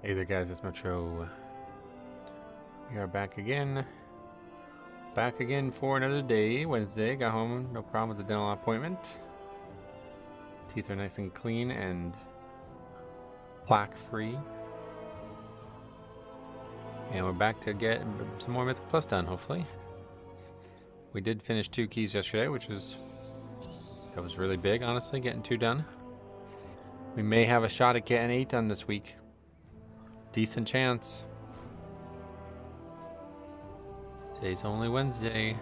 Hey there guys, it's Metro. We are back again. Back again for another day. Wednesday, got home, no problem with the dental appointment. Teeth are nice and clean and plaque free. And we're back to get some more Mythic Plus done, hopefully. We did finish 2 keys yesterday, that was really big, honestly, getting 2 done. We may have a shot at getting 8 done this week. Decent chance. Today's only Wednesday.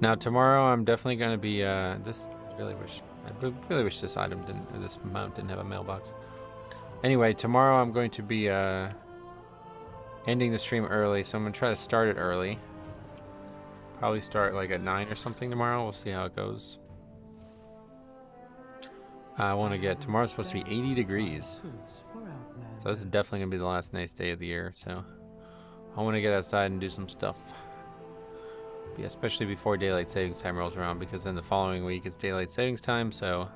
Now tomorrow I'm definitely going to be I really wish this item didn't, or this mount didn't have a mailbox. Anyway, tomorrow I'm going to be ending the stream early, so I'm going to try to start it early. Probably start like at 9 or something tomorrow. We'll see how it goes. I want to get, tomorrow's supposed to be 80 degrees. So this is definitely going to be the last nice day of the year, so I want to get outside and do some stuff. Yeah, especially before daylight savings time rolls around, because then the following week is daylight savings time, so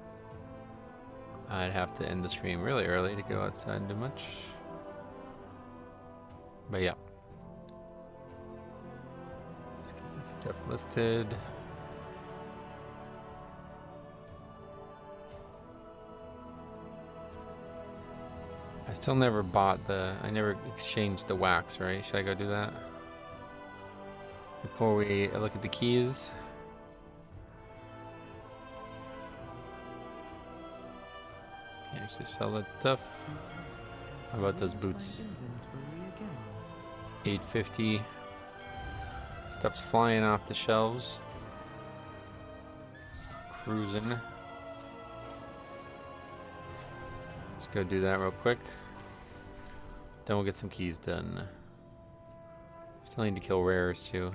I'd have to end the stream really early to go outside and do much. But yeah. Let's get this stuff listed. I still never bought I never exchanged the wax, right? Should I go do that? Before we look at the keys. Can't actually sell that stuff. How about those boots? $8.50. Stuff's flying off the shelves. Cruising. Let's go do that real quick. Then we'll get some keys done. Still need to kill rares too.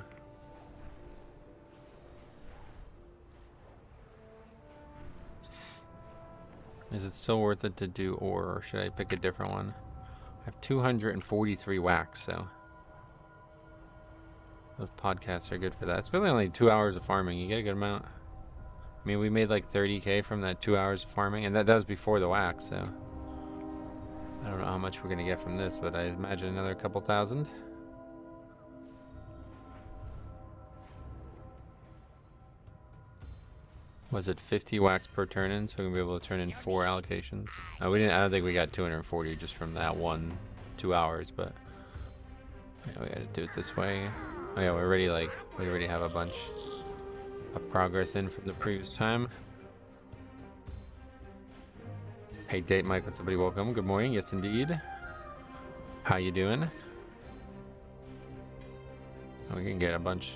Is it still worth it to do ore, or should I pick a different one? I have 243 wax, so those podcasts are good for that. It's really only 2 hours of farming. You get a good amount. I mean, we made like 30K from that 2 hours of farming, and that was before the wax, so I don't know how much we're gonna get from this, but I imagine another couple thousand. Was it 50 wax per turn in, so we're gonna be able to turn in 4 allocations? We didn't. I don't think we got 240 just from that 2 hours, but yeah, we gotta do it this way. Oh yeah, we already have a bunch of progress in from the previous time. Hey, Date Mike, what's up, buddy? Welcome. Good morning. Yes, indeed. How you doing? Oh, we can get a bunch.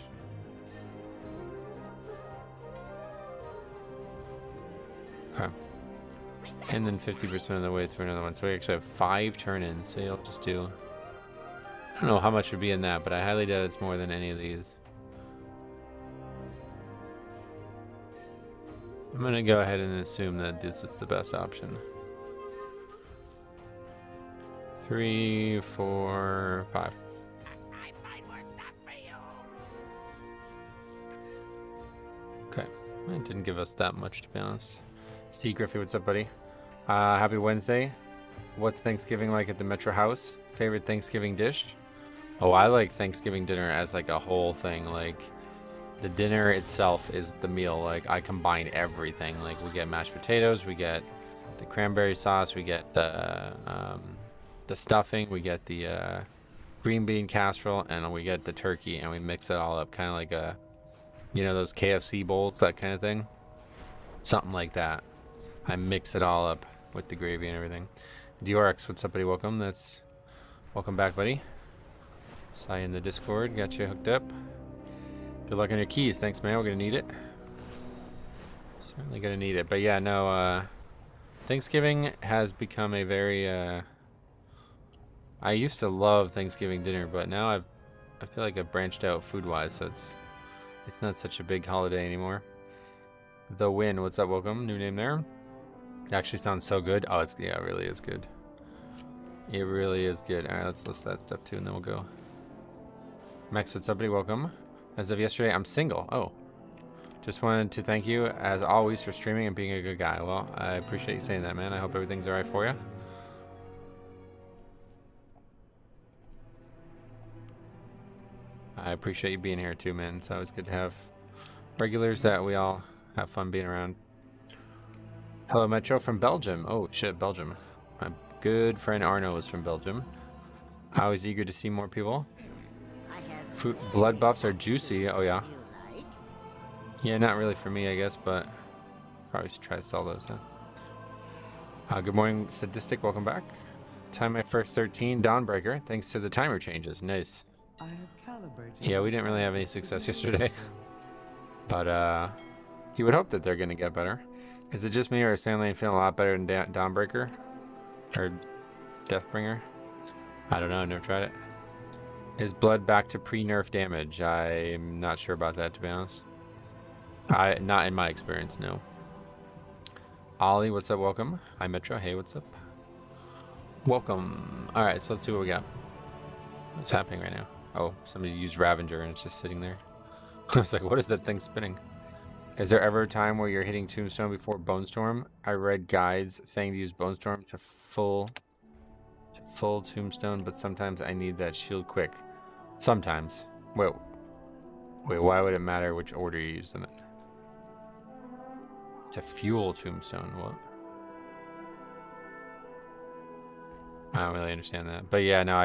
Okay. And then 50% of the way through another one. So we actually have 5 turn-ins. So you'll just do... I don't know how much would be in that, but I highly doubt it's more than any of these. I'm going to go ahead and assume that this is the best option. 3, 4, 5. Okay. It didn't give us that much, to be honest. Steve Griffey, what's up, buddy? Happy Wednesday. What's Thanksgiving like at the Metro house? Favorite Thanksgiving dish? Oh, I like Thanksgiving dinner as like a whole thing. Like, the dinner itself is the meal. Like, I combine everything. Like, we get mashed potatoes, we get the cranberry sauce, we get the stuffing, we get the green bean casserole, and we get the turkey, and we mix it all up, kind of like those KFC bowls, that kind of thing. Something like that. I mix it all up with the gravy and everything. DRX, what's up, buddy? Welcome. Welcome back, buddy. Saw you in the Discord. Got you hooked up. Good luck on your keys. Thanks, man. We're gonna need it. Certainly gonna need it. But yeah, no. Thanksgiving has become a very. I used to love Thanksgiving dinner, but now I feel like I've branched out food-wise, so it's not such a big holiday anymore. The Win, what's up? Welcome. New name there. It actually sounds so good. Oh, it really is good. It really is good. All right, let's list that stuff too, and then we'll go. Max, what's up, buddy? Welcome. As of yesterday, I'm single. Oh, just wanted to thank you as always for streaming and being a good guy. Well, I appreciate you saying that, man. I hope everything's all right for you. I appreciate you being here too, man. It's always good to have regulars that we all have fun being around. Hello, Metro from Belgium. Oh, shit, Belgium. My good friend Arno is from Belgium. Always eager to see more people. Fruit blood buffs are juicy. Oh, yeah. Yeah, not really for me, I guess, but probably should try to sell those, huh? Good morning, Sadistic. Welcome back. Time my first 13 Dawnbreaker, thanks to the timer changes. Nice. Yeah, we didn't really have any success yesterday. But, you would hope that they're going to get better. Is it just me, or is Sandlane feeling a lot better than Dawnbreaker? Or Deathbringer? I don't know, I've never tried it. Is blood back to pre-nerf damage? I'm not sure about that, to be honest. Not in my experience, no. Ollie, what's up? Welcome. Hi, Metro. Hey, what's up? Welcome. Alright, so let's see what we got. What's happening right now? Oh, somebody used Ravager and it's just sitting there. I was like, what is that thing spinning? Is there ever a time where you're hitting Tombstone before Bone Storm? I read guides saying to use Bone Storm to full Tombstone, but sometimes I need that shield quick. Sometimes. Wait, why would it matter which order you use them in? To fuel Tombstone, what? I don't really understand that. But yeah, no,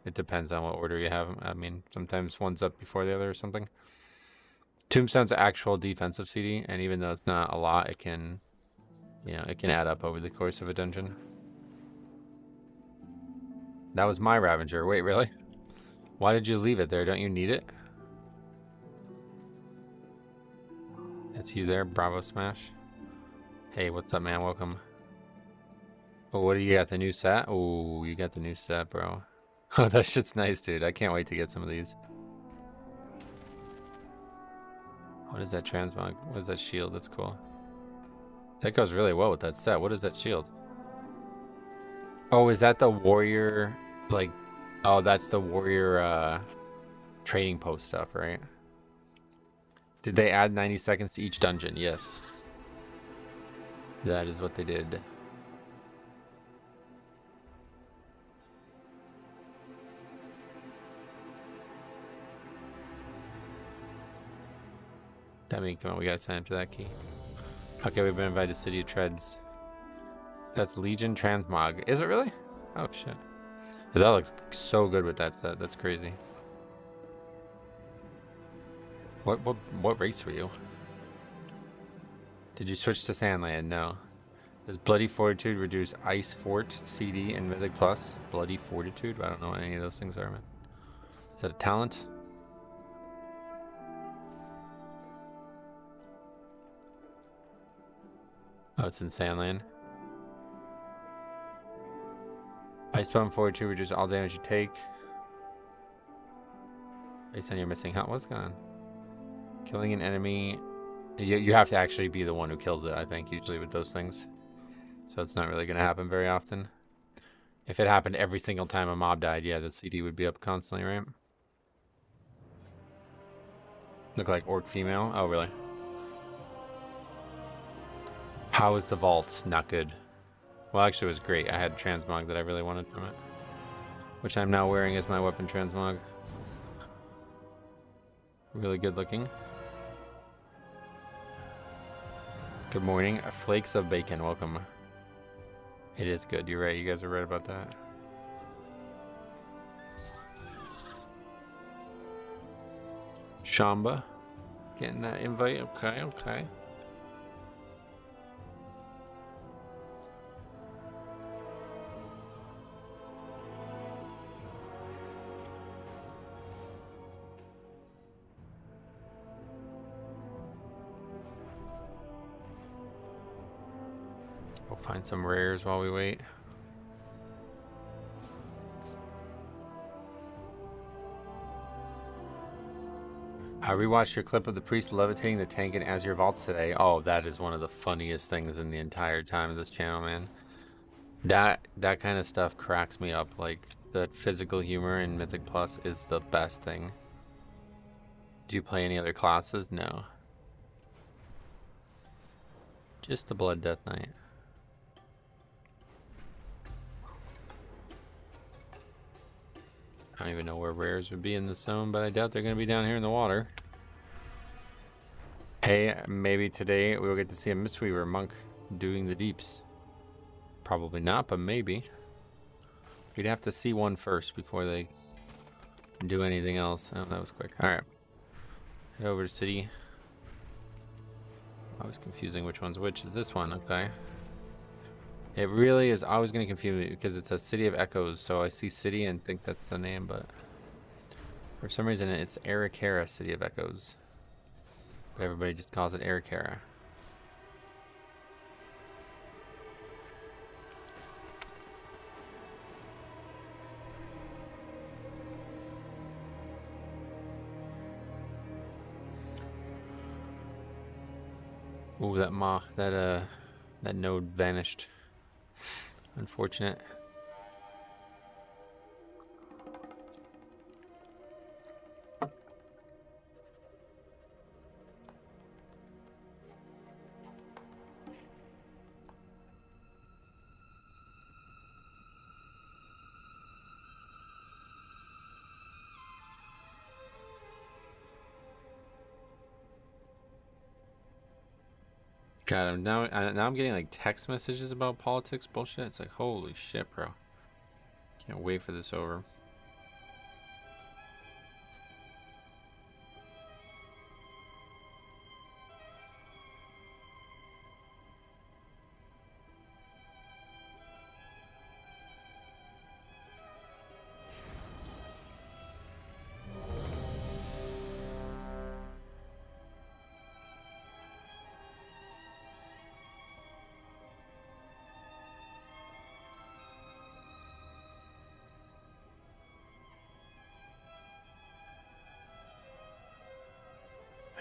it depends on what order you have them. I mean, sometimes one's up before the other or something. Tombstone's actual defensive CD, and even though it's not a lot, it can, it can add up over the course of a dungeon. That was my Ravager. Wait, really? Why did you leave it there? Don't you need it? That's you there, Bravo Smash. Hey, what's up, man? Welcome. Oh, what do you got? The new set? Oh, you got the new set, bro. Oh, that shit's nice, dude. I can't wait to get some of these. What is that transmog? What is that shield? That's cool. That goes really well with that set. What is that shield? Oh, is that the warrior, like, oh, that's the warrior trading post stuff, right? Did they add 90 seconds to each dungeon? Yes. That is what they did. That means, come on, we gotta sign up to that key. Okay, we've been invited to City of Treads. That's Legion Transmog. Is it really? Oh, shit. That looks so good with that set. That's crazy. What race were you? Did you switch to Sandland? No. Does Bloody Fortitude reduce Ice Fort CD and Mythic Plus? Bloody Fortitude? I don't know what any of those things are, man. Is that a talent? Oh, it's in Sandland. Icebound Fortitude reduces all damage you take. Based on your missing health. What's going on? Killing an enemy. You have to actually be the one who kills it, I think, usually with those things. So it's not really going to happen very often. If it happened every single time a mob died, yeah, the CD would be up constantly, right? Look like orc female. Oh, really? How is the vault? Not good. Well, actually, it was great. I had transmog that I really wanted from it, which I'm now wearing as my weapon transmog. Really good looking. Good morning. Flakes of bacon. Welcome. It is good. You're right. You guys are right about that. Shamba. Getting that invite. Okay, okay. We'll find some rares while we wait. I rewatched your clip of the priest levitating the tank in Azure Vaults today. Oh, that is one of the funniest things in the entire time of this channel, man. That kind of stuff cracks me up. Like, the physical humor in Mythic Plus is the best thing. Do you play any other classes? No. Just the Blood Death Knight. I don't even know where rares would be in the zone, but I doubt they're going to be down here in the water. Hey, maybe today we'll get to see a Mistweaver monk doing the deeps. Probably not, but maybe. We'd have to see one first before they do anything else. Oh, that was quick. All right. Head over to city. Always confusing which one's which. Is this one? Okay. It really is always going to confuse me because it's a City of Echoes, so I see city and think that's the name, but for some reason it's Arikara City of Echoes. But everybody just calls it Arikara. Ooh, that node vanished. Unfortunate. God, now I'm getting like text messages about politics bullshit. It's like, holy shit, bro. Can't wait for this over.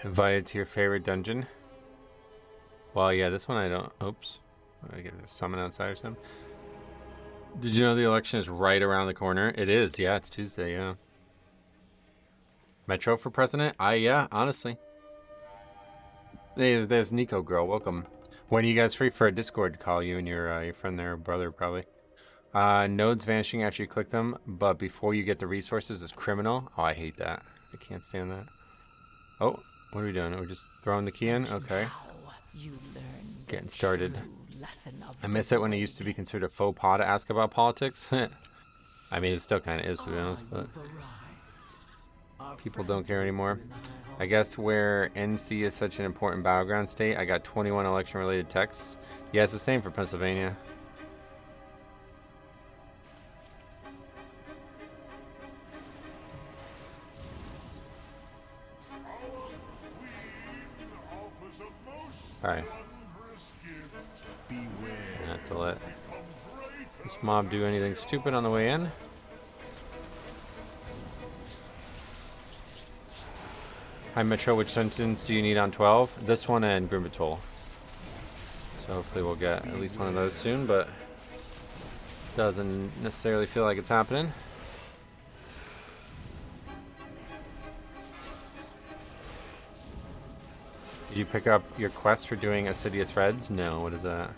Invited to your favorite dungeon. Well, yeah, this one I don't. Oops. I get a summon outside or something. Did you know the election is right around the corner? It is. Yeah, it's Tuesday. Yeah. Metro for president? Yeah, honestly. Hey, there's Nico girl. Welcome. When are you guys free for a Discord call? You and your friend there, brother, probably. Nodes vanishing after you click them, but before you get the resources is criminal. Oh, I hate that. I can't stand that. Oh. What are we doing? We're just throwing the key in? Okay. Getting started. I miss it when it used to be considered a faux pas to ask about politics. I mean, it still kind of is, to be honest, but people don't care anymore. I guess where NC is such an important battleground state, I got 21 election-related texts. Yeah, it's the same for Pennsylvania. Alright. Not to let this mob do anything stupid on the way in. Hi Metro, which sentence do you need on 12? This one and Grimbatol. So hopefully we'll get at least one of those soon, but doesn't necessarily feel like it's happening. Did you pick up your quest for doing Assidia Threads? No, what is that?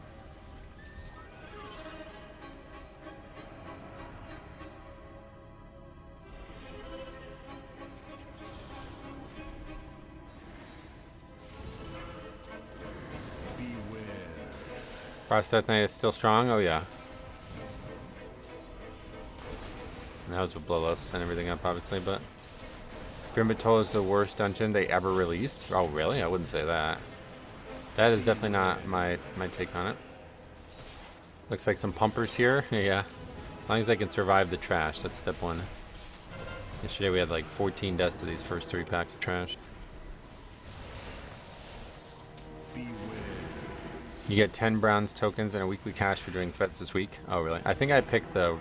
Frost Death Knight is still strong? Oh yeah. And that was with Bloodlust and everything up, obviously, but Grimbatol is the worst dungeon they ever released. Oh, really? I wouldn't say that. That is definitely not my take on it. Looks like some pumpers here. Yeah. As long as they can survive the trash, that's step one. Yesterday we had like 14 deaths to these first 3 packs of trash. You get 10 bronze tokens and a weekly cash for doing threats this week. Oh, really? I think I picked the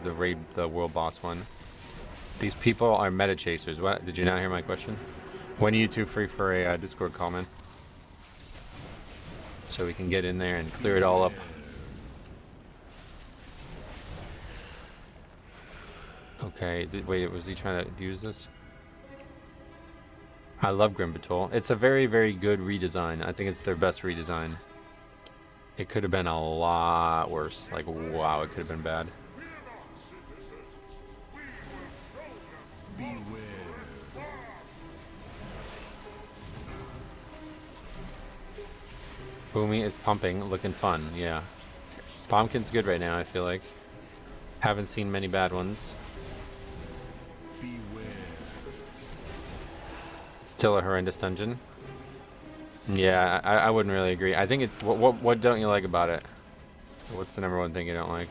world boss one. These people are meta chasers. What? Did you not hear my question? When are you two free for a Discord call, man? So we can get in there and clear it all up. Okay, wait, was he trying to use this? I love Grimbatol. It's a very, very good redesign. I think it's their best redesign. It could have been a lot worse. Like, wow, it could have been bad. Boomy is pumping, looking fun, yeah. Pumpkin's good right now, I feel like. Haven't seen many bad ones. Beware. Still a horrendous dungeon. Yeah, I wouldn't really agree. I think it. What don't you like about it? What's the number one thing you don't like?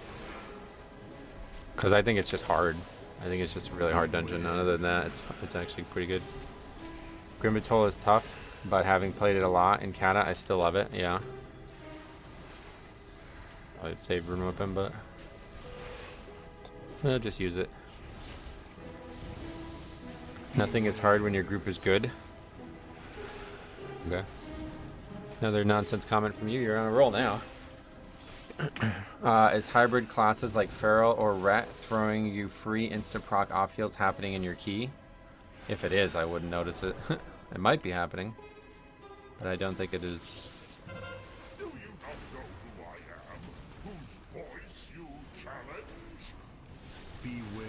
Because I think it's just hard. I think it's just a really hard dungeon. Other than that, it's actually pretty good. Grimbatol is tough, but having played it a lot in Kata, I still love it. Yeah. I'd save Rune Weapon, but I'll just use it. Nothing is hard when your group is good. Okay. Another nonsense comment from you. You're on a roll now. Is hybrid classes like Feral or Ret throwing you free instant proc off heals happening in your key? If it is, I wouldn't notice it. It might be happening, but I don't think it is. Do you not know who I am? Whose voice you challenge? Beware.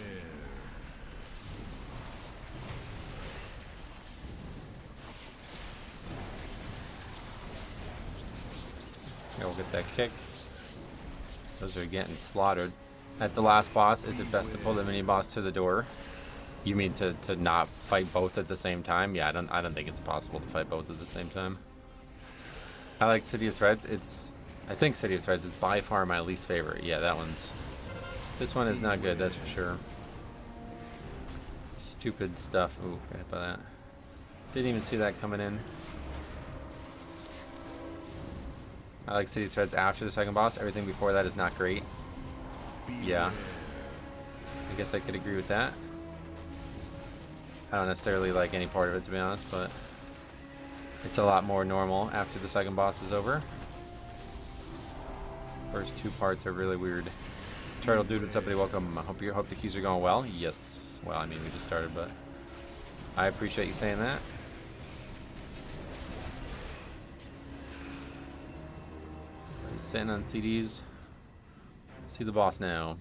Yeah, we'll get that kick. Those are getting slaughtered. At the last boss, is it best to pull the mini boss to the door? You mean to not fight both at the same time? Yeah, I don't think it's possible to fight both at the same time. I like City of Threads. I think City of Threads is by far my least favorite. Yeah, that one's. This one is not good, that's for sure. Stupid stuff. Ooh, got hit by that. Didn't even see that coming in. I like City of Threads after the second boss. Everything before that is not great. Yeah. I guess I could agree with that. I don't necessarily like any part of it, to be honest, but it's a lot more normal after the second boss is over. First two parts are really weird. Turtle Dude, what's up, buddy? Welcome. I hope the keys are going well. Yes. Well, I mean, we just started, but I appreciate you saying that. Sitting on CDs. See the boss now.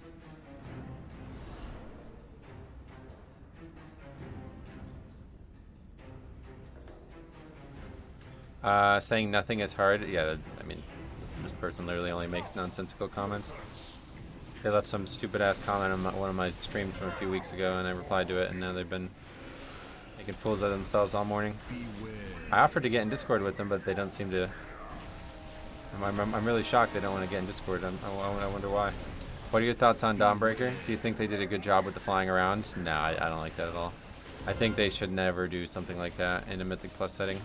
Saying nothing is hard. Yeah, I mean, this person literally only makes nonsensical comments. They left some stupid ass comment on one of my streams from a few weeks ago, and I replied to it, and now they've been making fools of themselves all morning. I offered to get in Discord with them, but they don't seem to. I'm really shocked they don't want to get in Discord. I wonder why. What are your thoughts on Dawnbreaker? Do you think they did a good job with the flying around? No, I don't like that at all. I think they should never do something like that in a Mythic Plus setting.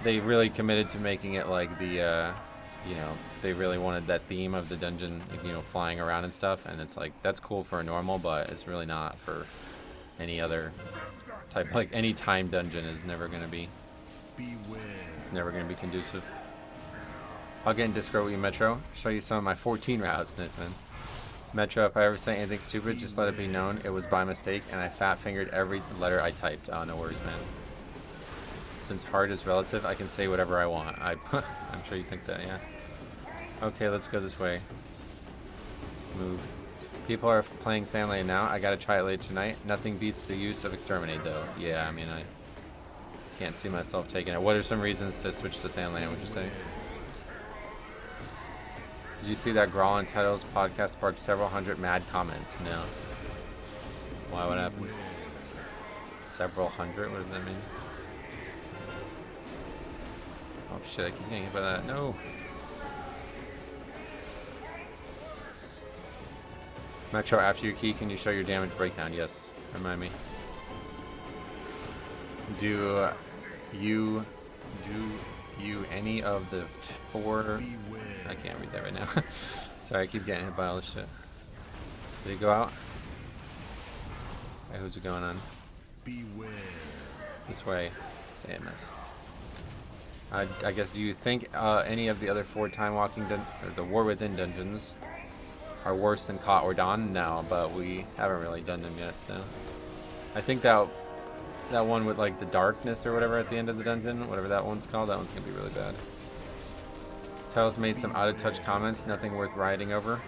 They really committed to making it like the, you know, they really wanted that theme of the dungeon, you know, flying around and stuff. And it's like, that's cool for a normal, but it's really not for any other type. Like any time dungeon is never going to be. It's never going to be conducive. I'll get in Discord with you, Metro. Show you some of my 14 routes. Nice, man. Metro, if I ever say anything stupid, just let it be known it was by mistake, and I fat-fingered every letter I typed. Oh, no worries, man. Since hard is relative, I can say whatever I want. I'm sure you think that, yeah. Okay, let's go this way. Move. People are playing Sandlane now. I gotta try it later tonight. Nothing beats the use of Exterminate, though. Yeah, I mean, I can't see myself taking it. What are some reasons to switch to Sandlane, would you say? Did you see that Grawl and Titles podcast sparked several hundred mad comments? No. Why? What happened? Several hundred? What does that mean? Oh shit, I keep getting hit by that. No! Metro, after your key, can you show your damage breakdown? Yes. Remind me. Do you any of the four... I can't read that right now. Sorry, I keep getting hit by all this shit. Did it go out? Hey, who's it going on? Beware. This way. Say it missed. I guess, do you think any of the other 4 time walking or the War Within dungeons are worse than Caught or Dawn? No, but we haven't really done them yet, so. I think that one with like the darkness or whatever at the end of the dungeon, whatever that one's called, that one's gonna be really bad. Tell's made some out of touch comments, nothing worth rioting over.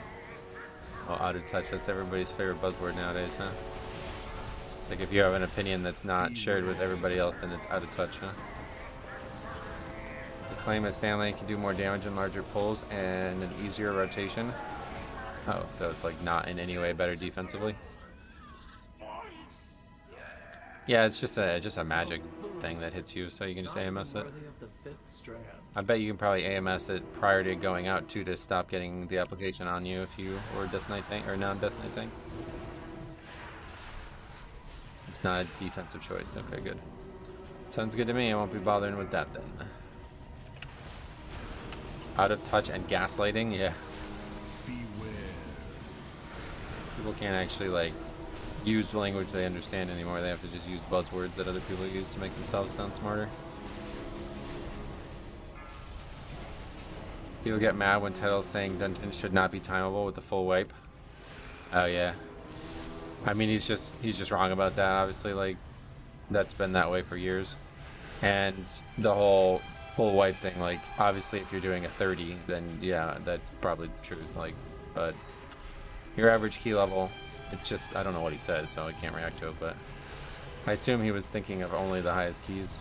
Oh, out of touch, that's everybody's favorite buzzword nowadays, huh? It's like if you have an opinion that's not shared with everybody else, then it's out of touch, huh? claim a Stanley can do more damage in larger pulls and an easier rotation. Oh, so it's like not in any way better defensively. Yeah, it's just a magic thing that hits you, so you can just AMS it. I bet you can probably AMS it prior to going out too to stop getting the application on you if you were Death Knight tank or non-Death Knight tank. It's not a defensive choice. Okay, good. Sounds good to me. I won't be bothering with that then. Out of touch and gaslighting, yeah. People can't actually like use the language they understand anymore. They have to just use buzzwords that other people use to make themselves sound smarter. People get mad when titles saying dungeons should not be timeable with the full wipe. Oh yeah. I mean, he's just wrong about that. Obviously, like that's been that way for years. And the whole full wipe thing, like obviously if you're doing a 30, then yeah, that's probably the truth. Like, but your average key level, it's just, I don't know what he said, so I can't react to it, but I assume he was thinking of only the highest keys.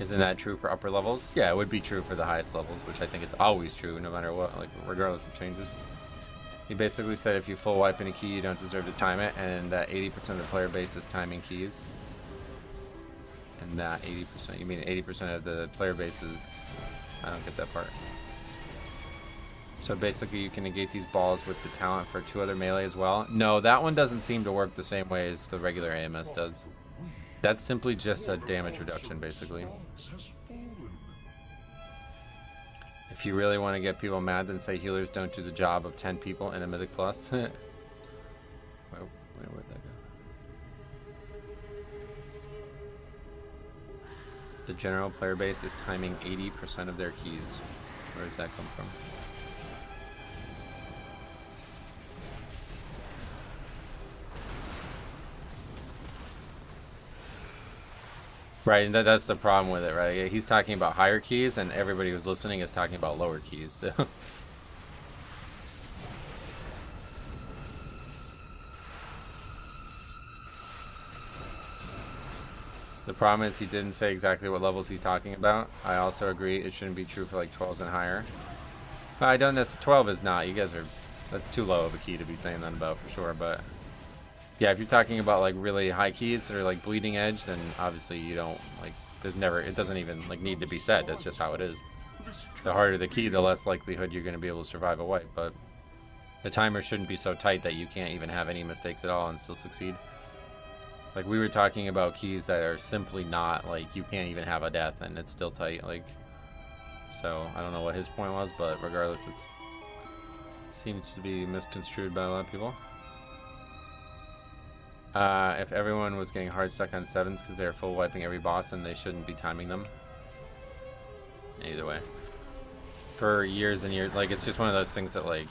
Isn't that true for upper levels? Yeah, it would be true for the highest levels, which I think it's always true no matter what, like regardless of changes. He basically said if you full wipe in a key, you don't deserve to time it, and that 80% of the player base is timing keys. And that 80%, you mean 80% of the player base is, I don't get that part. So basically you can negate these balls with the talent for 2 other melee as well. No, that one doesn't seem to work the same way as the regular AMS does. That's simply just a damage reduction, basically. If you really want to get people mad, then say healers don't do the job of 10 people in a Mythic Plus. Where'd that go? The general player base is timing 80% of their keys. Where does that come from? Right, and that's the problem with it, right? He's talking about higher keys, and everybody who's listening is talking about lower keys. So. The problem is he didn't say exactly what levels he's talking about. I also agree it shouldn't be true for like 12s and higher. But I don't know, 12 is not. You guys are, that's too low of a key to be saying that about for sure, but yeah, if you're talking about like really high keys or like bleeding edge, then obviously you don't like, there's never, it doesn't even like need to be said. That's just how it is. The harder the key, the less likelihood you're going to be able to survive a wipe, but the timer shouldn't be so tight that you can't even have any mistakes at all and still succeed. Like we were talking about keys that are simply not like, you can't even have a death and it's still tight. Like, so I don't know what his point was, but regardless, it seems to be misconstrued by a lot of people. If everyone was getting hard stuck on 7s because they're full wiping every boss, then they shouldn't be timing them. Either way. For years and years, like it's just one of those things that like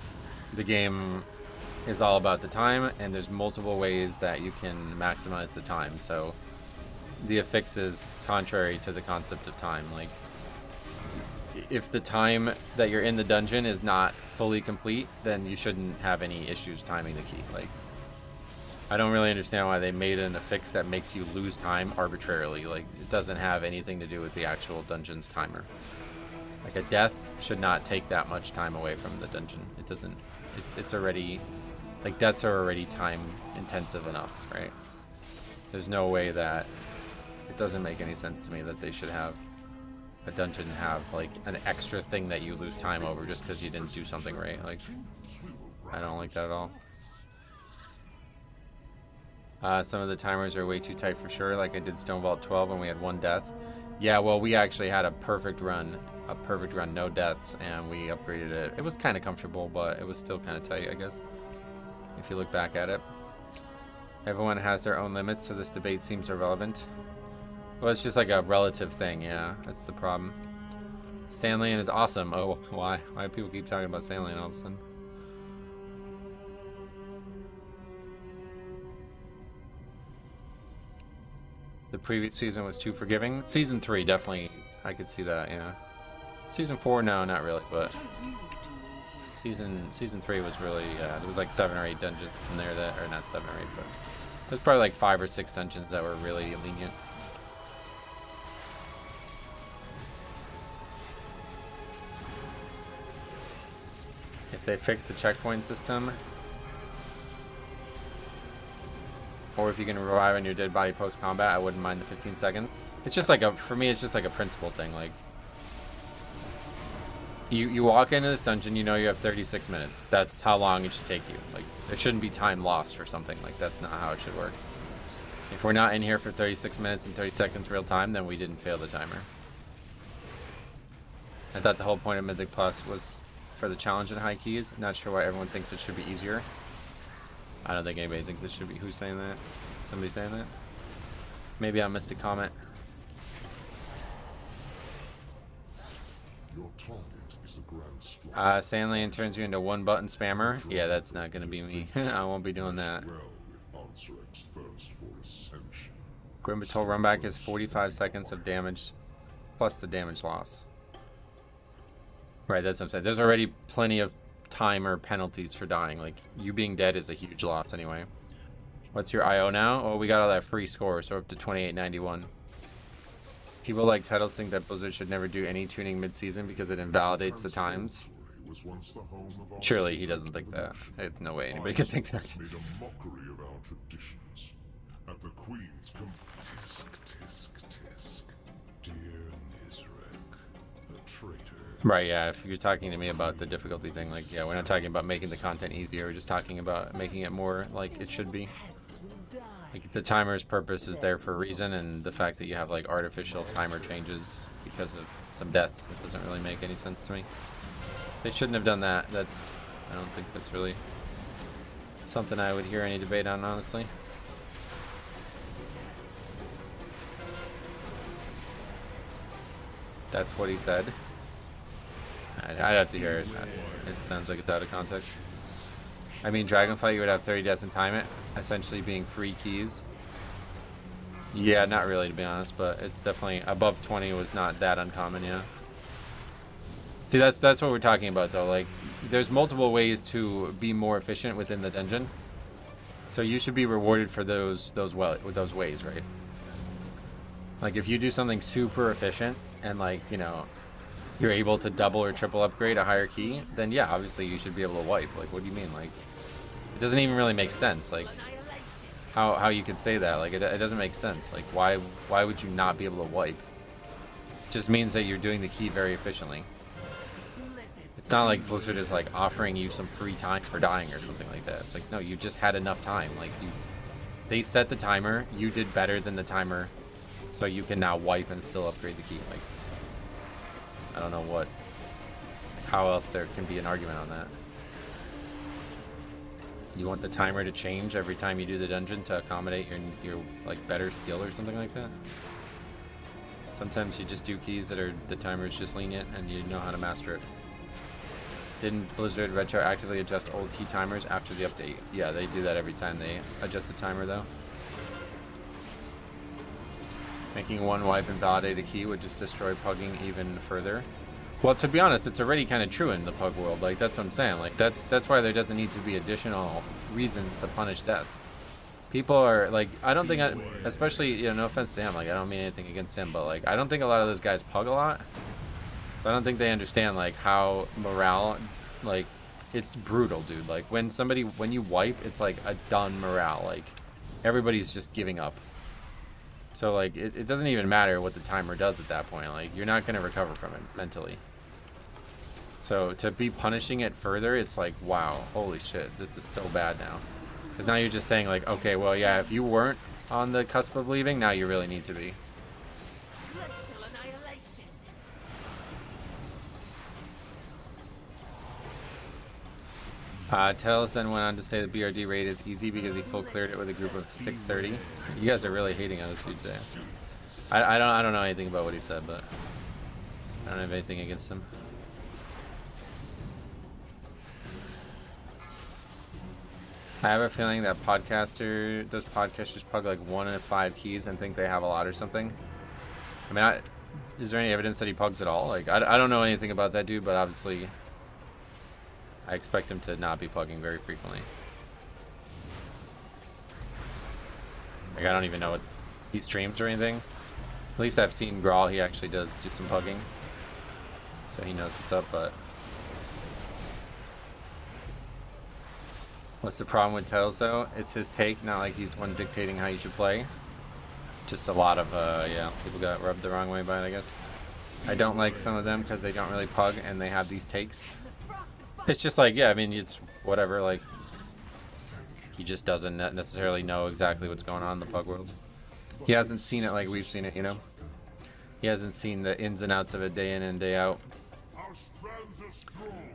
the game is all about the time, and there's multiple ways that you can maximize the time. So the affix is contrary to the concept of time. Like if the time that you're in the dungeon is not fully complete, then you shouldn't have any issues timing the key. Like I don't really understand why they made an affix that makes you lose time arbitrarily. Like, it doesn't have anything to do with the actual dungeon's timer. Like, a death should not take that much time away from the dungeon. It doesn't, it's already, like, deaths are already time intensive enough, right? There's no way that, it doesn't make any sense to me that they should have a dungeon have, like, an extra thing that you lose time over just because you didn't do something right. Like, I don't like that at all. Some of the timers are way too tight for sure. Like I did Stonevault 12 and we had 1 death. Yeah, well, we actually had a perfect run, no deaths, and we upgraded it. It was kind of comfortable, but it was still kind of tight, I guess, if you look back at it. Everyone has their own limits, so this debate seems irrelevant. Well, it's just like a relative thing, yeah, that's the problem. Stanley is awesome. Oh, why? Why do people keep talking about Stanley all of a sudden? The previous season was too forgiving. Season 3, definitely, I could see that, yeah. Season 4, no, not really, but season 3 was really, there was like 7 or 8 dungeons in there that, or not 7 or 8, but There's probably like 5 or 6 dungeons that were really lenient. If they fix the checkpoint system, or if you can revive on your dead body post-combat, I wouldn't mind the 15 seconds. It's just like for me, it's just like a principle thing. Like, you walk into this dungeon, you know you have 36 minutes. That's how long it should take you. Like, there shouldn't be time lost for something. Like, that's not how it should work. If we're not in here for 36 minutes and 30 seconds real time, then we didn't fail the timer. I thought the whole point of Mythic Plus was for the challenge and high keys. Not sure why everyone thinks it should be easier. I don't think anybody thinks it should be. Who's saying that? Somebody saying that? Maybe I missed a comment. Your target is the Grand Splice. Sandland turns you into one button spammer. Yeah, that's not gonna be me. I won't be doing that. Grimbatol runback is 45 seconds of damage plus the damage loss. Right, that's what I'm saying. There's already plenty of timer penalties for dying. Like, you being dead is a huge loss anyway. What's your IO now? Oh, we got all that free score, so we're up to 2891. People like titles think that Blizzard should never do any tuning mid-season because it invalidates the times. Surely he doesn't think that. There's no way anybody could think that. Made a mockery of our traditions. At the Queen's tisk, tisk, tisk. Dear Nizrek, a traitor. Right, yeah, if you're talking to me about the difficulty thing, like, yeah, we're not talking about making the content easier, we're just talking about making it more like it should be. Like, the timer's purpose is there for a reason, and the fact that you have, like, artificial timer changes because of some deaths, it doesn't really make any sense to me. They shouldn't have done that. I don't think that's really something I would hear any debate on, honestly. That's what he said. I'd have to hear it. It sounds like it's out of context. I mean, Dragonflight, you would have 30 deaths and time it, essentially being free keys. Yeah, not really, to be honest, but it's definitely above 20 was not that uncommon, yeah. See, that's what we're talking about, though. Like, there's multiple ways to be more efficient within the dungeon, so you should be rewarded for those ways, right? Like, if you do something super efficient and, like, you know, you're able to double or triple upgrade a higher key, then yeah, obviously you should be able to wipe. Like, what do you mean? Like, it doesn't even really make sense. Like, how you could say that? Like, it doesn't make sense. Like, why would you not be able to wipe? It just means that you're doing the key very efficiently. It's not like Blizzard is like offering you some free time for dying or something like that. It's like, no, you just had enough time. Like, they set the timer, you did better than the timer, so you can now wipe and still upgrade the key. Like, I don't know how else there can be an argument on that. You want the timer to change every time you do the dungeon to accommodate your like better skill or something like that? Sometimes you just do keys that are the timer's just lenient and you know how to master it. Didn't Blizzard retroactively adjust old key timers after the update? Yeah, they do that every time they adjust the timer, though. Making one wipe invalidate a key would just destroy pugging even further. Well, to be honest, it's already kind of true in the pug world. Like, that's what I'm saying. Like, that's why there doesn't need to be additional reasons to punish deaths. People are like, I don't think, especially, you know, no offense to him. Like, I don't mean anything against him, but like, I don't think a lot of those guys pug a lot. So I don't think they understand like how morale, like, it's brutal, dude. Like, when you wipe, it's like a done morale. Like, everybody's just giving up. So like, it doesn't even matter what the timer does at that point. Like, you're not gonna recover from it mentally. So to be punishing it further, it's like, wow, holy shit, this is so bad now. Because now you're just saying like, okay, well, yeah, if you weren't on the cusp of leaving, now you really need to be. Tails then went on to say the BRD raid is easy because he full cleared it with a group of 630. You guys are really hating on this dude today. I don't know anything about what he said, but I don't have anything against him. I have a feeling that podcasters pug like 1 in 5 keys and think they have a lot or something. I mean, is there any evidence that he pugs at all? Like, I don't know anything about that dude, but obviously I expect him to not be pugging very frequently. Like, I don't even know what he streams or anything. At least I've seen Grawl, he actually does do some pugging. So he knows what's up, but... What's the problem with titles, though? It's his take, not like he's one dictating how you should play. Just a lot of, yeah, people got rubbed the wrong way by it, I guess. I don't like some of them because they don't really pug and they have these takes. It's just like, yeah, I mean, it's whatever, like... He just doesn't necessarily know exactly what's going on in the pug world. He hasn't seen it like we've seen it, you know? He hasn't seen the ins and outs of it day in and day out. Our strands are strong.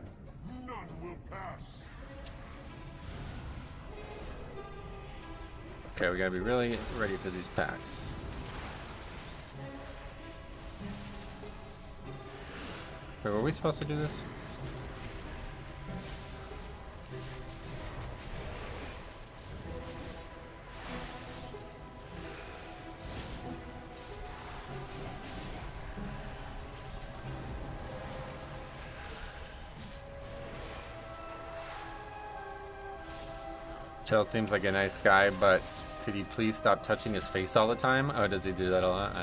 None will pass. Okay, we gotta be really ready for these packs. Wait, were we supposed to do this? Tell seems like a nice guy, but could he please stop touching his face all the time? Oh, does he do that a lot?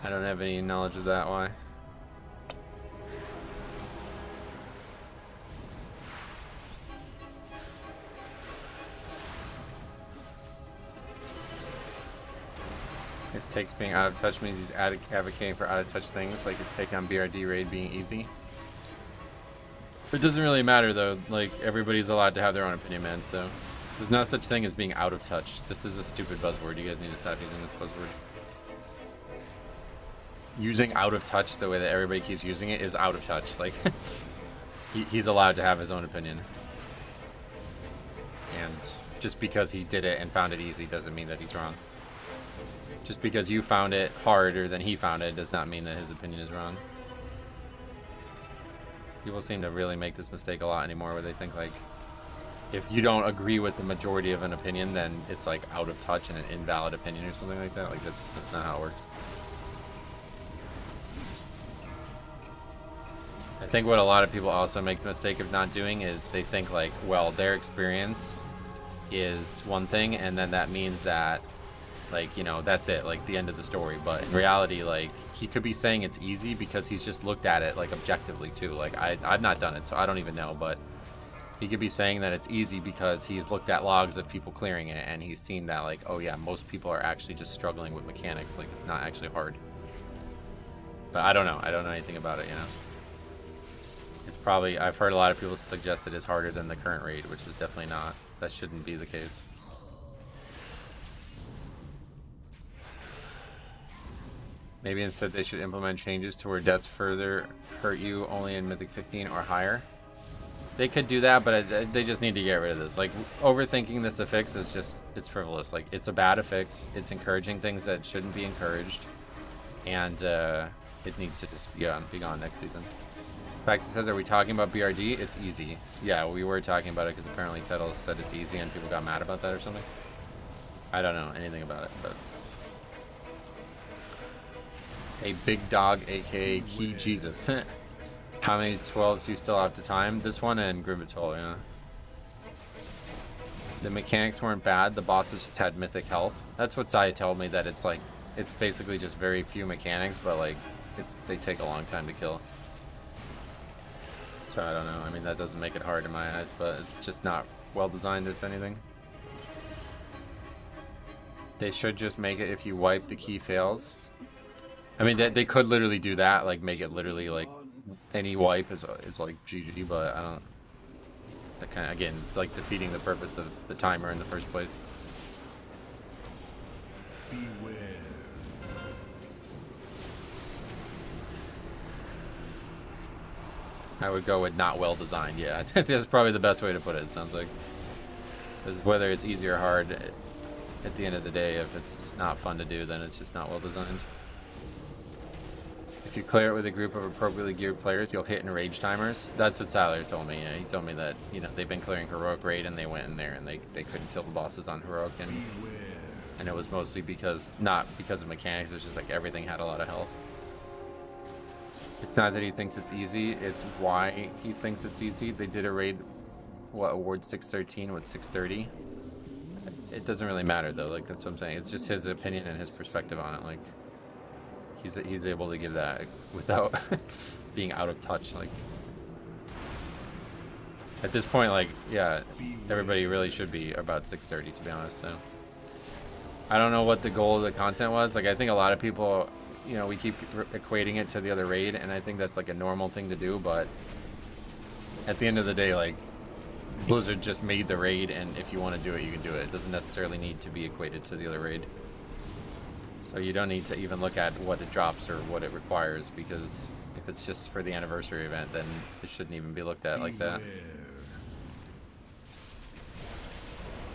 I don't have any knowledge of that. Why? His takes being out of touch means he's advocating for out of touch things, like his take on BRD raid being easy. It doesn't really matter though, like everybody's allowed to have their own opinion, man, so there's no such thing as being out of touch. This is a stupid buzzword. You guys need to stop using this buzzword. Using out of touch the way that everybody keeps using it is out of touch. Like, he's allowed to have his own opinion. And just because he did it and found it easy doesn't mean that he's wrong. Just because you found it harder than he found it does not mean that his opinion is wrong. People seem to really make this mistake a lot anymore where they think like if you don't agree with the majority of an opinion then it's like out of touch and an invalid opinion or something like that. Like that's not how it works. I think what a lot of people also make the mistake of not doing is they think like, well, their experience is one thing and then that means that like, you know, that's it, like the end of the story. But in reality, like he could be saying it's easy because he's just looked at it like objectively too. Like I've not done it, so I don't even know, but he could be saying that it's easy because he's looked at logs of people clearing it and he's seen that like, oh yeah, most people are actually just struggling with mechanics. Like it's not actually hard. But I don't know. I don't know anything about it, you know. It's probably, I've heard a lot of people suggest it is harder than the current raid, which is definitely not. That shouldn't be the case. Maybe instead they should implement changes to where deaths further hurt you only in Mythic 15 or higher. They could do that, but they just need to get rid of this. Like, overthinking this affix is just, it's frivolous. Like, it's a bad affix. It's encouraging things that shouldn't be encouraged. And it needs to just be gone next season. Fax says, are we talking about BRD? It's easy. Yeah, we were talking about it because apparently Tettles said it's easy and people got mad about that or something. I don't know anything about it, but... A big dog, aka Key Jesus. How many 12s do you still have to time? This one and Grivital, yeah. The mechanics weren't bad, the bosses just had mythic health. That's what Saya told me, that it's like, it's basically just very few mechanics, but like, they take a long time to kill. So I don't know, I mean that doesn't make it hard in my eyes, but it's just not well designed if anything. They should just make it if you wipe the key fails. I mean, they could literally do that, like make it literally like any wipe is like GG, but I don't. That kind of, again, it's like defeating the purpose of the timer in the first place. Beware. I would go with not well designed. Yeah, I think that's probably the best way to put it. It sounds like, because whether it's easy or hard, at the end of the day, if it's not fun to do, then it's just not well designed. If you clear it with a group of appropriately geared players, you'll hit and rage timers. That's what Siler told me. Yeah, he told me that, you know, they've been clearing heroic raid and they went in there and they couldn't kill the bosses on heroic, and it was mostly because, not because of mechanics, it was just like everything had a lot of health. It's not that he thinks it's easy, it's why he thinks it's easy. They did a raid, what, award 613 with 630. it doesn't really matter though. Like that's what I'm saying. It's just his opinion and his perspective on it. Like he's able to give that without being out of touch. Like at this point, like yeah, everybody really should be about 6:30 to be honest. So I don't know what the goal of the content was. Like I think a lot of people, you know, we keep equating it to the other raid, and I think that's like a normal thing to do. But at the end of the day, like Blizzard just made the raid, and if you want to do it, you can do it. It doesn't necessarily need to be equated to the other raid. So you don't need to even look at what it drops or what it requires, because if it's just for the anniversary event, then it shouldn't even be looked at like that.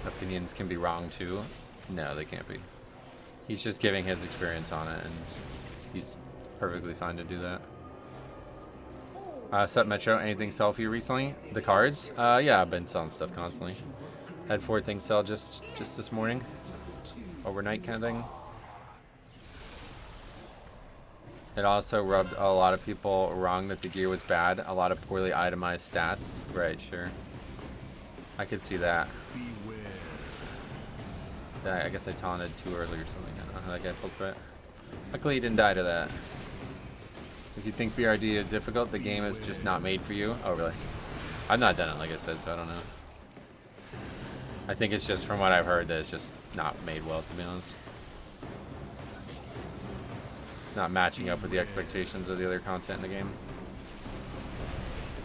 Opinions can be wrong too. No, they can't be. He's just giving his experience on it, and he's perfectly fine to do that. Sup Metro, anything sell for you recently? The cards? Yeah, I've been selling stuff constantly. Had 4 things sell just this morning. Overnight kind of thing. It also rubbed a lot of people wrong that the gear was bad. A lot of poorly itemized stats. Right, sure. I could see that. I guess I taunted too early or something. I don't know how that guy pulled through it. Luckily he didn't die to that. If you think BRD is difficult, the game is just not made for you. Oh, really? I've not done it, like I said, so I don't know. I think it's just from what I've heard that it's just not made well, to be honest. It's not matching up with the expectations of the other content in the game.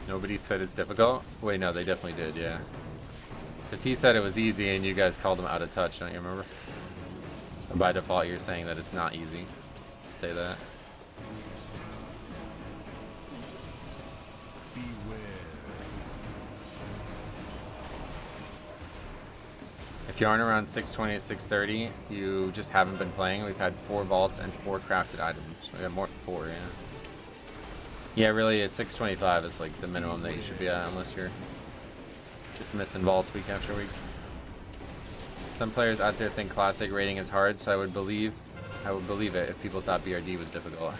Nobody said it's difficult? Wait, no, they definitely did, yeah. Because he said it was easy and you guys called him out of touch, don't you remember? Or by default, you're saying that it's not easy to say that. If you aren't around 620 to 630, you just haven't been playing. We've had 4 vaults and 4 crafted items. We have more than 4, yeah. Yeah, really, a 625 is like the minimum that you should be at, unless you're just missing vaults week after week. Some players out there think classic rating is hard, so I would believe it if people thought BRD was difficult.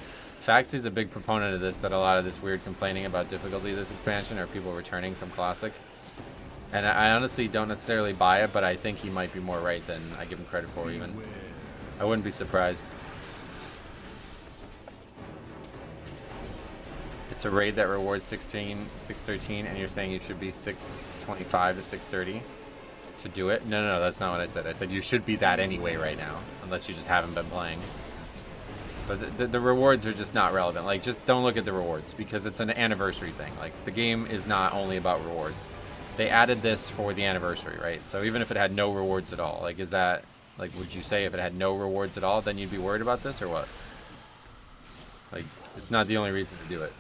Faxy's a big proponent of this, that a lot of this weird complaining about difficulty of this expansion are people returning from classic. And I honestly don't necessarily buy it, but I think he might be more right than I give him credit for even. I wouldn't be surprised. It's a raid that rewards 613, and you're saying you should be 625 to 630 to do it? No, that's not what I said. I said you should be that anyway right now, unless you just haven't been playing. But the rewards are just not relevant. Like, just don't look at the rewards, because it's an anniversary thing. Like, the game is not only about rewards. They added this for the anniversary, right? So even if it had no rewards at all, like, is that, like, would you say if it had no rewards at all, then you'd be worried about this, or what? Like, it's not the only reason to do it.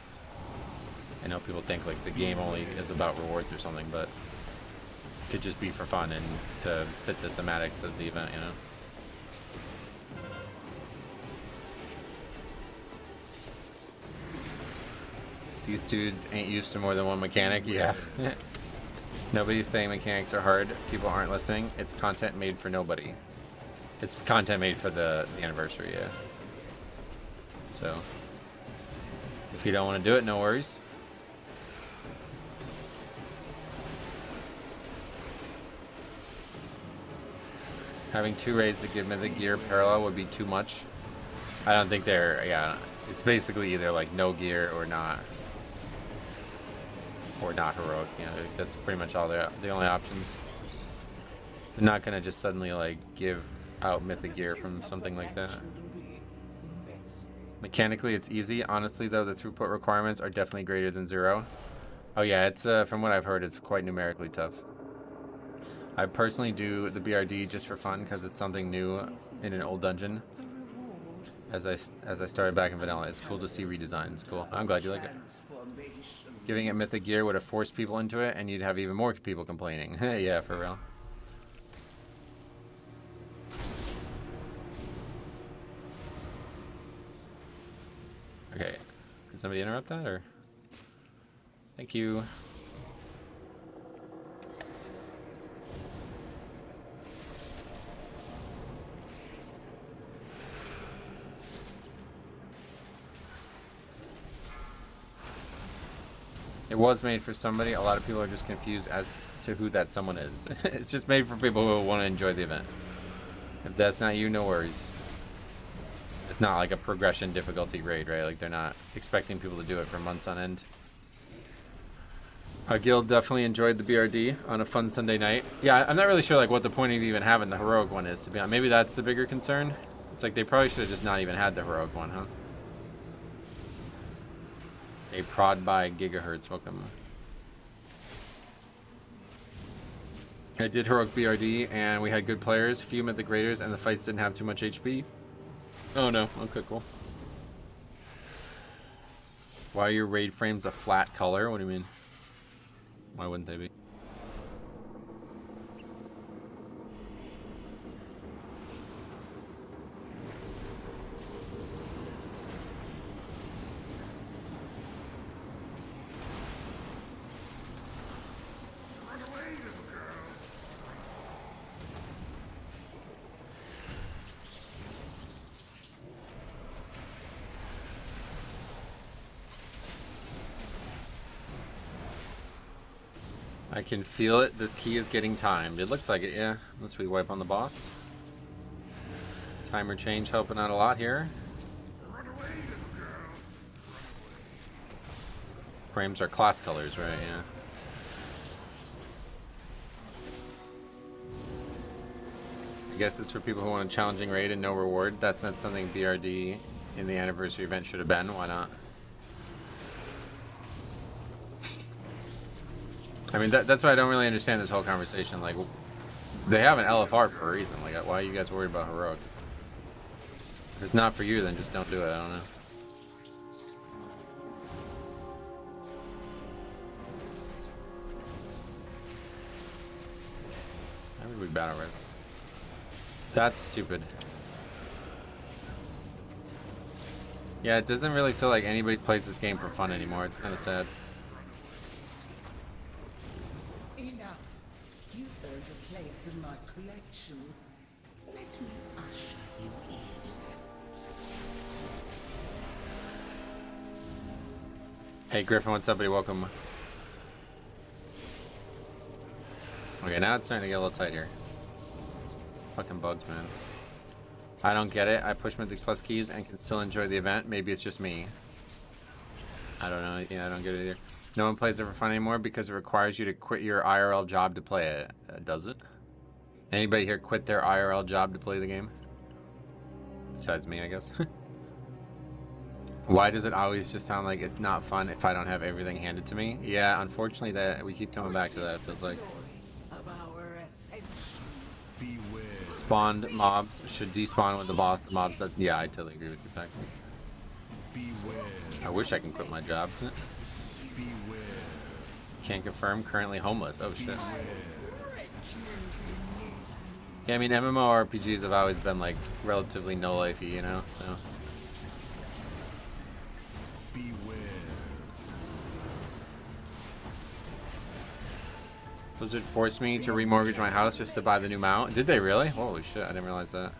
I know people think, like, the game only is about rewards or something, but it could just be for fun and to fit the thematics of the event, you know? These dudes ain't used to more than one mechanic, yeah. Nobody's saying mechanics are hard. People aren't listening. It's content made for nobody. It's content made for the anniversary, yeah. So, if you don't want to do it, no worries. Having 2 raids that give Mythic gear parallel would be too much. I don't think they're, yeah. It's basically either like no gear or not. Or not heroic, you know, that's pretty much all the only options. They're not gonna just suddenly like give out Mythic gear from something like that. Mechanically, it's easy. Honestly, though, the throughput requirements are definitely greater than 0. Oh yeah, it's from what I've heard, it's quite numerically tough. I personally do the BRD just for fun because it's something new in an old dungeon. As I started back in vanilla, it's cool to see redesign. It's cool. I'm glad you like it. Giving it Mythic gear would have forced people into it, and you'd have even more people complaining. Yeah, for real. Okay. Did somebody interrupt that, or? Thank you. It was made for somebody. A lot of people are just confused as to who that someone is. It's just made for people who want to enjoy the event. If that's not you, no worries. It's not like a progression difficulty grade, right? Like they're not expecting people to do it for months on end. Our guild definitely enjoyed the BRD on a fun Sunday night. Yeah, I'm not really sure like what the point of even having the heroic one is, to be honest. Maybe that's the bigger concern. It's like they probably should have just not even had the heroic one, huh? A prod by Gigahertz, welcome. I did heroic BRD and we had good players, few mythic raiders, and the fights didn't have too much HP. Oh no, okay, cool. Why are your raid frames a flat color? What do you mean? Why wouldn't they be? I can feel it. This key is getting timed. It looks like it, yeah. Unless we wipe on the boss. Timer change helping out a lot here. Frames are class colors, right? Yeah. I guess it's for people who want a challenging raid and no reward. That's not something BRD in the anniversary event should have been. Why not? I mean, that's why I don't really understand this whole conversation. Like, they have an LFR for a reason. Like, why are you guys worried about heroic? If it's not for you, then just don't do it. I don't know. How would we battle res? That's stupid. Yeah, it doesn't really feel like anybody plays this game for fun anymore. It's kind of sad. Enough. You've earned a place in my collection. Let me usher you in. Hey Griffin, what's up, buddy? Welcome. Okay, now it's starting to get a little tight here. Fucking bugs, man. I don't get it. I push Mythic Plus keys and can still enjoy the event. Maybe it's just me. I don't know. Yeah, I don't get it either. No one plays it for fun anymore because it requires you to quit your IRL job to play it. Does it? Anybody here quit their IRL job to play the game? Besides me, I guess. Why does it always just sound like it's not fun if I don't have everything handed to me? Yeah, unfortunately that we keep coming back to that, it feels like. Spawned mobs should despawn with the boss. The mobs that, yeah, I totally agree with you, Paxton. I wish I can quit my job. Can't confirm, currently homeless. Oh shit. Yeah, I mean MMORPGs have always been like relatively no lifey, you know, so. Blizzard forced me to remortgage my house just to buy the new mount. Did they really? Holy shit, I didn't realize that.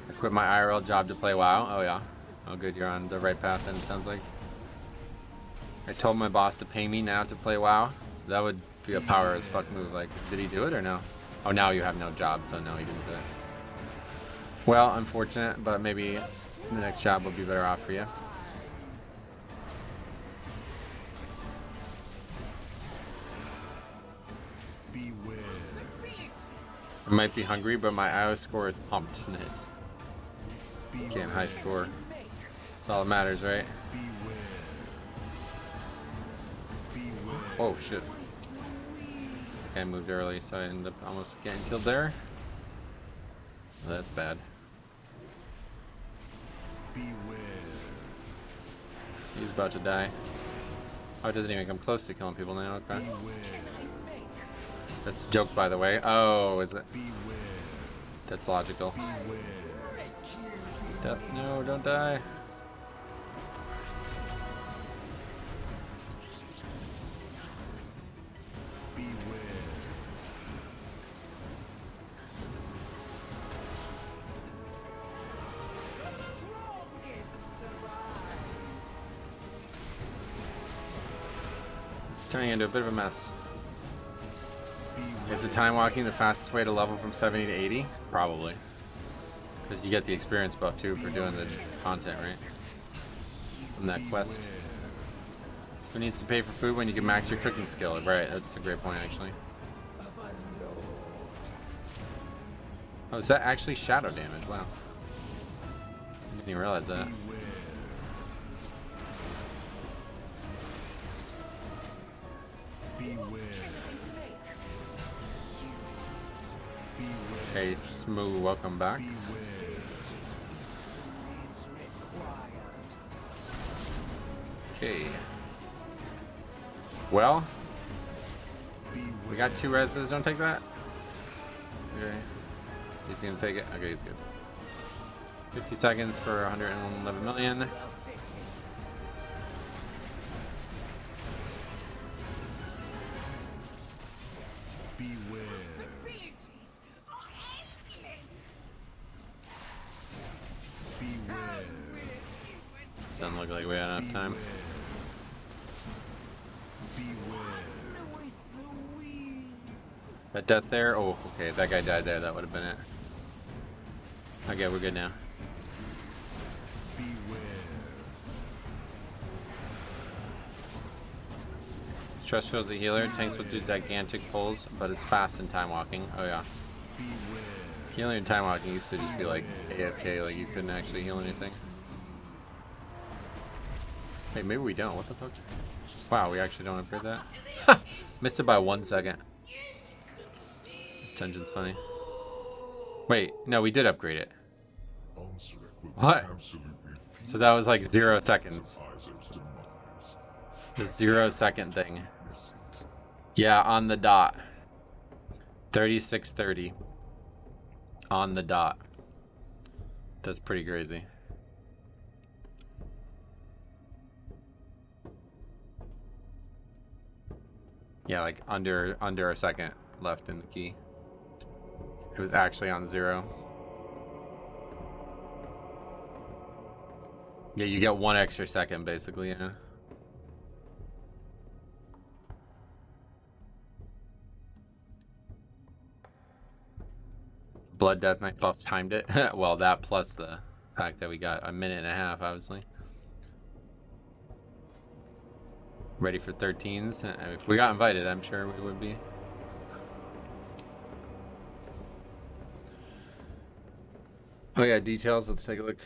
I quit my IRL job to play WoW. Oh yeah. Oh good, you're on the right path then, it sounds like. I told my boss to pay me now to play WoW. That would be a power as fuck move. Like, did he do it or no? Oh, now you have no job, so no, he didn't do it. Well, unfortunate, but maybe the next job will be better off for you. I might be hungry, but my IO score is pumped. Nice. Can't high score. That's all that matters, right? Oh shit. I moved early, so I ended up almost getting killed there. Oh, that's bad. He's about to die. Oh, it doesn't even come close to killing people now. Okay. That's a joke, by the way. Oh, is it? That's logical. No, don't die. Turning into a bit of a mess. Is the time walking the fastest way to level from 70 to 80? Probably. Because you get the experience buff too for doing the content, right? From that quest. Who needs to pay for food when you can max your cooking skill? Right, that's a great point actually. Oh, is that actually shadow damage? Wow. I didn't even realize that. Hey, Smoo, welcome back. Okay. Well, we got 2 residents. Don't take that. Okay. He's gonna take it. Okay, he's good. 50 seconds for 111 million. Doesn't look like we had enough time. That death there? Oh, okay. That guy died there. That would have been it. Okay, we're good now. Stress feels a healer. Tanks will do gigantic pulls, but it's fast in time walking. Oh, yeah. Healing and time walking used to just be like AFK, like you couldn't actually heal anything. Hey, maybe we don't. What the fuck? Wow, we actually don't upgrade that? Missed it by 1 second. This tension's funny. Wait, no, we did upgrade it. What? So that was like 0 seconds. The 0 second thing. Yeah, on the dot. 36:30. On the dot. That's pretty crazy. Yeah, like under a second left in the key. It was actually on 0. Yeah, you get 1 extra second basically, yeah. Blood Death Knight buff timed it. Well, that plus the fact that we got a minute and a half, obviously. Ready for 13s? If we got invited, I'm sure we would be. Oh yeah, details. Let's take a look.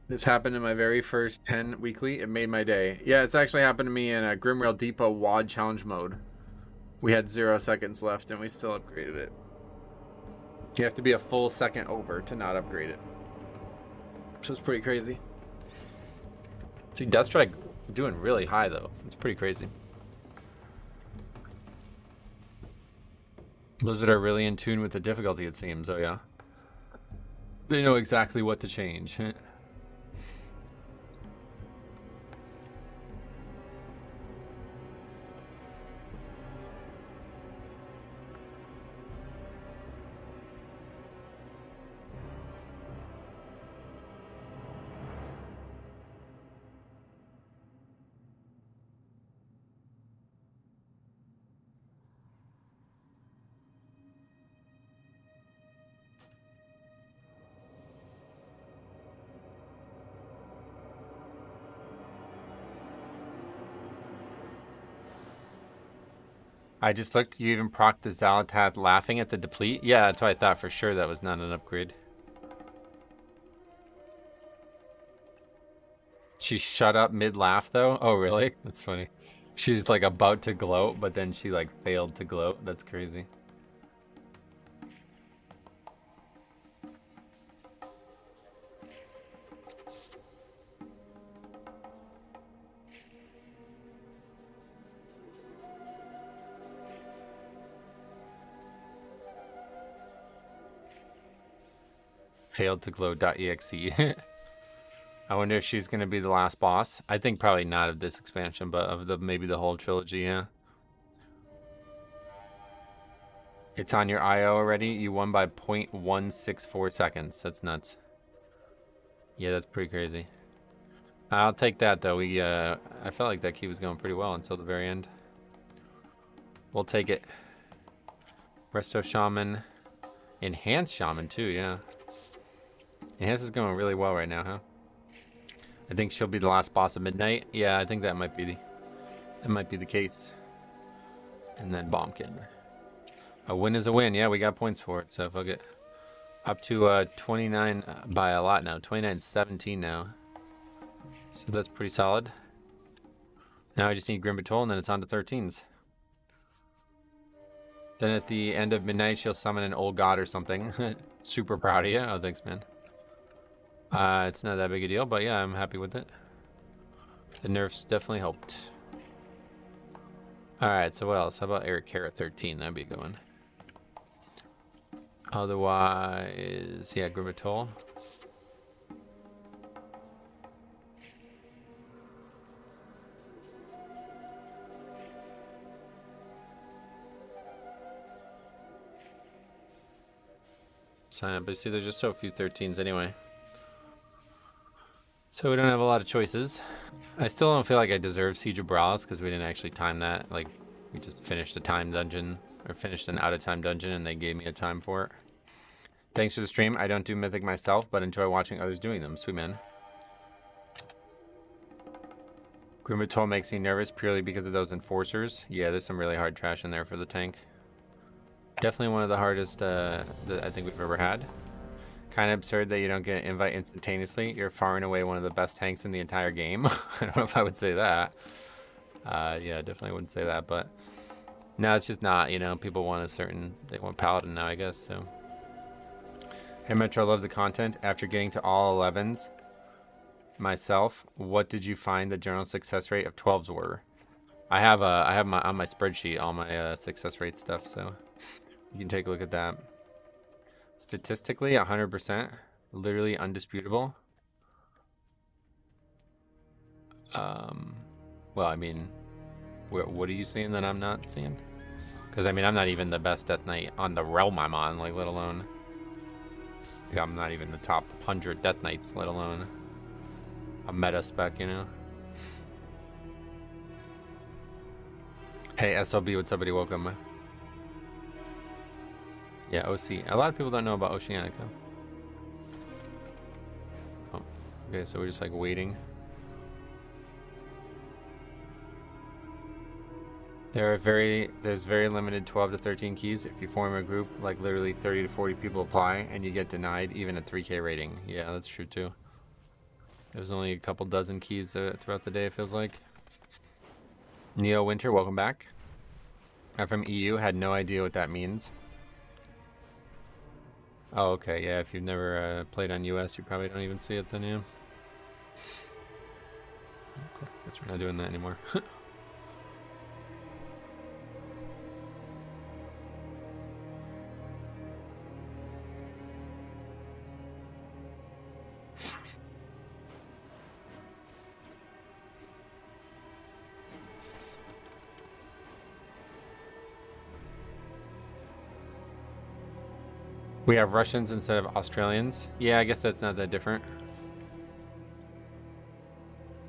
This happened in my very first 10 weekly. It made my day. Yeah, it's actually happened to me in a Grimrail Depot WOD challenge mode. We had 0 seconds left and we still upgraded it. You have to be a full second over to not upgrade it. Which is pretty crazy. See, Deathstrike doing really high though. It's pretty crazy. Blizzard are really in tune with the difficulty, it seems. Oh yeah. They know exactly what to change. I just looked. You even proc the Xalatath laughing at the deplete? Yeah, that's what I thought for sure that was not an upgrade. She shut up mid-laugh, though? Oh, really? That's funny. She's, like, about to gloat, but then she, like, failed to gloat. That's crazy. Failed to glow.exe. I wonder if she's going to be the last boss. I think probably not of this expansion, but of the maybe the whole trilogy, yeah. It's on your IO already. You won by 0.164 seconds. That's nuts. Yeah, that's pretty crazy. I'll take that though. I felt like that key was going pretty well until the very end. We'll take it. Resto Shaman. Enhanced Shaman too, yeah. Enhanced is going really well right now, huh? I think she'll be the last boss of midnight. Yeah, I think that might be the case. And then Bombkin. A win is a win. Yeah, we got points for it. So if I'll get up to 29 by a lot now. 29-17 now. So that's pretty solid. Now I just need Grim Patrol and then it's on to 13s. Then at the end of midnight, she'll summon an old god or something. Super proud of you. Oh, thanks, man. It's not that big a deal, but yeah, I'm happy with it. The nerfs definitely helped. Alright, so what else? How about Eric Carrot 13? That'd be a good one. Otherwise, yeah, Grimatol. Sign up, but see, there's just so few 13s anyway. So we don't have a lot of choices. I still don't feel like I deserve Siege of Brawls because we didn't actually time that. Like, we just finished a time dungeon, or finished an out-of-time dungeon, and they gave me a time for it. Thanks for the stream. I don't do Mythic myself, but enjoy watching others doing them. Sweet man. Grimatol makes me nervous purely because of those enforcers. Yeah, there's some really hard trash in there for the tank. Definitely one of the hardest that I think we've ever had. Kind of absurd that you don't get an invite instantaneously. You're far and away one of the best tanks in the entire game. I don't know if I would say that. Yeah, definitely wouldn't say that, but no, it's just not, you know, people want they want Paladin now, I guess, so. Hey Metro, loves the content. After getting to all 11s myself, what did you find the general success rate of 12s were? I have on my spreadsheet all my success rate stuff, so you can take a look at that. Statistically, 100%, literally undisputable. Well, I mean, what are you seeing that I'm not seeing? Because I mean, I'm not even the best Death Knight on the realm I'm on, like, let alone. Like, I'm not even the top 100 Death Knights, let alone a meta spec, you know. Hey, SLB, what's up, buddy? Welcome. Yeah, OC. A lot of people don't know about Oceanica. Oh, okay, so we're just like waiting. There's very limited 12 to 13 keys. If you form a group, like literally 30 to 40 people apply, and you get denied even a 3K rating. Yeah, that's true too. There's only a couple dozen keys throughout the day, it feels like. Neo Winter, welcome back. I'm from EU, had no idea what that means. Oh, okay, yeah, if you've never played on US, you probably don't even see it then, yeah. Okay, guess we're not doing that anymore. We have Russians instead of Australians. Yeah, I guess that's not that different.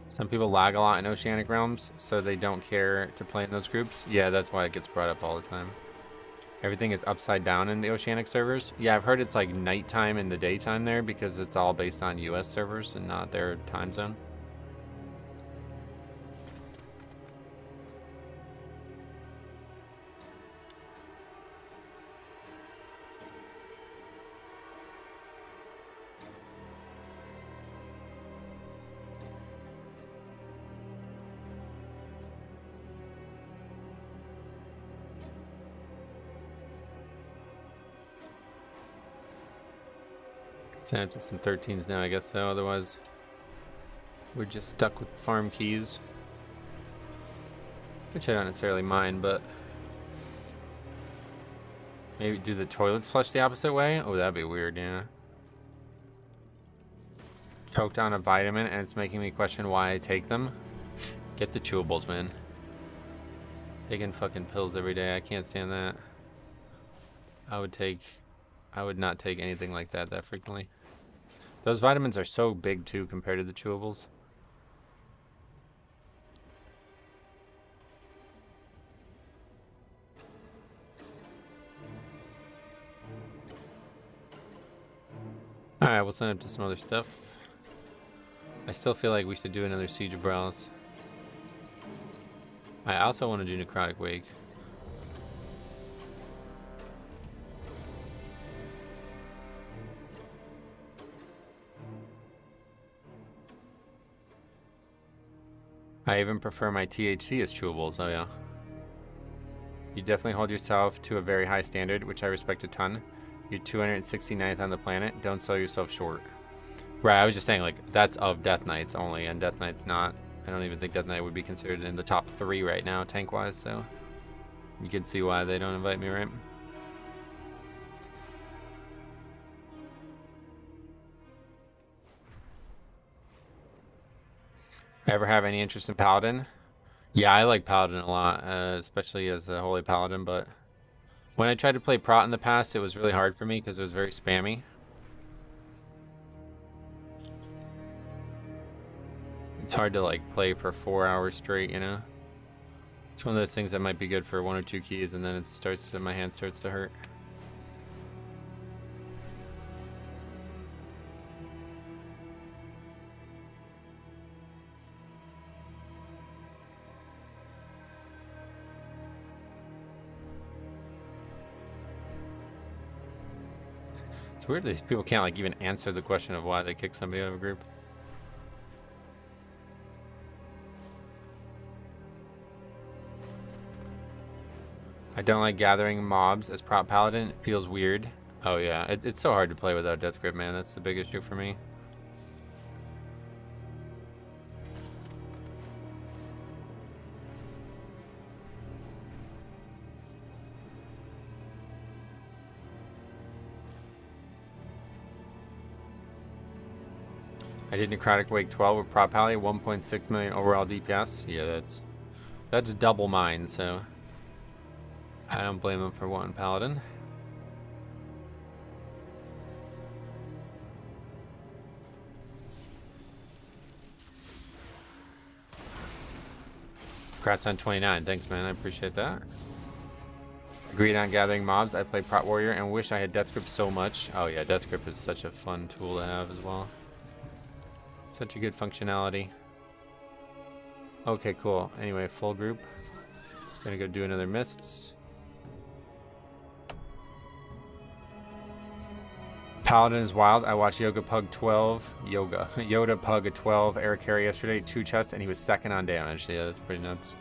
Some people lag a lot in Oceanic Realms, so they don't care to play in those groups. Yeah, that's why it gets brought up all the time. Everything is upside down in the Oceanic servers. Yeah, I've heard it's like nighttime in the daytime there because it's all based on US servers and not their time zone. Sign up to some 13s now, I guess so. Otherwise, we're just stuck with farm keys. Which I don't necessarily mind, but maybe do the toilets flush the opposite way? Oh, that'd be weird, yeah. Choked on a vitamin and it's making me question why I take them. Get the chewables, man. Taking fucking pills every day. I can't stand that. I would not take anything like that frequently. Those vitamins are so big too compared to the chewables. Alright, we'll send it to some other stuff. I still feel like we should do another Siege of Browse. I also want to do Necrotic Wake. I even prefer my THC as chewables, oh yeah. You definitely hold yourself to a very high standard, which I respect a ton. You're 269th on the planet. Don't sell yourself short. Right, I was just saying, like, that's of Death Knights only, and Death Knight's not. I don't even think Death Knight would be considered in the top 3 right now, tank-wise, so you can see why they don't invite me, right? Ever have any interest in Paladin? Yeah, I like Paladin a lot, especially as a Holy Paladin, but when I tried to play Prot in the past, it was really hard for me because it was very spammy. It's hard to like play for 4 hours straight, you know? It's one of those things that might be good for 1 or 2 keys and then it starts to, my hand starts to hurt. It's weird that these people can't like even answer the question of why they kick somebody out of a group. I don't like gathering mobs as prop paladin. It feels weird. Oh yeah, it's so hard to play without death grip, man. That's the big issue for me. I did Necrotic Wake 12 with Prop Pally, 1.6 million overall DPS. Yeah, that's double mine, so I don't blame him for wanting Paladin. Congrats on 29. Thanks, man. I appreciate that. Agreed on gathering mobs. I play Prot Warrior and wish I had Death Grip so much. Oh yeah, Death Grip is such a fun tool to have as well. Such a good functionality. Okay, cool. Anyway, full group. Gonna go do another Mists. Paladin is wild. I watched Yoda Pug a 12 air carry yesterday, 2 chests, and he was second on damage. Yeah, that's pretty nuts.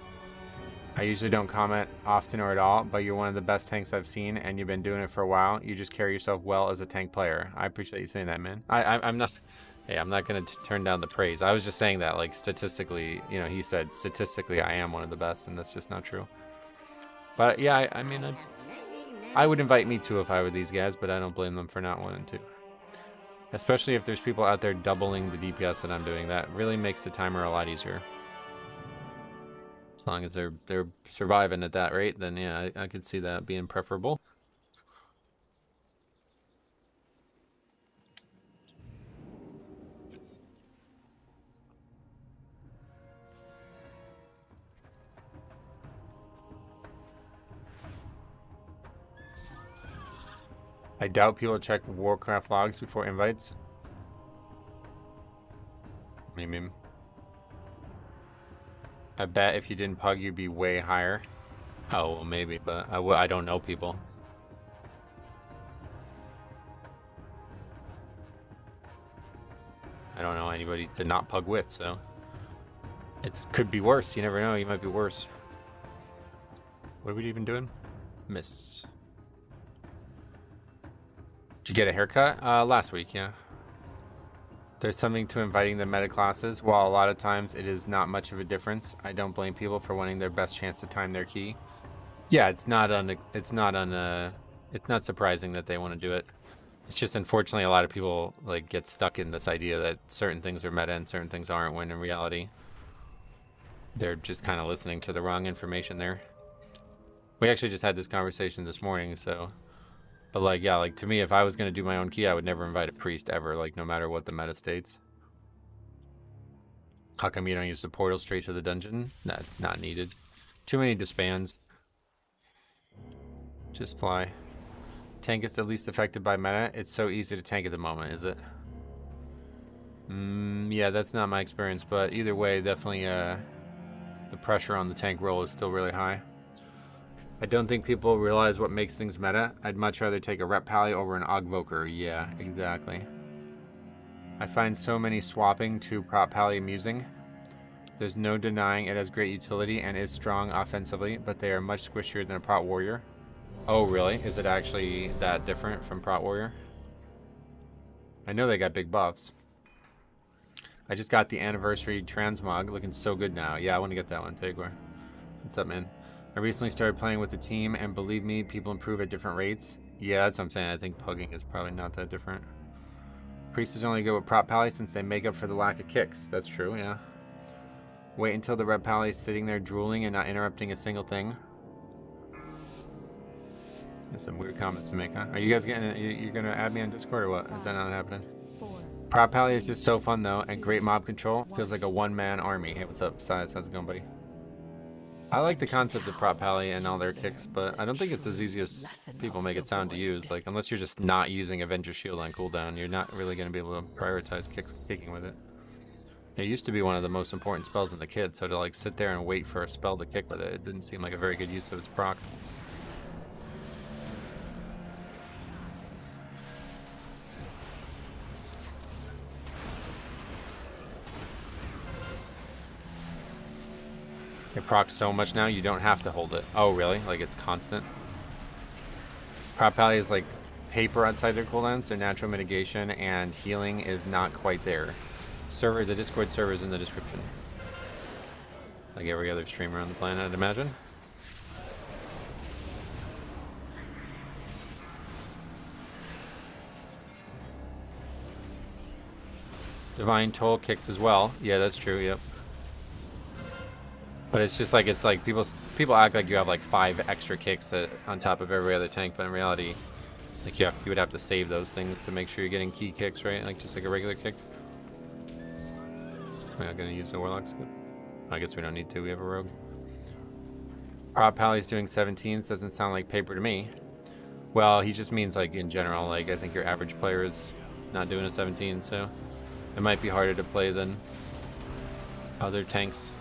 I usually don't comment often or at all, but you're one of the best tanks I've seen, and you've been doing it for a while. You just carry yourself well as a tank player. I appreciate you saying that, man. I'm not... Hey, I'm not going to turn down the praise. I was just saying that, like, statistically, you know, he said, statistically, I am one of the best, and that's just not true. But, yeah, I mean, I would invite me too if I were these guys, but I don't blame them for not wanting to. Especially if there's people out there doubling the DPS that I'm doing. That really makes the timer a lot easier. As long as they're surviving at that rate, then, yeah, I could see that being preferable. I doubt people check Warcraft logs before invites. What do you mean? I bet if you didn't pug, you'd be way higher. Oh, well, maybe, but I don't know people. I don't know anybody to not pug with, so it could be worse. You never know. You might be worse. What are we even doing? Miss. Did you get a haircut? Last week, yeah. There's something to inviting the meta classes. While a lot of times it is not much of a difference, I don't blame people for wanting their best chance to time their key. Yeah, it's not surprising that they want to do it. It's just unfortunately a lot of people like get stuck in this idea that certain things are meta and certain things aren't, when in reality they're just kind of listening to the wrong information there. We actually just had this conversation this morning, so... But, like, yeah, like, to me, if I was going to do my own key, I would never invite a priest ever, like, no matter what the meta states. How come you don't use the portal straight to the dungeon? Not needed. Too many disbands. Just fly. Tank is the least affected by meta. It's so easy to tank at the moment, is it? Yeah, that's not my experience, but either way, definitely the pressure on the tank roll is still really high. I don't think people realize what makes things meta. I'd much rather take a Rep Pally over an Ogvoker. Yeah, exactly. I find so many swapping to Prop Pally amusing. There's no denying it has great utility and is strong offensively, but they are much squishier than a Prot Warrior. Oh, really? Is it actually that different from Prot Warrior? I know they got big buffs. I just got the Anniversary Transmog, looking so good now. Yeah, I want to get that one, Pigwar. What's up, man? I recently started playing with the team, and believe me, people improve at different rates. Yeah, that's what I'm saying. I think Pugging is probably not that different. Priest is only good with Prop Pally since they make up for the lack of kicks. That's true, yeah. Wait until the Red Pally is sitting there drooling and not interrupting a single thing. That's some weird comments to make, huh? Are you guys getting? You're gonna add me on Discord or what? Is that not happening? Prop Pally is just so fun though, and great mob control. Feels like a one-man army. Hey, what's up, Size? How's it going, buddy? I like the concept of Prop Pally and all their kicks, but I don't think it's as easy as people make it sound to use. Like, unless you're just not using Avenger Shield on cooldown, you're not really going to be able to prioritize kicking with it. It used to be one of the most important spells in the kit, so to like sit there and wait for a spell to kick with it, it didn't seem like a very good use of its proc. It procs so much now, you don't have to hold it. Oh, really? Like, it's constant? Prop Pally is like paper outside their cooldowns, so natural mitigation and healing is not quite there. The Discord server is in the description. Like every other streamer on the planet, I'd imagine. Divine Toll kicks as well. Yeah, that's true, yep. But it's just like, people act like you have like 5 extra kicks on top of every other tank, but in reality, like you would have to save those things to make sure you're getting key kicks, right? Like just like a regular kick. We're not gonna use the Warlock skip. I guess we don't need to, we have a rogue. Prop Pally's doing 17s, doesn't sound like paper to me. Well, he just means like in general, like I think your average player is not doing a 17, so it might be harder to play than other tanks.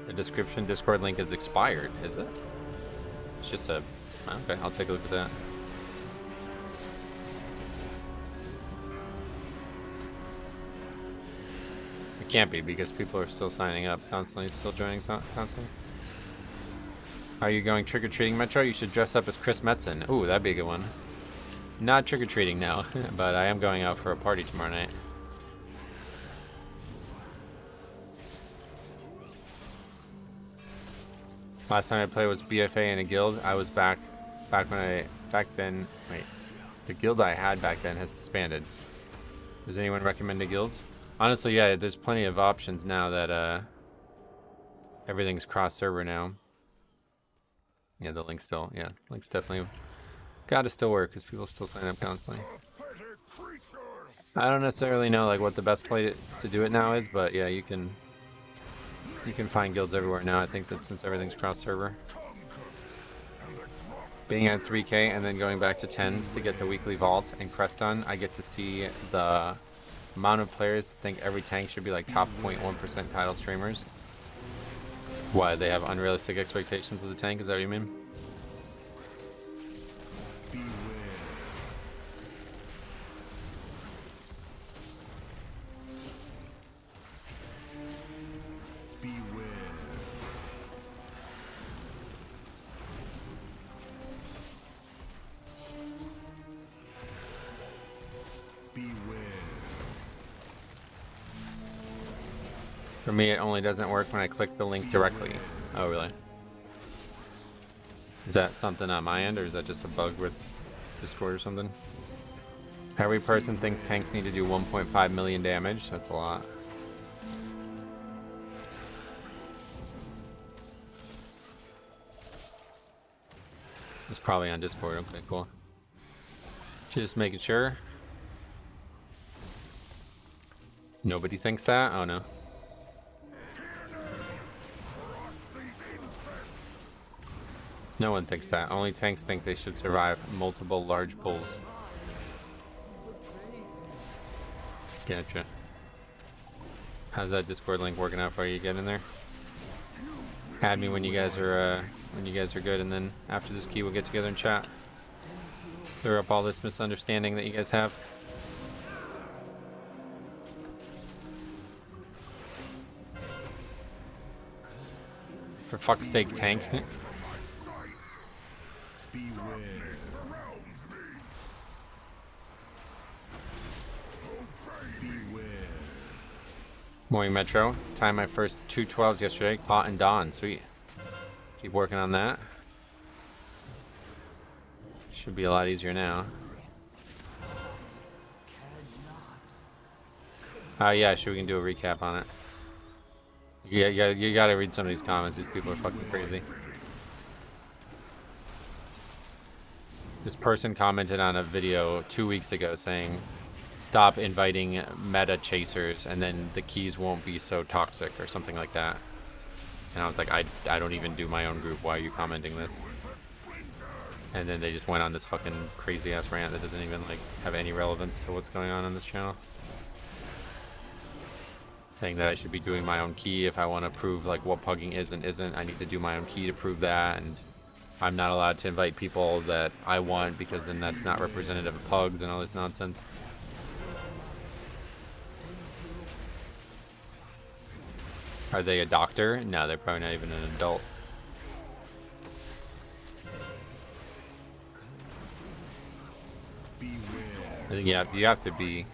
The description Discord link is expired, is it? It's just a... Okay, I'll take a look at that. It can't be because people are still signing up constantly, still joining constantly. Are you going trick-or-treating, Metro? You should dress up as Chris Metzen. Ooh, that'd be a good one. Not trick-or-treating now, but I am going out for a party tomorrow night. Last time I played was BFA in a guild. I was back then. Wait, the guild I had back then has disbanded. Does anyone recommend a guild? Honestly, yeah, there's plenty of options now that everything's cross-server now. Yeah, the link's definitely gotta still work because people still sign up constantly. I don't necessarily know like what the best play to do it now is, but yeah, you can find guilds everywhere now. I think that since everything's cross-server. Being at 3K and then going back to 10s to get the weekly vault and crest done, I get to see the amount of players think every tank should be like top 0.1% title streamers. Why, they have unrealistic expectations of the tank? Is that what you mean? For me, it only doesn't work when I click the link directly. Oh, really? Is that something on my end, or is that just a bug with Discord or something? Every person thinks tanks need to do 1.5 million damage. That's a lot. It's probably on Discord. Okay, cool. Just making sure. Nobody thinks that? Oh, no. No one thinks that. Only tanks think they should survive multiple large pulls. Gotcha. How's that Discord link working out for you? Get in there. Add me when you guys are good, and then after this key, we'll get together and chat. Clear up all this misunderstanding that you guys have. For fuck's sake, tank. Morning Metro. Timed my first 212s yesterday. Caught and dawn. Sweet. Keep working on that. Should be a lot easier now. Yeah, sure, we can do a recap on it. Yeah, you gotta read some of these comments. These people are fucking crazy. This person commented on a video 2 weeks ago saying, stop inviting meta chasers and then the keys won't be so toxic or something like that. And I was like, I don't even do my own group. Why are you commenting this? And then they just went on this fucking crazy ass rant that doesn't even like have any relevance to what's going on this channel. Saying that I should be doing my own key if I want to prove like what pugging is and isn't. I need to do my own key to prove that, and I'm not allowed to invite people that I want because then that's not representative of pugs and all this nonsense. Are they a doctor? No, they're probably not even an adult. I think you have to be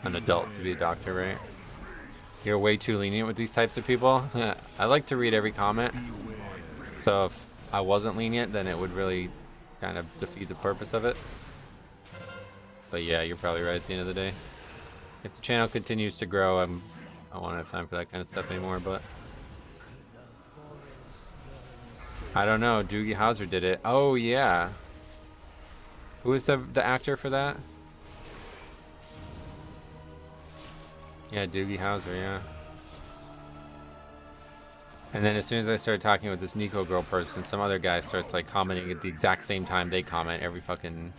an adult to be a doctor, right? You're way too lenient with these types of people. I like to read every comment. So if I wasn't lenient, then it would really kind of defeat the purpose of it. But yeah, you're probably right at the end of the day. If the channel continues to grow, I won't have time for that kind of stuff anymore, but I don't know. Doogie Howser did it. Oh yeah. Who is the actor for that? Yeah, Doogie Howser, yeah. And then as soon as I started talking with this Nico girl person, some other guy starts like commenting at the exact same time they comment. Every fucking,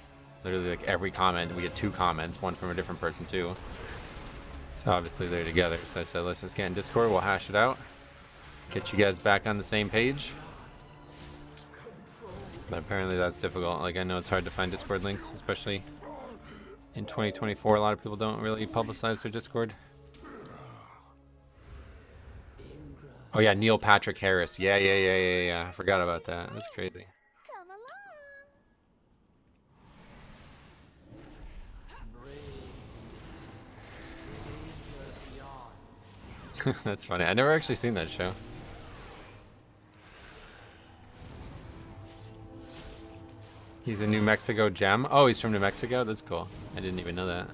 literally like every comment, we get 2 comments, one from a different person too. So obviously they're together. So I said, let's just get in Discord, we'll hash it out. Get you guys back on the same page. But apparently that's difficult. Like I know it's hard to find Discord links, especially in 2024. A lot of people don't really publicize their Discord. Oh yeah, Neil Patrick Harris. Yeah. I forgot about that. That's crazy. That's funny. I never actually seen that show. He's a New Mexico gem. Oh, he's from New Mexico? That's cool. I didn't even know that.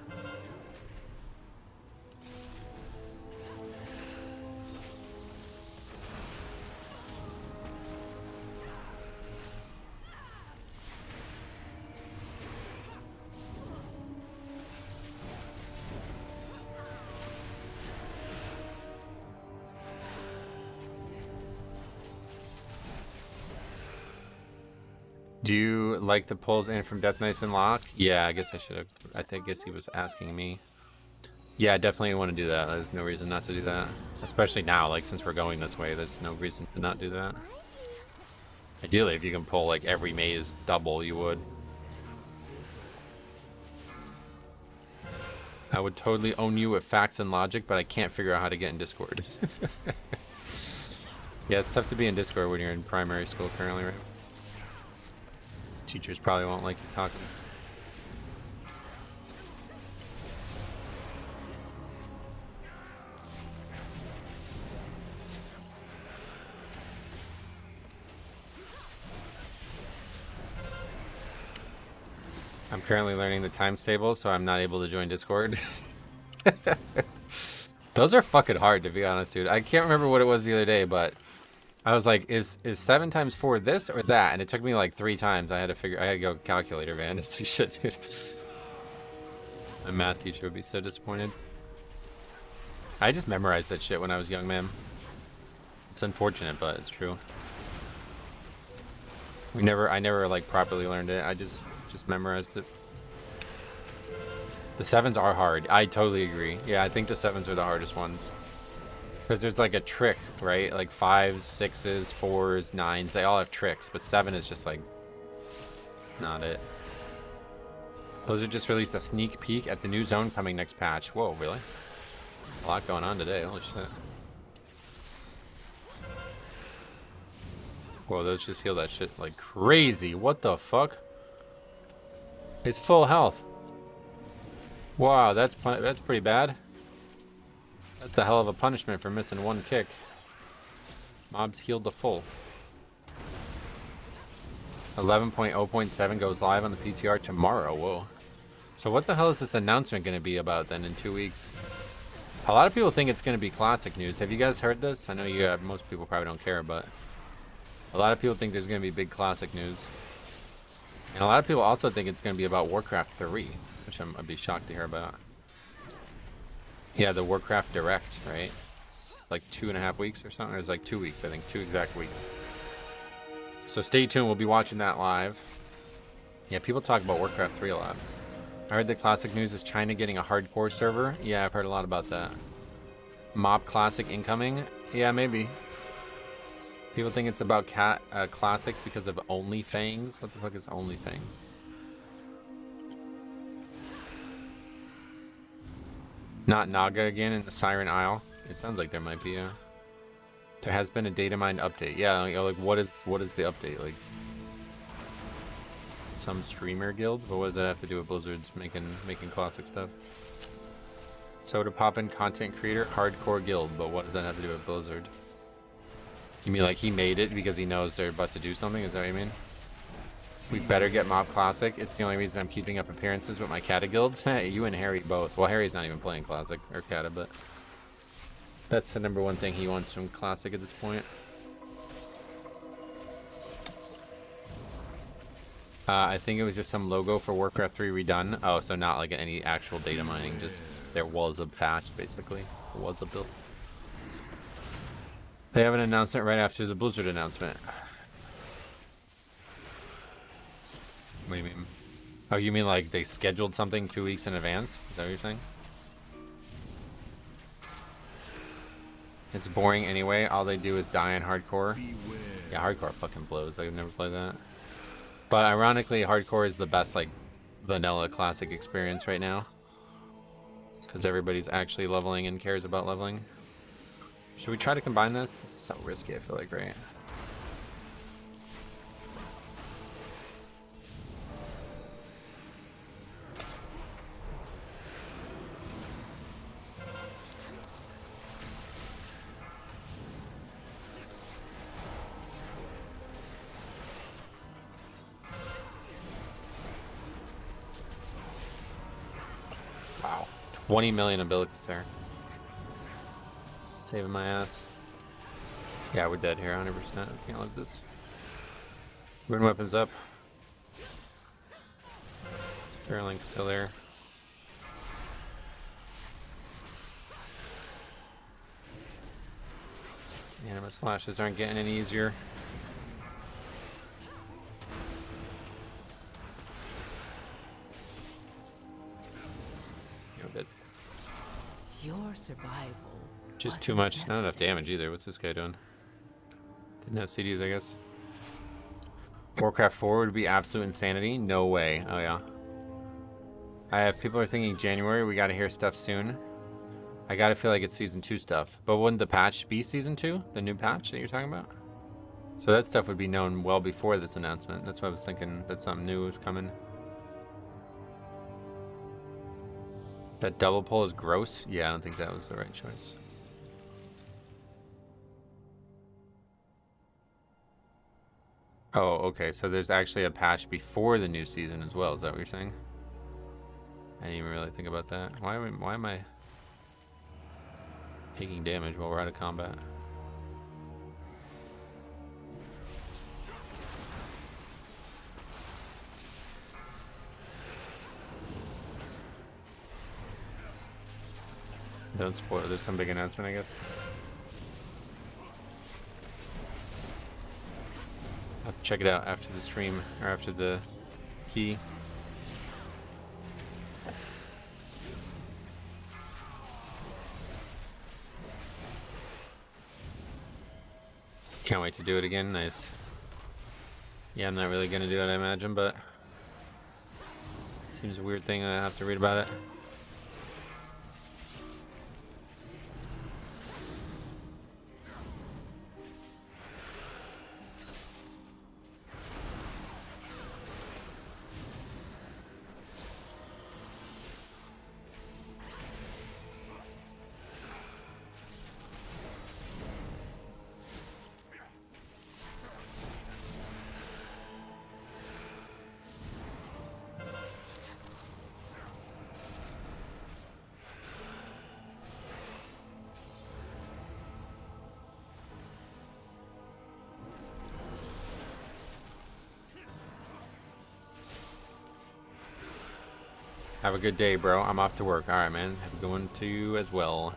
Do you like the pulls in from Death Knights and Lock? Yeah, I guess I should have. Guess he was asking me. Yeah, definitely want to do that. There's no reason not to do that. Especially now, like since we're going this way, there's no reason to not do that. Ideally, if you can pull like every maze double, you would. I would totally own you with facts and logic, but I can't figure out how to get in Discord. Yeah, it's tough to be in Discord when you're in primary school currently, right? Teachers probably won't like you talking. I'm currently learning the times table, so I'm not able to join Discord. Those are fucking hard, to be honest, dude. I can't remember what it was the other day, but I was like, is 7 times 4 this or that? And it took me like 3 times. I had to go calculator, man. It's like shit, dude. My math teacher would be so disappointed. I just memorized that shit when I was young, man. It's unfortunate, but it's true. I never like properly learned it. I just memorized it. The 7s are hard. I totally agree. Yeah, I think the 7s are the hardest ones. Because there's like a trick, right? Like 5s, 6s, 4s, 9s, they all have tricks, but 7 is just like not it. Blizzard just released a sneak peek at the new zone coming next patch. Whoa, really? A lot going on today. Holy shit. Whoa, those just heal that shit like crazy. What the fuck? It's full health. Wow, that's pretty bad. That's a hell of a punishment for missing one kick. Mobs healed to full. 11.0.7 goes live on the PTR tomorrow. Whoa. So what the hell is this announcement going to be about then in 2 weeks? A lot of people think it's going to be classic news. Have you guys heard this? I know you most people probably don't care, but a lot of people think there's going to be big classic news. And a lot of people also think it's going to be about Warcraft 3, which I'd be shocked to hear about. Yeah, the Warcraft Direct, right? It's like 2.5 weeks or something. It was like 2 weeks, I think. 2 exact weeks. So stay tuned. We'll be watching that live. Yeah, people talk about Warcraft 3 a lot. I heard the classic news is China getting a hardcore server. Yeah, I've heard a lot about that. Mob Classic incoming. Yeah, maybe. People think it's about Classic because of Only Fangs. What the fuck is Only Fangs? Not Naga again in the Siren Isle. It sounds like there might be. There has been a data mine update. Yeah, like what is the update? Like some streamer guild? But what does that have to do with Blizzard's making classic stuff? Soda poppin' content creator, hardcore guild. But what does that have to do with Blizzard? You mean like he made it because he knows they're about to do something? Is that what you mean? We better get Mob Classic. It's the only reason I'm keeping up appearances with my Kata guilds. Hey, you and Harry both. Well, Harry's not even playing Classic or Kata, but that's the #1 thing he wants from Classic at this point. I think it was just some logo for Warcraft 3 redone. Oh, so not like any actual data mining. Just there was a patch, basically. There was a build. They have an announcement right after the Blizzard announcement. What do you mean? Oh, you mean like they scheduled something 2 weeks in advance? Is that what you're saying? It's boring anyway. All they do is die in hardcore. Yeah, hardcore fucking blows. I've never played that. But ironically, hardcore is the best like vanilla classic experience right now. Because everybody's actually leveling and cares about leveling. Should we try to combine this? This is so risky, I feel like, right? Wow. 20 million abilities there. Saving my ass. Yeah, we're dead here, 100%. I can't live this. Rune weapons up. Sterling's still there. Anima slashes aren't getting any easier. You're dead. Your survival. Just too much. Not enough damage either. What's this guy doing? Didn't have CDs, I guess. Warcraft 4 would be absolute insanity? No way. Oh, yeah. People are thinking January. We gotta hear stuff soon. I gotta feel like it's Season 2 stuff. But wouldn't the patch be Season 2? The new patch that you're talking about? So that stuff would be known well before this announcement. That's why I was thinking that something new was coming. That double pull is gross? Yeah, I don't think that was the right choice. Oh, okay. So there's actually a patch before the new season as well. Is that what you're saying? I didn't even really think about that. Why am I taking damage while we're out of combat? Don't spoil. There's some big announcement, I guess. I'll have to check it out after the stream or after the key. Can't wait to do it again. Nice. Yeah, I'm not really gonna do it, I imagine, but seems a weird thing. I have to read about it. Have a good day, bro. I'm off to work. All right, man. Have a good one to you as well.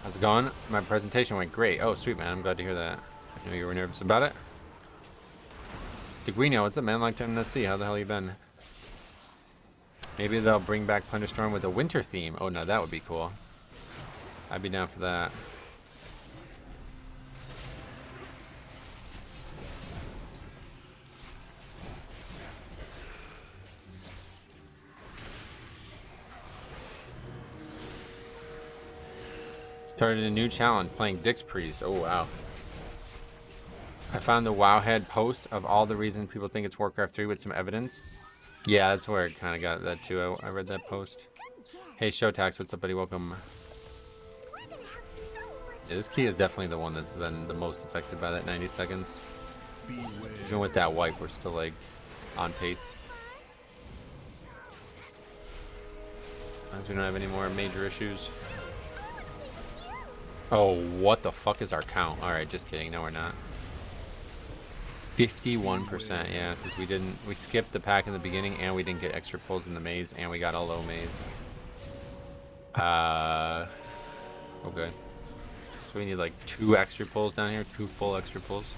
How's it going? My presentation went great. Oh, sweet, man. I'm glad to hear that. I know you were nervous about it. Deguino, what's up, man? Long time no see. How the hell you been? Maybe they'll bring back Thunderstorm with a winter theme. Oh, no, that would be cool. I'd be down for that. Started a new challenge playing Dix Priest. Oh, wow. I found the Wowhead post of all the reasons people think it's Warcraft 3 with some evidence. Yeah, that's where I kind of got that too. I read that post. Hey, Showtax, what's up, buddy? Welcome. Yeah, this key is definitely the one that's been the most affected by that 90 seconds. Even with that wipe, we're still like on pace. As long as we don't have any more major issues. Oh, what the fuck is our count? Alright, just kidding. No, we're not. 51%, yeah, because we skipped the pack in the beginning, and we didn't get extra pulls in the maze, and we got a low maze. Okay. So we need like 2 extra pulls down here, 2 full extra pulls.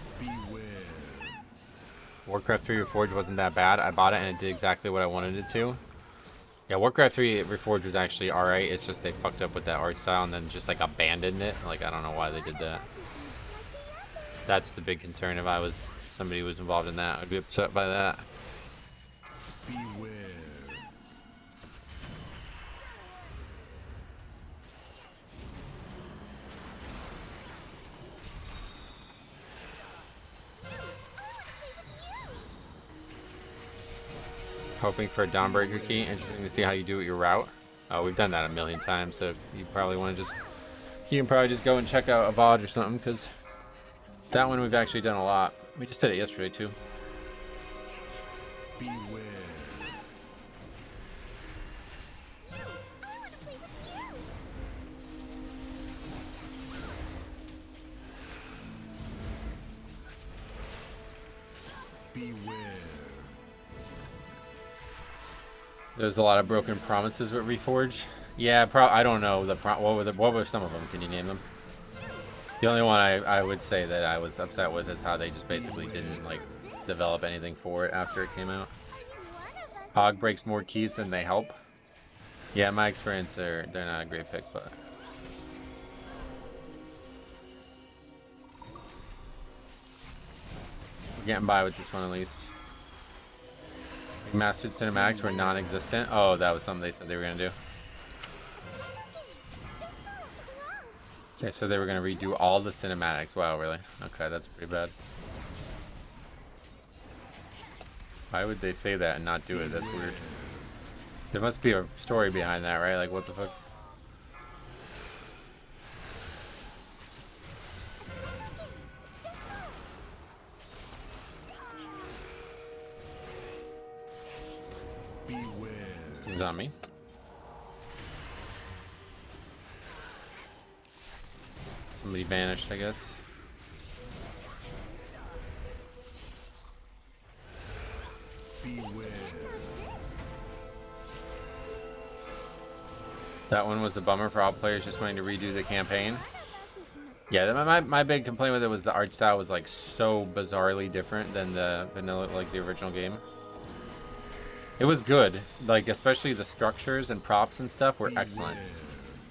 Warcraft 3 Reforged wasn't that bad. I bought it, and it did exactly what I wanted it to. Yeah, Warcraft 3 Reforged was actually alright. It's just they fucked up with that art style and then just like abandoned it. Like, I don't know why they did that. That's the big concern. If I was somebody who was involved in that, I'd be upset by that. Beware. Hoping for a Dawnbreaker key. Interesting to see how you do with your route. Oh, we've done that a million times, so you probably want to just... You can probably just go and check out a VOD or something, because that one we've actually done a lot. We just did it yesterday, too. Beware. Beware. There's a lot of broken promises with Reforge. Yeah, I don't know what were some of them? Can you name them? The only one I would say that I was upset with is how they just basically didn't like develop anything for it after it came out. Hog breaks more keys than they help. Yeah, in my experience, they're not a great pick, but we're getting by with this one at least. Mastered cinematics were non-existent. Oh, that was something they said they were gonna do. Okay, so they were gonna redo all the cinematics. Wow, really? Okay, that's pretty bad. Why would they say that and not do it? That's weird. There must be a story behind that, right? Like, what the fuck? Seems on me. Somebody vanished, I guess. Beware. That one was a bummer for all players just wanting to redo the campaign. Yeah, my big complaint with it was the art style was like so bizarrely different than the vanilla, like the original game. It was good, like especially the structures and props and stuff were excellent.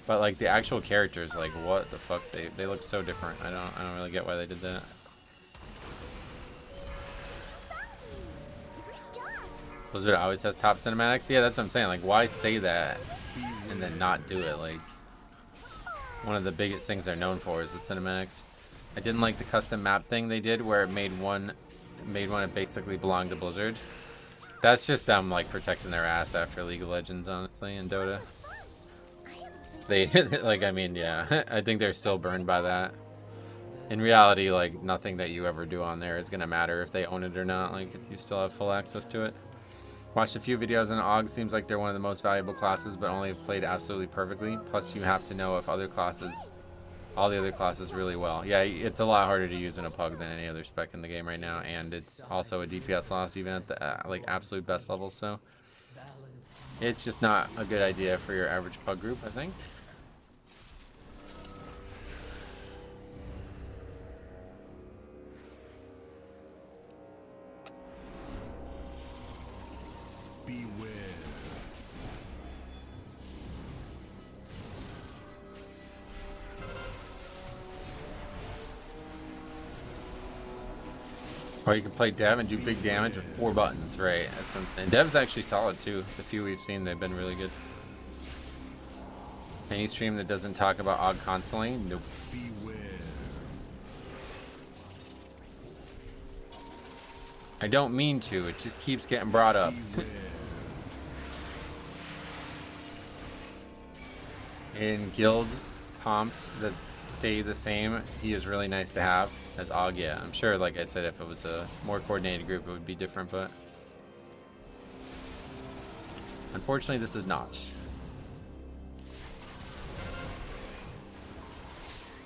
But like the actual characters, like what the fuck, they look so different. I don't really get why they did that. Blizzard always has top cinematics. Yeah, that's what I'm saying. Like, why say that and then not do it? Like, one of the biggest things they're known for is the cinematics. I didn't like the custom map thing they did where it made one that basically belonged to Blizzard. That's just them like protecting their ass after League of Legends, honestly, and Dota. They like, I mean, yeah, I think they're still burned by that. In reality, like nothing that you ever do on there is gonna matter if they own it or not. Like, you still have full access to it. Watched a few videos on AUG. Seems like they're one of the most valuable classes, but only if played absolutely perfectly. Plus, you have to know if all the other classes really well. Yeah, it's a lot harder to use in a Pug than any other spec in the game right now, and it's also a DPS loss even at the like absolute best levels. So it's just not a good idea for your average Pug group, I think. Beware. Or you can play Dev and do big damage with 4 buttons, right? That's what I'm saying. Dev's actually solid too. The few we've seen, they've been really good. Any stream that doesn't talk about AUG constantly, nope. Beware. I don't mean to, it just keeps getting brought up. In guild comps that stay the same, he is really nice to have as AUG. Yeah, I'm sure, like I said, if it was a more coordinated group, it would be different, but unfortunately, this is not.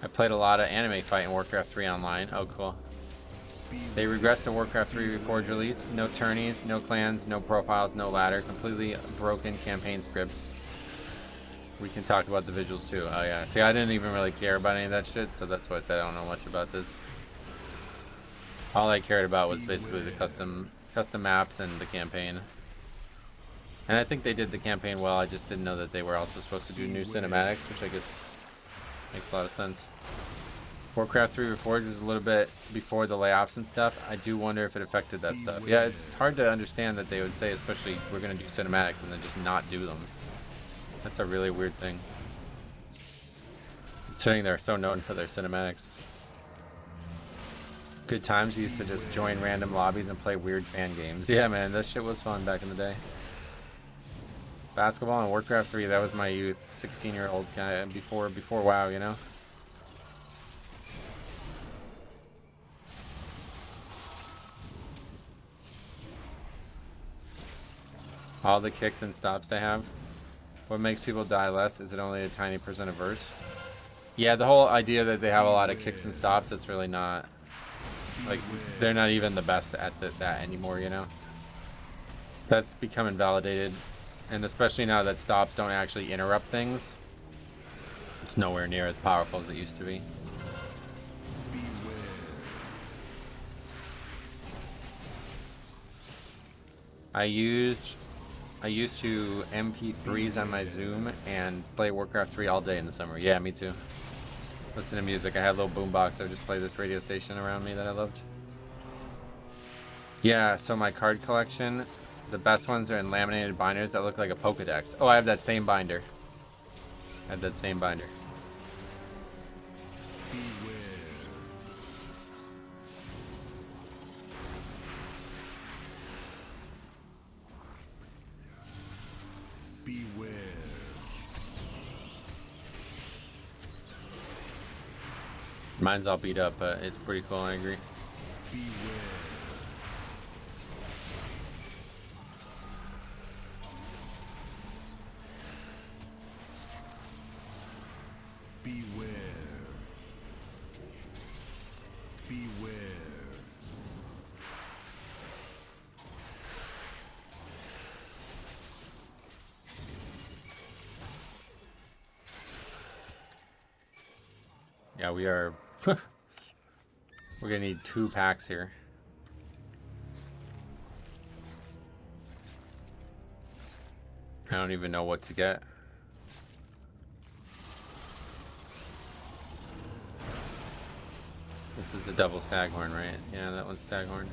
I played a lot of anime fight in Warcraft 3 online. Oh, cool. They regressed to Warcraft 3 Reforged release. No tourneys, no clans, no profiles, no ladder. Completely broken campaign scripts. We can talk about the visuals too. Oh yeah. See, I didn't even really care about any of that shit, so that's why I said I don't know much about this. All I cared about was basically the custom maps and the campaign. And I think they did the campaign well. I just didn't know that they were also supposed to do new cinematics, which I guess makes a lot of sense. Warcraft 3 Reforged was a little bit before the layoffs and stuff. I do wonder if it affected that stuff. Yeah, it's hard to understand that they would say, especially we're going to do cinematics and then just not do them. That's a really weird thing. Considering they're so known for their cinematics. Good times, you used to just join random lobbies and play weird fan games. Yeah, man, that shit was fun back in the day. Basketball and Warcraft 3, that was my youth. 16-year-old guy before WoW, you know? All the kicks and stops they have. What makes people die less? Is it only a tiny percent of verse? Yeah, the whole idea that they have a lot of kicks and stops, it's really not, like, they're not even the best at that anymore, you know? That's become invalidated. And especially now that stops don't actually interrupt things, it's nowhere near as powerful as it used to be. I used to MP3s on my Zoom and play Warcraft 3 all day in the summer. Yeah, me too. Listen to music. I had a little boombox. I would just play this radio station around me that I loved. Yeah, so my card collection, the best ones are in laminated binders that look like a Pokedex. Oh, I have that same binder. Beware. Mine's all beat up, but it's pretty cool, I agree. Beware. Beware. Beware. Yeah, we are We're gonna need 2 packs here. I don't even know what to get. This is the double staghorn, right? Yeah, that one's staghorn.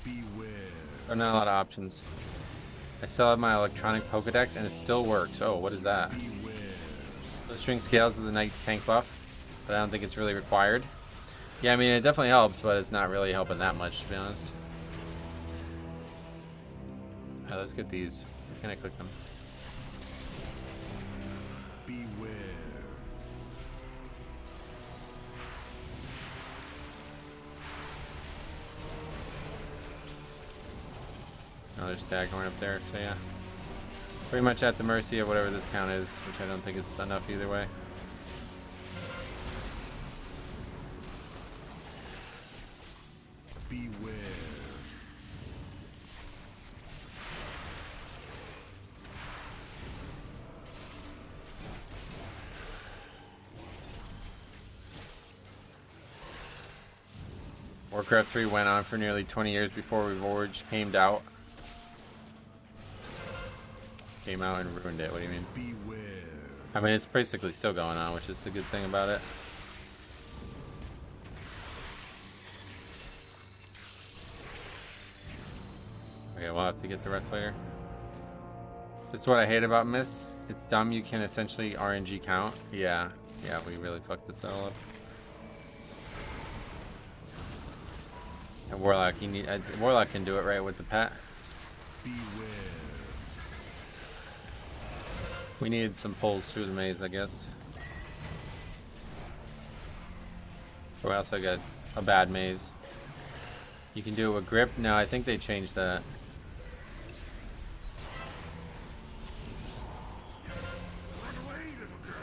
Beware. Oh, not a lot of options. I still have my electronic Pokedex and it still works. Oh, what is that? Beware. The string scales is the Knight's tank buff, but I don't think it's really required. Yeah, I mean, it definitely helps, but it's not really helping that much, to be honest. Alright, let's get these. Can I click them? Beware. Another staghorn up there, so yeah. Pretty much at the mercy of whatever this count is, which I don't think is enough either way. Beware. Warcraft 3 went on for nearly 20 years before Reforged came out. Came out and ruined it. What do you mean? Beware. I mean, it's basically still going on, which is the good thing about it. Okay, we'll have to get the rest later. This is what I hate about Mists. It's dumb you can essentially RNG count. Yeah, we really fucked this all up. And Warlock, Warlock can do it right with the pet. Beware. We needed some pulls through the maze, I guess. Or else I got a bad maze. You can do it with grip. No, I think they changed that. Run away, little girl.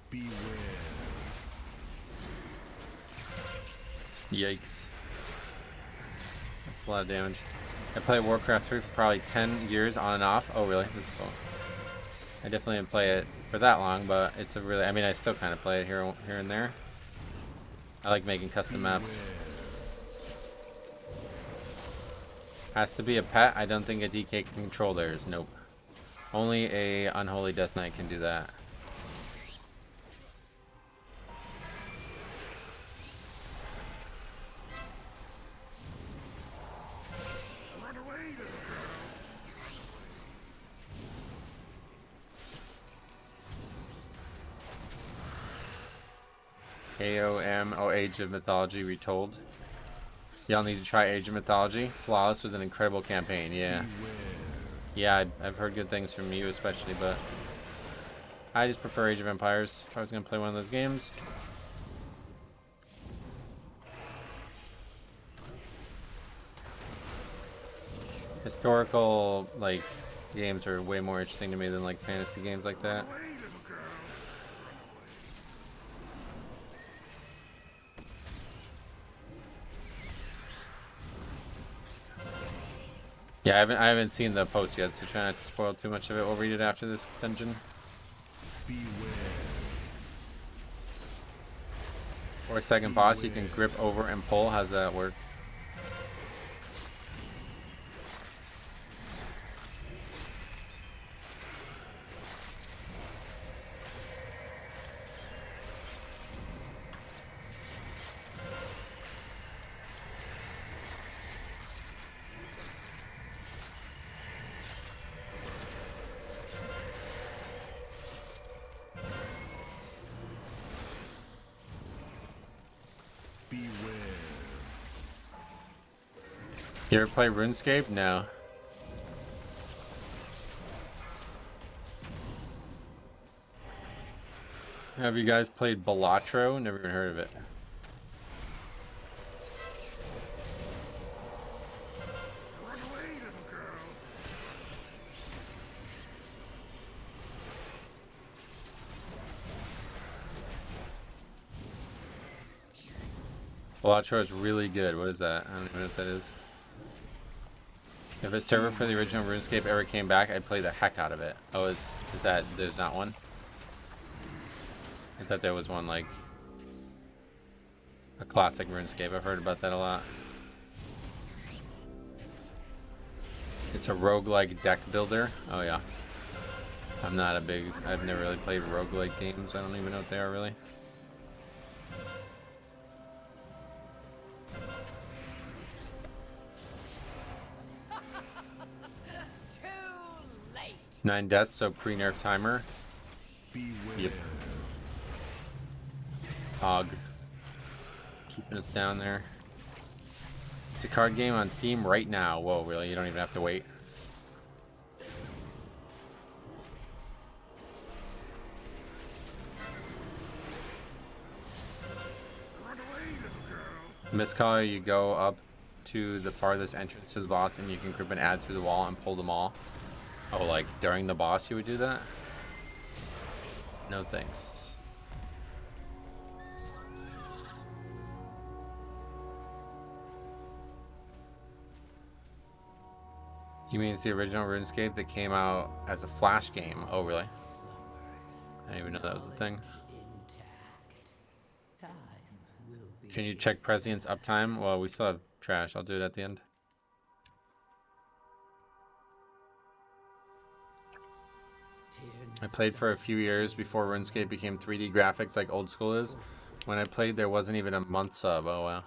Beware. Yikes. That's a lot of damage. I played Warcraft 3 for probably 10 years on and off. Oh, really? That's cool. I definitely didn't play it for that long, but it's a really... I mean, I still kind of play it here and there. I like making custom maps. Has to be a pet. I don't think a DK can control theirs. Nope. Only a Unholy Death Knight can do that. Run away, little girl. AOM, oh, Age of Mythology Retold. Y'all need to try Age of Mythology. Flawless with an incredible campaign, yeah. Yeah, I've heard good things from you especially, but I just prefer Age of Empires if I was going to play one of those games. Historical, like, games are way more interesting to me than, like, fantasy games like that. Run away, little girl. Yeah, I haven't seen the post yet, so try not to spoil too much of it. We'll read it after this dungeon. Beware. Or a second boss, you can grip over and pull. How's that work? Beware. You ever play RuneScape? No. Have you guys played Balatro? Never even heard of it. Run away, little girl. Electro is really good. What is that? I don't even know what that is. If a server for the original RuneScape ever came back, I'd play the heck out of it. Oh, is that, there's not one? I thought there was one, like, a classic RuneScape. I've heard about that a lot. It's a roguelike deck builder. Oh, yeah. I've never really played roguelike games. I don't even know what they are, really. Too late. 9 deaths, so pre-nerf timer. Yep. Hog. Keeping us down there. It's a card game on Steam right now. Whoa, really? You don't even have to wait. Miss Caller, you go up to the farthest entrance to the boss and you can group an ad through the wall and pull them all. Oh, like during the boss you would do that? No thanks. You mean it's the original RuneScape that came out as a Flash game? Oh, really? I didn't even know that was a thing. Can you check Prescient's uptime? Well, we still have trash. I'll do it at the end. I played for a few years before RuneScape became 3D graphics like old school is. When I played, there wasn't even a month sub. Oh, wow.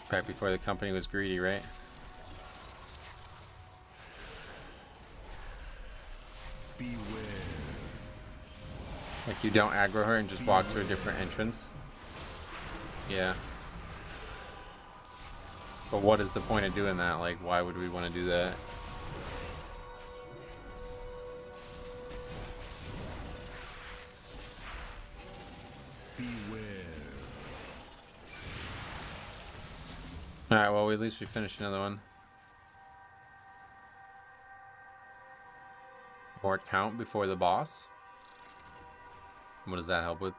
Back before the company was greedy, right? Beware. Like you don't aggro her and just walk to a different entrance. Yeah. But what is the point of doing that? Like, why would we want to do that? Beware. Alright, well, at least we finished another one. More count before the boss. What does that help with?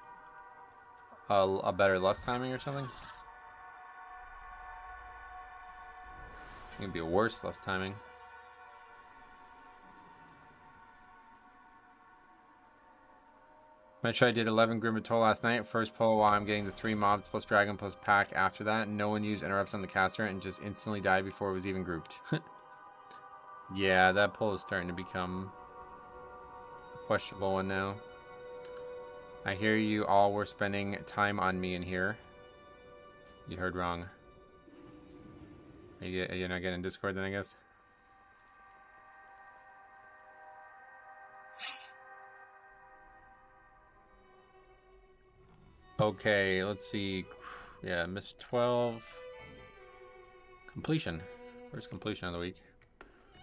A better lust timing or something? It can be a worse lust timing. Metro, I did 11 Grimator last night. First pull while I'm getting the 3 mobs plus dragon plus pack after that. No one used interrupts on the caster and just instantly died before it was even grouped. Yeah, that pull is starting to become a questionable one now. I hear you all were spending time on me in here. You heard wrong. You're not getting Discord then, I guess? Okay, let's see. Yeah, Miss 12. Completion. Where's completion of the week?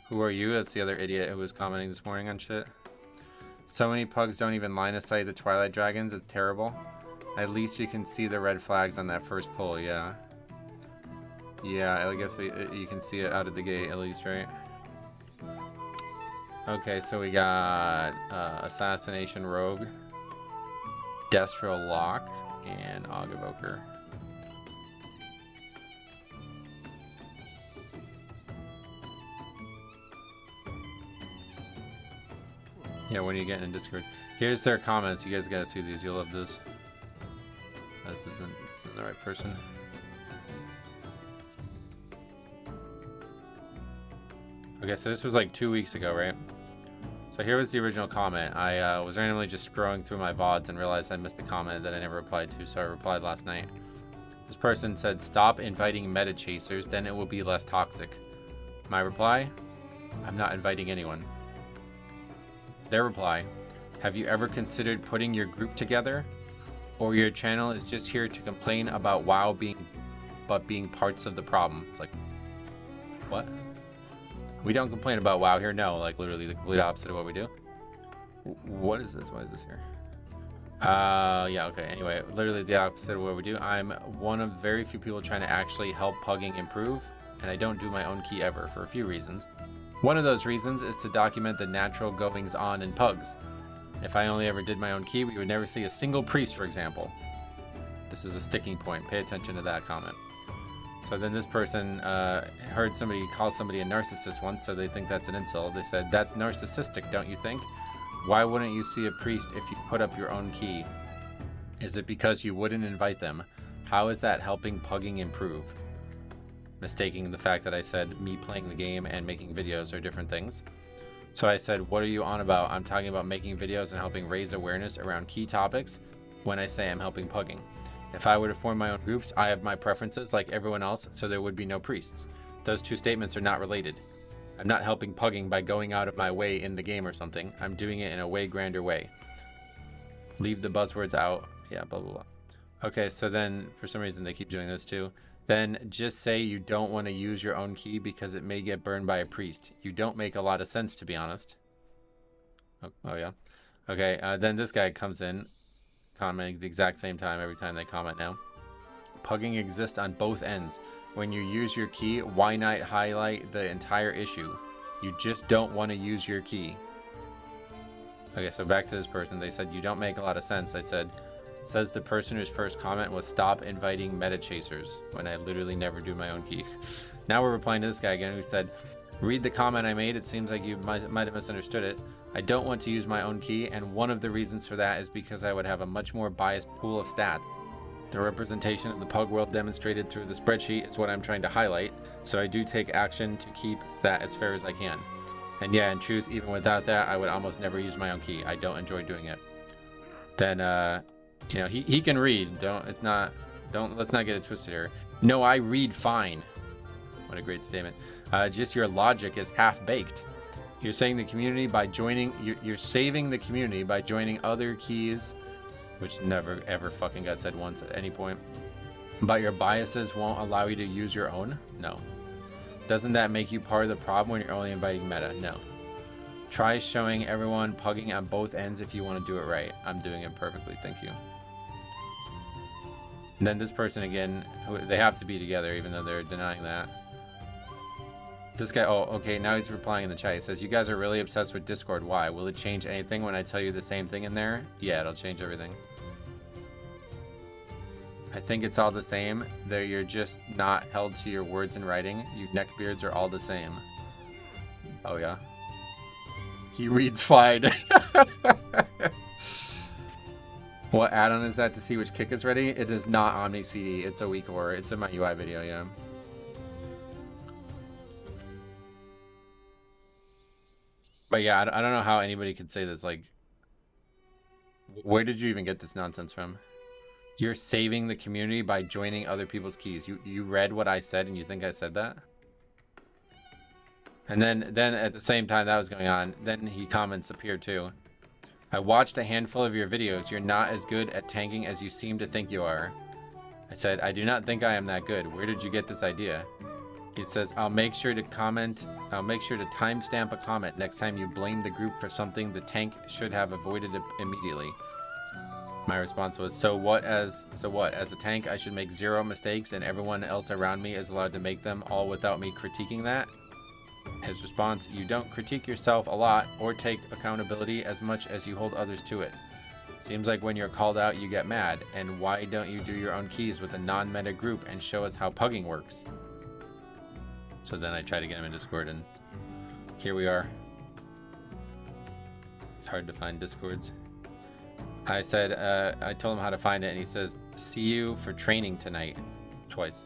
Who are you? That's the other idiot who was commenting this morning on shit. So many pugs don't even line of sight the Twilight Dragons. It's terrible. At least you can see the red flags on that first pull, yeah. Yeah, I guess you can see it out of the gate at least, right? Okay, so we got Assassination Rogue, Destro Lock, and Og Evoker. Yeah, when you get in Discord. Here's their comments. You guys gotta see these. You'll love this. This isn't the right person. Okay, so this was like 2 weeks ago, right? So here was the original comment. I was randomly just scrolling through my VODs and realized I missed a comment that I never replied to, so I replied last night. This person said, "Stop inviting meta chasers, then it will be less toxic." My reply, "I'm not inviting anyone." Their reply, "Have you ever considered putting your group together? Or your channel is just here to complain about WoW being parts of the problem?" It's like, what? We don't complain about WoW here, no. Like literally the complete opposite of what we do. What is this? Why is this here? Yeah, okay. Anyway, literally the opposite of what we do. I'm one of very few people trying to actually help Pugging improve, and I don't do my own key ever for a few reasons. One of those reasons is to document the natural goings on in pugs. If I only ever did my own key, we would never see a single priest, for example. This is a sticking point. Pay attention to that comment. So then this person heard somebody call somebody a narcissist once, so they think that's an insult. They said, that's narcissistic, don't you think? Why wouldn't you see a priest if you put up your own key? Is it because you wouldn't invite them? How is that helping Pugging improve? Mistaking the fact that I said me playing the game and making videos are different things. So I said, what are you on about? I'm talking about making videos and helping raise awareness around key topics when I say I'm helping Pugging. If I were to form my own groups, I have my preferences like everyone else, so there would be no priests. Those two statements are not related. I'm not helping Pugging by going out of my way in the game or something. I'm doing it in a way grander way. Leave the buzzwords out. Yeah, blah, blah, blah. Okay, so then for some reason they keep doing this too. Then just say you don't want to use your own key because it may get burned by a priest. You don't make a lot of sense, to be honest. Oh yeah. Okay, then this guy comes in, commenting the exact same time every time they comment now. Pugging exists on both ends. When you use your key, why not highlight the entire issue? You just don't want to use your key. Okay, so back to this person. They said, you don't make a lot of sense. I said, says the person whose first comment was stop inviting meta chasers when I literally never do my own key. Now we're replying to this guy again who said, read the comment I made. It seems like you might have misunderstood it. I don't want to use my own key, and one of the reasons for that is because I would have a much more biased pool of stats. The representation of the Pug world demonstrated through the spreadsheet is what I'm trying to highlight, so I do take action to keep that as fair as I can. And yeah, in truth, even without that, I would almost never use my own key. I don't enjoy doing it. Then, you know, he can read. Let's not get it twisted here. No, I read fine. What a great statement. Just your logic is half-baked. You're saying the community by joining, you're saving the community by joining other keys, which never ever fucking got said once at any point. But your biases won't allow you to use your own? No. Doesn't that make you part of the problem when you're only inviting meta? No. Try showing everyone Pugging on both ends if you want to do it right. I'm doing it perfectly, thank you. And then this person again, they have to be together even though they're denying that. This guy, oh, okay, now he's replying in the chat. He says, you guys are really obsessed with Discord. Why? Will it change anything when I tell you the same thing in there? Yeah, it'll change everything. I think it's all the same. There, you're just not held to your words in writing. You neckbeards are all the same. Oh, yeah. He reads fine. What add-on is that to see which kick is ready? It is not Omni CD. It's a weak or. It's in my UI video, yeah. But yeah, I don't know how anybody could say this. Like, where did you even get this nonsense from? You're saving the community by joining other people's keys. You read what I said and you think I said that? And then at the same time that was going on, then he comments up here too. I watched a handful of your videos. You're not as good at tanking as you seem to think you are. I said, I do not think I am that good. Where did you get this idea? He says, I'll make sure to timestamp a comment next time you blame the group for something the tank should have avoided it immediately. My response was, so what? As a tank, I should make 0 mistakes and everyone else around me is allowed to make them all without me critiquing that? His response, you don't critique yourself a lot or take accountability as much as you hold others to it. Seems like when you're called out, you get mad. And why don't you do your own keys with a non-meta group and show us how Pugging works? So then I tried to get him in Discord, and here we are. It's hard to find Discords. I said, I told him how to find it, and he says, see you for training tonight. Twice.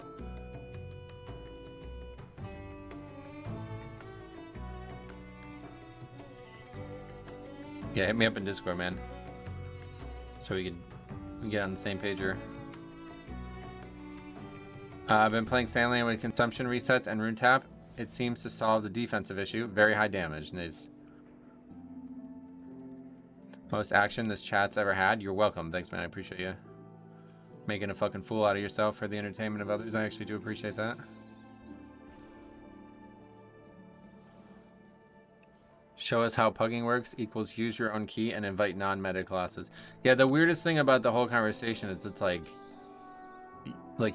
Yeah, hit me up in Discord, man. So we can get on the same page here. I've been playing Sandland with consumption resets and rune tap. It seems to solve the defensive issue. Very high damage. Nice. Most action this chat's ever had. You're welcome. Thanks, man. I appreciate you making a fucking fool out of yourself for the entertainment of others. I actually do appreciate that. Show us how Pugging works equals use your own key and invite non-meta classes. Yeah, the weirdest thing about the whole conversation is it's like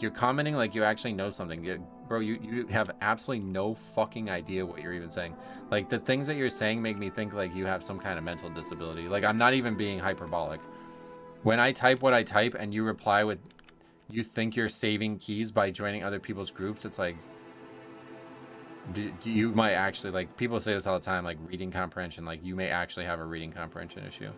you're commenting like you actually know something. bro, you have absolutely no fucking idea what you're even saying. Like, the things that you're saying make me think like you have some kind of mental disability. Like, I'm not even being hyperbolic. When I type what I type and you reply with, you think you're saving keys by joining other people's groups, it's like, do you might actually, like, people say this all the time, like, reading comprehension, like, you may actually have a reading comprehension issue.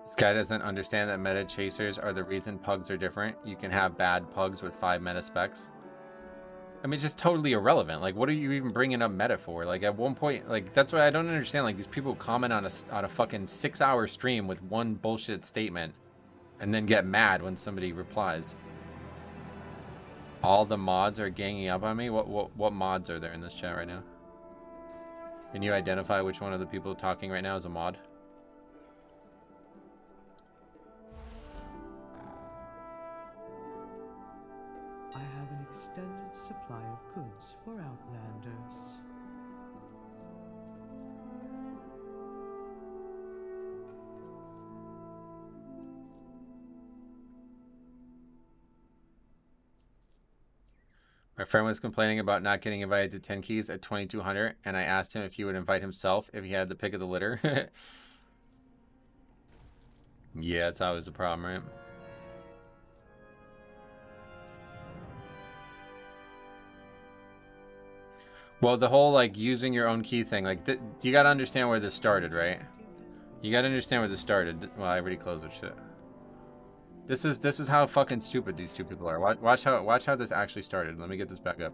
This guy doesn't understand that meta chasers are the reason pugs are different. You can have bad pugs with 5 meta specs. I mean, it's just totally irrelevant. Like, what are you even bringing up meta for? Like, at one point, like, that's why I don't understand. Like, these people comment on a fucking 6-hour stream with one bullshit statement and then get mad when somebody replies. All the mods are ganging up on me? What mods are there in this chat right now? Can you identify which one of the people talking right now is a mod? I have an extended supply of goods for Outlanders. My friend was complaining about not getting invited to 10 keys at 2200, and I asked him if he would invite himself if he had the pick of the litter. Yeah, it's always a problem, right? Well, the whole, like, using your own key thing, like, you gotta understand where this started, right? You gotta understand where this started. Well, I already closed it, shit. This is how fucking stupid these two people are. Watch how this actually started. Let me get this back up.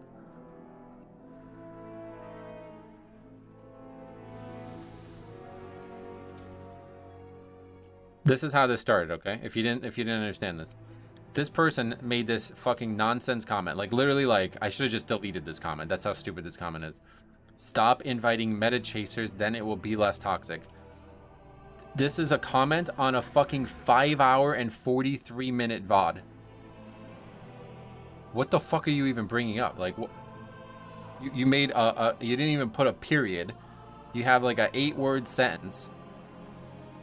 This is how this started, okay? If you didn't understand this. This person made this fucking nonsense comment. Like, literally, like, I should have just deleted this comment. That's how stupid this comment is. Stop inviting meta chasers, then it will be less toxic. This is a comment on a fucking 5-hour and 43-minute VOD. What the fuck are you even bringing up? Like, what? You made you didn't even put a period. You have like a 8-word sentence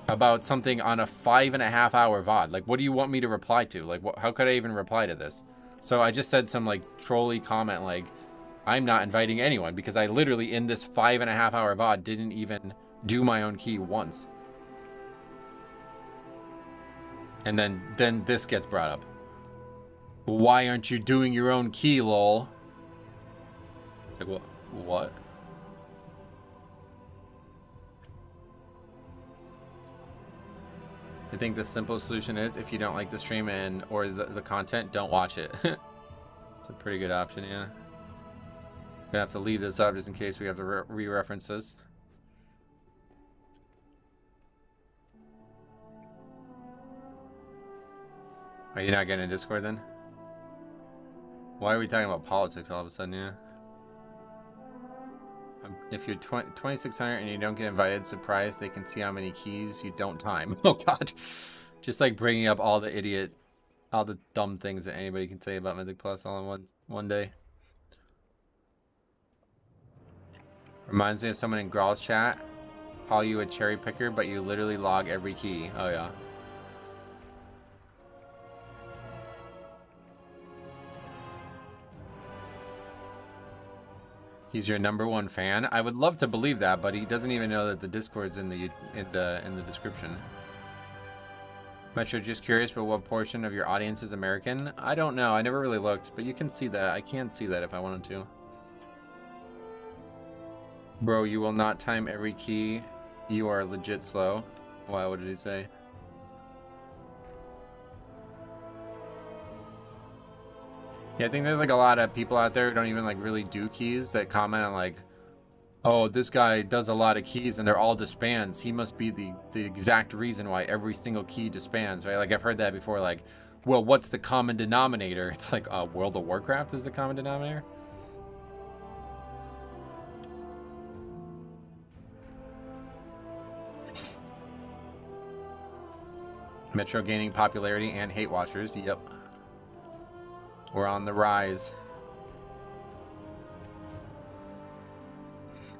about something on a 5.5-hour VOD. Like, what do you want me to reply to? Like, how could I even reply to this? So I just said some like trolly comment like, I'm not inviting anyone, because I literally in this 5.5-hour VOD didn't even do my own key once. And then this gets brought up. Why aren't you doing your own key, lol? It's like, well, what? I think the simple solution is, if you don't like the stream or the content, don't watch it. It's a pretty good option, yeah. Gonna have to leave this up just in case we have to re-reference this. Are you not getting in Discord then? Why are we talking about politics all of a sudden, yeah? If you're 2600 and you don't get invited, surprised they can see how many keys you don't time. Oh god. Just like bringing up all the dumb things that anybody can say about Mythic Plus all in one day. Reminds me of someone in Grawl's chat. Call you a cherry picker, but you literally log every key. Oh yeah. He's your #1 fan. I would love to believe that, but he doesn't even know that the Discord's in the description. Metro, just curious, but what portion of your audience is American? I don't know. I never really looked, but you can see that. I can see that if I wanted to. Bro, you will not time every key. You are legit slow. Why? What did he say? Yeah, I think there's like a lot of people out there who don't even like really do keys that comment on like, oh, this guy does a lot of keys and they're all disbands. He must be the exact reason why every single key disbands, right? Like I've heard that before, like, well, what's the common denominator? It's like World of Warcraft is the common denominator. Metro gaining popularity and hate watchers. Yep. We're on the rise.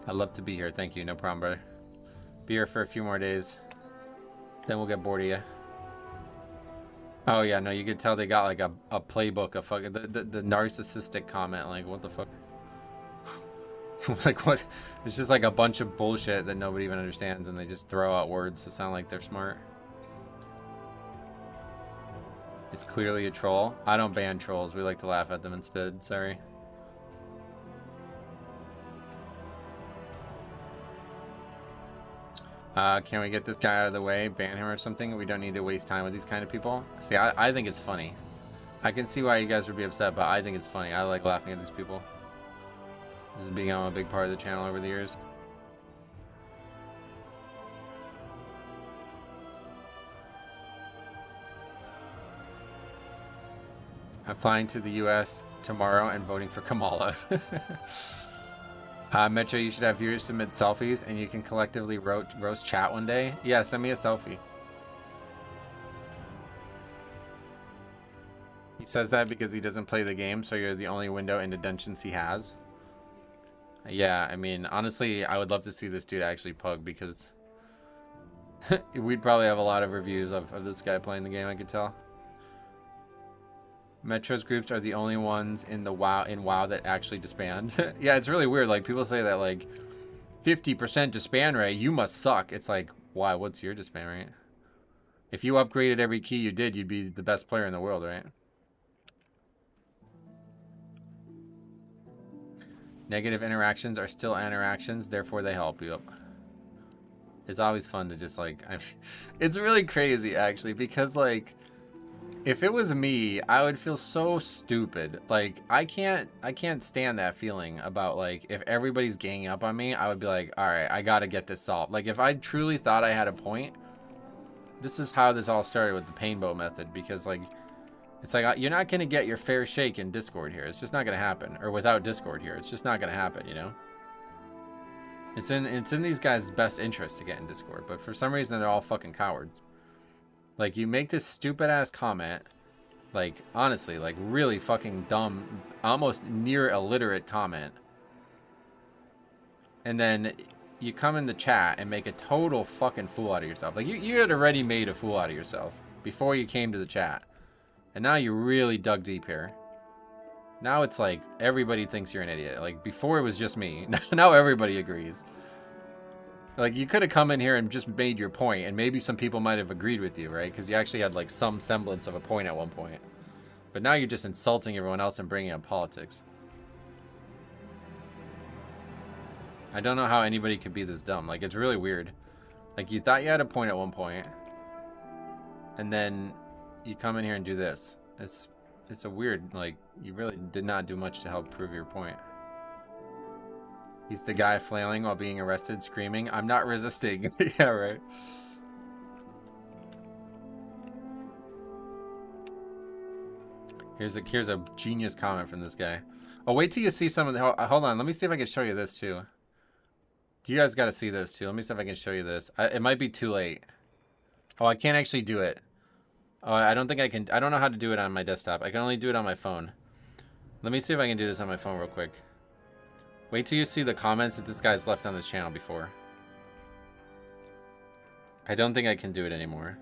I'd love to be here. Thank you. No problem, brother. Be here for a few more days. Then we'll get bored of you. Oh yeah, no, you could tell they got like a playbook, a fucking the narcissistic comment, like what the fuck. Like what? It's just like a bunch of bullshit that nobody even understands, and they just throw out words to sound like they're smart. It's clearly a troll. I don't ban trolls. We like to laugh at them instead. Sorry. Can we get this guy out of the way? Ban him or something? We don't need to waste time with these kind of people. See, I think it's funny. I can see why you guys would be upset, but I think it's funny. I like laughing at these people. This has become a big part of the channel over the years. I'm flying to the US tomorrow and voting for Kamala. Metro, you should have viewers submit selfies and you can collectively roast chat one day. Yeah, send me a selfie. He says that because he doesn't play the game, so you're the only window into dungeons he has. Yeah, I mean, honestly, I would love to see this dude actually pug, because we'd probably have a lot of reviews of this guy playing the game, I could tell. Metro's groups are the only ones in WoW that actually disband. Yeah, it's really weird. Like, people say that, like, 50% disband rate, you must suck. It's like, why? What's your disband rate? If you upgraded every key you did, you'd be the best player in the world, right? Negative interactions are still interactions, therefore they help you up. It's always fun to just, like, it's really crazy, actually, because, like, if it was me, I would feel so stupid. Like, I can't stand that feeling about, like, if everybody's ganging up on me, I would be like, all right, I gotta get this solved. Like, if I truly thought I had a point, this is how this all started with the painbow method, because, like, it's like, you're not gonna get your fair shake in Discord here. It's just not gonna happen. Or without Discord here, it's just not gonna happen, you know? It's in these guys' best interest to get in Discord, but for some reason they're all fucking cowards. Like, you make this stupid ass comment, like, honestly, like, really fucking dumb, almost near illiterate comment, and then you come in the chat and make a total fucking fool out of yourself. Like, you had already made a fool out of yourself before you came to the chat, and now you really dug deep here. Now it's like everybody thinks you're an idiot. Like, before it was just me. Now everybody agrees. Like, you could have come in here and just made your point, and maybe some people might have agreed with you, right? Because you actually had, like, some semblance of a point at one point. But now you're just insulting everyone else and bringing up politics. I don't know how anybody could be this dumb. Like, it's really weird. Like, you thought you had a point at one point, and then you come in here and do this. It's a weird, like, you really did not do much to help prove your point. He's the guy flailing while being arrested, screaming, "I'm not resisting." Yeah, right. Here's a genius comment from this guy. Oh, wait till you see some of the... Hold on, let me see if I can show you this too. You guys got to see this too. Let me see if I can show you this. It might be too late. Oh, I can't actually do it. Oh, I don't think I can. I don't know how to do it on my desktop. I can only do it on my phone. Let me see if I can do this on my phone real quick. Wait till you see the comments that this guy's left on this channel before. I don't think I can do it anymore.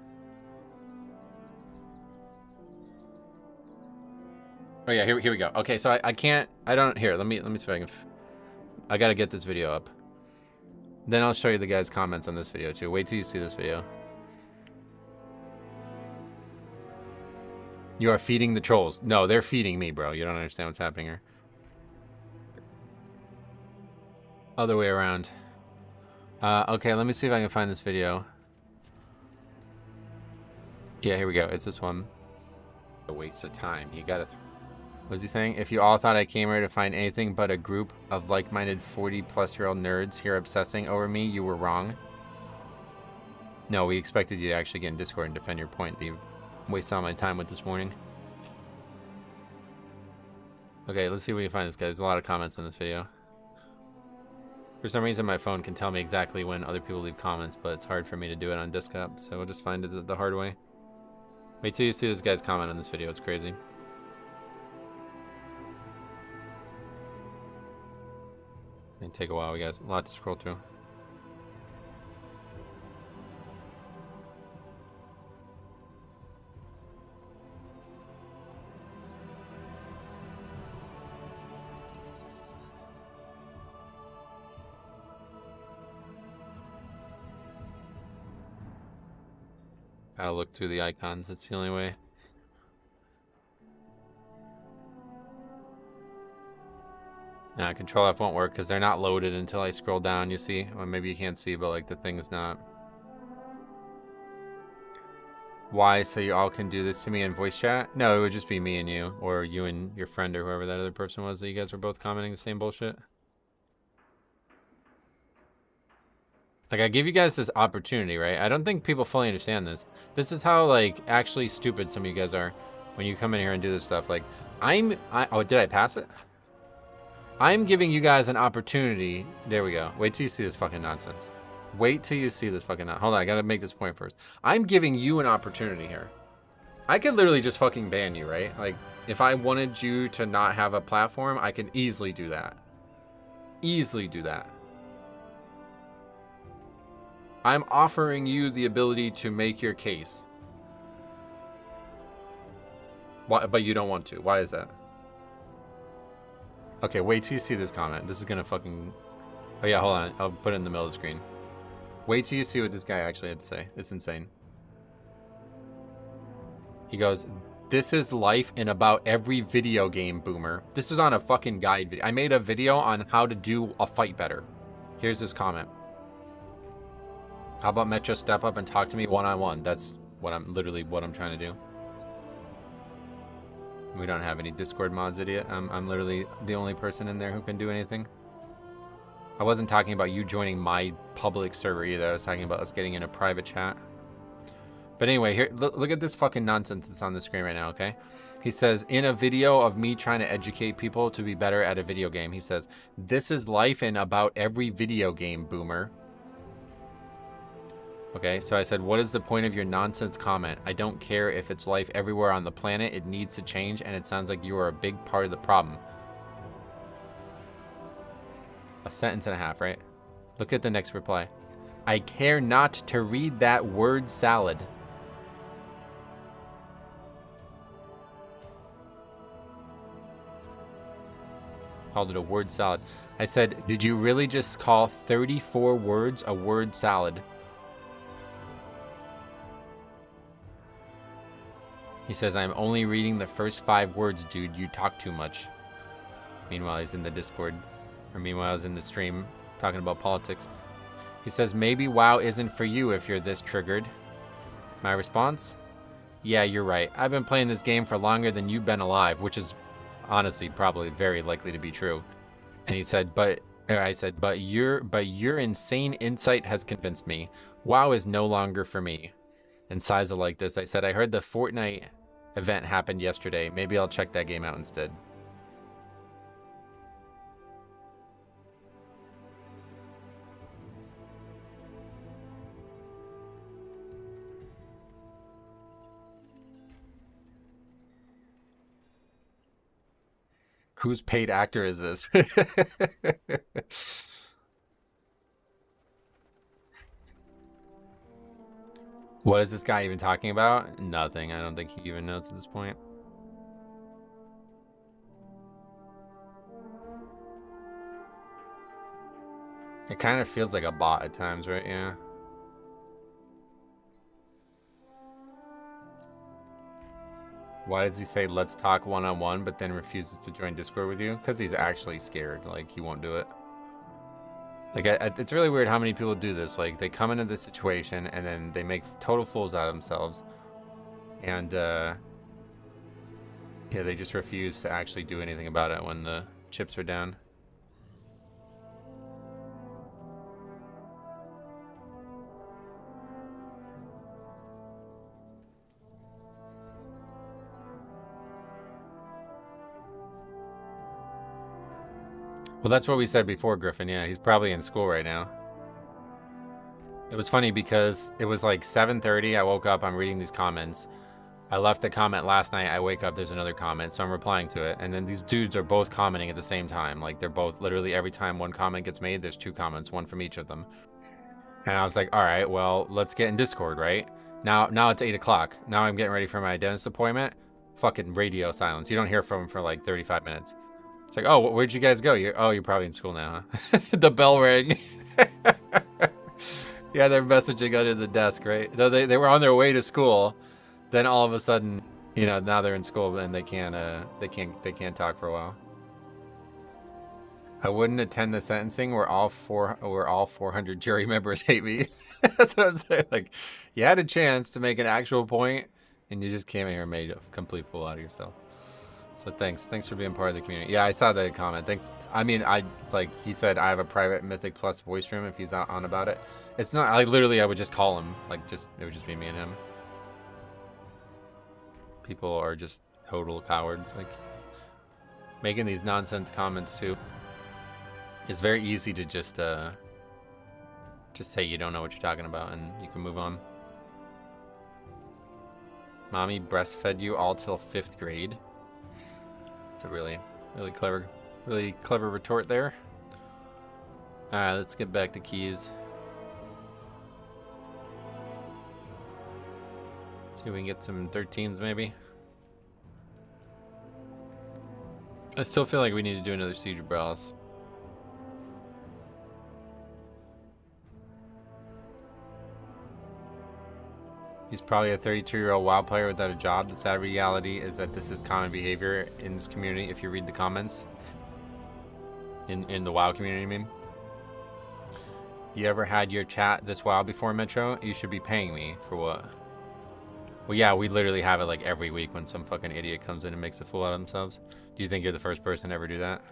Oh yeah, here we go. Okay, so I can't. I don't. Here, let me see if I can. I gotta get this video up. Then I'll show you the guy's comments on this video too. Wait till you see this video. You are feeding the trolls. No, they're feeding me, bro. You don't understand what's happening here. Other way around. Okay, let me see if I can find this video. Yeah, here we go. It's this one. A waste of time. You gotta... What was he saying? If you all thought I came here to find anything but a group of like-minded 40-plus-year-old nerds here obsessing over me, you were wrong. No, we expected you to actually get in Discord and defend your point. You wasted all my time with this morning. Okay, let's see if we can find this guy. There's a lot of comments in this video. For some reason, my phone can tell me exactly when other people leave comments, but it's hard for me to do it on desktop, so we'll just find it the hard way. Wait till you see this guy's comment on this video. It's crazy. It'll take a while. We got a lot to scroll through. Gotta look through the icons. That's the only way. Nah, Control F won't work because they're not loaded until I scroll down, you see? Or maybe you can't see, but like the thing's not. Why? So you all can do this to me in voice chat? No, it would just be me and you, or you and your friend, or whoever that other person was that you guys were both commenting the same bullshit. Like, I give you guys this opportunity, right? I don't think people fully understand this. This is how, like, actually stupid some of you guys are when you come in here and do this stuff. Like, oh, did I pass it? I'm giving you guys an opportunity. There we go. Wait till you see this fucking nonsense. Wait till you see this fucking Hold on, I gotta make this point first. I'm giving you an opportunity here. I could literally just fucking ban you, right? Like, if I wanted you to not have a platform, I can easily do that. Easily do that. I'm offering you the ability to make your case. Why, but you don't want to. Why is that? Okay, wait till you see this comment. This is gonna fucking... Oh yeah, hold on. I'll put it in the middle of the screen. Wait till you see what this guy actually had to say. It's insane. He goes, "This is life in about every video game, boomer." This is on a fucking guide video. I made a video on how to do a fight better. Here's his comment. "How about Metro step up and talk to me one-on-one?" That's what I'm trying to do. We don't have any Discord mods, idiot. I'm literally the only person in there who can do anything. I wasn't talking about you joining my public server either. I was talking about us getting in a private chat. But anyway, here, look at this fucking nonsense that's on the screen right now, okay? He says, in a video of me trying to educate people to be better at a video game, he says, "This is life in about every video game, boomer." Okay, so I said, "What is the point of your nonsense comment? I don't care if it's life everywhere on the planet. It needs to change, and it sounds like you are a big part of the problem." A sentence and a half, right? Look at the next reply. "I care not to read that word salad." Called it a word salad. I said, "Did you really just call 34 words a word salad?" He says, "I'm only reading the first 5 words, dude. You talk too much." Meanwhile, he's in the Discord. Or meanwhile, he's in the stream talking about politics. He says, "Maybe WoW isn't for you if you're this triggered." My response? "Yeah, you're right. I've been playing this game for longer than you've been alive," which is honestly probably very likely to be true. And he said, I said, but your insane insight has convinced me. WoW is no longer for me." And Siza like this. I said, "I heard the Fortnite event happened yesterday. Maybe I'll check that game out instead." Whose paid actor is this? What is this guy even talking about? Nothing. I don't think he even knows at this point. It kind of feels like a bot at times, right? Yeah. Why does he say let's talk one-on-one but then refuses to join Discord with you? Because he's actually scared. Like, he won't do it. Like, it's really weird how many people do this. Like, they come into this situation and then they make total fools out of themselves. And, yeah, they just refuse to actually do anything about it when the chips are down. Well, that's what we said before, Griffin. Yeah, he's probably in school right now. It was funny because it was like 7:30. I woke up. I'm reading these comments. I left the comment last night. I wake up. There's another comment. So I'm replying to it. And then these dudes are both commenting at the same time. Like, they're both literally every time one comment gets made, there's 2 comments, one from each of them. And I was like, all right, well, let's get in Discord, right? Now it's 8 o'clock. Now I'm getting ready for my dentist appointment. Fucking radio silence. You don't hear from him for like 35 minutes. It's like, oh, where'd you guys go? You're probably in school now, huh? The bell rang. Yeah, they're messaging under the desk, right? Though they were on their way to school, then all of a sudden, you know, now they're in school and they can't talk for a while. I wouldn't attend the sentencing where all 400 jury members hate me. That's what I'm saying. Like, you had a chance to make an actual point, and you just came in here and made a complete fool out of yourself. So thanks for being part of the community. Yeah, I saw the comment. Thanks. I mean, he said I have a private Mythic Plus voice room if he's not on about it. It's not. I would just call him. Like, it would just be me and him. People are just total cowards. Like, making these nonsense comments too. It's very easy to just say you don't know what you're talking about and you can move on. Mommy breastfed you all till 5th grade. It's a really clever retort there. All right, let's get back to keys. See if we can get some 13s maybe. I still feel like we need to do another Siege Browse. He's probably a 32-year-old WoW player without a job. The sad reality is that this is common behavior in this community if you read the comments. In the WoW community, I mean. You ever had your chat this WoW before, Metro? You should be paying me. For what? Well, yeah, we literally have it like every week when some fucking idiot comes in and makes a fool out of themselves. Do you think you're the first person to ever do that?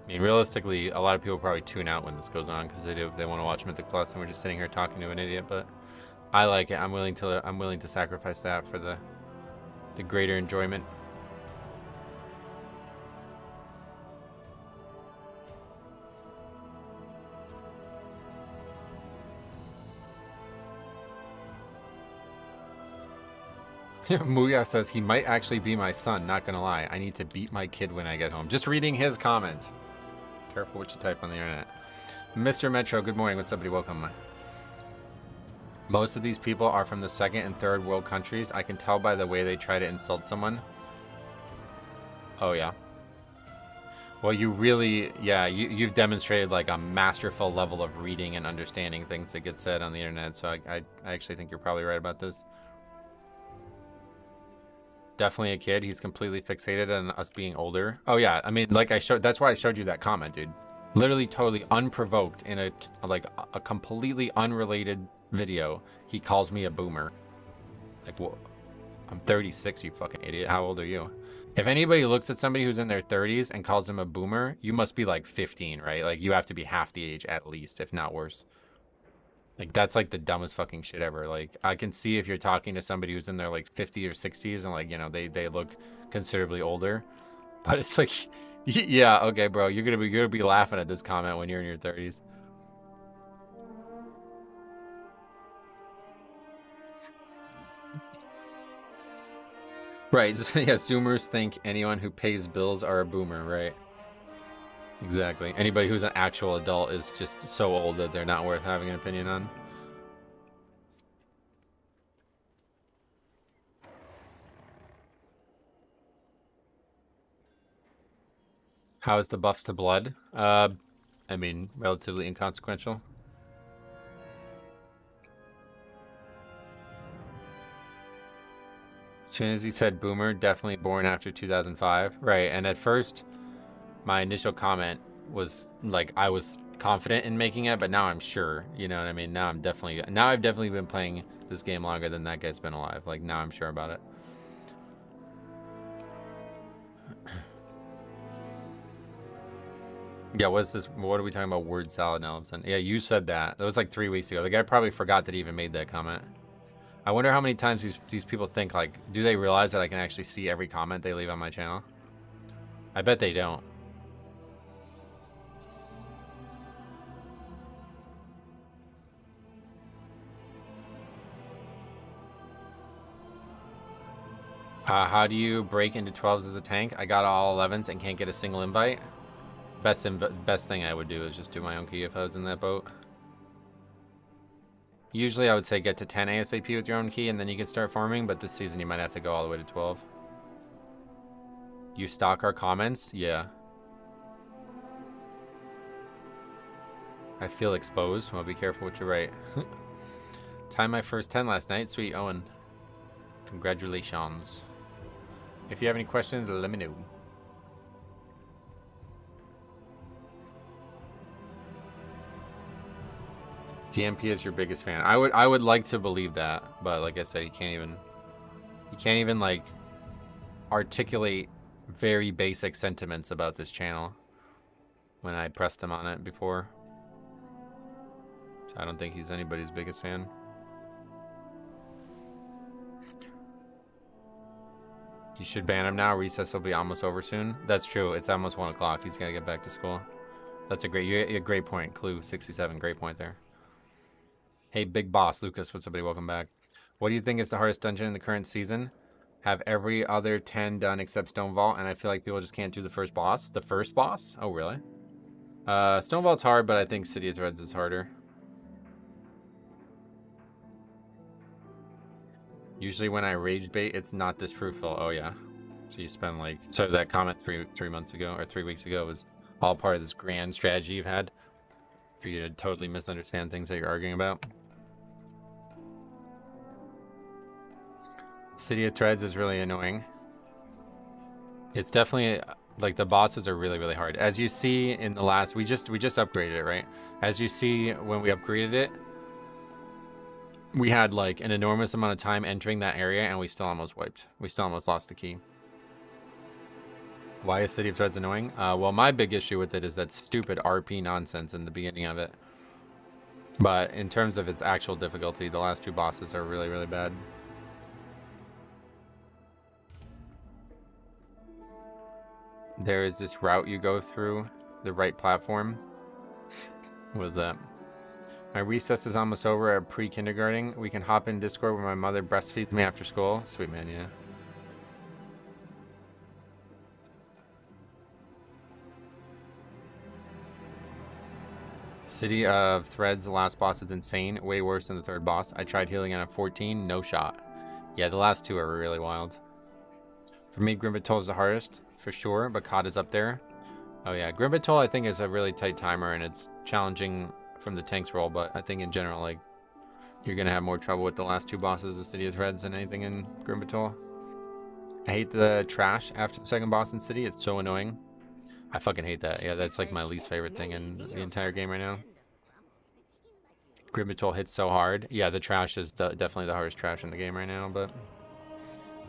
I mean, realistically, a lot of people probably tune out when this goes on because they want to watch Mythic Plus, and we're just sitting here talking to an idiot. But I like it. I'm willing to sacrifice that for the greater enjoyment. Muya says he might actually be my son. Not gonna lie, I need to beat my kid when I get home. Just reading his comment. Careful what you type on the internet. Mr. Metro, good morning. What's up, buddy? Welcome. Most of these people are from the second and third world countries. I can tell by the way they try to insult someone. Oh, yeah. Well, you really, yeah, you've demonstrated like a masterful level of reading and understanding things that get said on the internet. So I actually think you're probably right about this. Definitely a kid. He's completely fixated on us being older. Oh yeah, I mean, like that's why I showed you that comment, dude. Literally totally unprovoked in a completely unrelated video. He calls me a boomer. Like, what? I'm 36, you fucking idiot. How old are you? If anybody looks at somebody who's in their 30s and calls them a boomer, you must be like 15, right? Like, you have to be half the age at least, if not worse. Like, that's like the dumbest fucking shit ever. Like, I can see if you're talking to somebody who's in their like 50s or 60s and like, you know, they look considerably older. But it's like, yeah, okay, bro, you're gonna be laughing at this comment when you're in your 30s. Right, yeah, Zoomers think anyone who pays bills are a boomer, right? Exactly. Anybody who's an actual adult is just so old that they're not worth having an opinion on. How is the buffs to blood? I mean, relatively inconsequential. As soon as he said boomer, definitely born after 2005. Right, and at first, my initial comment was like I was confident in making it, but now I'm sure. You know what I mean? Now I've definitely been playing this game longer than that guy's been alive. Like, now I'm sure about it. Yeah, what are we talking about? Word salad now all of a sudden. Yeah, you said that. That was like 3 weeks ago. The guy probably forgot that he even made that comment. I wonder how many times these people think, like, do they realize that I can actually see every comment they leave on my channel? I bet they don't. How do you break into 12s as a tank? I got all 11s and can't get a single invite. Best thing I would do is just do my own key if I was in that boat. Usually I would say get to 10 ASAP with your own key and then you can start farming, but this season you might have to go all the way to 12. You stalk our comments? Yeah. I feel exposed. Well, be careful what you write. Timed my first 10 last night. Sweet, Owen. Congratulations. If you have any questions, let me know. DMP is your biggest fan. I would like to believe that, but like I said, you can't even like articulate very basic sentiments about this channel when I pressed him on it before. So I don't think he's anybody's biggest fan. You should ban him now. Recess will be almost over soon. That's true. It's almost 1 o'clock. He's got to get back to school. That's a great point. Clue 67. Great point there. Hey, Big Boss. Lucas, what's up, buddy? Welcome back. What do you think is the hardest dungeon in the current season? Have every other 10 done except Stone Vault, and I feel like people just can't do the first boss. The first boss? Oh, really? Stone Vault's hard, but I think City of Threads is harder. Usually when I rage bait, it's not this fruitful. Oh, yeah. So you spend like... So that comment three months ago, or 3 weeks ago, was all part of this grand strategy you've had for you to totally misunderstand things that you're arguing about. City of Threads is really annoying. It's definitely... Like, the bosses are really, really hard. As you see in the last... We just upgraded it, right? As you see when we upgraded it, we had like an enormous amount of time entering that area and we still almost wiped. We still almost lost the key. Why is City of Threads annoying? Well, my big issue with it is that stupid RP nonsense in the beginning of it. But in terms of its actual difficulty, the last 2 bosses are really, really bad. There is this route you go through, the right platform. What was that? My recess is almost over at pre-kindergarten. We can hop in Discord where my mother breastfeeds me after school. Sweet, man, yeah. City of Threads, the last boss is insane. Way worse than the 3rd boss. I tried healing at 14, no shot. Yeah, the last 2 are really wild. For me, Grimbatol is the hardest, for sure, but COD is up there. Oh yeah, Grimbatol I think is a really tight timer and it's challenging from the tank's role, but I think in general, like, you're gonna have more trouble with the last 2 bosses, the City of Threads, than anything in Grimbatol. I hate the trash after the 2nd boss in City. It's so annoying. I fucking hate that. Yeah, that's like my least favorite thing in the entire game right now. Grimbatol hits so hard. Yeah, the trash is definitely the hardest trash in the game right now, but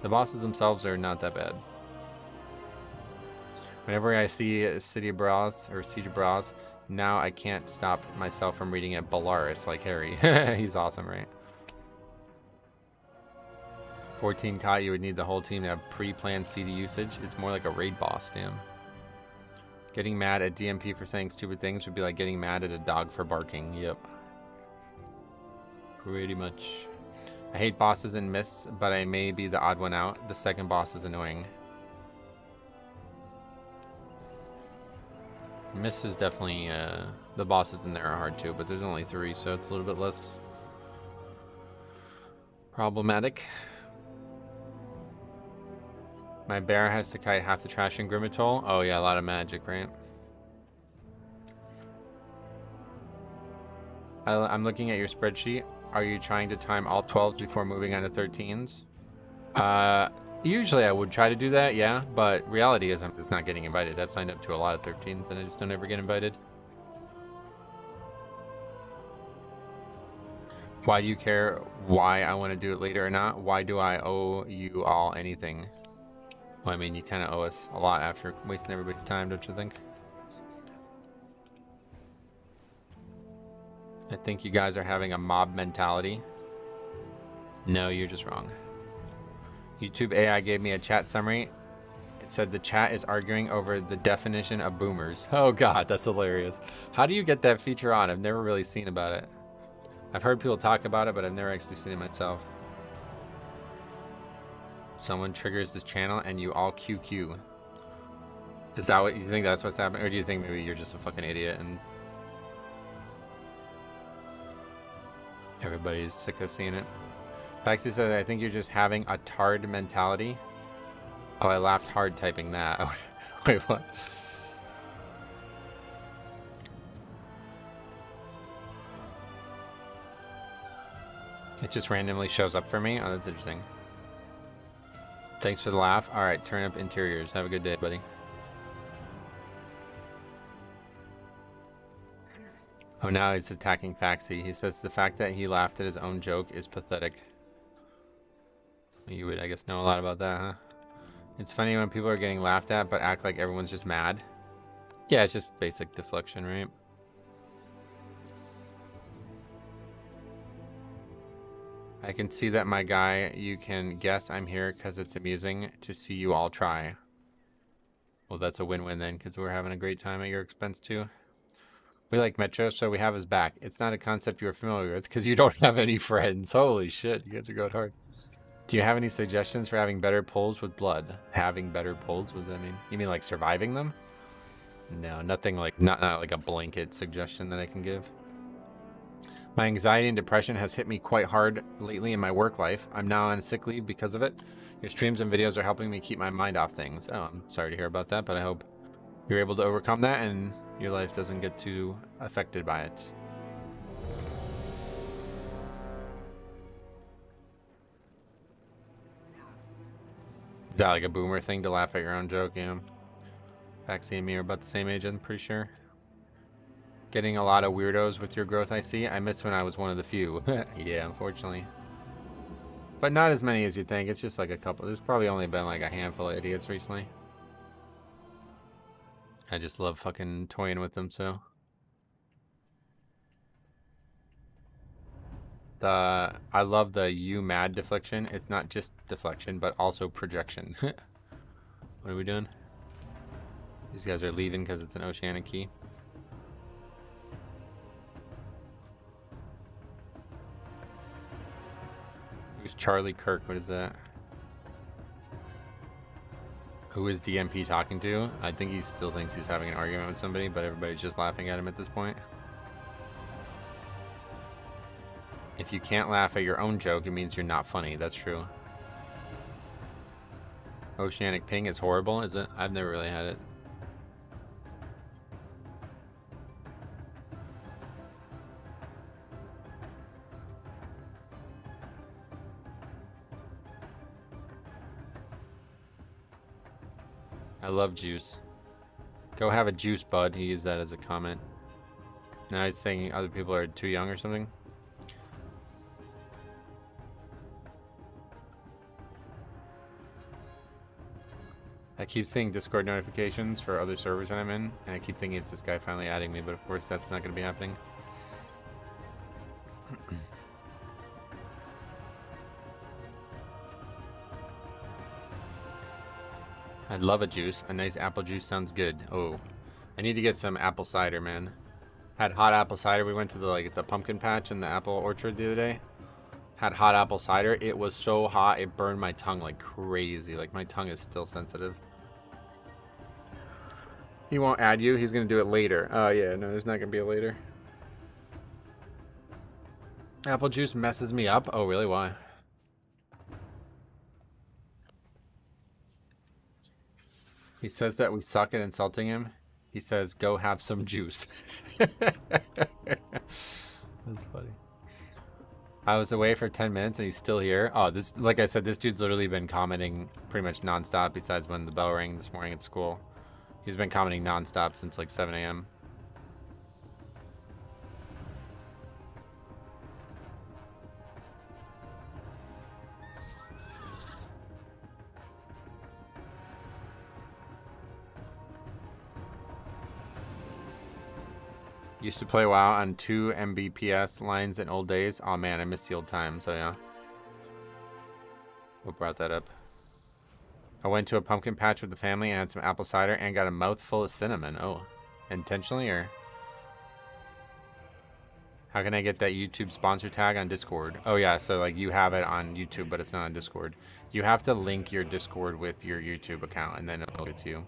the bosses themselves are not that bad. Whenever I see City of Bras or Siege of Bras, now I can't stop myself from reading it Belarus like Harry. He's awesome, right? 14 Kai, you would need the whole team to have pre-planned CD usage. It's more like a raid boss, damn. Getting mad at DMP for saying stupid things would be like getting mad at a dog for barking. Yep. Pretty much. I hate bosses in Mists, but I may be the odd one out. The 2nd boss is annoying. Mists is definitely, the bosses in there are hard too, but there's only 3, so it's a little bit less problematic. My bear has to kite half the trash in Grimmatol. Oh yeah, a lot of magic, right? I'm looking at your spreadsheet. Are you trying to time all 12s before moving on to 13s? Usually I would try to do that, yeah, but reality is I'm just not getting invited. I've signed up to a lot of 13s and I just don't ever get invited. Why do you care why I want to do it later or not? Why do I owe you all anything? Well, I mean, you kind of owe us a lot after wasting everybody's time, don't you think? I think you guys are having a mob mentality. No, you're just wrong. YouTube AI gave me a chat summary. It said the chat is arguing over the definition of boomers. Oh god, that's hilarious. How do you get that feature on? I've never really seen about it. I've heard people talk about it, but I've never actually seen it myself. Someone triggers this channel and you all QQ. Is that what you think? That's what's happening? Or do you think maybe you're just a fucking idiot and... Everybody's sick of seeing it. Faxi said, I think you're just having a tard mentality. Oh, I laughed hard typing that. Oh, wait, what? It just randomly shows up for me? Oh, that's interesting. Thanks for the laugh. All right, turn up interiors. Have a good day, buddy. Oh, now he's attacking Faxi. He says the fact that he laughed at his own joke is pathetic. You would, I guess, know a lot about that, huh? It's funny when people are getting laughed at, but act like everyone's just mad. Yeah, it's just basic deflection, right? I can see that, my guy. You can guess I'm here because it's amusing to see you all try. Well, that's a win-win then, because we're having a great time at your expense, too. We like Metro, so we have his back. It's not a concept you're familiar with, because you don't have any friends. Holy shit, you guys are going hard. Do you have any suggestions for having better pulls with blood? Having better pulls, what does that mean? You mean like surviving them? No, nothing like, not like a blanket suggestion that I can give. My anxiety and depression has hit me quite hard lately in my work life. I'm now on sick leave because of it. Your streams and videos are helping me keep my mind off things. Oh, I'm sorry to hear about that, but I hope you're able to overcome that and your life doesn't get too affected by it. Is that like a boomer thing to laugh at your own joke? Yeah. Faxi and me are about the same age, I'm pretty sure. Getting a lot of weirdos with your growth, I see. I missed when I was one of the few. Yeah, unfortunately. But not as many as you think. It's just like a couple. There's probably only been like a handful of idiots recently. I just love fucking toying with them, so. I love the you mad deflection. It's not just deflection, but also projection. What are we doing? These guys are leaving because it's an oceanic key. Who's Charlie Kirk? What is that? Who is DMP talking to? I think he still thinks he's having an argument with somebody, but everybody's just laughing at him at this point. If you can't laugh at your own joke, it means you're not funny. That's true. Oceanic ping is horrible, is it? I've never really had it. I love juice. Go have a juice, bud. He used that as a comment. Now he's saying other people are too young or something. I keep seeing Discord notifications for other servers that I'm in, and I keep thinking it's this guy finally adding me, but of course that's not going to be happening. I'd love a juice. A nice apple juice sounds good. Oh, I need to get some apple cider, man. Had hot apple cider. We went to the pumpkin patch in the apple orchard the other day. Had hot apple cider. It was so hot it burned my tongue like crazy. Like my tongue is still sensitive. He won't add you. He's gonna do it later. Oh yeah, no, there's not gonna be a later. Apple juice messes me up. Oh really? Why? He says that we suck at insulting him. He says, go have some juice. That's funny. I was away for 10 minutes and he's still here. Oh, this, like I said, this dude's literally been commenting pretty much nonstop besides when the bell rang this morning at school. He's been commenting nonstop since like 7 a.m. Used to play WoW on 2 Mbps lines in old days. Oh man, I miss the old times, so yeah. What brought that up? I went to a pumpkin patch with the family and had some apple cider and got a mouthful of cinnamon. Oh, intentionally or? How can I get that YouTube sponsor tag on Discord? Oh yeah, so like you have it on YouTube, but it's not on Discord. You have to link your Discord with your YouTube account and then it'll get to you.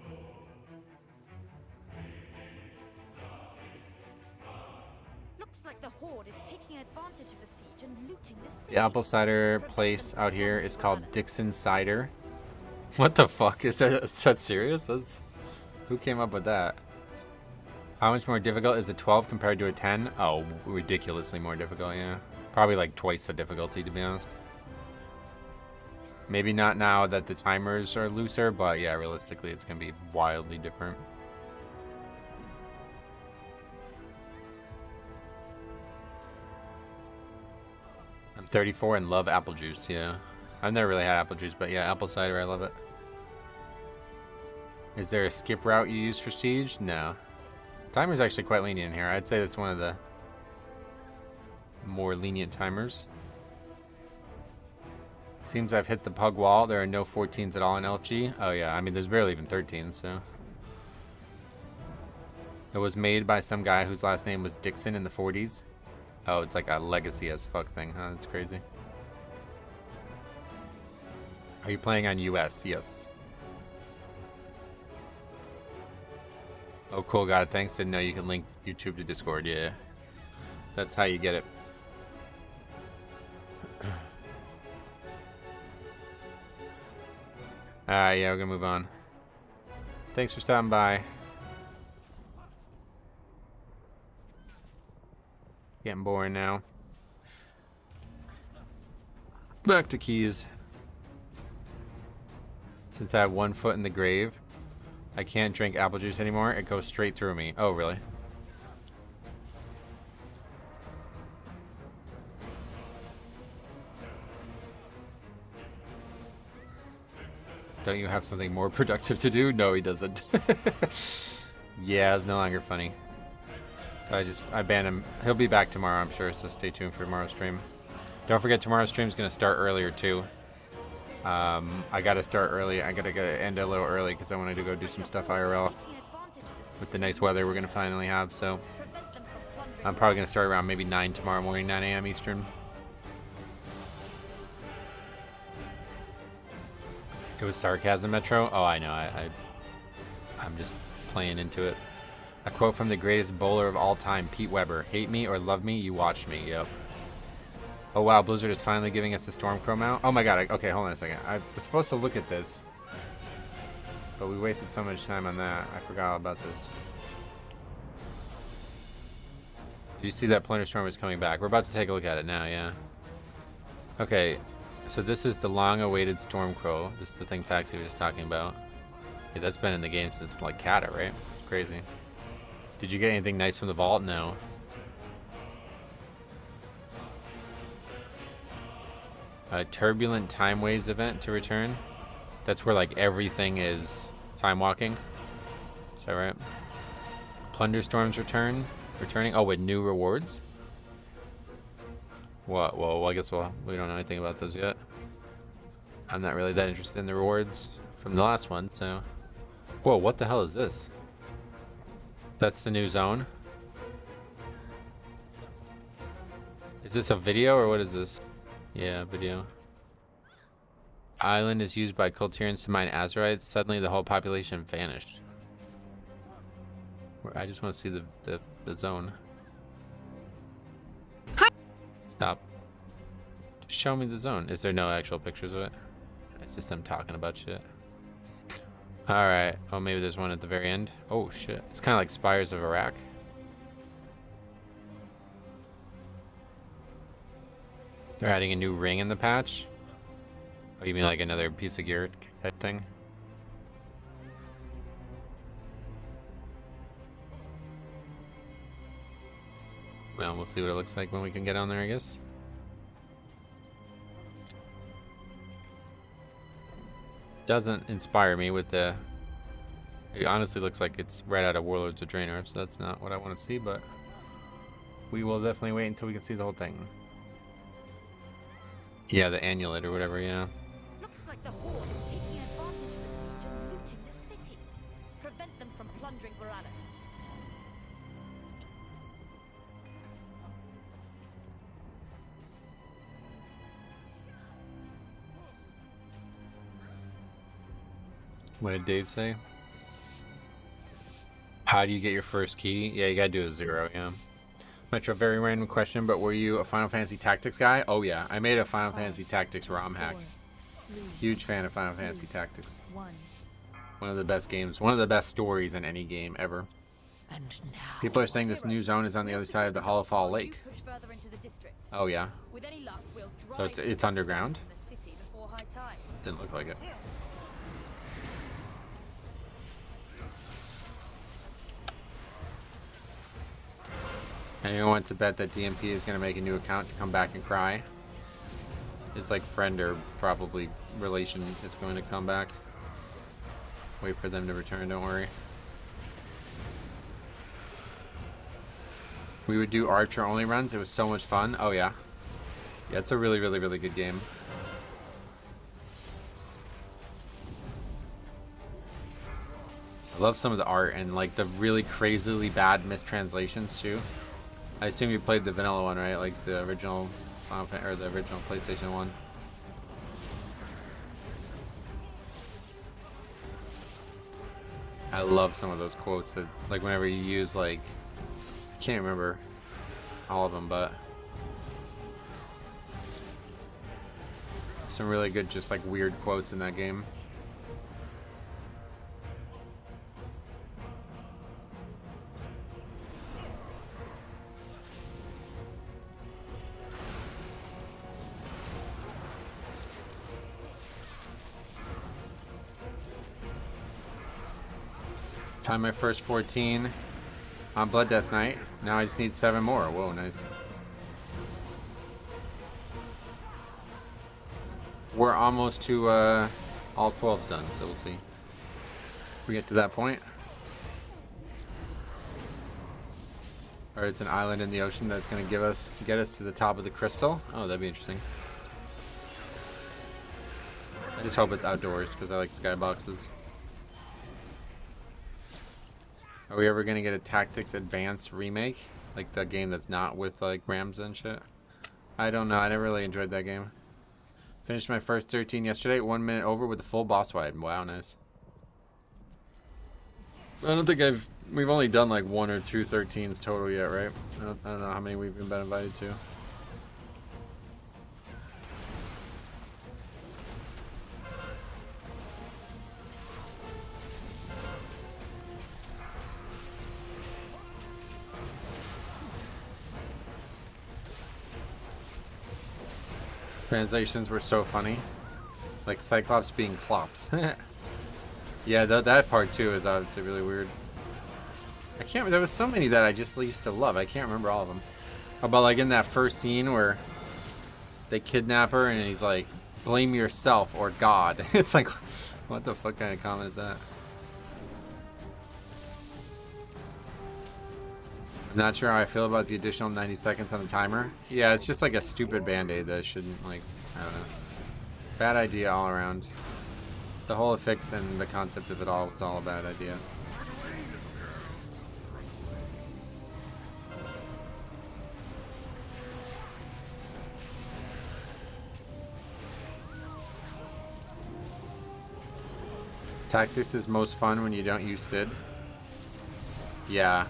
Looks like the horde is taking advantage of the siege and looting the city. The apple cider place out here is called Dixon Cider. What the fuck? Is that serious? That's... Who came up with that? How much more difficult is a 12 compared to a 10? Oh, ridiculously more difficult, yeah. Probably like twice the difficulty, to be honest. Maybe not now that the timers are looser, but yeah, realistically, it's going to be wildly different. I'm 34 and love apple juice, yeah. I've never really had apple juice, but yeah, apple cider, I love it. Is there a skip route you use for Siege? No. Timer's actually quite lenient here. I'd say that's one of the more lenient timers. Seems I've hit the pug wall. There are no 14s at all in LFG. Oh yeah, I mean there's barely even 13s, so. It was made by some guy whose last name was Dixon in the 40s. Oh, it's like a legacy as fuck thing, huh? That's crazy. Are you playing on US? Yes. Oh, cool. Got it. Thanks. Didn't know you can link YouTube to Discord. Yeah. That's how you get it. Alright, yeah, we're gonna move on. Thanks for stopping by. Getting boring now. Back to keys. Since I have 1 foot in the grave, I can't drink apple juice anymore. It goes straight through me. Oh, really? Don't you have something more productive to do? No, he doesn't. Yeah, it's no longer funny. So I banned him. He'll be back tomorrow, I'm sure, so stay tuned for tomorrow's stream. Don't forget, tomorrow's stream is going to start earlier, too. I got to start early. I got to end a little early because I wanted to go do some stuff IRL with the nice weather we're going to finally have, so I'm probably going to start around maybe 9 tomorrow morning, 9 a.m. Eastern. It was sarcasm, Metro? Oh, I know. I'm just playing into it. A quote from the greatest bowler of all time, Pete Weber. Hate me or love me, you watch me. Yep. Oh, wow. Blizzard is finally giving us the Stormcrow mount. Oh, my God. Okay, hold on a second. I was supposed to look at this, but we wasted so much time on that. I forgot all about this. Do you see that Plunder Storm is coming back? We're about to take a look at it now, yeah. Okay. So this is the long-awaited Stormcrow. This is the thing Faxi was just talking about. Yeah, that's been in the game since, like, Kata, right? It's crazy. Did you get anything nice from the vault? No. A Turbulent Time Waves event to return. That's where, like, everything is time walking. Is that right? Plunder Storms returning. Oh, with new rewards? Well, I guess we don't know anything about those yet. I'm not really that interested in the rewards from the last one, so. Whoa, what the hell is this? That's the new zone. Is this a video or what is this? Yeah, video. Island is used by Kulturians to mine Azurites. Suddenly the whole population vanished. I just want to see the zone. Stop. Just show me the zone. Is there no actual pictures of it? It's just them talking about shit. Alright. Oh, maybe there's one at the very end. Oh, shit. It's kind of like Spires of Iraq. They're adding a new ring in the patch? Oh, you mean like another piece of gear type thing? Well, we'll see what it looks like when we can get on there, I guess. Doesn't inspire me with the... It honestly looks like it's right out of Warlords of Draenor, so that's not what I want to see, but... We will definitely wait until we can see the whole thing. Yeah, the amulet or whatever, yeah. Looks like the horde is taking advantage of the siege and looting the city. Prevent them from plundering Borealis. What did Dave say? How do you get your first key? Yeah, you gotta do a 0, yeah. Metro, very random question, but were you a Final Fantasy Tactics guy? Oh yeah, I made a Final Fantasy Tactics ROM hack. Huge fan of Final Fantasy Tactics. One of the best games, one of the best stories in any game ever. And now, People are saying this new zone is on the other side of the Hollow Fall Lake. push further into the district. Oh yeah, With any luck, we'll so it's drive underground. from the city before high tide. Didn't look like it. Anyone wants to bet that DMP is going to make a new account to come back and cry? His like friend or probably relation is going to come back. Wait for them to return, don't worry. We would do Archer only runs. It was so much fun. Oh yeah. Yeah, it's a really, really, really good game. I love some of the art and like the really crazily bad mistranslations too. I assume you played the vanilla one, right? Like the original or the original PlayStation 1. I love some of those quotes that like whenever you use like I can't remember all of them, but some really good just like weird quotes in that game. Time my first 14 on Blood Death Night. Now I just need 7 more. Whoa, nice. We're almost to all 12's done, so we'll see. If we get to that point. Or it's an island in the ocean that's going to get us to the top of the crystal. Oh, that'd be interesting. I just hope it's outdoors because I like skyboxes. Are we ever gonna get a Tactics Advanced remake? Like the game that's not with like Rams and shit? I don't know, I never really enjoyed that game. Finished my first 13 yesterday, 1 minute over with the full boss fight. Wow, nice. I don't think we've only done like 1 or 2 13s total yet, right? I don't know how many we've been invited to. Translations were so funny. Like Cyclops being Clops. Yeah, that part too is obviously really weird. I can't, there was so many that I just used to love. I can't remember all of them. About like in that first scene where they kidnap her and he's like, blame yourself or God. It's like, what the fuck kind of comment is that? I'm not sure how I feel about the additional 90 seconds on the timer. Yeah, it's just like a stupid band-aid that shouldn't, like, I don't know. Bad idea all around. The whole affix and the concept of it all, it's all a bad idea. Tactics is most fun when you don't use Sid. Yeah.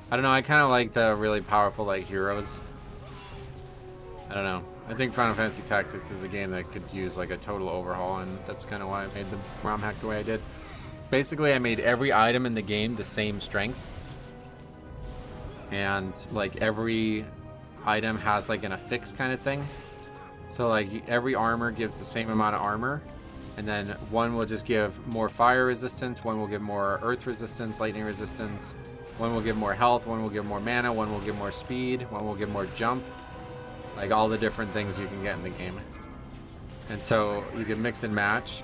I don't know, I kind of like the really powerful like heroes. I don't know. I think Final Fantasy Tactics is a game that could use like a total overhaul, and that's kind of why I made the ROM hack the way I did. Basically, I made every item in the game the same strength. And like every item has like an affix kind of thing. So like every armor gives the same amount of armor. And then one will just give more fire resistance, one will give more earth resistance, lightning resistance. One will give more health, one will give more mana, one will give more speed, one will give more jump. Like all the different things you can get in the game. And so you can mix and match.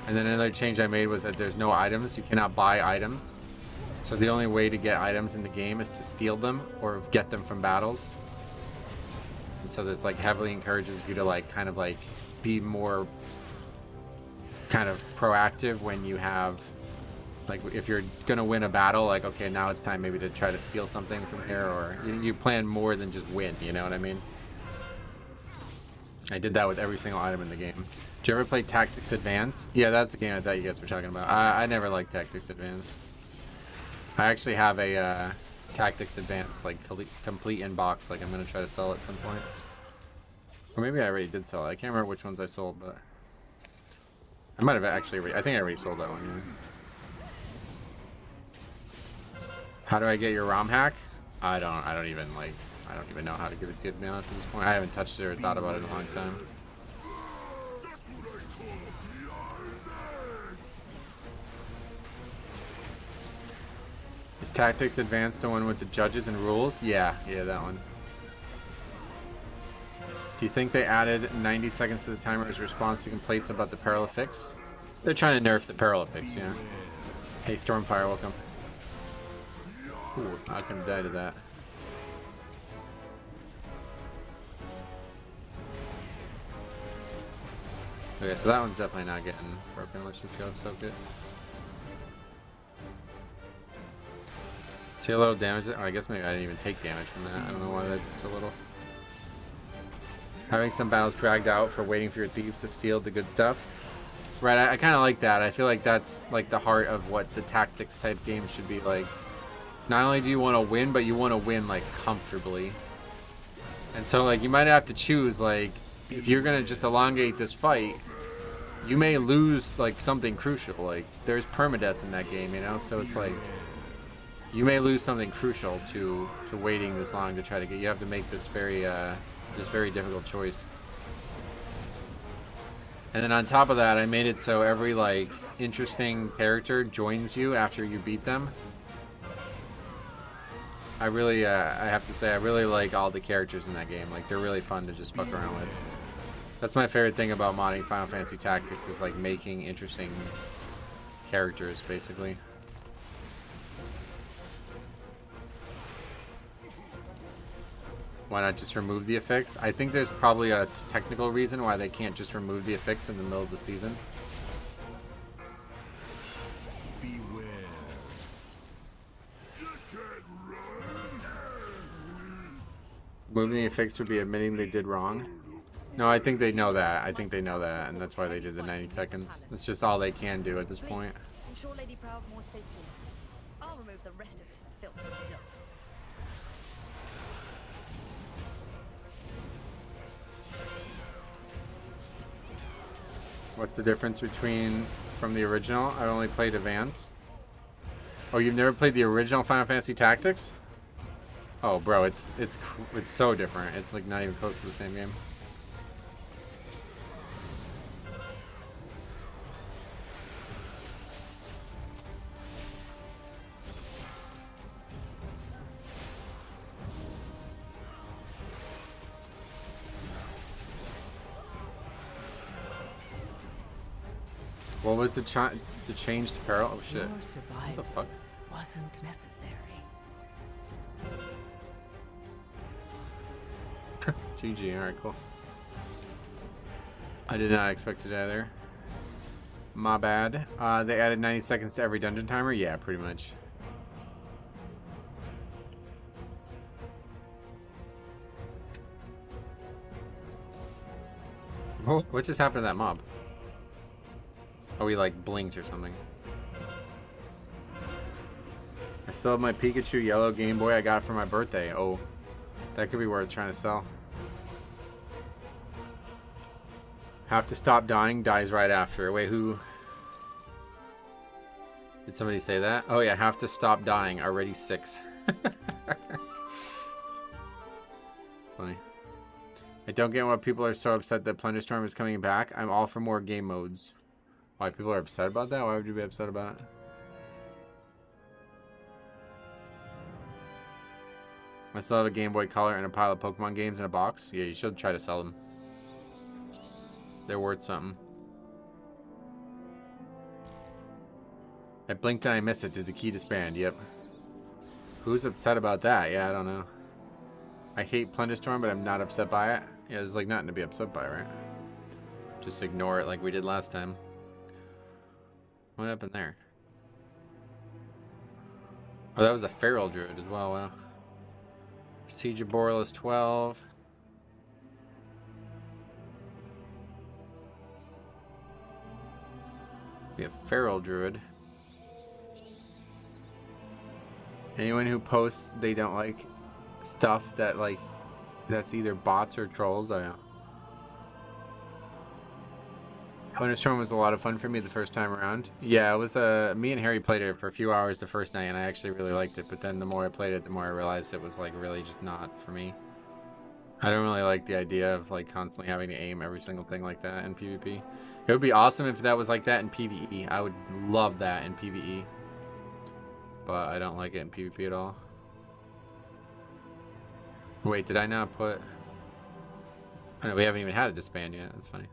And then another change I made was that there's no items. You cannot buy items. So the only way to get items in the game is to steal them or get them from battles. And so this like heavily encourages you to like kind of like be more kind of proactive when you have like if you're gonna win a battle, like okay, now it's time maybe to try to steal something from here, or you plan more than just win, you know what I mean? I did that with every single item in the game. Did you ever play Tactics Advance? Yeah, that's the game I thought you guys were talking about. I never liked Tactics Advance. I actually have a Tactics Advanced, like complete in box. Like I'm gonna try to sell it at some point. Or maybe I already did sell it. I can't remember which ones I sold, but I might have actually. I think I already sold that one. Yeah. How do I get your ROM hack? I don't even know how to give it to you, to be honest, at this point. I haven't touched it or thought about it in a long time. Is Tactics Advanced the one with the judges and rules? Yeah, that one. Do you think they added 90 seconds to the timer's response to complaints about the peril fix? They're trying to nerf the peril fix, yeah. Hey, Stormfire, welcome. Ooh, I could have died to that. Okay, so that one's definitely not getting broken. Let's just go soak it. See a little damage there? Oh, I guess maybe I didn't even take damage from that. I don't know why that's so little. Having some battles dragged out for waiting for your thieves to steal the good stuff. Right, I kind of like that. I feel like that's like the heart of what the tactics type game should be like. Not only do you want to win, but you want to win like comfortably. And so like you might have to choose, like, if you're going to just elongate this fight, you may lose like something crucial. Like there's permadeath in that game, you know? So it's like you may lose something crucial to waiting this long to try to get. You have to make this very difficult choice. And then on top of that, I made it so every like interesting character joins you after you beat them. I really, I have to say, I really like all the characters in that game. Like they're really fun to just fuck around with. That's my favorite thing about modding Final Fantasy Tactics, is like making interesting characters, basically. Why not just remove the effects? I think there's probably a technical reason why they can't just remove the effects in the middle of the season. Beware. You can't run. Removing the effects would be admitting they did wrong. No, I think they know that. I think they know that, and that's why they did the 90 seconds. It's just all they can do at this point. Ensure Lady Proud more safely. I'll remove the rest of this filth and guilt. What's the difference from the original? I only played Advance. Oh, you've never played the original Final Fantasy Tactics? Oh, bro, it's so different. It's like not even close to the same game. What was the change to peril? Oh shit. What the fuck? Wasn't necessary. GG, alright, cool. I did not expect to die there. My bad. They added 90 seconds to every dungeon timer? Yeah, pretty much. Oh, what just happened to that mob? Oh, he like blinked or something. I still have my Pikachu yellow Game Boy I got for my birthday. Oh, that could be worth trying to sell. Have to stop dying, dies right after. Wait, who? Did somebody say that? Oh yeah, have to stop dying, already 6. It's funny. I don't get why people are so upset that Plunder Storm is coming back. I'm all for more game modes. Why people are upset about that? Why would you be upset about it? I still have a Game Boy Color and a pile of Pokemon games in a box. Yeah, you should try to sell them. They're worth something. I blinked and I missed it. Did the key disband? Yep. Who's upset about that? Yeah, I don't know. I hate Plunderstorm, but I'm not upset by it. Yeah, there's like nothing to be upset by, right? Just ignore it like we did last time. What happened there? Oh, that was a feral druid as well. Wow. Siege of Borealis 12. We have feral druid. Anyone who posts they don't like stuff that like that's either bots or trolls, I know. Bonus Storm was a lot of fun for me the first time around. Yeah, it was me and Harry played it for a few hours the first night and I actually really liked it, but then the more I played it, the more I realized it was like really just not for me. I don't really like the idea of like constantly having to aim every single thing like that in PvP. It would be awesome if that was like that in PvE. I would love that in PvE. But I don't like it in PvP at all. Wait, did I not put... Oh, no, we haven't even had a disband yet. That's funny.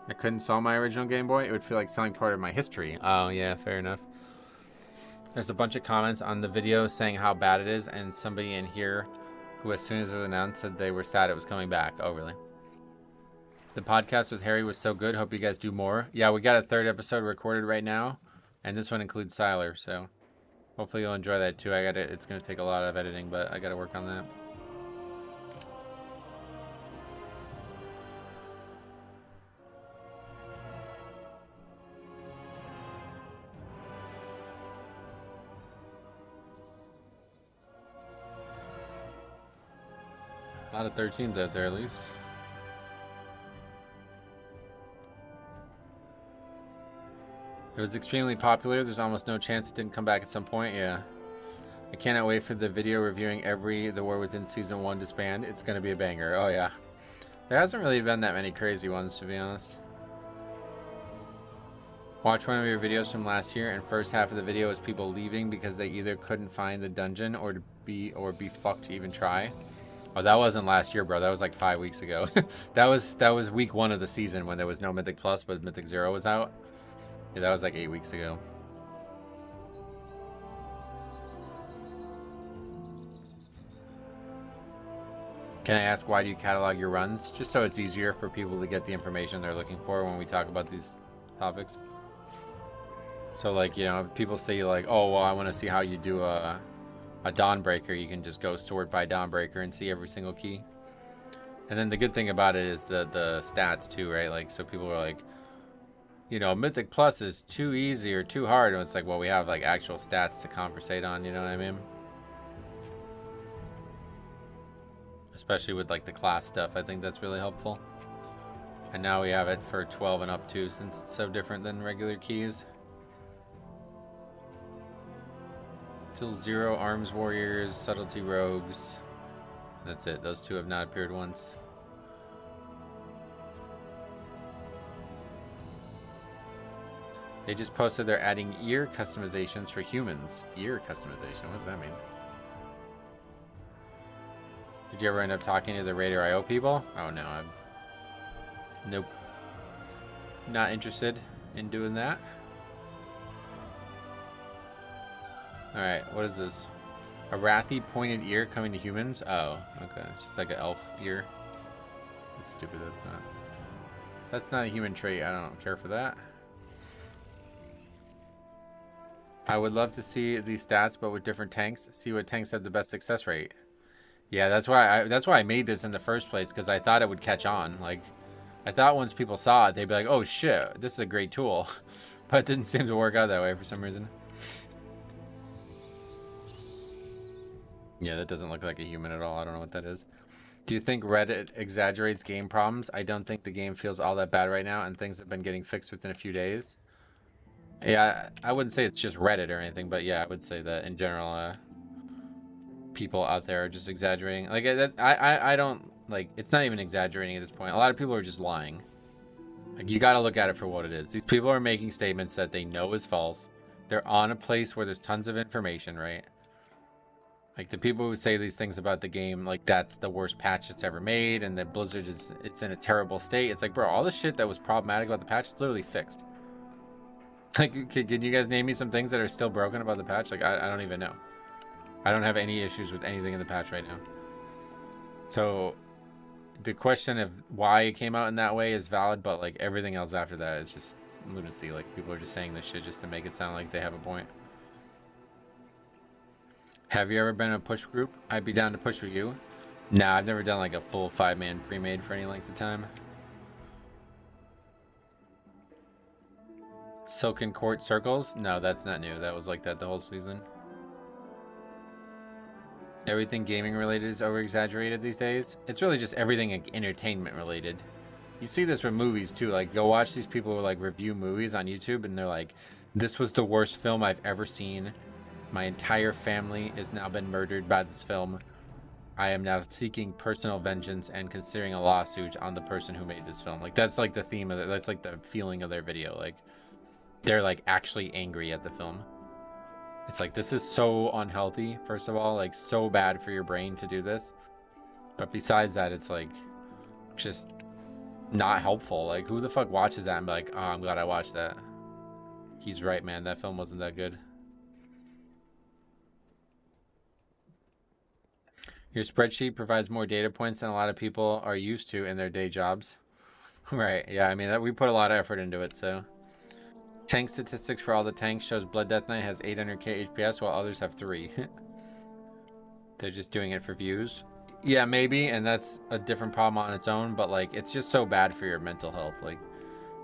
I couldn't sell my original Game Boy. It would feel like selling part of my history. Oh, yeah, fair enough. There's a bunch of comments on the video saying how bad it is, and somebody in here who, as soon as it was announced, said they were sad it was coming back. Oh, really? The podcast with Harry was so good. Hope you guys do more. Yeah, we got a 3rd episode recorded right now, and this one includes Siler, so hopefully you'll enjoy that too. It's going to take a lot of editing, but I got to work on that. A lot of 13s out there, at least. It was extremely popular. There's almost no chance it didn't come back at some point. Yeah. I cannot wait for the video reviewing The War Within Season 1 disband. It's going to be a banger. Oh, yeah. There hasn't really been that many crazy ones, to be honest. Watch one of your videos from last year, and first half of the video is people leaving because they either couldn't find the dungeon or be fucked to even try. Oh, that wasn't last year, bro. That was like 5 weeks ago. that was week 1 of the season when there was no Mythic Plus, but Mythic 0 was out. Yeah, that was like 8 weeks ago. Can I ask, why do you catalog your runs? Just so it's easier for people to get the information they're looking for when we talk about these topics. So like, you know, people say like, oh, well, I want to see how you do a Dawnbreaker. You can just go sort by Dawnbreaker and see every single key. And then the good thing about it is the stats too, right? Like, so people are like, you know, Mythic Plus is too easy or too hard. And it's like, well, we have like actual stats to conversate on, you know what I mean? Especially with like the class stuff. I think that's really helpful. And now we have it for 12 and up too, since it's so different than regular keys. Still 0 Arms Warriors, Subtlety Rogues. That's it. Those 2 have not appeared once. They just posted they're adding ear customizations for humans. Ear customization? What does that mean? Did you ever end up talking to the Raider IO people? Oh no, nope. Not interested in doing that. Alright, what is this? A wrathy pointed ear coming to humans? Oh, okay. It's just like an elf ear. That's stupid, that's not a human trait. I don't care for that. I would love to see these stats, but with different tanks. See what tanks have the best success rate. Yeah, that's why I made this in the first place, because I thought it would catch on. Like, I thought once people saw it, they'd be like, oh shit, this is a great tool. But it didn't seem to work out that way for some reason. Yeah, that doesn't look like a human at all. I don't know what that is. Do you think Reddit exaggerates game problems? I don't think the game feels all that bad right now, and things have been getting fixed within a few days. Yeah, I wouldn't say it's just Reddit or anything, but yeah, I would say that in general, people out there are just exaggerating. Like, I don't, like, it's not even exaggerating at this point. A lot of people are just lying. Like, you gotta look at it for what it is. These people are making statements that they know is false. They're on a place where there's tons of information, right? Like, the people who say these things about the game, like, that's the worst patch that's ever made, and that Blizzard it's in a terrible state. It's like, bro, all the shit that was problematic about the patch is literally fixed. Like, can you guys name me some things that are still broken about the patch? Like, I don't even know. I don't have any issues with anything in the patch right now. So, the question of why it came out in that way is valid, but, like, everything else after that is just lunacy. Like, people are just saying this shit just to make it sound like they have a point. Have you ever been in a push group? I'd be down to push with you. Nah, I've never done like a full 5-man pre-made for any length of time. Silken Court Circles? No, that's not new. That was like that the whole season. Everything gaming related is over-exaggerated these days. It's really just everything entertainment related. You see this with movies too. Like, go watch these people who like review movies on YouTube and they're like, this was the worst film I've ever seen. My entire family has now been murdered by this film. I am now seeking personal vengeance and considering a lawsuit on the person who made this film. Like, that's like the theme of it. That's like the feeling of their video. Like, they're like actually angry at the film. It's like, this is so unhealthy, first of all, like so bad for your brain to do this. But besides that, it's like just not helpful. Like, who the fuck watches that and be like, oh, I'm glad I watched that. He's right, man. That film wasn't that good. Your spreadsheet provides more data points than a lot of people are used to in their day jobs. Right. Yeah, I mean, we put a lot of effort into it, so. Tank statistics for all the tanks shows Blood Death Knight has 800k HPS while others have 3. They're just doing it for views. Yeah, maybe, and that's a different problem on its own, but like, it's just so bad for your mental health. Like,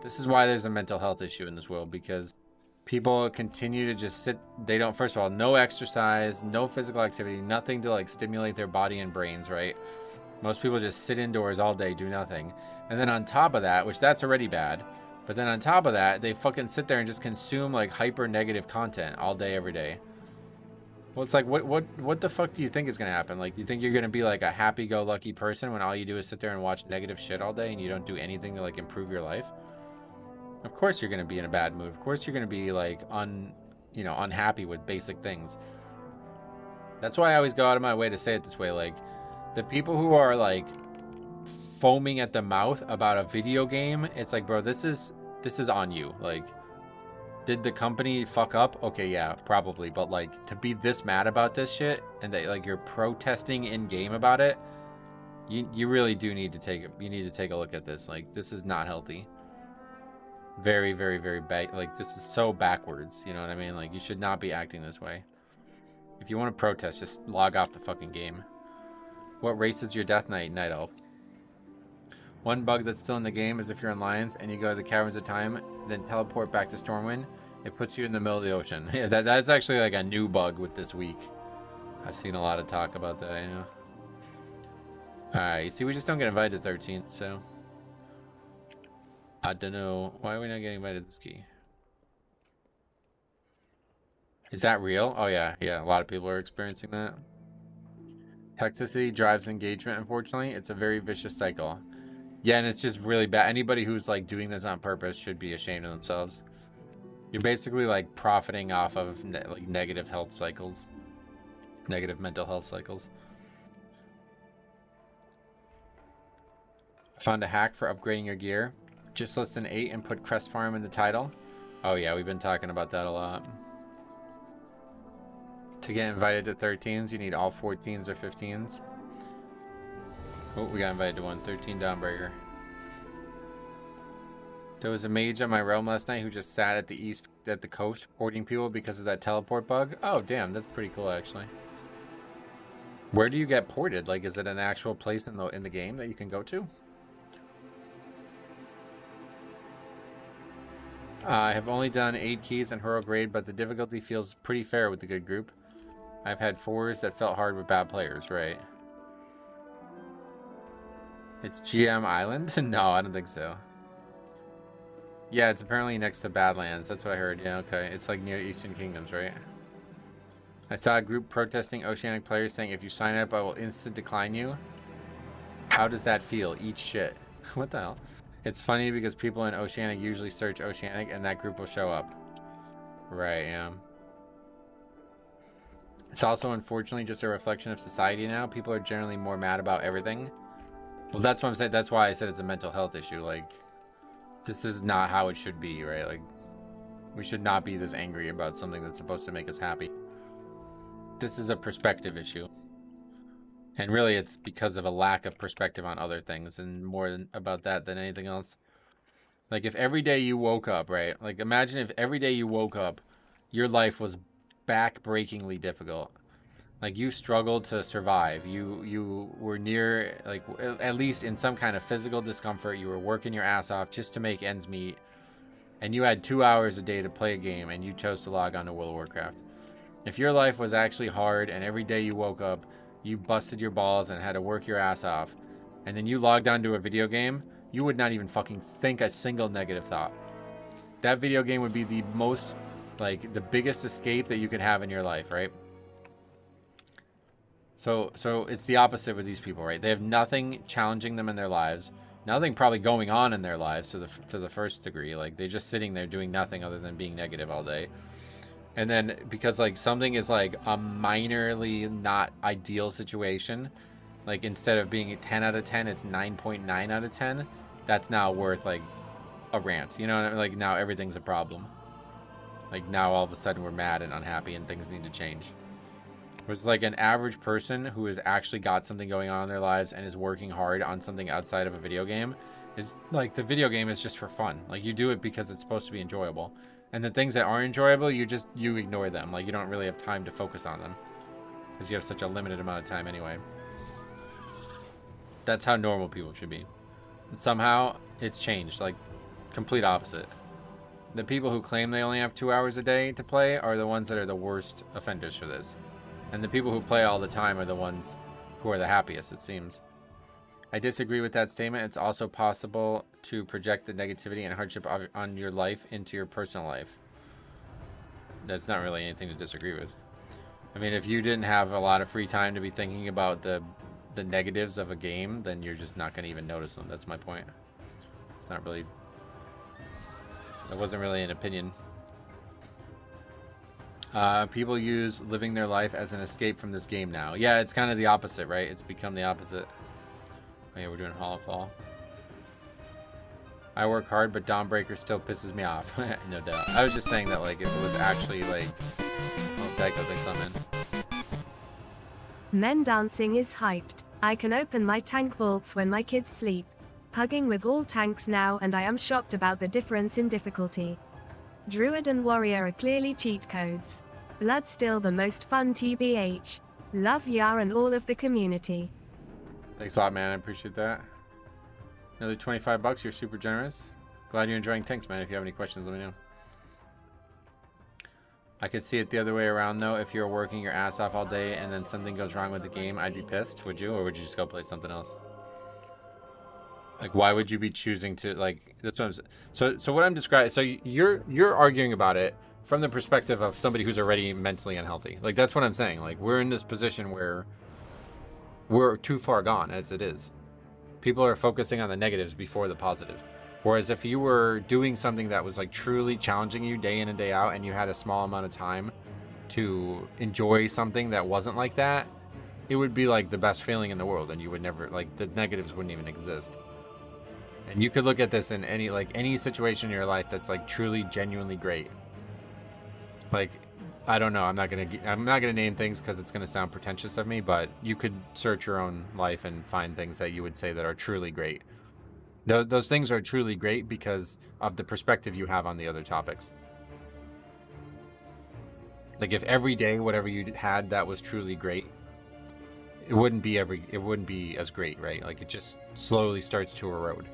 this is why there's a mental health issue in this world, because people continue to just sit. They don't, first of all, no exercise, no physical activity, nothing to like stimulate their body and brains, right? Most people just sit indoors all day, do nothing. And then on top of that, which that's already bad, but then on top of that, they fucking sit there and just consume like hyper negative content all day, every day. Well, it's like, what the fuck do you think is going to happen? Like, you think you're going to be like a happy-go-lucky person when all you do is sit there and watch negative shit all day and you don't do anything to like improve your life? Of course you're going to be in a bad mood. Of course you're going to be like unhappy with basic things. That's why I always go out of my way to say it this way. Like, the people who are like foaming at the mouth about a video game, it's like, bro, this is on you. Like, did the company fuck up? Okay, yeah, probably. But like, to be this mad about this shit and that like you're protesting in game about it, you really do need to take a look at this. Like, this is not healthy. Very, very, very bad. Like, this is so backwards. You know what I mean? Like, you should not be acting this way. If you want to protest, just log off the fucking game. What race is your Death Knight, Night Elf? One bug that's still in the game is if you're in Lions and you go to the Caverns of Time, then teleport back to Stormwind, it puts you in the middle of the ocean. Yeah, that's actually like a new bug with this week. I've seen a lot of talk about that, you know. Alright, you see, we just don't get invited to 13th, so. I don't know. Why are we not getting invited to this key? Is that real? Oh, yeah. Yeah, a lot of people are experiencing that. Toxicity drives engagement, unfortunately. It's a very vicious cycle. Yeah, and it's just really bad. Anybody who's like doing this on purpose should be ashamed of themselves. You're basically like profiting off of like negative health cycles, negative mental health cycles. I found a hack for upgrading your gear. Just list an 8 and put Crest Farm in the title. Oh yeah, we've been talking about that a lot. To get invited to 13s, you need all 14s or 15s. Oh, we got invited to one. 13 Dawnbreaker. There was a mage on my realm last night who just sat at the coast porting people because of that teleport bug. Oh, damn, that's pretty cool, actually. Where do you get ported? Like, is it an actual place in the game that you can go to? I have only done 8 keys and Hero Grade, but the difficulty feels pretty fair with the good group. I've had 4s that felt hard with bad players, right? It's GM Island? No, I don't think so. Yeah, it's apparently next to Badlands. That's what I heard. Yeah, okay. It's like near Eastern Kingdoms, right? I saw a group protesting Oceanic players saying, if you sign up, I will instant decline you. How does that feel? Eat shit. What the hell? It's funny because people in Oceanic usually search Oceanic and that group will show up. Right, yeah. It's also unfortunately just a reflection of society now. People are generally more mad about everything. Well, that's what I'm saying. That's why I said it's a mental health issue. Like, this is not how it should be, right? Like, we should not be this angry about something that's supposed to make us happy. This is a perspective issue. And really, it's because of a lack of perspective on other things and more about that than anything else. Like if every day you woke up, right? Like imagine if every day you woke up, your life was back-breakingly difficult. Like you struggled to survive. You were near, like at least in some kind of physical discomfort. You were working your ass off just to make ends meet. And you had 2 hours a day to play a game and you chose to log on to World of Warcraft. If your life was actually hard and every day you woke up, you busted your balls and had to work your ass off, and then you logged onto a video game, you would not even fucking think a single negative thought. That video game would be the most, like, the biggest escape that you could have in your life, right? So it's the opposite with these people, right? They have nothing challenging them in their lives, nothing probably going on in their lives to the first degree. Like, they're just sitting there doing nothing other than being negative all day. And then because like something is like a minorly not ideal situation, like instead of being a 10 out of 10, it's 9.9 out of 10. That's now worth like a rant. You know what I mean? Like now everything's a problem. Like now all of a sudden we're mad and unhappy and things need to change. Whereas like an average person who has actually got something going on in their lives and is working hard on something outside of a video game is like the video game is just for fun. Like you do it because it's supposed to be enjoyable. And the things that aren't enjoyable, you ignore them. Like you don't really have time to focus on them because you have such a limited amount of time anyway. That's how normal people should be. And somehow it's changed, like complete opposite. The people who claim they only have 2 hours a day to play are the ones that are the worst offenders for this. And the people who play all the time are the ones who are the happiest, it seems. I disagree with that statement. It's also possible to project the negativity and hardship on your life into your personal life. That's not really anything to disagree with. I mean, if you didn't have a lot of free time to be thinking about the negatives of a game, then you're just not going to even notice them. That's my point. It's not really... That wasn't really an opinion. People use living their life as an escape from this game now. Yeah, it's kind of the opposite, right? It's become the opposite. Oh, yeah, we're doing Hall of Fall. I work hard, but Dawnbreaker still pisses me off. No doubt. I was just saying that, like, if it was actually, like... Oh, Dyke, I think something. Men dancing is hyped. I can open my tank vaults when my kids sleep. Pugging with all tanks now, and I am shocked about the difference in difficulty. Druid and Warrior are clearly cheat codes. Blood still the most fun TBH. Love Yar and all of the community. Thanks a lot, man. I appreciate that. Another 25 bucks. You're super generous. Glad you're enjoying tanks, man. If you have any questions, let me know. I could see it the other way around, though. If you're working your ass off all day and then something goes wrong with the game, I'd be pissed. Would you? Or would you just go play something else? Like, why would you be choosing to, like, that's what I'm saying. So what I'm describing, so you're arguing about it from the perspective of somebody who's already mentally unhealthy. Like, that's what I'm saying. Like, we're in this position where we're too far gone as it is. People are focusing on the negatives before the positives. Whereas if you were doing something that was like truly challenging you day in and day out and you had a small amount of time to enjoy something that wasn't like that, it would be like the best feeling in the world and you would never, like, the negatives wouldn't even exist. And you could look at this in any situation in your life that's like truly genuinely great. Like, I don't know, I'm not gonna name things because it's gonna sound pretentious of me, but you could search your own life and find things that you would say that are truly great. Those things are truly great because of the perspective you have on the other topics. Like, if every day whatever you had that was truly great, it wouldn't be as great, right? Like, it just slowly starts to erode.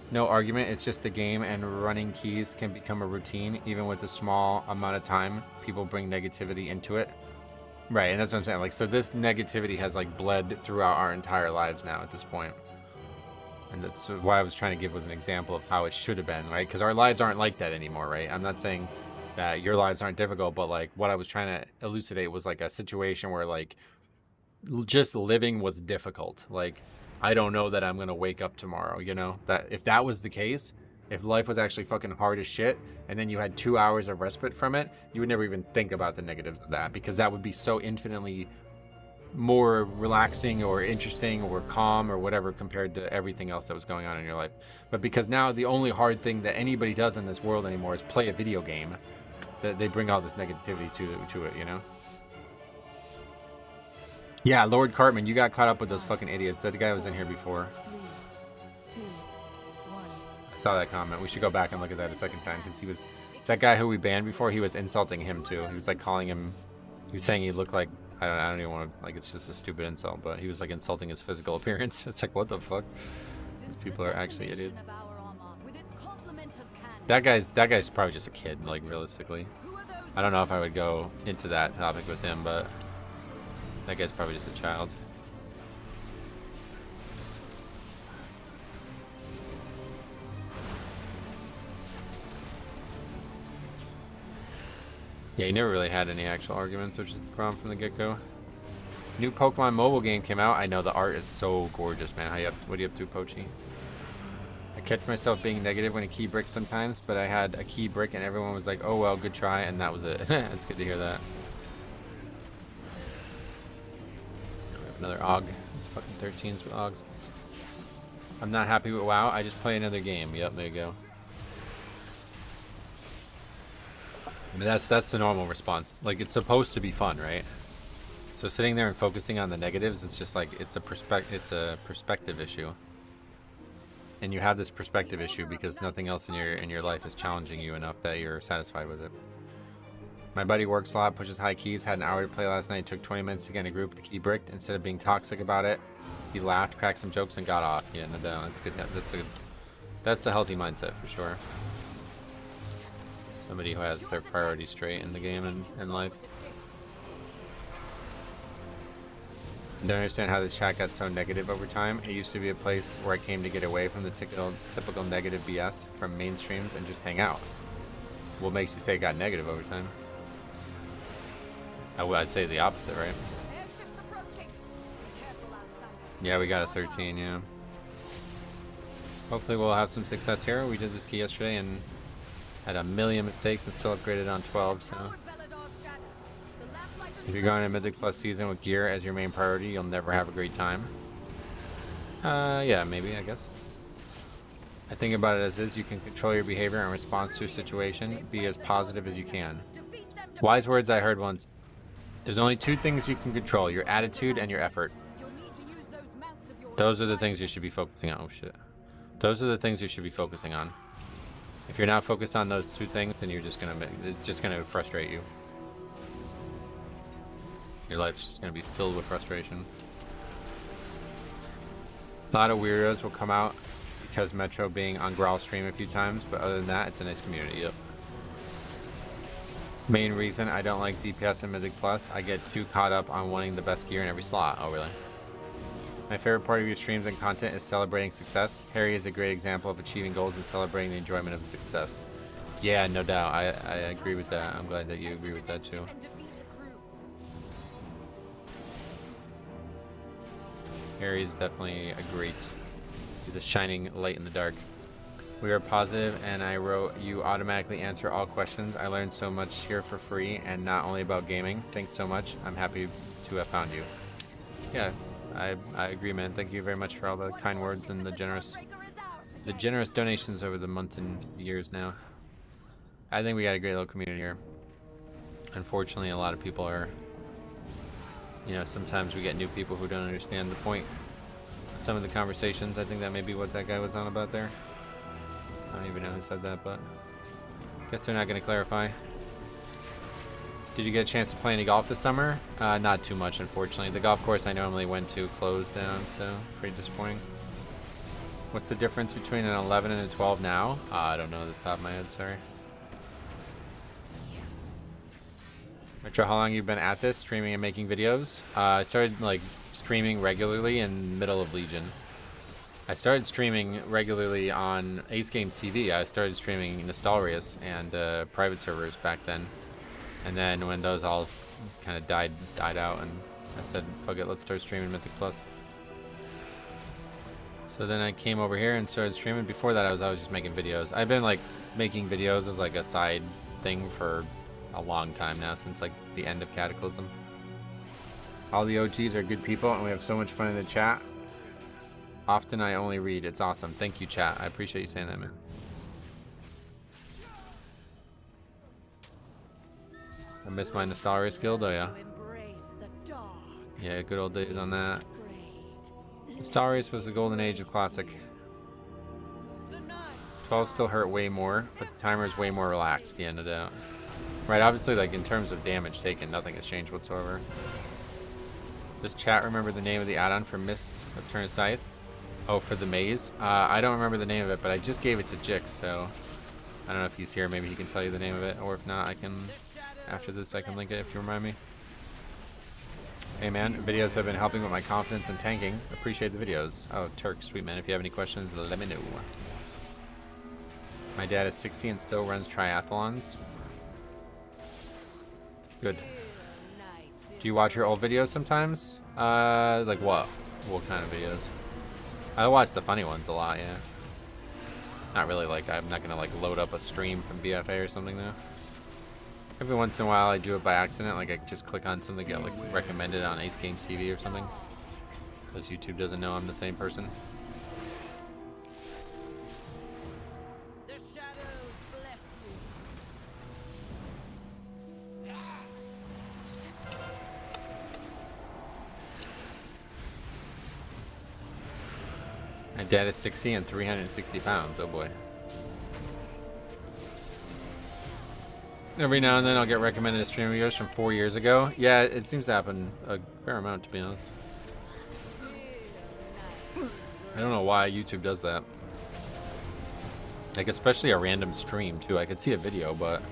No argument, it's just the game, and running keys can become a routine. Even with a small amount of time, people bring negativity into it. Right, and that's what I'm saying. Like, so this negativity has like bled throughout our entire lives now at this point. And that's what I was trying to give was an example of how it should have been, right? Because our lives aren't like that anymore, right? I'm not saying that your lives aren't difficult, but like what I was trying to elucidate was like a situation where like just living was difficult. Like, I don't know that I'm going to wake up tomorrow, you know? That if that was the case, if life was actually fucking hard as shit, and then you had 2 hours of respite from it, you would never even think about the negatives of that, because that would be so infinitely more relaxing or interesting or calm or whatever compared to everything else that was going on in your life. But because now the only hard thing that anybody does in this world anymore is play a video game, that they bring all this negativity to it, you know? Yeah, Lord Cartman, you got caught up with those fucking idiots. That guy was in here before. Saw that comment. We should go back and look at that a second time because he was that guy who we banned before. He was insulting him too. He was like calling him. He was saying he looked like I don't even want to like. It's just a stupid insult, but he was like insulting his physical appearance. It's like what the fuck? These people are actually idiots. That guy's probably just a kid. Like realistically, I don't know if I would go into that topic with him, but that guy's probably just a child. Yeah, he never really had any actual arguments, which is the problem from the get-go. New Pokemon mobile game came out. I know the art is so gorgeous, man. What are you up to, Pochi? I catch myself being negative when a key bricks sometimes, but I had a key brick and everyone was like, oh well, good try, and that was it. It's good to hear that. We have another AUG. It's fucking 13s with AUGs. I'm not happy with WoW. I just play another game. Yep, there you go. I mean, that's the normal response. Like, it's supposed to be fun, right? So sitting there and focusing on the negatives, it's just like it's a perspective issue. And you have this perspective issue because nothing else in your life is challenging you enough that you're satisfied with it. My buddy works a lot, pushes high keys, had an hour to play last night, took 20 minutes to get in a group, the key bricked. Instead of being toxic about it, he laughed, cracked some jokes, and got off. Yeah, no doubt. That's good. That's a healthy mindset for sure. Somebody who has their priorities straight in the game and in life. I don't understand how this chat got so negative over time. It used to be a place where I came to get away from the typical negative BS from mainstreams and just hang out. What makes you say it got negative over time? I'd say the opposite, right? Yeah, we got a 13, yeah. Hopefully we'll have some success here. We did this key yesterday and had a million mistakes and still upgraded on 12, so. If you're going to Mythic Plus season with gear as your main priority, you'll never have a great time. Yeah, maybe, I guess. I think about it as is, you can control your behavior in response to a situation, be as positive as you can. Wise words I heard once. There's only two things you can control, your attitude and your effort. Those are the things you should be focusing on. Oh shit. Those are the things you should be focusing on. If you're not focused on those two things, then it's just gonna frustrate you. Your life's just gonna be filled with frustration. A lot of weirdos will come out because Metro being on Growl stream a few times, but other than that, it's a nice community. Yep. Main reason I don't like DPS and Mythic Plus, I get too caught up on wanting the best gear in every slot. Oh really? My favorite part of your streams and content is celebrating success. Harry is a great example of achieving goals and celebrating the enjoyment of success. Yeah, no doubt. I agree with that. I'm glad that you agree with that too. Harry is definitely a great. He's a shining light in the dark. We are positive, and I wrote, you automatically answer all questions. I learned so much here for free, and not only about gaming. Thanks so much. I'm happy to have found you. Yeah, I agree, man. Thank you very much for all the kind words and the generous donations over the months and years now. I think we got a great little community here. Unfortunately, a lot of people are, you know, sometimes we get new people who don't understand the point of some of the conversations. I think that may be what that guy was on about there. I don't even know who said that, but I guess they're not going to clarify. Did you get a chance to play any golf this summer? Not too much, unfortunately. The golf course I normally went to closed down, so pretty disappointing. What's the difference between an 11 and a 12 now? I don't know at the top of my head, sorry. Metro, how long you been at this, streaming and making videos? I started like streaming regularly in the middle of Legion. I started streaming regularly on Ace Games TV. I started streaming Nostalrius and private servers back then. And then when those all kind of died out, and I said, fuck it, let's start streaming Mythic Plus. So then I came over here and started streaming. Before that, I was just making videos. I've been like making videos as like a side thing for a long time now, since like the end of Cataclysm. All the OGs are good people, and we have so much fun in the chat. Often I only read. It's awesome. Thank you, chat. I appreciate you saying that, man. I miss my Nostalrius guild, oh yeah. Yeah, good old days on that. Nostalrius was the golden age of Classic. 12 still hurt way more, but the timer is way more relaxed the end of the right. Obviously, like in terms of damage taken, nothing has changed whatsoever. Does chat remember the name of the add-on for Miss of Turn Scythe? Oh, for the maze? I don't remember the name of it, but I just gave it to Jix, so I don't know if he's here. Maybe he can tell you the name of it, or if not, I can, after this, I can link it if you remind me. Hey man, videos have been helping with my confidence in tanking. Appreciate the videos. Oh, Turk, sweet man. If you have any questions, let me know. My dad is 60 and still runs triathlons. Good. Do you watch your old videos sometimes? Like what? What kind of videos? I watch the funny ones a lot, yeah. Not really, like, I'm not gonna like load up a stream from BFA or something though. Every once in a while I do it by accident, like I just click on something get like recommended on Ace Games TV or something. Because YouTube doesn't know I'm the same person. The shadows bless you. My dad is 60 and 360 pounds, oh boy. Every now and then I'll get recommended stream videos from 4 years ago. Yeah, it seems to happen a fair amount, to be honest. I don't know why YouTube does that. Like, especially a random stream, too. I could see a video, but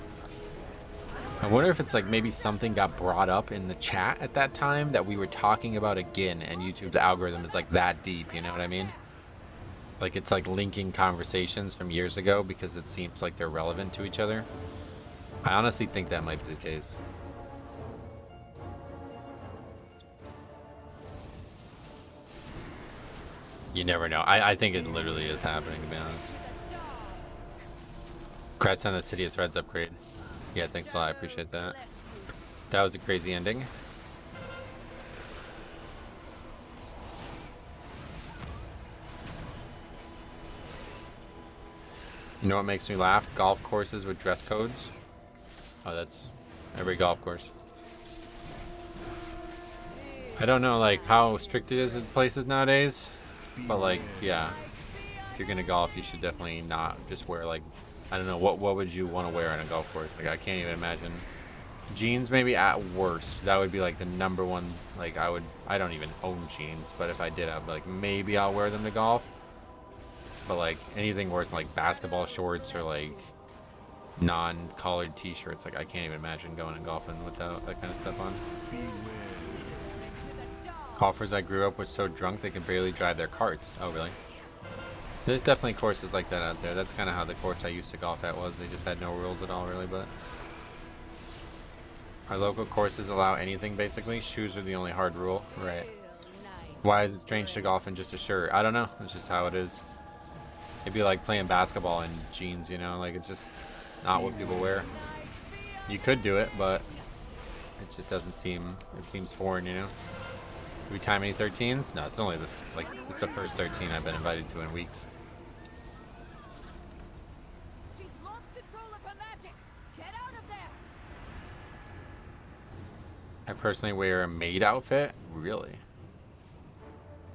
I wonder if it's like maybe something got brought up in the chat at that time that we were talking about again, and YouTube's algorithm is like that deep, you know what I mean? Like, it's like linking conversations from years ago because it seems like they're relevant to each other. I honestly think that might be the case. You never know. I think it literally is happening, to be honest. Congrats on the City of Threads upgrade. Yeah, thanks a lot. I appreciate that. That was a crazy ending. You know what makes me laugh? Golf courses with dress codes. Oh, that's every golf course. I don't know like how strict it is in places nowadays, but like, yeah, if you're gonna golf, you should definitely not just wear like, I don't know, what would you want to wear on a golf course? Like, I can't even imagine. Jeans maybe at worst. That would be like the number one. Like, I don't even own jeans, but if I did, I'd be like, maybe I'll wear them to golf. But like anything worse than like basketball shorts or like non-collared t-shirts, like I can't even imagine going and golfing without that kind of stuff on. Golfers I grew up with so drunk they can barely drive their carts. Oh really? There's definitely courses like that out there. That's kind of how the course I used to golf at was. They just had no rules at all really, but our local courses allow anything basically. Shoes are the only hard rule. Right. Why is it strange to golf in just a shirt? I don't know. It's just how it is. It'd be like playing basketball in jeans, you know? Like, it's just not what people wear. You could do it, but it just doesn't seem, it seems foreign, you know? Do we time any 13s? No, it's only the, like, it's the first 13 I've been invited to in weeks. She's lost control of her magic. Get out of there. I personally wear a maid outfit. Really?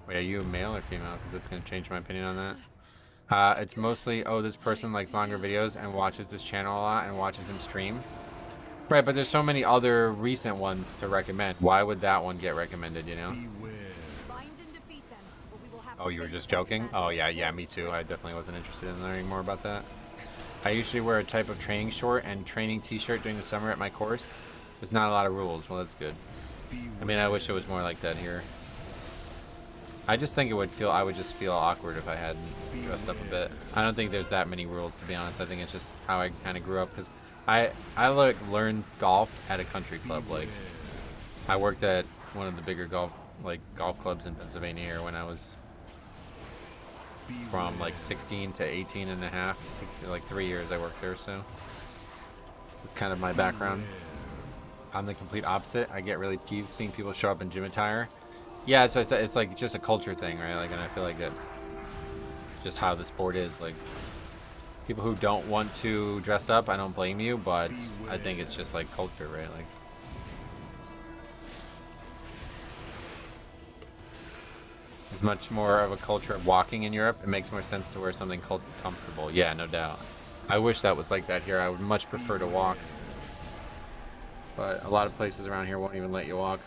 Wait, are you a male or female? Because that's going to change my opinion on that. It's mostly, oh, this person likes longer videos and watches this channel a lot and watches him stream. Right, but there's so many other recent ones to recommend. Why would that one get recommended, you know? Oh, you were just joking? Oh, yeah, me too. I definitely wasn't interested in learning more about that. I usually wear a type of training short and training t-shirt during the summer at my course. There's not a lot of rules. Well, that's good. I mean, I wish it was more like that here. I just think it would feel, I would just feel awkward if I hadn't dressed up a bit. I don't think there's that many rules, to be honest. I think it's just how I kind of grew up, because I like learned golf at a country club. Like, I worked at one of the bigger golf clubs in Pennsylvania here when I was from like 16 to 18 and a half, 16, like 3 years I worked there, so it's kind of my background. I'm the complete opposite. I get really peeved seeing people show up in gym attire. Yeah, so it's like just a culture thing, right? Like, and I feel like that just how the sport is. Like, people who don't want to dress up, I don't blame you, but I think it's just like culture, right? Like, There's much more of a culture of walking in Europe. It makes more sense to wear something comfortable. Yeah, no doubt. I wish that was like that here. I would much prefer to walk. But a lot of places around here won't even let you walk.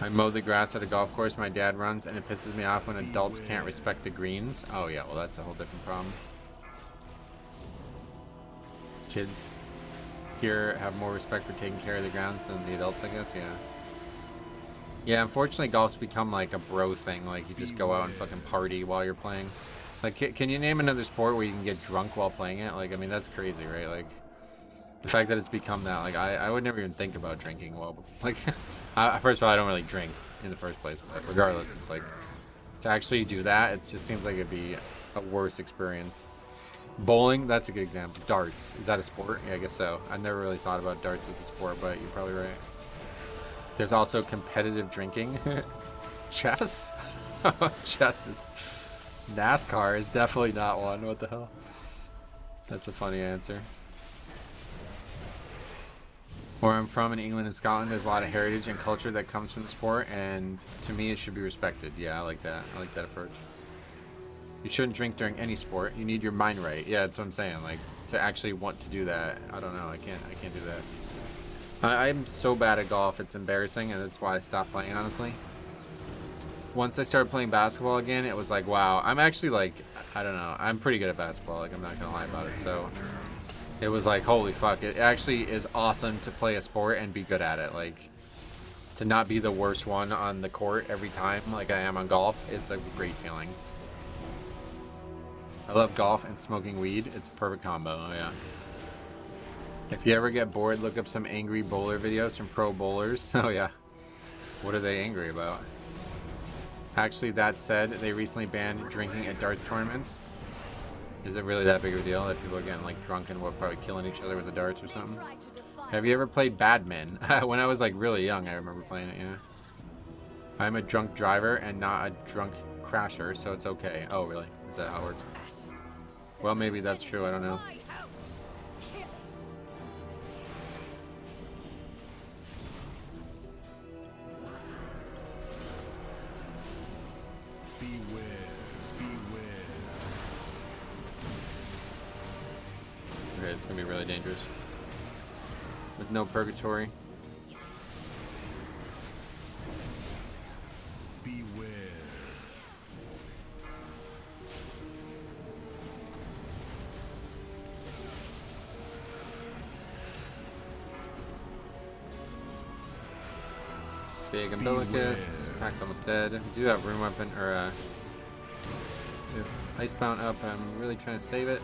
I mow the grass at a golf course my dad runs, and it pisses me off when adults can't respect the greens. Oh yeah, well that's a whole different problem. Kids here have more respect for taking care of the grounds than the adults, I guess. Yeah. Yeah, unfortunately golf's become like a bro thing. Like you just go out and fucking party while you're playing. Like, can you name another sport where you can get drunk while playing it? Like, I mean, that's crazy, right? Like, the fact that it's become that, like, I would never even think about drinking while, like, first of all, I don't really drink in the first place, but regardless, it's like, to actually do that, it just seems like it'd be a worse experience. Bowling, that's a good example. Darts, is that a sport? Yeah, I guess so. I've never really thought about darts as a sport, but you're probably right. There's also competitive drinking. Chess? Chess is... NASCAR is definitely not one. What the hell? That's a funny answer. Where I'm from in England and Scotland, there's a lot of heritage and culture that comes from the sport, and to me it should be respected. Yeah, I like that. I like that approach. You shouldn't drink during any sport. You need your mind right. Yeah, that's what I'm saying. Like, to actually want to do that, I don't know. I can't do that. I'm so bad at golf, it's embarrassing, and that's why I stopped playing, honestly. Once I started playing basketball again, it was like, wow, I'm actually like, I don't know, I'm pretty good at basketball, like I'm not gonna lie about it. So it was like, holy fuck, it actually is awesome to play a sport and be good at it. Like, to not be the worst one on the court every time like I am on golf, it's a great feeling. I love golf and smoking weed. It's a perfect combo. Oh yeah. If you ever get bored, look up some angry bowler videos from pro bowlers. Oh yeah. What are they angry about? Actually, that said, they recently banned drinking at dart tournaments. Is it really that big of a deal that people are getting like drunk and probably killing each other with the darts or something? Have you ever played badminton? When I was like really young, I remember playing it, yeah. I'm a drunk driver and not a drunk crasher, so it's okay. Oh, really? Is that how it works? Well, maybe that's true. I don't know. Okay, it's gonna be really dangerous. With no purgatory. Beware. Big umbilicus. Pack's almost dead. We do have room weapon or icebound up. I'm really trying to save it.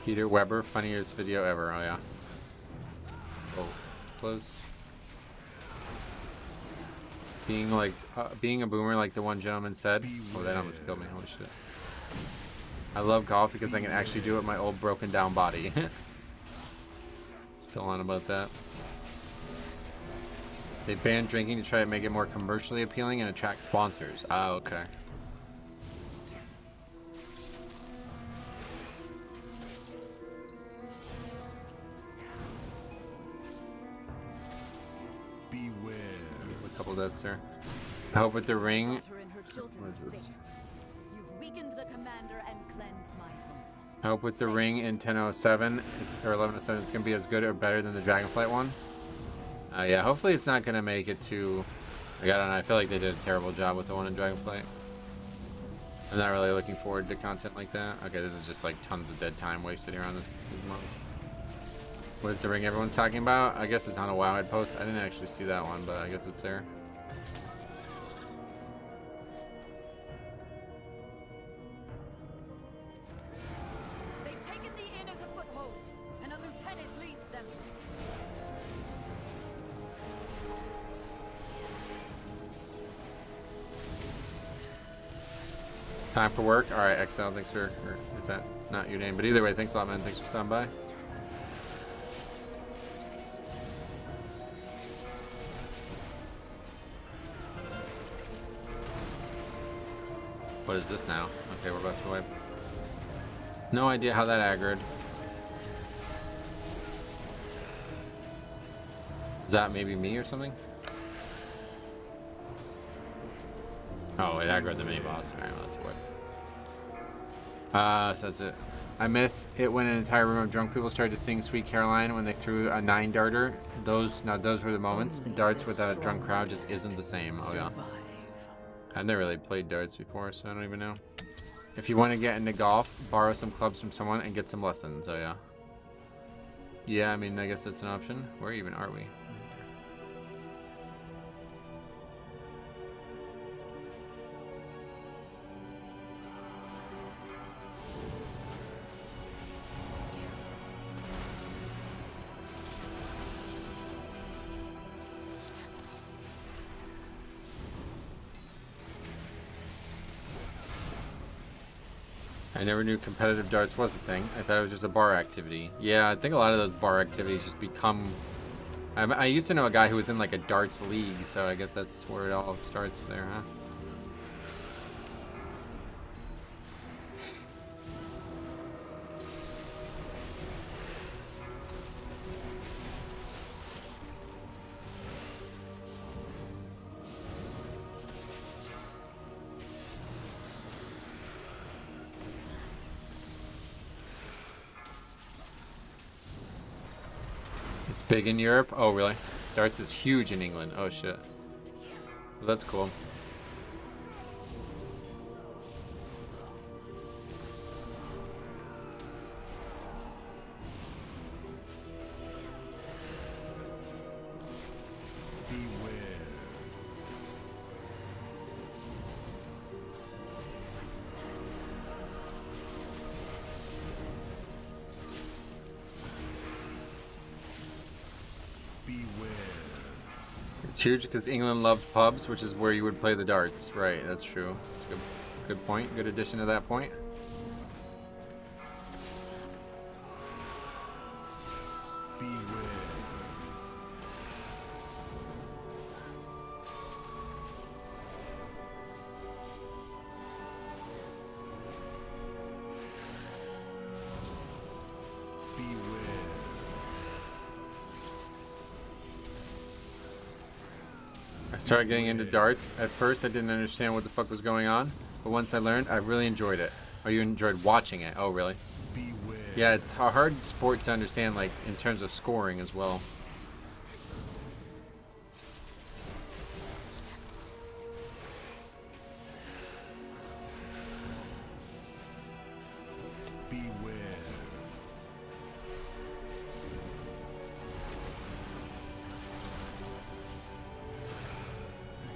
Peter Weber, funniest video ever. Oh yeah. Oh, close. Being like, being a boomer, like the one gentleman said. Oh, that almost killed me. Holy shit. I love golf because I can actually do it with my old broken down body. Still on about that. They banned drinking to try to make it more commercially appealing and attract sponsors. Oh, okay. A couple deaths there. I hope with the ring. What is this? You've weakened the commander and cleansed my home. I hope with the ring in 10:07, or 11:07, it's gonna be as good or better than the Dragonflight one. Yeah, hopefully it's not gonna make it too. Like, I don't know. I feel like they did a terrible job with the one in Dragonflight. I'm not really looking forward to content like that. Okay, this is just like tons of dead time wasted here on these months. What is the ring everyone's talking about? I guess it's on a Wowhead post. I didn't actually see that one, but I guess it's there. They've taken the inn as a foothold, and a lieutenant leads them. Time for work. All right, XL. Thanks for. Or is that not your name? But either way, thanks a lot, man. Thanks for stopping by. What is this now? Okay, we're about to wipe. No idea how that aggroed. Is that maybe me or something? Oh, it aggroed the mini boss. Alright, well, that's what. So that's it. I miss it when an entire room of drunk people started to sing Sweet Caroline when they threw a 9-darter. Those were the moments. Darts without a drunk crowd just isn't the same. Oh yeah. I've never really played darts before, so I don't even know. If you want to get into golf, borrow some clubs from someone and get some lessons. Oh yeah. Yeah, I mean, I guess that's an option. Where even are we? I never knew competitive darts was a thing. I thought it was just a bar activity. Yeah, I think a lot of those bar activities just become... I used to know a guy who was in like a darts league, so I guess that's where it all starts there, huh? Big in Europe? Oh, really? Darts is huge in England. Oh, shit. Well, that's cool. It's huge because England loves pubs, which is where you would play the darts. Right, that's true. That's a good point. Good addition to that point. Started getting into darts. At first I didn't understand what the fuck was going on, but once I learned, I really enjoyed it. Oh, you enjoyed watching it? Oh, really? Yeah, it's a hard sport to understand, like, in terms of scoring as well.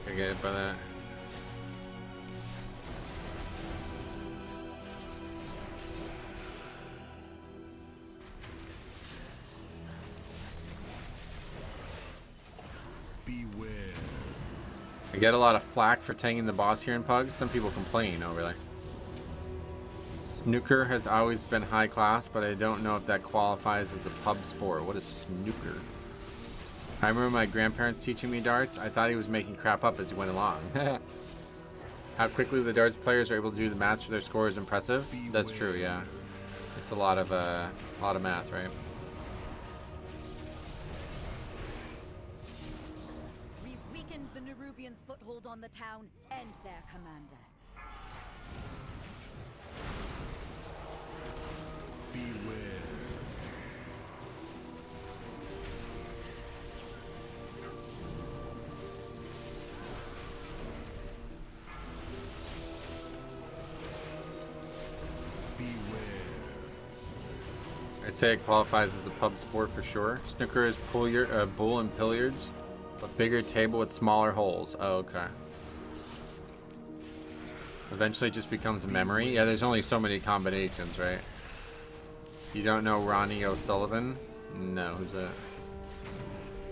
I get it by that. Beware. I get a lot of flack for tanking the boss here in Pug. Some people complain. Oh, really? Snooker has always been high class, but I don't know if that qualifies as a pub sport. What is snooker? I remember my grandparents teaching me darts. I thought he was making crap up as he went along. How quickly the darts players are able to do the maths for their score is impressive. That's true, yeah. It's a lot of math, right? We've weakened the Nerubians' foothold on the town and their commander. Beware. I'd say it qualifies as the pub sport for sure. Snooker is bull and billiards, a bigger table with smaller holes. Oh, okay. Eventually it just becomes a memory. Yeah, there's only so many combinations, right? You don't know Ronnie O'Sullivan? No, who's that?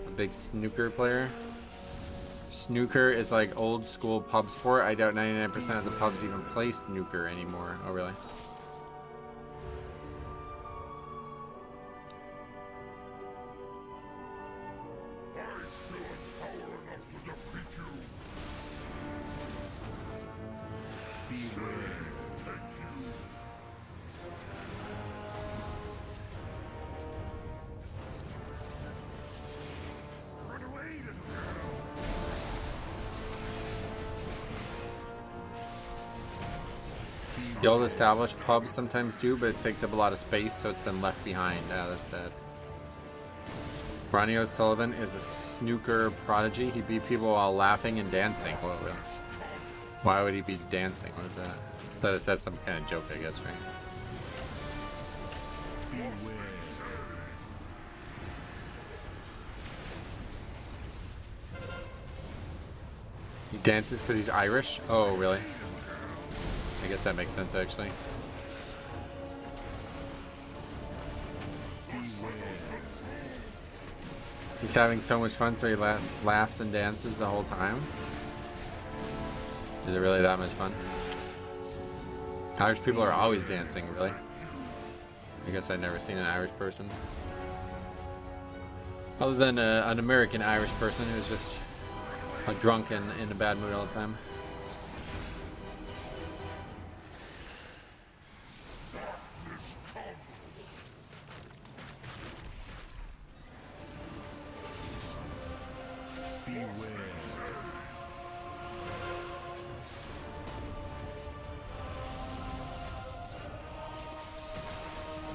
A big snooker player? Snooker is like old school pub sport. I doubt 99% of the pubs even play snooker anymore. Oh, really? Beware. The old established pubs sometimes do, but it takes up a lot of space, so it's been left behind. Yeah, that's sad. Ronnie O'Sullivan is a snooker prodigy. He beat people while laughing and dancing. Whoa, whoa. Why would he be dancing? What is that? That's some kind of joke, I guess, right? He dances because he's Irish? Oh, really? I guess that makes sense, actually. He's having so much fun, so he laughs and dances the whole time. Is it really that much fun? Irish people are always dancing, really. I guess I've never seen an Irish person. Other than an American Irish person who's just drunk and in a bad mood all the time.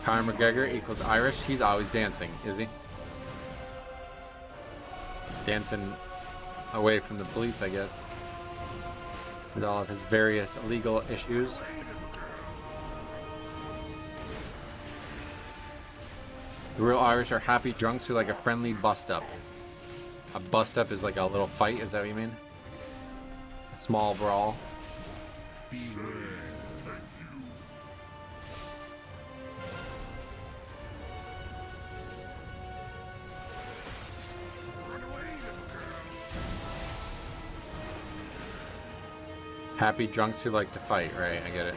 Conor McGregor equals Irish. He's always dancing, is he? Dancing away from the police, I guess. With all of his various legal issues. The real Irish are happy drunks who like a friendly bust-up. A bust-up is like a little fight, is that what you mean? A small brawl. Happy drunks who like to fight, right? I get it.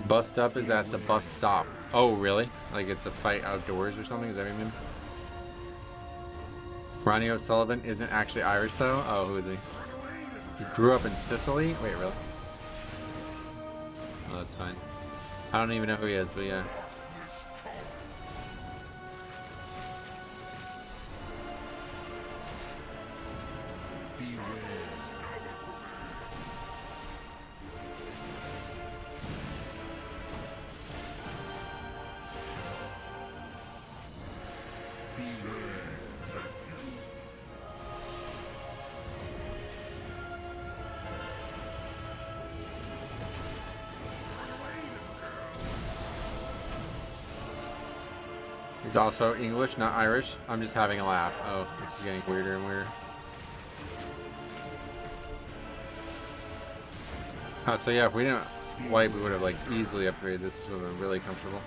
Bust up is at the bus stop. Oh, really? Like it's a fight outdoors or something? Is that what you mean? Ronnie O'Sullivan isn't actually Irish though? Oh, who is he? He grew up in Sicily? Wait, really? Oh, that's fine. I don't even know who he is, but yeah. He's also English, not Irish. I'm just having a laugh. Oh, this is getting weirder and weirder. Oh, so yeah, if we didn't wipe, we would have like easily upgraded this. This would have been really comfortable.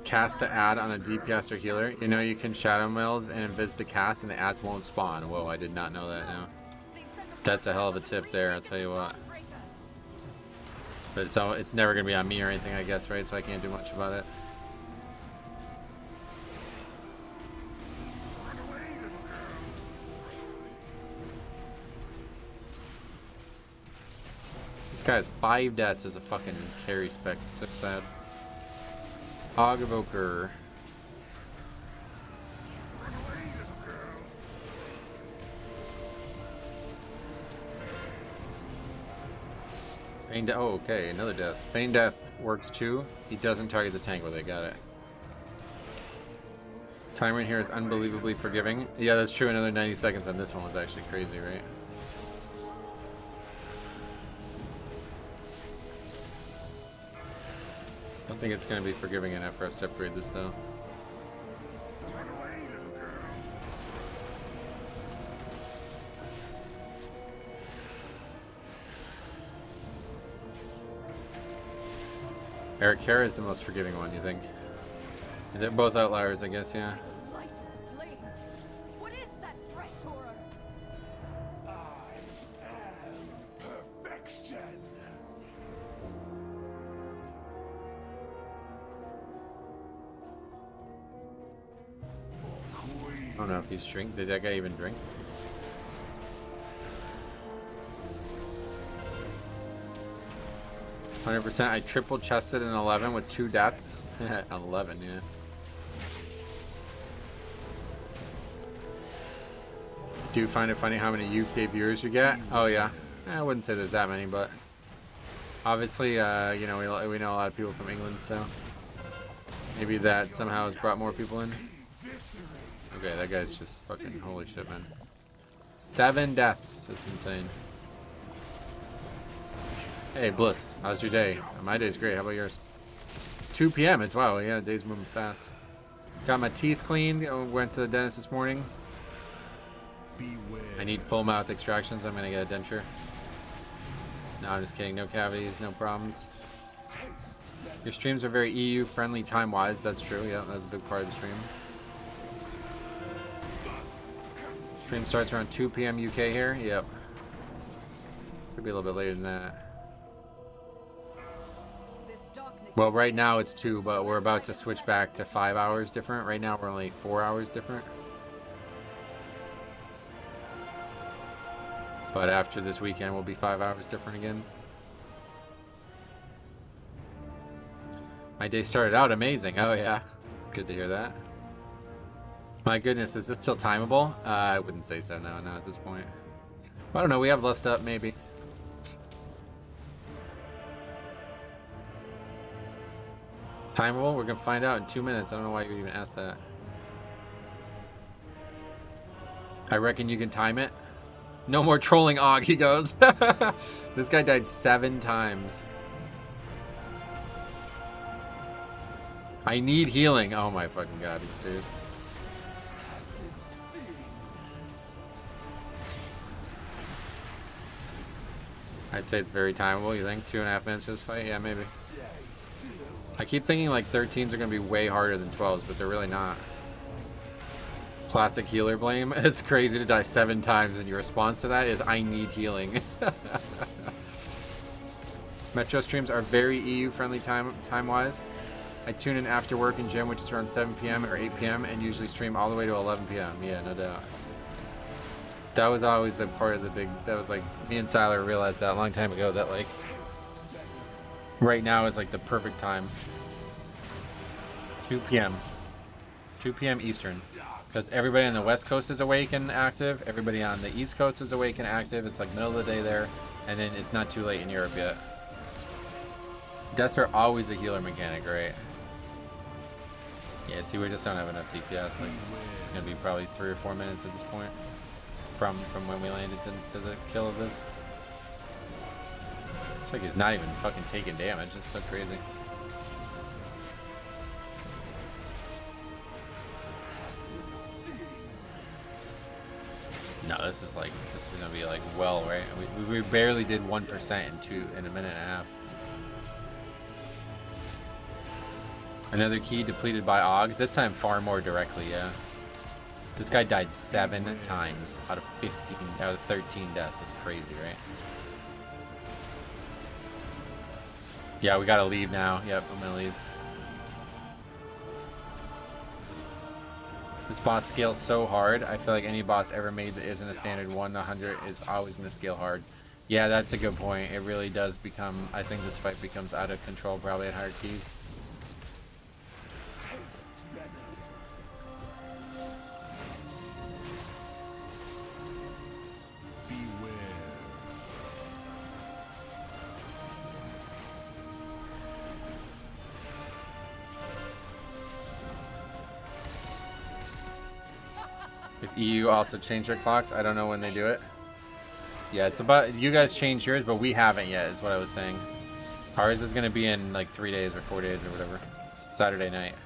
Cast the ad on a DPS or healer. You know you can shadow meld and invis the cast and the ads won't spawn. Whoa, I did not know that now. That's a hell of a tip there, I'll tell you what. But it's never gonna be on me or anything, I guess, right? So I can't do much about it. This guy has 5 deaths as a fucking carry spec. It's so sad. Hog Evoker. Feign Death. Oh, okay, another death. Feign Death works too. He doesn't target the tank with it. Got it. Timer in here is unbelievably forgiving. Yeah, that's true. Another 90 seconds on this one was actually crazy, right? I don't think it's going to be forgiving enough for us to upgrade this, though. Eric Kara is the most forgiving one, you think? They're both outliers, I guess, yeah. What is that fresh horror? I am perfection. don't know if he's drink. Did that guy even drink? %. I triple chested an 11 with 2 deaths. 11, yeah. Do you find it funny how many UK viewers you get? Oh yeah, I wouldn't say there's that many, but obviously, you know, we know a lot of people from England, so maybe that somehow has brought more people in. Okay, that guy's just fucking holy shit, man. 7 deaths. That's insane. Hey, Bliss, how's your day? My day's great. How about yours? 2 p.m. It's wow. Yeah, the day's moving fast. Got my teeth cleaned. Went to the dentist this morning. I need full mouth extractions. I'm gonna get a denture. No, I'm just kidding. No cavities, no problems. Your streams are very EU friendly time-wise. That's true. Yeah, that's a big part of the stream. Stream starts around 2 p.m. UK here. Yep. Could be a little bit later than that. Well, right now it's 2, but we're about to switch back to 5 hours different. Right now we're only 4 hours different. But after this weekend, we'll be 5 hours different again. My day started out amazing. Oh yeah, good to hear that. My goodness, is this still timeable? I wouldn't say so. No, not at this point. I don't know. We have lust up, maybe. Timeable? We're gonna find out in 2 minutes. I don't know why you even asked that. I reckon you can time it. No more trolling, Og, he goes. This guy died 7 times. I need healing. Oh my fucking god, are you serious? I'd say it's very timeable. You think 2.5 minutes for this fight? Yeah, maybe. I keep thinking like 13s are gonna be way harder than 12s, but they're really not. Classic healer blame. It's crazy to die 7 times, and your response to that is, I need healing. Metro streams are very EU friendly time-wise. I tune in after work and gym, which is around 7 p.m. or 8 p.m. and usually stream all the way to 11 p.m. Yeah, no doubt. That was always a part of the big, that was like, me and Siler realized that a long time ago, that like, right now is like the perfect time. 2 p.m. 2 p.m. Eastern. Because everybody on the West Coast is awake and active. Everybody on the East Coast is awake and active. It's like middle of the day there. And then it's not too late in Europe yet. Deaths are always a healer mechanic, right? Yeah, see, we just don't have enough DPS. Like, it's going to be probably 3 or 4 minutes at this point. From when we landed to the kill of this. It's like he's not even fucking taking damage. It's so crazy. No, this is gonna be like well, right? We barely did 1% in a minute and a half. Another key depleted by Og. This time far more directly, yeah. This guy died 7 times out of 13 deaths. That's crazy, right? Yeah, we gotta leave now. Yep, I'm gonna leave. This boss scales so hard. I feel like any boss ever made that isn't a standard 1 to 100 is always gonna scale hard. Yeah, that's a good point. It really does become, I think this fight becomes out of control probably at higher keys. If EU also change their clocks, I don't know when they do it. Yeah, it's about, you guys changed yours, but we haven't yet, is what I was saying. Ours is going to be in like 3 days or 4 days or whatever. Saturday night.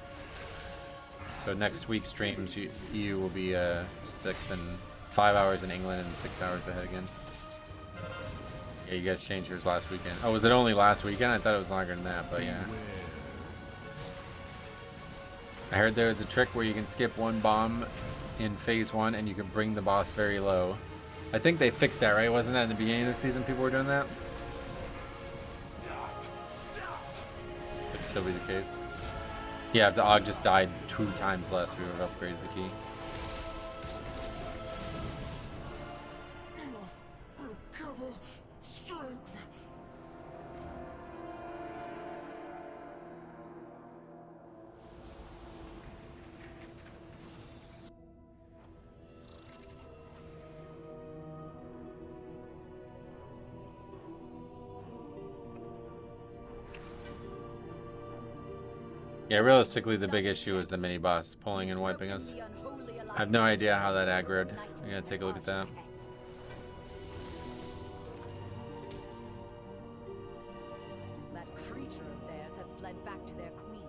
So next week's streams, EU will be 6 and 5 hours in England and 6 hours ahead again. Yeah, you guys changed yours last weekend. Oh, was it only last weekend? I thought it was longer than that, but yeah. I heard there was a trick where you can skip 1 bomb in phase 1 and you can bring the boss very low. I think they fixed that, right? Wasn't that in the beginning of the season people were doing that? Could still be the case. Yeah, if the Og just died 2 times less, we would have upgraded the key. Yeah, realistically, the big issue is the mini boss pulling and wiping us. I have no idea how that aggroed. I gotta take a look at that. That creature of theirs has fled back to their queen.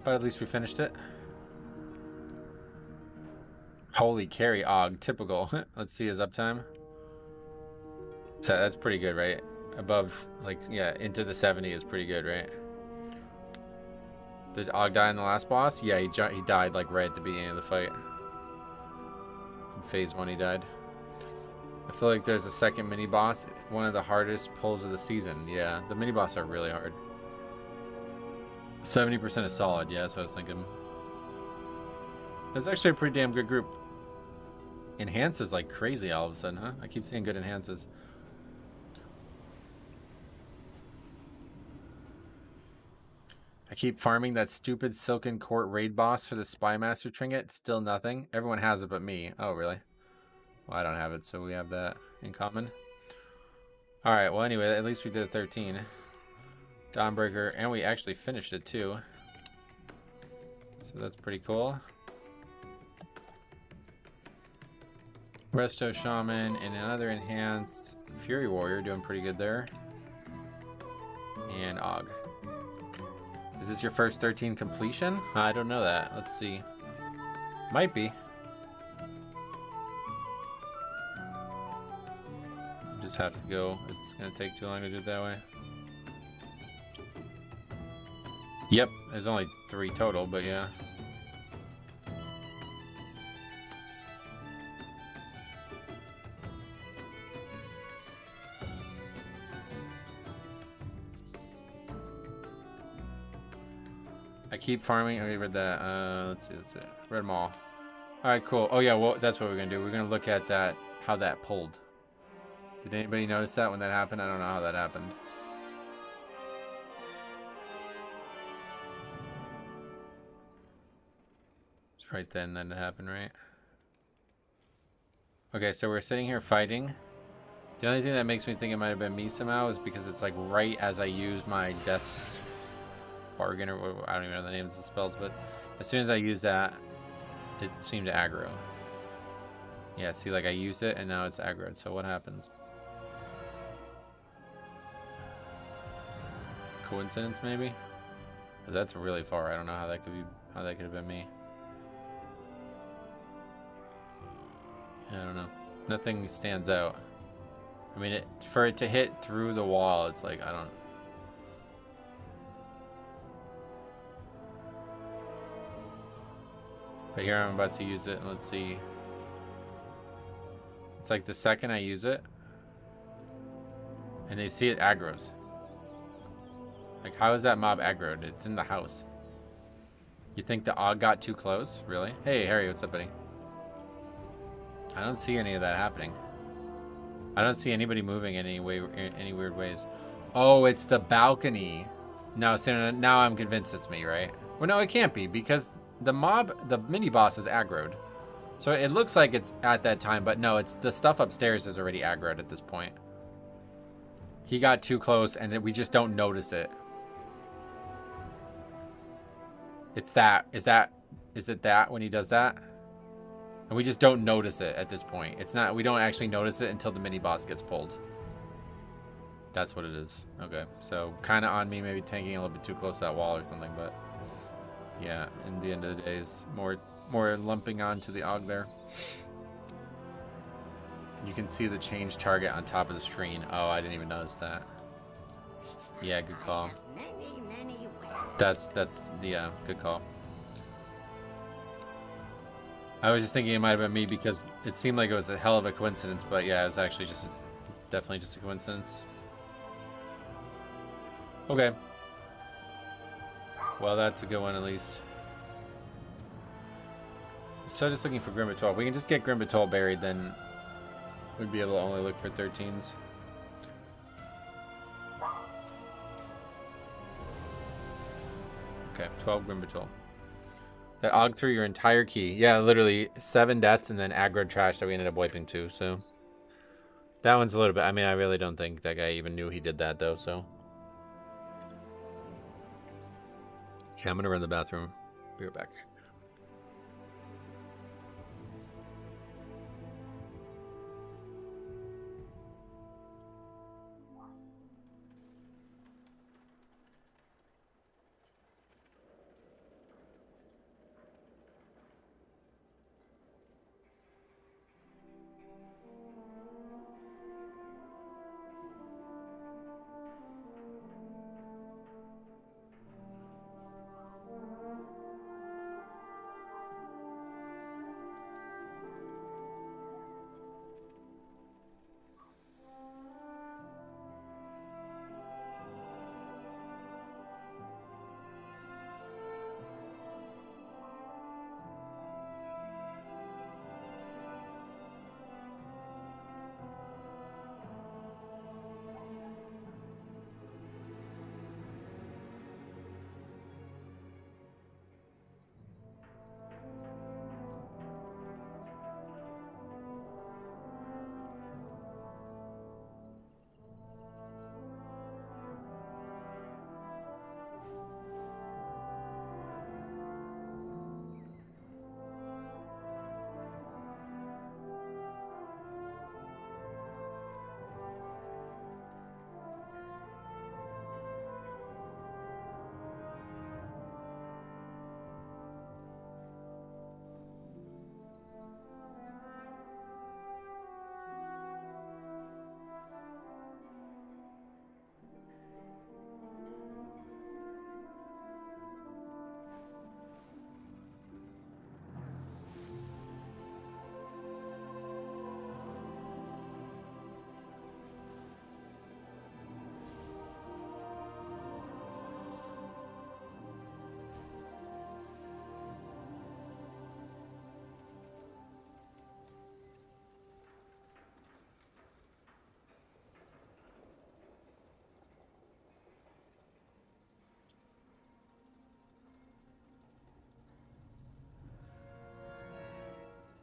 But at least we finished it. Holy carry og, typical. Let's see his uptime. So that's pretty good, right? Above, like, yeah, into the 70 is pretty good, right? Did Og die in the last boss? Yeah, he died like right at the beginning of the fight. In phase 1 he died. I feel like there's a second mini boss, one of the hardest pulls of the season. Yeah, the mini boss are really hard. 70% is solid, yeah, that's what I was thinking. That's actually a pretty damn good group. Enhances like crazy all of a sudden, huh? I keep seeing good enhances. I keep farming that stupid Silken Court raid boss for the Spy Master trinket. Still nothing. Everyone has it but me. Oh, really? Well, I don't have it, so we have that in common. Alright, well, anyway, at least we did a 13. Dawnbreaker, and we actually finished it, too. So that's pretty cool. Resto Shaman, and another Enhance. Fury Warrior, doing pretty good there. And Og. Is this your first 13 completion? I don't know that. Let's see. Might be. Just have to go. It's gonna take too long to do it that way. Yep, there's only 3 total, but yeah. I keep farming. I read that. Let's see. That's it. Read them all. All right, cool. Oh yeah, well that's what we're gonna do. We're gonna look at that, how that pulled. Did anybody notice that when that happened? I don't know how that happened. It's right then it happened, right? Okay, so we're sitting here fighting. The only thing that makes me think it might have been me somehow is because it's like right as I use my Death's Bargain, or I don't even know the names of the spells, but as soon as I use that, it seemed to aggro. Yeah, see, like I used it and now it's aggroed. So what happens? Coincidence, maybe? 'Cause that's really far. I don't know how that could be. How that could have been me. Yeah, I don't know. Nothing stands out. I mean, for it to hit through the wall, it's like I don't. But here I'm about to use it, and let's see. It's like the second I use it, and they see it aggroes. Like, how is that mob aggroed? It's in the house. You think the Og got too close? Really? Hey, Harry, what's up, buddy? I don't see any of that happening. I don't see anybody moving in any weird ways. Oh, it's the balcony. No, so now I'm convinced it's me, right? Well, no, it can't be, because the mini boss is aggroed. So it looks like it's at that time, but no, it's the stuff upstairs is already aggroed at this point. He got too close and we just don't notice it. It's that. Is it that when he does that? And we just don't notice it at this point. It's not, we don't actually notice it until the mini boss gets pulled. That's what it is. Okay, so kind of on me, maybe tanking a little bit too close to that wall or something, but yeah, in the end of the day, is more lumping onto the Og there. You can see the change target on top of the screen. Oh, I didn't even notice that. Yeah, good call. That's yeah, good call. I was just thinking it might have been me because it seemed like it was a hell of a coincidence, but yeah, it was actually definitely just a coincidence. Okay. Well, that's a good one at least. So just looking for Grimbatol. If we can just get Grimbatol buried, then we'd be able to only look for 13s. Okay, 12 Grimbatol. That Og through your entire key. Yeah, literally 7 deaths and then aggro trash that we ended up wiping too, so. That one's a little bit, I mean, I really don't think that guy even knew he did that though, so. Okay, I'm gonna run the bathroom. Be right back.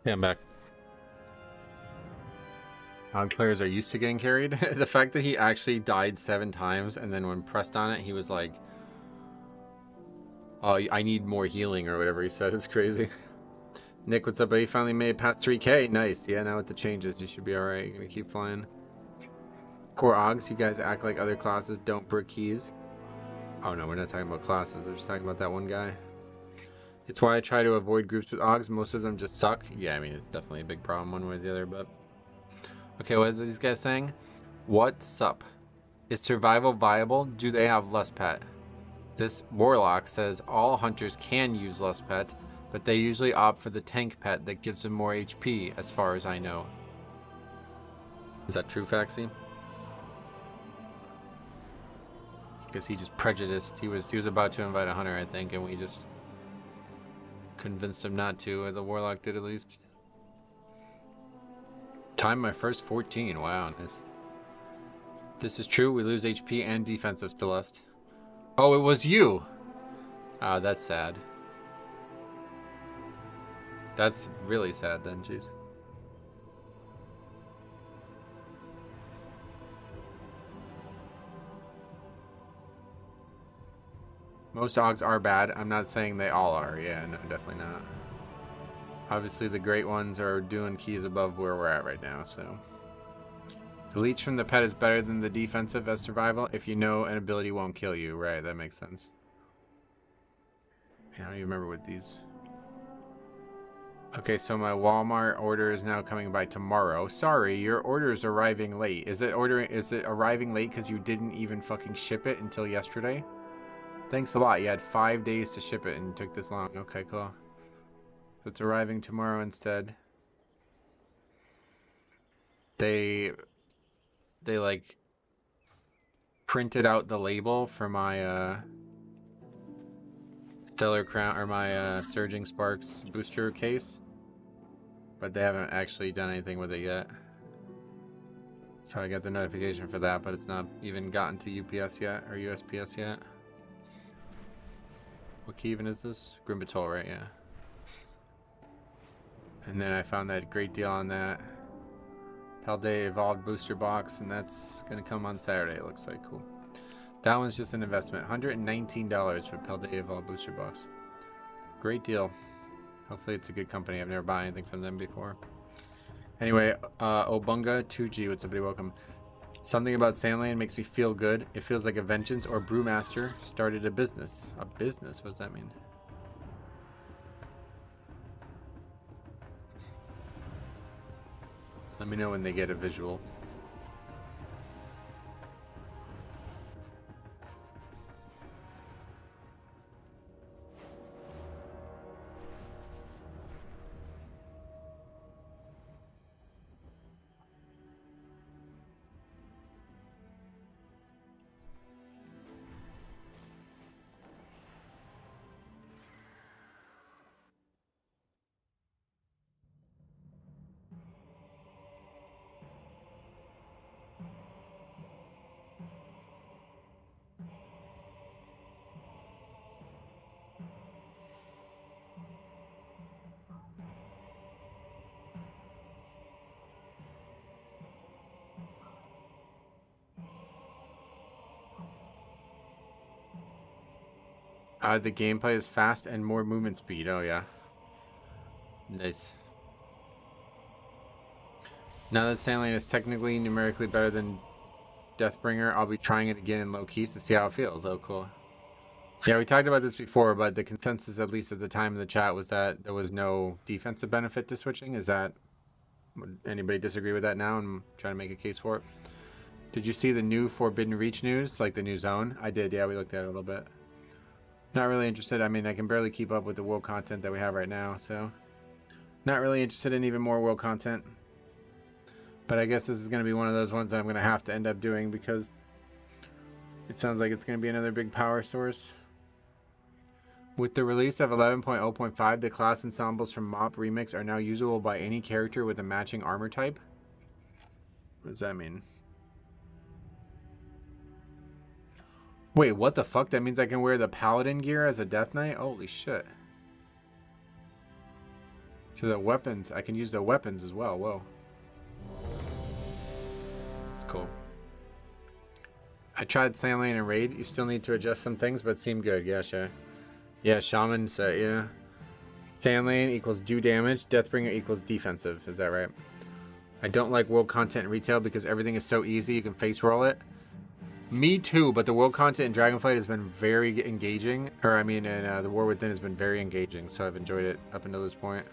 Yeah, I'm back. Odd players are used to getting carried. The fact that he actually died 7 times, and then when pressed on it, he was like, "Oh, I need more healing," or whatever he said. It's crazy. Nick, what's up, buddy? Finally made it past 3K. Nice. Yeah, now with the changes, you should be alright. You're gonna keep flying. Poor Ogs, you guys act like other classes don't brick keys. Oh no, we're not talking about classes. We're just talking about that one guy. It's why I try to avoid groups with Ogs. Most of them just suck. Yeah, I mean, it's definitely a big problem one way or the other, but... Okay, what are these guys saying? What's up? Is survival viable? Do they have lust pet? This warlock says all hunters can use lust pet, but they usually opt for the tank pet that gives them more HP, as far as I know. Is that true, Faxi? Because he just prejudiced. He was about to invite a hunter, I think, and we just convinced him not to, or the warlock did at least. Time my first 14. Wow, nice. This is true. We lose HP and defensive to lust. Oh, it was you. Oh, that's sad. That's really sad then, jeez. Most Ogs are bad. I'm not saying they all are. Yeah, no, definitely not. Obviously, the great ones are doing keys above where we're at right now, so... The leech from the pet is better than the defensive as survival if you know an ability won't kill you. Right, that makes sense. I don't even remember what these... Okay, so my Walmart order is now coming by tomorrow. Sorry, your order is arriving late. Is it arriving late because you didn't even fucking ship it until yesterday? Thanks a lot. You had 5 days to ship it and it took this long. Okay, cool. So it's arriving tomorrow instead. They like printed out the label for my Stellar Crown or my Surging Sparks booster case, but they haven't actually done anything with it yet. So I got the notification for that, but it's not even gotten to UPS yet or USPS yet. What key even is this? Grimbatol, right? Yeah. And then I found that great deal on that Paldea Evolved booster box, and that's gonna come on Saturday, it looks like. Cool. That one's just an investment. $119 for Paldea booster box. Great deal. Hopefully it's a good company. I've never bought anything from them before. Anyway, Obunga 2G, what's up, buddy? Welcome. Something about Sandland makes me feel good. It feels like a Vengeance or Brewmaster started a business. A business? What does that mean? Let me know when they get a visual. The gameplay is fast and more movement speed. Oh, yeah. Nice. Now that Sandlane is technically numerically better than Deathbringer, I'll be trying it again in low keys to see how it feels. Oh, cool. Yeah, we talked about this before, but the consensus, at least at the time in the chat, was that there was no defensive benefit to switching. Is that... Would anybody disagree with that now? I'm trying to make a case for it. Did you see the new Forbidden Reach news? Like the new zone? I did, yeah, we looked at it a little bit. Not really interested. I mean, I can barely keep up with the world content that we have right now, so not really interested in even more world content. But I guess this is going to be one of those ones that I'm going to have to end up doing because it sounds like it's going to be another big power source. With the release of 11.0.5, the class ensembles from MOP Remix are now usable by any character with a matching armor type. What does that mean? Wait, what the fuck? That means I can wear the Paladin gear as a Death Knight? Holy shit. So the weapons, I can use the weapons as well. Whoa. That's cool. I tried Sandlane and Raid. You still need to adjust some things, but seem good. Yeah, sure. Yeah, Shaman said, yeah. Sandlane equals do damage. Deathbringer equals defensive. Is that right? I don't like world content in retail because everything is so easy. You can face roll it. Me too, but the world content in Dragonflight has been very engaging. Or, I mean, and the War Within has been very engaging, so I've enjoyed it up until this point.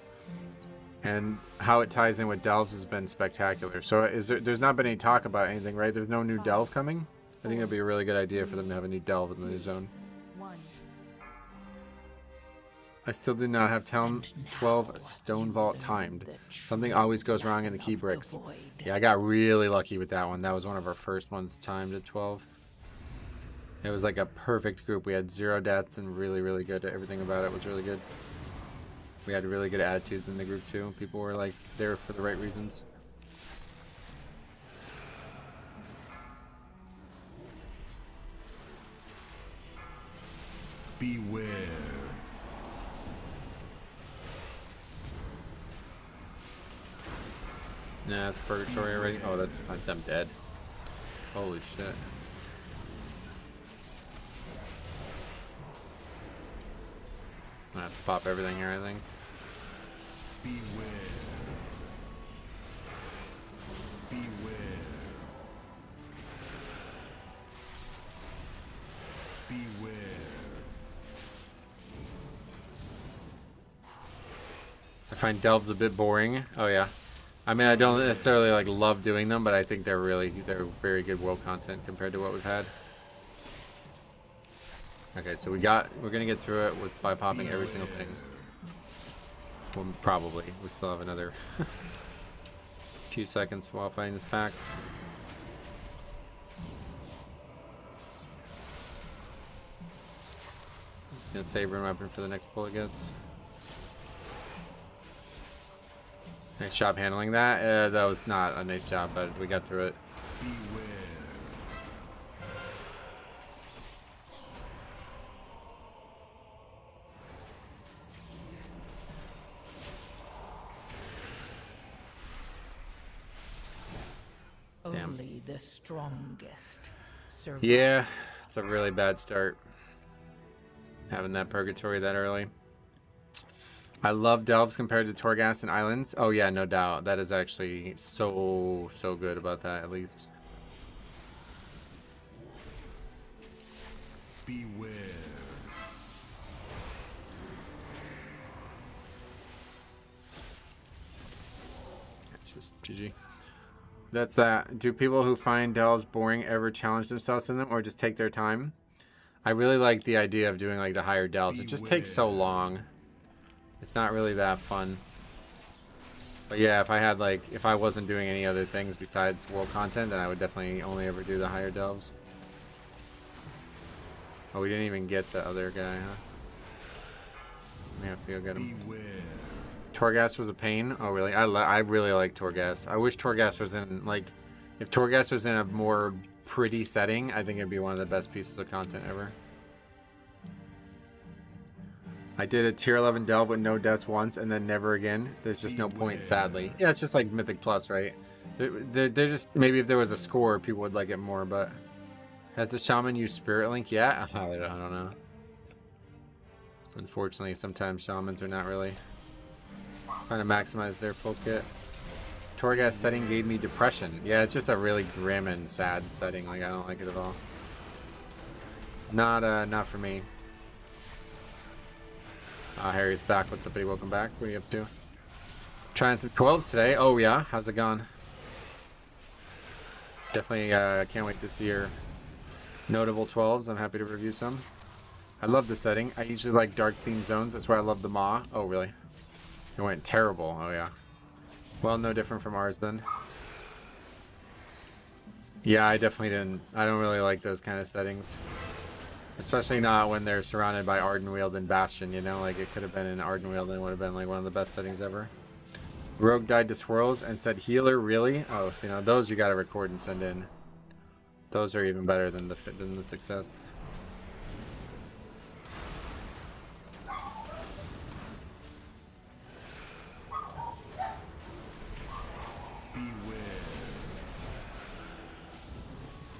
And how it ties in with Delves has been spectacular. So there's not been any talk about anything, right? There's no new Delve coming? I think it'd be a really good idea for them to have a new Delve in the new zone. I still do not have 12 Stone Vault timed. Something always goes wrong in the key bricks. Yeah, I got really lucky with that one. That was one of our first ones timed at 12. It was like a perfect group. We had 0 deaths and really, really good. Everything about it was really good. We had really good attitudes in the group too. People were like there for the right reasons. Beware. Nah, it's purgatory already. Oh, that's I'm dead. Holy shit. I have to pop everything here, I think. Beware. Beware. Beware. I find Delves a bit boring. Oh yeah. I mean, I don't necessarily like love doing them, but I think they're very good world content compared to what we've had. Okay, so we're gonna get through it by popping every single thing. Well, probably. We still have another few seconds while fighting this pack. I'm just gonna save rune weapon for the next pull, I guess. Nice job handling that. That was not a nice job, but we got through it. Beware. Only the strongest survive. Yeah, It's a really bad start. Having that purgatory that early. I love delves compared to Torghast and islands. Oh yeah, no doubt. That is actually so good about that, at least. Beware. It's just GG. That's that. Do people who find delves boring ever challenge themselves in them or just take their time? I really like the idea of doing like the higher delves. It just takes so long. It's not really that fun. But yeah, if I had like, if I wasn't doing any other things besides world content, then I would definitely only ever do the higher delves. Oh, we didn't even get the other guy, huh? We have to go get him. Beware. Torghast was a pain. Oh, really? I really like Torghast. I wish Torghast was in, like, if Torghast was in a more pretty setting, I think it'd be one of the best pieces of content ever. I did a tier 11 delve with no deaths once and then never again. There's just no point, sadly. Yeah, it's just like Mythic Plus, right? They're just, maybe if there was a score, people would like it more, but... Has the shaman used Spirit Link yet? I don't know. Unfortunately, sometimes shamans are not really trying to maximize their full kit. Torghast setting gave me depression. Yeah, it's just a really grim and sad setting. Like, I don't like it at all. Not for me. Harry's back. What's up, buddy? Welcome back. What are you up to? Trying some 12s today. Oh, yeah. How's it gone? Definitely can't wait to see your notable 12s. I'm happy to review some. I love the setting. I usually like dark theme zones. That's why I love the Maw. Oh, really? It went terrible. Oh, yeah. Well, no different from ours then. Yeah, I definitely didn't. I don't really like those kind of settings. Especially not when they're surrounded by Ardenweald and Bastion, you know? Like, it could have been in Ardenweald and it would have been, like, one of the best settings ever. Rogue died to Swirls and said, healer, really? Oh, so, you know, those you gotta record and send in. Those are even better than the success.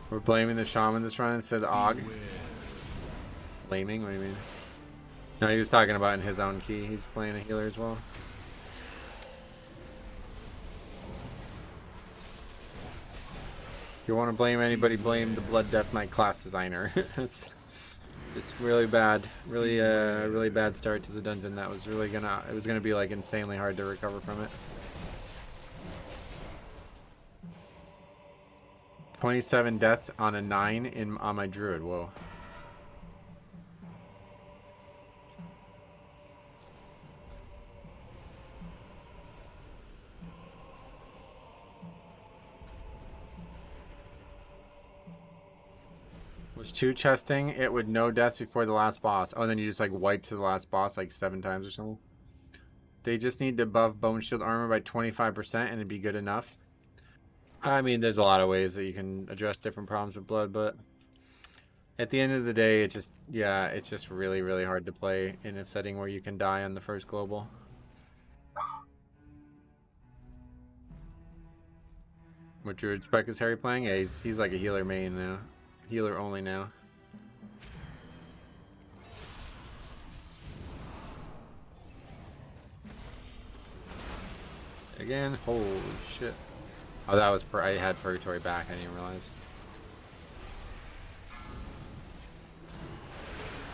We're blaming the shaman this run instead of Og. Blaming? What do you mean? No, he was talking about in his own key. He's playing a healer as well. If you want to blame anybody, blame the Blood Death Knight class designer. It's just really bad. Really bad start to the dungeon. That was really gonna... It was gonna be like insanely hard to recover from it. 27 deaths on a 9 on my druid. Whoa. Was 2 chesting it with no deaths before the last boss. Oh, and then you just like wipe to the last boss like 7 times or something. They just need to buff bone shield armor by 25% and it'd be good enough. I mean, there's a lot of ways that you can address different problems with blood, but at the end of the day, it just, yeah, it's just really hard to play in a setting where you can die on the first global. What druid spec is Harry playing? Yeah, he's like a healer main now. Healer only now. Again, holy shit. Oh, that was I had Purgatory back. I didn't realize.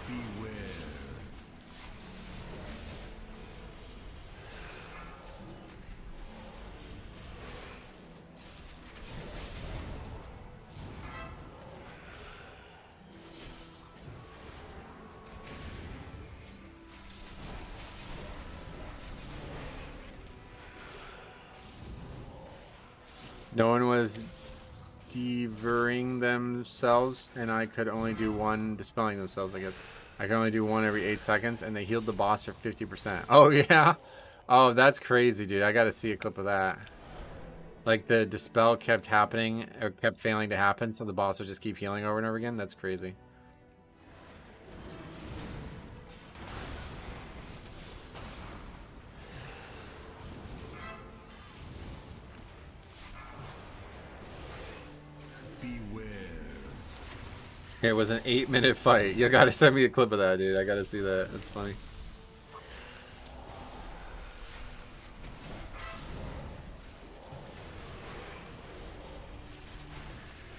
Beware. No one was devouring themselves, and I could only do one, dispelling themselves, I guess. I could only do one every 8 seconds, and they healed the boss for 50%. Oh, yeah? Oh, that's crazy, dude. I gotta see a clip of that. Like, the dispel kept happening, or kept failing to happen, so the boss would just keep healing over and over again? That's crazy. It was an 8-minute fight. You gotta send me a clip of that, dude. I gotta see that. That's funny.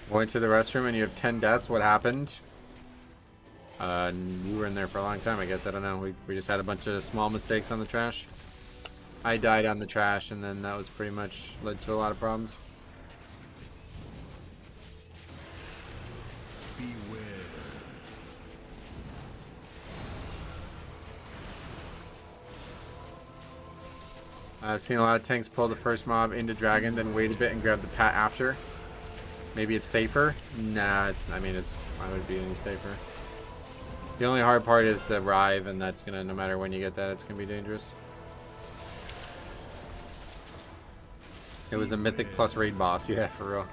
Went to the restroom and you have 10 deaths. What happened? You were in there for a long time, I guess. I don't know. We just had a bunch of small mistakes on the trash. I died on the trash, and then that was pretty much led to a lot of problems. Beware. I've seen a lot of tanks pull the first mob into dragon, then wait a bit and grab the pat after. Maybe it's safer? Nah, I mean, why would it be any safer? The only hard part is the Rive, and that's gonna, no matter when you get that, it's gonna be dangerous. It was a Mythic plus raid boss, yeah, for real.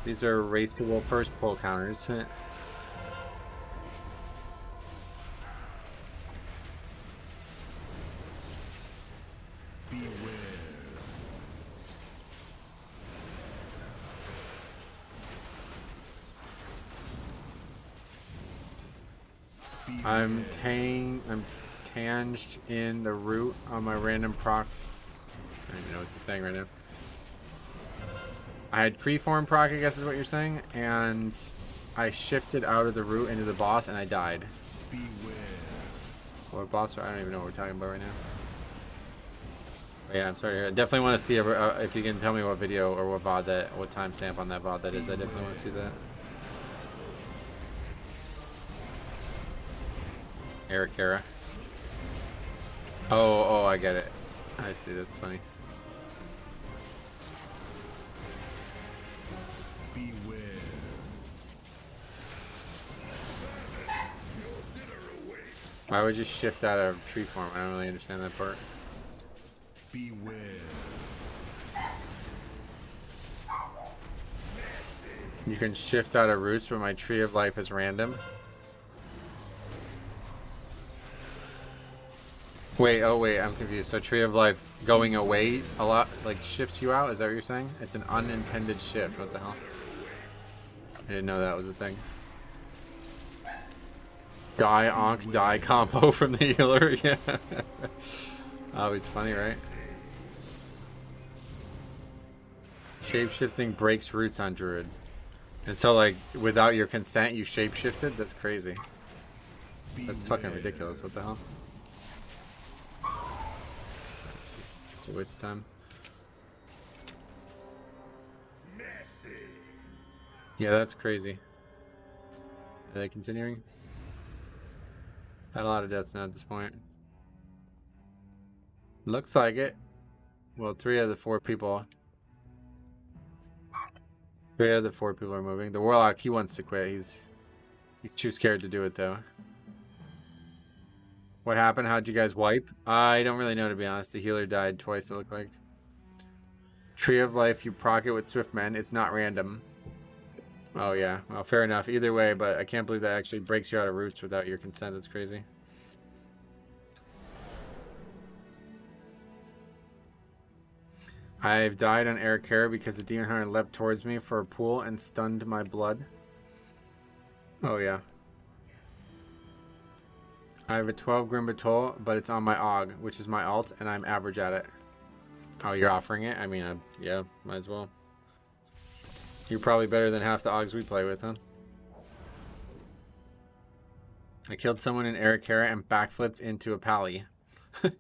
These are race to world first pull counters. I'm tanged in the root on my random proc. I don't even know what you're saying right now. I had preform proc, I guess is what you're saying, and I shifted out of the root into the boss and I died. Beware. What boss? I don't even know what we're talking about right now. But yeah, I'm sorry. I definitely want to see if you can tell me what video or what VOD what timestamp on that VOD that is. I definitely want to see that. Eric Kara. Oh, I get it. I see. That's funny. Beware. Why would you shift out of tree form? I don't really understand that part. Beware. You can shift out of roots, but my tree of life is random. Wait, I'm confused. So tree of life going away a lot, like shifts you out? Is that what you're saying? It's an unintended shift. What the hell? I didn't know that was a thing. Die Onk die combo from the healer. Yeah. Always funny, right? Shape-shifting breaks roots on Druid. And so, like, without your consent, you shape-shifted? That's crazy. That's fucking ridiculous. What the hell? It's a waste of time. Yeah, that's crazy. Are they continuing? Had a lot of deaths now at this point. Looks like it. Well, 3 of the 4 people. 3 of the 4 people are moving. The Warlock, he wants to quit. He's too scared to do it, though. What happened? How'd you guys wipe? I don't really know, to be honest. The healer died twice, it looked like. Tree of Life, you proc it with Swift Men. It's not random. Oh, yeah. Well, fair enough. Either way, but I can't believe that actually breaks you out of roots without your consent. That's crazy. I've died on Eric Kara because the Demon Hunter leapt towards me for a pool and stunned my blood. Oh, yeah. I have a 12 Grimbatol, but it's on my AUG, which is my alt, and I'm average at it. Oh, you're offering it? I mean, yeah, might as well. You're probably better than half the AUGs we play with, huh? I killed someone in Eric Kara and backflipped into a pally. Yeah,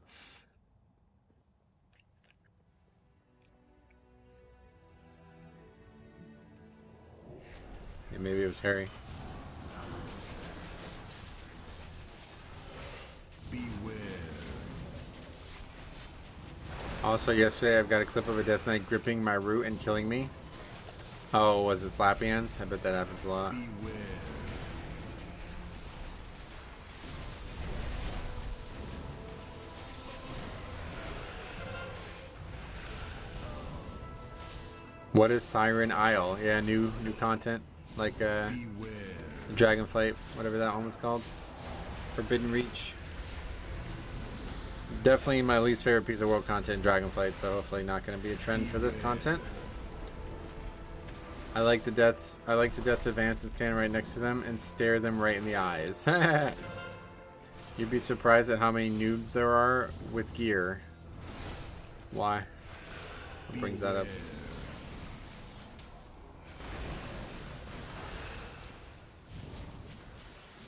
maybe it was Harry. Beware. Also, yesterday I've got a clip of a Death Knight gripping my root and killing me. Oh, was it Slappy Hands? I bet that happens a lot. Beware. What is Siren Isle? Yeah, new content, like Beware. Dragonflight, whatever that one was called. Forbidden Reach. Definitely my least favorite piece of world content in Dragonflight, so hopefully not going to be a trend for this content. I like the deaths. I like to deaths advance and stand right next to them and stare them right in the eyes. You'd be surprised at how many noobs there are with gear. Why? What brings that up?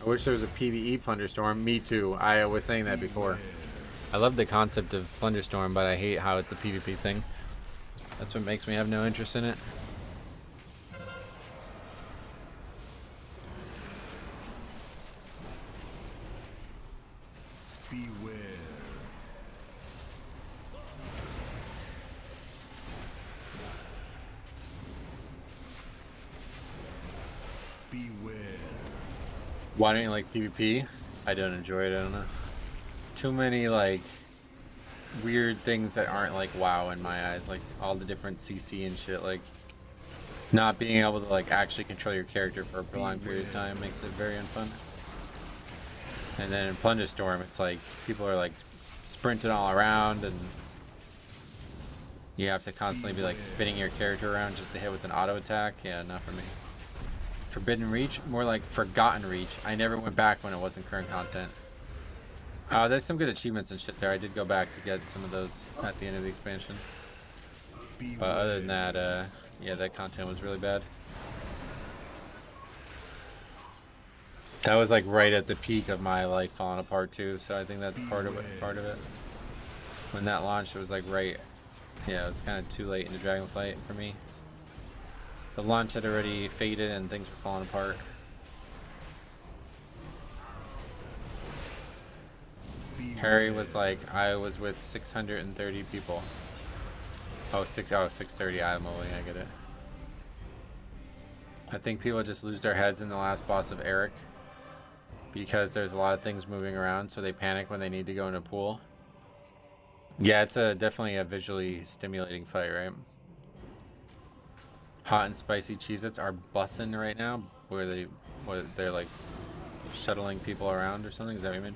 I wish there was a PvE Plunderstorm. Me too. I was saying that before. I love the concept of Plunderstorm, but I hate how it's a PvP thing. That's what makes me have no interest in it. Beware. Beware. Why don't you like PvP? I don't enjoy it. I don't know. Too many like weird things that aren't like WoW in my eyes, like all the different CC and shit. Like not being able to like actually control your character for a prolonged period of time makes it very unfun. And then in Plunderstorm, it's like people are like sprinting all around, and you have to constantly be like spinning your character around just to hit with an auto attack. Yeah, not for me. Forbidden Reach, more like Forgotten Reach. I never went back when it wasn't current content. There's some good achievements and shit there. I did go back to get some of those at the end of the expansion. But other than that, yeah, that content was really bad. That was like right at the peak of my life falling apart too, so I think that's part of it. When that launched, it was like right, yeah, it was kind of too late into Dragonflight for me. The launch had already faded and things were falling apart. Harry was like, I was with 630 people. Oh, 630, I'm only, I get it. I think people just lose their heads in the last boss of Eric because there's a lot of things moving around, so they panic when they need to go in a pool. Yeah, it's definitely a visually stimulating fight, right? Hot and spicy Cheez-Its are bussin' right now, where they're like shuttling people around or something. Is that what you mean?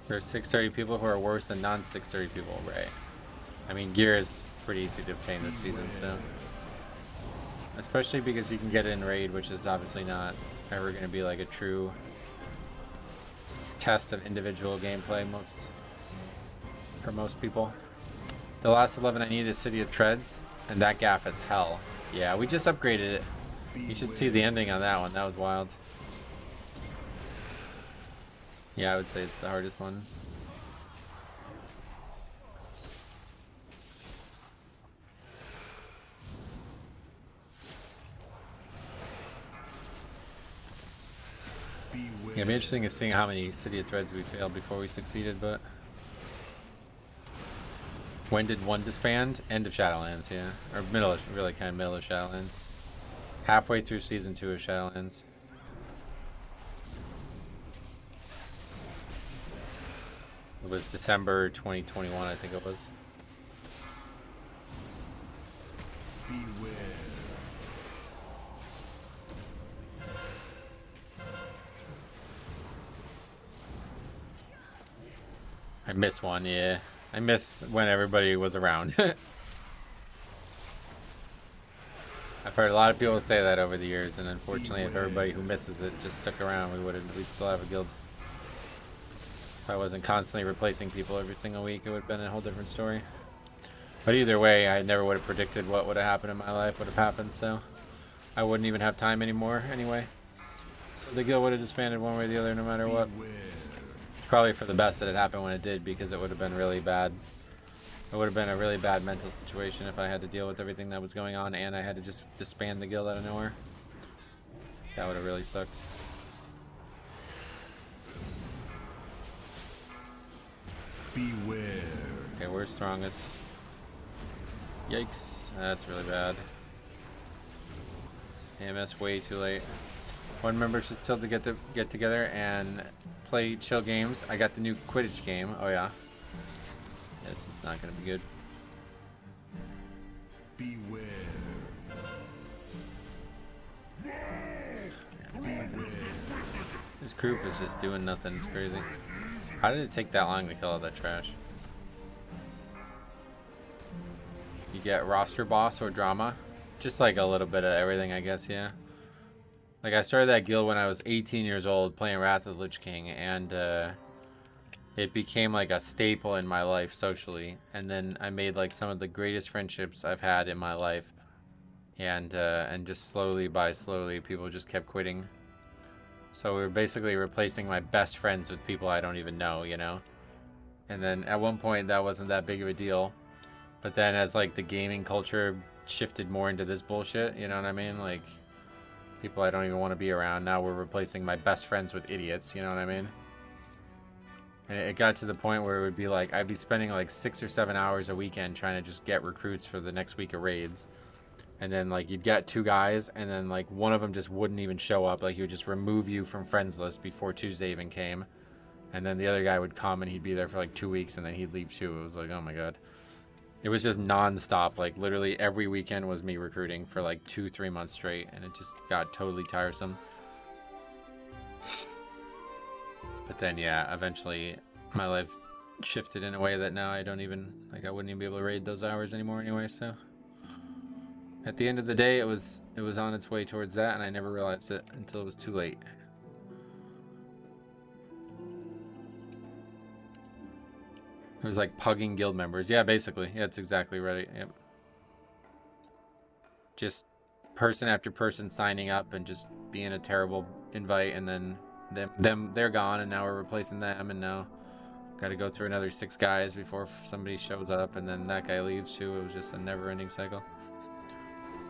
There's 630 people who are worse than non-630 people, right? I mean, gear is pretty easy to obtain this season, so. Especially because you can get it in raid, which is obviously not ever going to be like a true test of individual gameplay for most people. The last 11 I needed is City of Treads, and that gaff is hell. Yeah, we just upgraded it. You should see the ending on that one. That was wild. Yeah, I would say it's the hardest one. Yeah, it'd be interesting to see how many City of Threads we failed before we succeeded, but... When did one disband? End of Shadowlands, yeah. Or really kind of middle of Shadowlands. Halfway through Season 2 of Shadowlands. It was December 2021, I think it was. Beware. I miss one, yeah. I miss when everybody was around. I've heard a lot of people say that over the years, and unfortunately, if everybody who misses it just stuck around, we'd still have a guild. If I wasn't constantly replacing people every single week, it would have been a whole different story. But either way, I never would have predicted what would have happened in my life would have happened, so I wouldn't even have time anymore anyway. So the guild would have disbanded one way or the other no matter what. Probably for the best that it happened when it did, because it would have been really bad. It would have been a really bad mental situation if I had to deal with everything that was going on and I had to just disband the guild out of nowhere. That would have really sucked. Beware. Okay, we're strongest. Yikes, that's really bad. AMS way too late. One member should still get together and play chill games. I got the new Quidditch game. Oh yeah. This is not gonna be good. Beware. This group is just doing nothing. It's crazy. How did it take that long to kill all that trash? You get roster boss or drama. Just like a little bit of everything, I guess, yeah. Like, I started that guild when I was 18 years old playing Wrath of the Lich King, and it became like a staple in my life socially. And then I made like some of the greatest friendships I've had in my life. And just slowly people just kept quitting. So we were basically replacing my best friends with people I don't even know, you know? And then at one point that wasn't that big of a deal. But then as like the gaming culture shifted more into this bullshit, you know what I mean? Like, people I don't even want to be around. Now we're replacing my best friends with idiots, you know what I mean? And it got to the point where it would be like, I'd be spending like 6 or 7 hours a weekend trying to just get recruits for the next week of raids. And then like you'd get 2 guys and then like one of them just wouldn't even show up. Like he would just remove you from friends list before Tuesday even came. And then the other guy would come and he'd be there for like 2 weeks and then he'd leave too. It was like, oh my God. It was just non-stop. Like literally every weekend was me recruiting for like 2-3 months straight, and it just got totally tiresome. But then yeah, eventually my life shifted in a way that now I don't even, like, I wouldn't even be able to raid those hours anymore anyway. So at the end of the day, it was on its way towards that, and I never realized it until it was too late. It was like pugging guild members. Yeah, basically. Yeah, that's exactly right. Yep. Just person after person signing up and just being a terrible invite, and then they're gone, and now we're replacing them, and now got to go through another 6 guys before somebody shows up, and then that guy leaves too. It was just a never-ending cycle.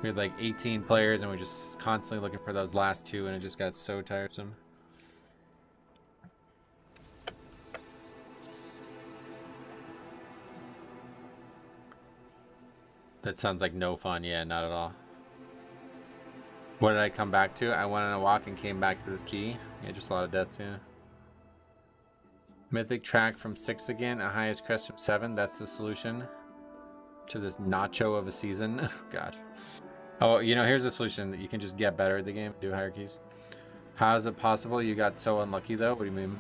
We had like 18 players, and we're just constantly looking for those last 2, and it just got so tiresome. That sounds like no fun. Yeah, not at all. What did I come back to? I went on a walk and came back to this key. Yeah, just a lot of deaths, yeah. Mythic track from 6 again, a highest crest from 7. That's the solution to this nacho of a season. God. Oh, you know, here's the solution. That you can just get better at the game, do hierarchies. How is it possible you got so unlucky, though? What do you mean?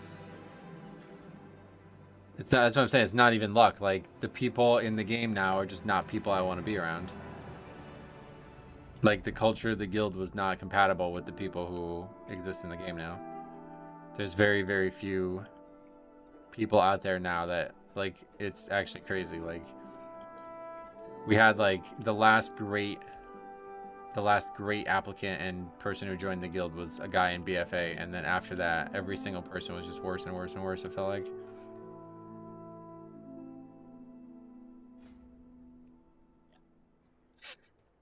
It's not, that's what I'm saying. It's not even luck. Like, the people in the game now are just not people I want to be around. Like, the culture of the guild was not compatible with the people who exist in the game now. There's very, very few people out there now that, like, it's actually crazy. Like, we had, like, the last great applicant and person who joined the guild was a guy in BFA, and then after that, every single person was just worse and worse and worse, it felt like.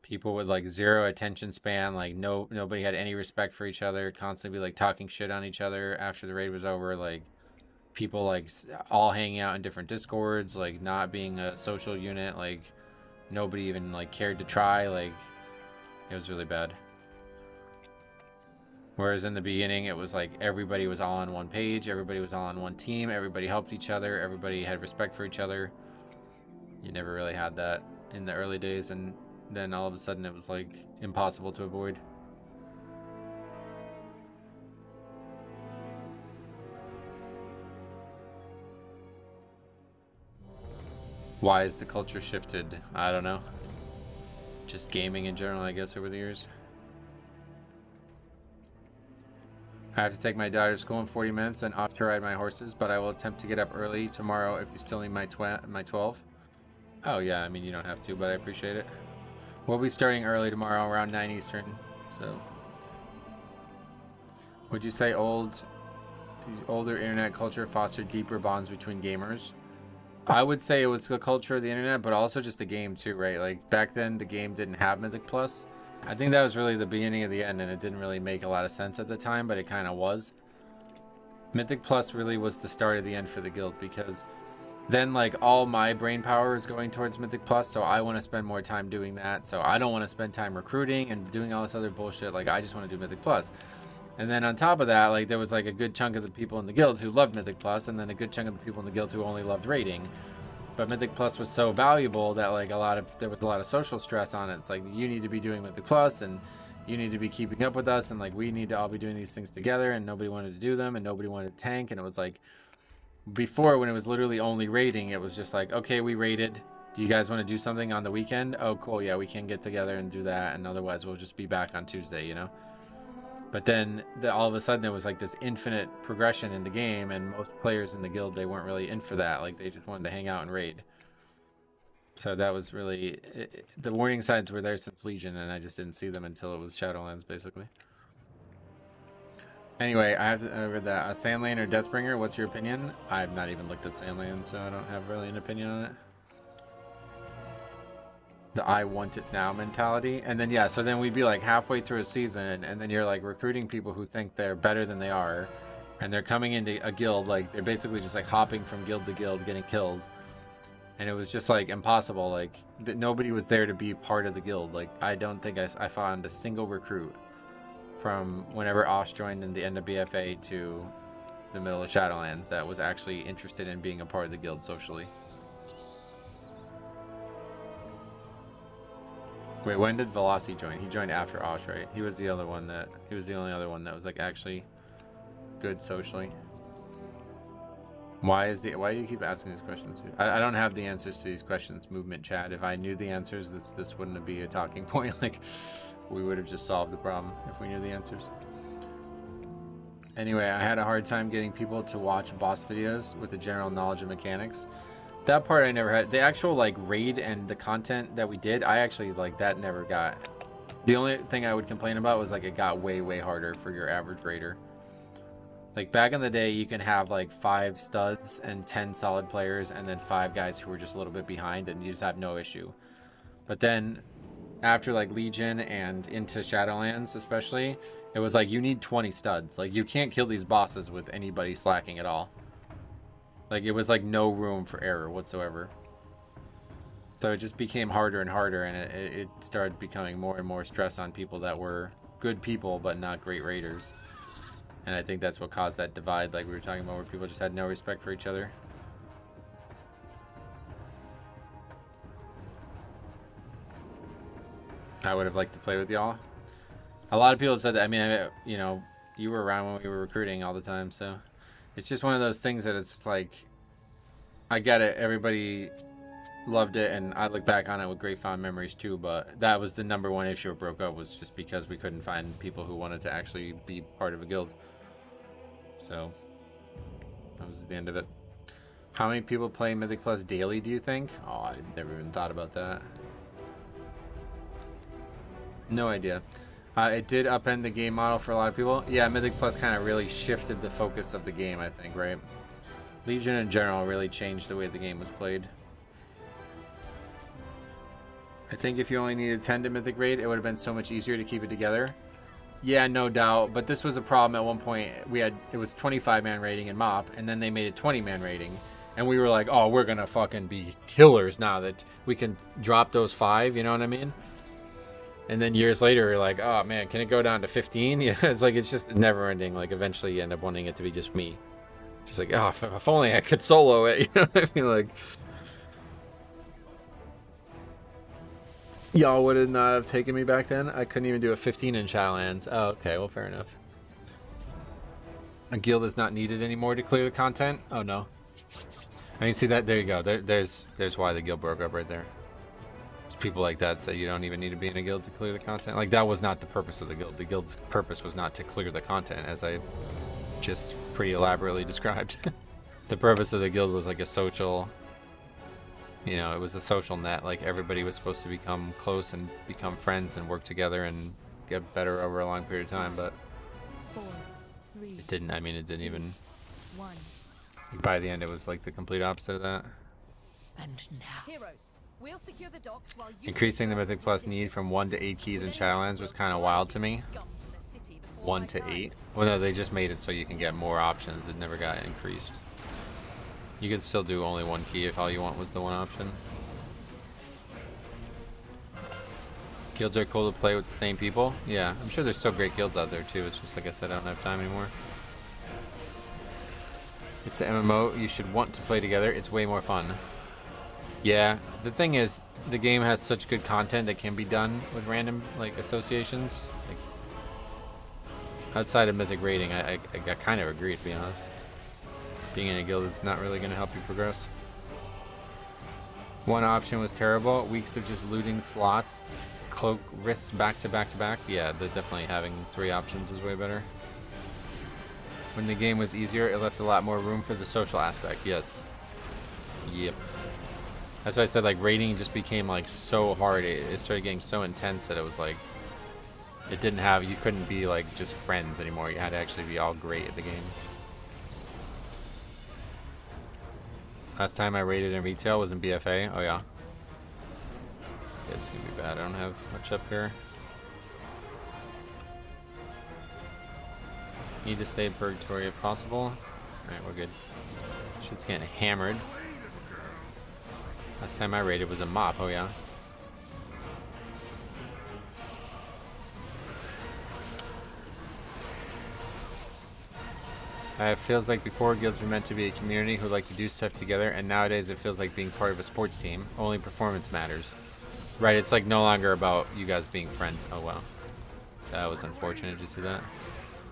People with like 0 attention span, like nobody had any respect for each other, constantly like talking shit on each other after the raid was over, like people like all hanging out in different discords, like not being a social unit, like nobody even like cared to try, like it was really bad. Whereas in the beginning it was like everybody was all on one page, everybody was all on one team, everybody helped each other, everybody had respect for each other. You never really had that in the early days, and then all of a sudden it was like impossible to avoid. Why is the culture shifted? I don't know. Just gaming in general, I guess, over the years. I have to take my daughter to school in 40 minutes and off to ride my horses, but I will attempt to get up early tomorrow if you still need my 12. Oh yeah, I mean, you don't have to, but I appreciate it. We'll be starting early tomorrow around 9 Eastern, so. Would you say older internet culture fostered deeper bonds between gamers? I would say it was the culture of the internet, but also just the game too, right? Like back then the game didn't have Mythic Plus. I think that was really the beginning of the end, and it didn't really make a lot of sense at the time, but it kind of was. Mythic Plus really was the start of the end for the guild, because then like all my brain power is going towards Mythic Plus, so I want to spend more time doing that. So I don't want to spend time recruiting and doing all this other bullshit. Like I just want to do Mythic Plus. And then on top of that, like there was like a good chunk of the people in the guild who loved Mythic Plus, and then a good chunk of the people in the guild who only loved raiding. But Mythic Plus was so valuable that like there was a lot of social stress on it. It's like, you need to be doing Mythic Plus, and you need to be keeping up with us, and like we need to all be doing these things together, and nobody wanted to do them, and nobody wanted to tank. And it was like, before, when it was literally only raiding, it was just like, okay, we raided, do you guys want to do something on the weekend? Oh cool, yeah, we can get together and do that, and otherwise we'll just be back on Tuesday, you know. But then all of a sudden there was like this infinite progression in the game, and most players in the guild, they weren't really in for that. Like they just wanted to hang out and raid. So that was really the warning signs were there since Legion, and I just didn't see them until it was Shadowlands, basically. Anyway, I read that. Sandland or Deathbringer, what's your opinion? I've not even looked at Sandland, so I don't have really an opinion on it. The I want it now mentality. And then, yeah, so then we'd be like halfway through a season, and then you're like recruiting people who think they're better than they are, and they're coming into a guild, like they're basically just like hopping from guild to guild, getting kills. And it was just like impossible, like that nobody was there to be part of the guild. Like I don't think I found a single recruit from whenever Osh joined in the end of BFA to the middle of Shadowlands that was actually interested in being a part of the guild socially. Wait, when did Velocity join? He joined after Osh, right? He was the only one that was like actually good socially. Why do you keep asking these questions? I don't have the answers to these questions, movement chat. If I knew the answers, this wouldn't be a talking point. Like we would have just solved the problem if we knew the answers. Anyway, I had a hard time getting people to watch boss videos with the general knowledge of mechanics. That part I never had. The actual like raid and the content that we did, I actually like that never got. The only thing I would complain about was like it got way harder for your average raider. Like back in the day, you can have like 5 studs and 10 solid players, and then 5 guys who were just a little bit behind, and you just have no issue. But then after like Legion and into Shadowlands especially, it was like you need 20 studs. Like you can't kill these bosses with anybody slacking at all. Like it was like no room for error whatsoever. So it just became harder and harder, and it started becoming more and more stress on people that were good people but not great raiders. And I think that's what caused that divide, like we were talking about, where people just had no respect for each other. I would have liked to play with y'all. A lot of people have said that. I mean, you know, you were around when we were recruiting all the time, so it's just one of those things that it's like, I get it, everybody loved it, and I look back on it with great fond memories too, but that was the #1 issue it broke up, was just because we couldn't find people who wanted to actually be part of a guild. So that was the end of it. How many people play Mythic Plus daily, do you think? Oh, I never even thought about that. No idea. It did upend the game model for a lot of people. Yeah, Mythic Plus kind of really shifted the focus of the game, I think, right? Legion in general really changed the way the game was played. I think if you only needed 10 to Mythic Raid, it would have been so much easier to keep it together. Yeah, no doubt. But this was a problem at one point. It was 25-man rating in MOP, and then they made it 20-man rating. And we were like, oh, we're going to fucking be killers now that we can drop those 5, you know what I mean? And then years later, we're like, oh man, can it go down to 15? You know, it's like, it's just never ending. Like eventually you end up wanting it to be just me. Just like, oh, if only I could solo it. You know what I mean? Like, y'all would have not have taken me back then. I couldn't even do a 15 in Shadowlands. Oh, okay, well, fair enough. A guild is not needed anymore to clear the content. Oh no. I mean, see that? There you go. There's why the guild broke up right there. There's people like that say you don't even need to be in a guild to clear the content. Like that was not the purpose of the guild. The guild's purpose was not to clear the content, as I just pretty elaborately described. The purpose of the guild was like a social, you know, it was a social net. Like everybody was supposed to become close and become friends and work together and get better over a long period of time, but 4, 3, it didn't. I mean, it didn't even. 1. By the end, it was like the complete opposite of that. And now, heroes, we'll secure the docks while you Increasing the Mythic Plus need from 1 to 8 keys in Shadowlands was kind of wild to me. 1 to 8. Well, no, they just made it so you can get more options. It never got increased. You could still do only 1 key if all you want was the 1 option. Guilds are cool to play with the same people. Yeah, I'm sure there's still great guilds out there too. It's just like I said, I don't have time anymore. It's an MMO you should want to play together. It's way more fun. Yeah, the thing is, the game has such good content that can be done with random like associations. Like outside of Mythic rating, I kind of agree, to be honest. Being in a guild is not really going to help you progress. One option was terrible. Weeks of just looting slots, cloak risks back to back to back. Yeah, definitely having 3 options is way better. When the game was easier, it left a lot more room for the social aspect. Yes. Yep. That's why I said like raiding just became like so hard. It started getting so intense that it was like you couldn't be like just friends anymore. You had to actually be all great at the game. Last time I raided in retail was in BFA. Oh yeah. It's gonna be bad. I don't have much up here. Need to stay purgatory if possible. Alright, we're good. Shit's getting hammered. Last time I raided was a mop. Oh yeah. It feels like before guilds were meant to be a community who like to do stuff together, and nowadays it feels like being part of a sports team. Only performance matters. Right, it's like no longer about you guys being friends. Oh wow. That was unfortunate. Did you see that?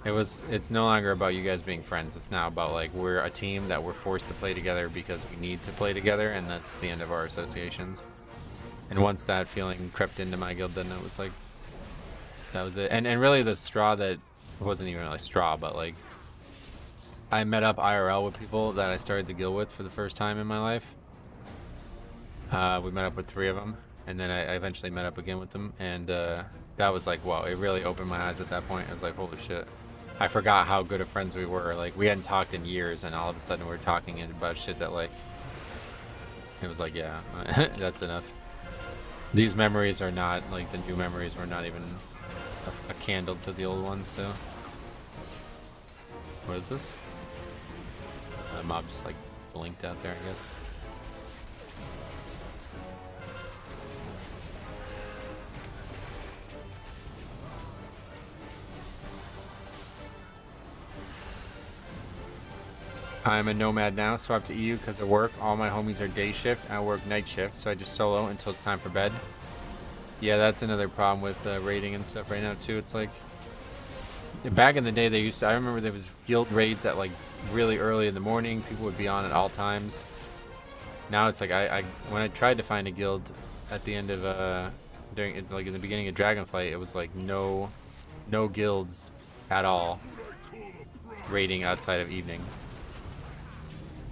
It's no longer about you guys being friends. It's now about like we're a team that we're forced to play together because we need to play together, and that's the end of our associations. And once that feeling crept into my guild, then it was like that was it. And really the straw that wasn't even really straw, but like I met up IRL with people that I started the guild with for the first time in my life. We met up with 3 of them, and then I eventually met up again with them, and that was like, wow, it really opened my eyes at that point. I was like, holy shit. I forgot how good of friends we were. Like, we hadn't talked in years, and all of a sudden we're talking about shit that, like, it was like, yeah, that's enough. These memories are not, like, the new memories were not even a candle to the old ones, so. What is this? The mob just, like, blinked out there, I guess. I'm a nomad now, swapped to EU because of work. All my homies are day shift, I work night shift, so I just solo until it's time for bed. Yeah, that's another problem with raiding and stuff right now too. It's like, back in the day they used to, I remember there was guild raids at like really early in the morning. People would be on at all times. Now it's like, when I tried to find a guild at the end of, during, like in the beginning of Dragonflight, it was like no guilds at all raiding outside of evening.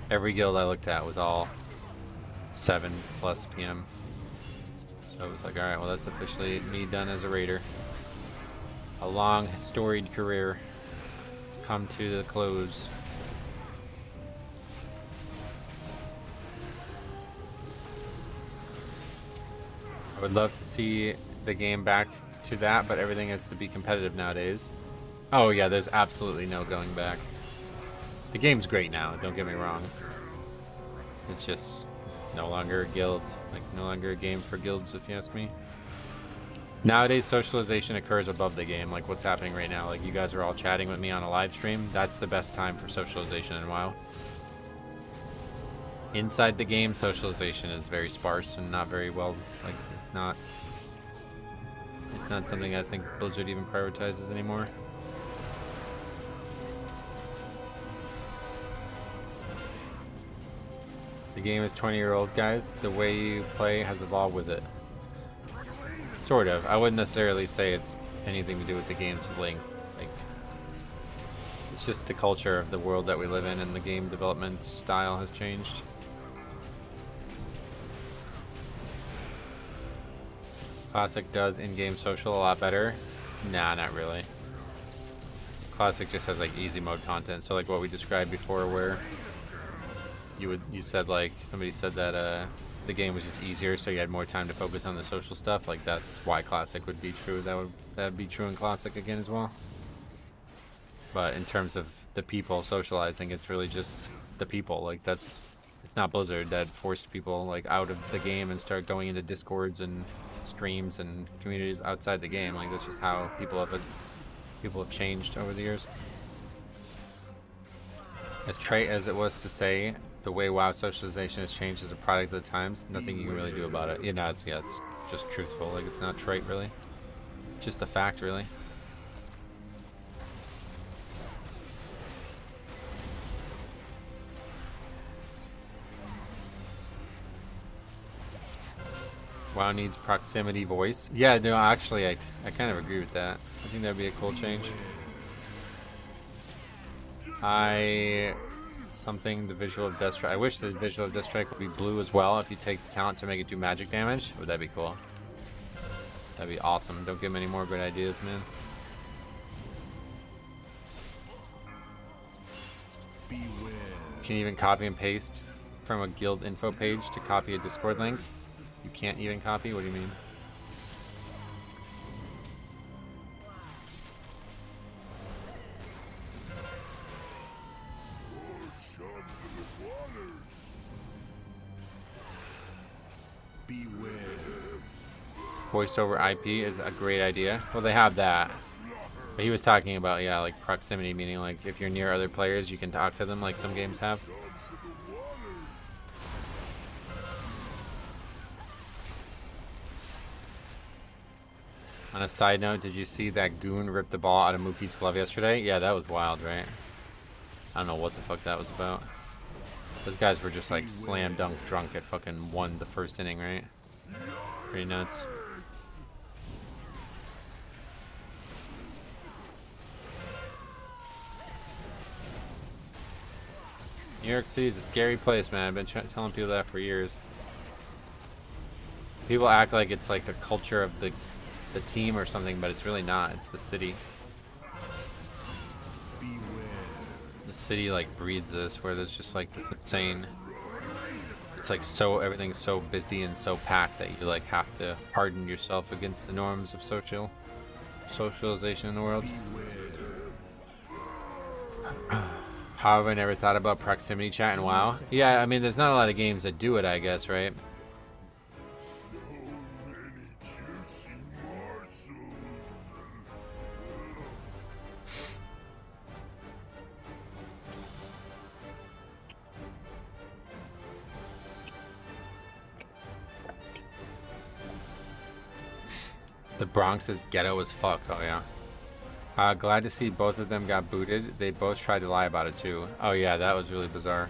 Every guild I looked at was all 7+ PM. So it was like, alright, well that's officially me done as a raider. A long, storied career come to the close. I would love to see the game back to that, but everything has to be competitive nowadays. Oh yeah, there's absolutely no going back. The game's great now, don't get me wrong. It's just no longer a guild, like no longer a game for guilds, if you ask me. Nowadays, socialization occurs above the game, like what's happening right now. Like you guys are all chatting with me on a live stream. That's the best time for socialization in WoW. Inside the game, socialization is very sparse and not very well, like it's not something I think Blizzard even prioritizes anymore. The game is 20-year-old, guys. The way you play has evolved with it. Sort of. I wouldn't necessarily say it's anything to do with the game's length. Like, it's just the culture of the world that we live in, and the game development style has changed. Classic does in-game social a lot better. Nah, not really. Classic just has like easy mode content, so like what we described before, where you said like somebody said that the game was just easier, so you had more time to focus on the social stuff. Like that's why Classic would be true. That'd be true in Classic again as well. But in terms of the people socializing, it's really just the people. Like it's not Blizzard that forced people like out of the game and start going into Discords and streams and communities outside the game. Like that's just how people have changed over the years. As trite as it was to say, The way WoW socialization has changed as a product of the times, nothing you can really do about it. You know, it's just truthful. Like, it's not trite, really. Just a fact, really. WoW needs proximity voice. Yeah, no, actually, I kind of agree with that. I think that would be a cool change. The visual of Death Strike. I wish the visual of Death Strike would be blue as well. If you take the talent to make it do magic damage, would that be cool? That'd be awesome. Don't give him any more good ideas, man. Can you even copy and paste from a guild info page to copy a Discord link? You can't even copy? What do you mean? Voice over IP is a great idea. Well, they have that. But he was talking about, yeah, like proximity, meaning like if you're near other players, you can talk to them like some games have. On a side note, did you see that goon rip the ball out of Mookie's glove yesterday? Yeah, that was wild, right? I don't know what the fuck that was about. Those guys were just like slam dunk drunk at fucking the first inning, right? Pretty nuts. New York City is a scary place, man. I've been telling people that for years. People act like it's like a culture of the team or something, but it's really not. It's the city. The city like breeds this, where there's just like this insane. It's like everything's so busy and so packed that you like have to harden yourself against the norms of socialization in the world. How have I never thought about proximity chat and WoW? Yeah, I mean, there's not a lot of games that do it, I guess, right? The Bronx is ghetto as fuck. Oh, yeah. Glad to see both of them got booted. They both tried to lie about it, too. Oh, yeah, that was really bizarre.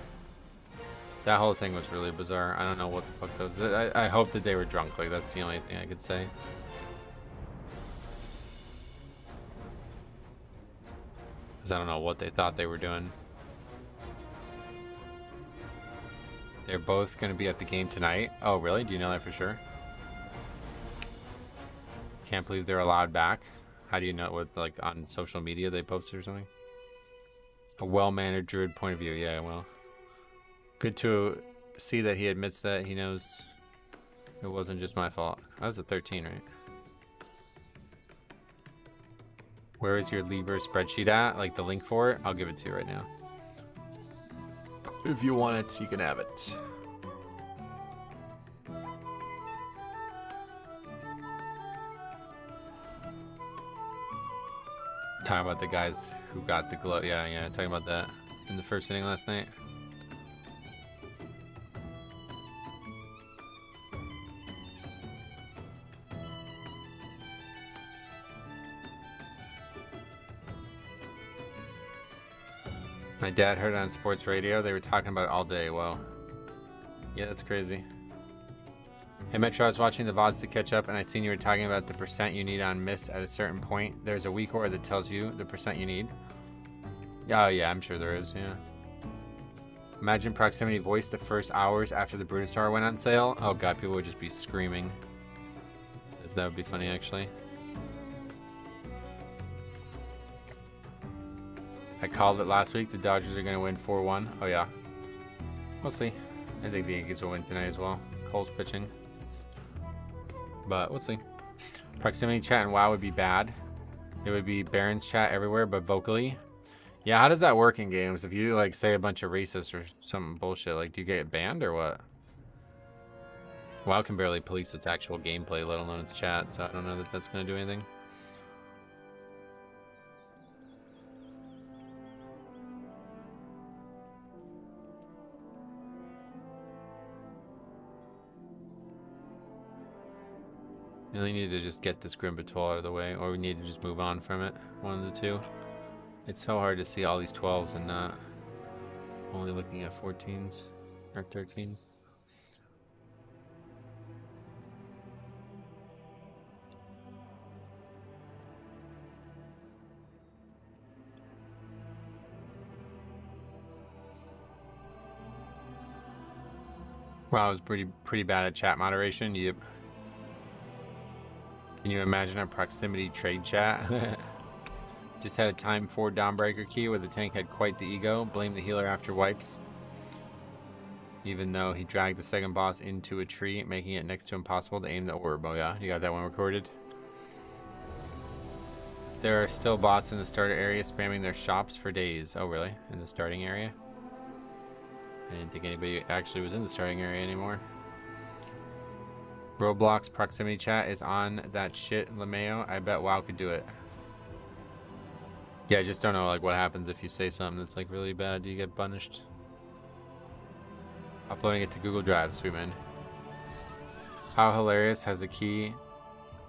That whole thing was really bizarre. I don't know what the fuck those... I hope that they were drunk. Like, that's the only thing I could say. Because I don't know what they thought they were doing. They're both going to be at the game tonight. Oh, really? Do you know that for sure? Can't believe they're allowed back. How do you know what, like, on social media they posted or something? A well-mannered druid point of view. Yeah, well. Good to see that he admits that he knows it wasn't just my fault. I was at 13, right? Where is your Libra spreadsheet at? Like the link for it? I'll give it to you right now. If you want it, you can have it. Talking about the guys who got the glow. Yeah, talking about that in the first inning last night. My dad heard it on sports radio. They were talking about it all day. Well, yeah, that's crazy. Hey Metro, I was watching the VODs to catch up and I seen you were talking about the percent you need on miss at a certain point. There's a weak order that tells you the percent you need. Oh yeah, I'm sure there is, yeah. Imagine proximity voice the first hours after the Brutosaur went on sale. Oh god, people would just be screaming. That would be funny, actually. I called it last week. The Dodgers are going to win 4-1. Oh yeah. We'll see. I think the Yankees will win tonight as well. Cole's pitching. But we'll see. Proximity chat and WoW would be bad. It would be Baron's chat everywhere, but vocally. Yeah, how does that work in games? If you like say a bunch of racist or some bullshit, like do you get banned or what? WoW can barely police its actual gameplay, let alone its chat, so I don't know that that's going to do anything. You really need to just get this Grim Patrol out of the way, or we need to just move on from it. One of the two. It's so hard to see all these 12s and not only looking at 14s or 13s. Wow, I was pretty bad at chat moderation. Yep. Can you imagine a proximity trade chat? Just had a time 4 Dawnbreaker key where the tank had quite the ego. Blame the healer after wipes. Even though he dragged the second boss into a tree, making it next to impossible to aim the orb. Oh yeah, you got that one recorded? There are still bots in the starter area spamming their shops for days. Oh really? In the starting area? I didn't think anybody actually was in the starting area anymore. Roblox proximity chat is on that shit, LeMayo. I bet WoW could do it. Yeah, I just don't know like what happens if you say something that's like really bad. Do you get punished? Uploading it to Google Drive, sweet man. How hilarious has a key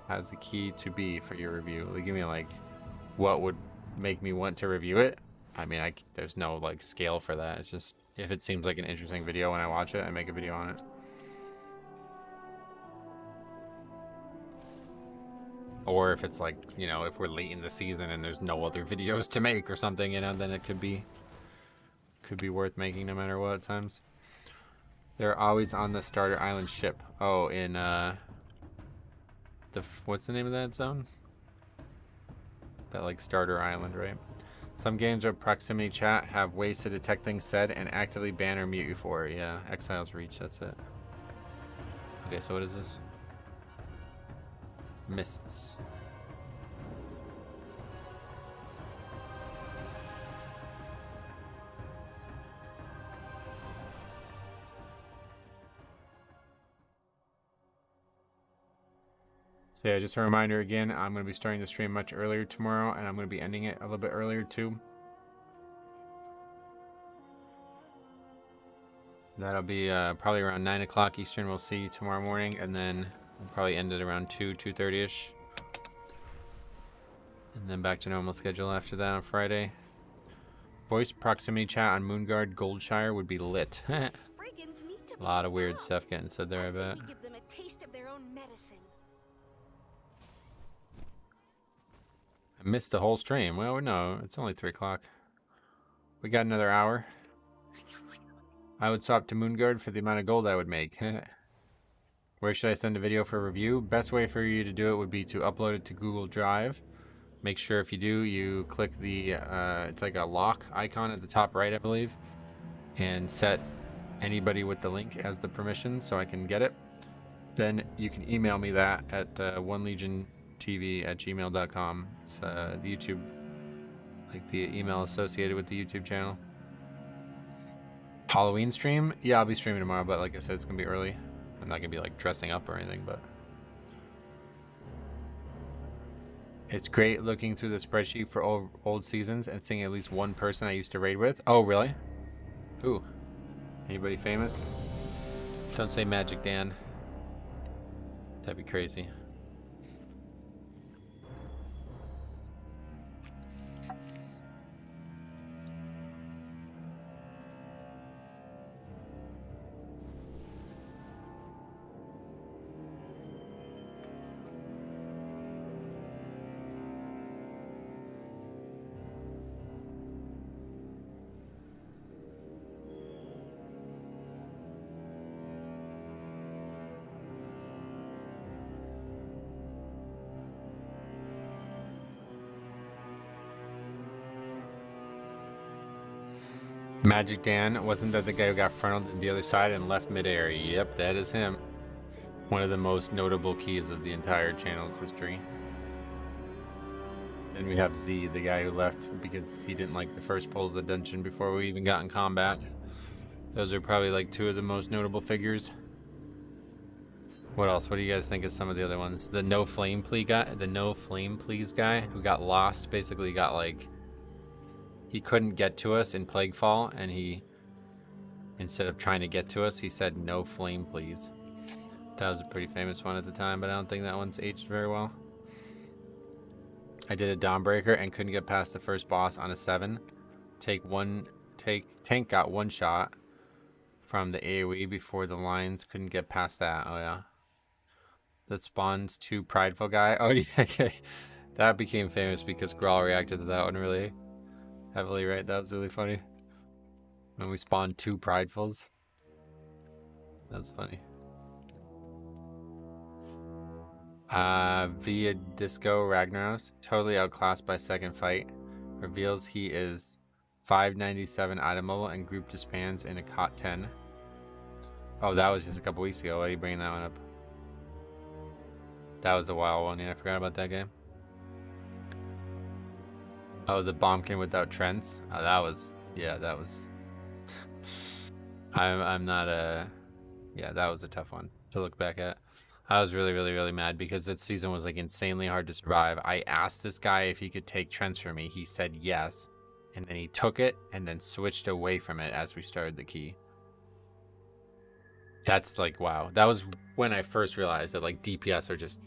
to be for your review? Like, give me like what would make me want to review it. I mean, there's no like scale for that. It's just if it seems like an interesting video when I watch it, I make a video on it. Or if it's like, you know, if we're late in the season and there's no other videos to make or something, you know, then it could be worth making no matter what at times. They're always on the starter island ship. Oh, in what's the name of that zone? That like starter island, right? Some games with proximity chat have ways to detect things said and actively ban or mute you for it. Yeah, Exile's Reach, that's it. Okay, so what is this? Mists. So yeah, just a reminder again, I'm going to be starting the stream much earlier tomorrow, and I'm going to be ending it a little bit earlier too. That'll be probably around 9 o'clock Eastern. We'll see you tomorrow morning, and then we'll probably end it around 2:30ish. And then back to normal schedule after that on Friday. Voice proximity chat on Moonguard Goldshire would be lit. A lot of weird stuff getting said there, I bet. Give them a taste of their own medicine. I missed the whole stream. Well, no, it's only 3 o'clock. We got another hour. I would swap to Moonguard for the amount of gold I would make. Where should I send a video for review? Best way for you to do it would be to upload it to Google Drive. Make sure if you do, you click the, it's like a lock icon at the top right, I believe. And set anybody with the link as the permission so I can get it. Then you can email me that at onelegiontv@gmail.com. It's the YouTube, like the email associated with the YouTube channel. Halloween stream? Yeah, I'll be streaming tomorrow, but like I said, it's gonna be early. I'm not gonna be like dressing up or anything, but it's great looking through the spreadsheet for old seasons and seeing at least one person I used to raid with. Oh, really? Who? Anybody famous? Don't say Magic Dan. That'd be crazy. Magic Dan, wasn't that the guy who got frontaled to the other side and left midair? Yep, that is him. One of the most notable keys of the entire channel's history. Then we have Z, the guy who left because he didn't like the first pull of the dungeon before we even got in combat. Those are probably like 2 of the most notable figures. What else? What do you guys think of some of the other ones? The no flame please guy who got lost, basically got like, he couldn't get to us in Plaguefall, and he, instead of trying to get to us, he said no flame please. That was a pretty famous one at the time, but I don't think that one's aged very well. I did a Dawnbreaker and couldn't get past the first boss on a 7. Tank got one shot from the AoE before the lines, couldn't get past that. Oh yeah. That spawns 2 prideful guy. Oh yeah, that became famous because Grawl reacted to that one really heavily, right? That was really funny. When we spawned 2 pridefuls. That was funny. Via Disco Ragnaros, totally outclassed by second fight, reveals he is 597 item level and group disbands in a COT 10. Oh, that was just a couple weeks ago. Why are you bringing that one up? That was a wild one. Yeah, I forgot about that game. Oh, the Bombkin without Trents. Oh, that was, yeah, that was. I'm not a. Yeah, that was a tough one to look back at. I was really mad because that season was like insanely hard to survive. I asked this guy if he could take Trents for me. He said yes. And then he took it and then switched away from it as we started the key. That's like, wow. That was when I first realized that like DPS are just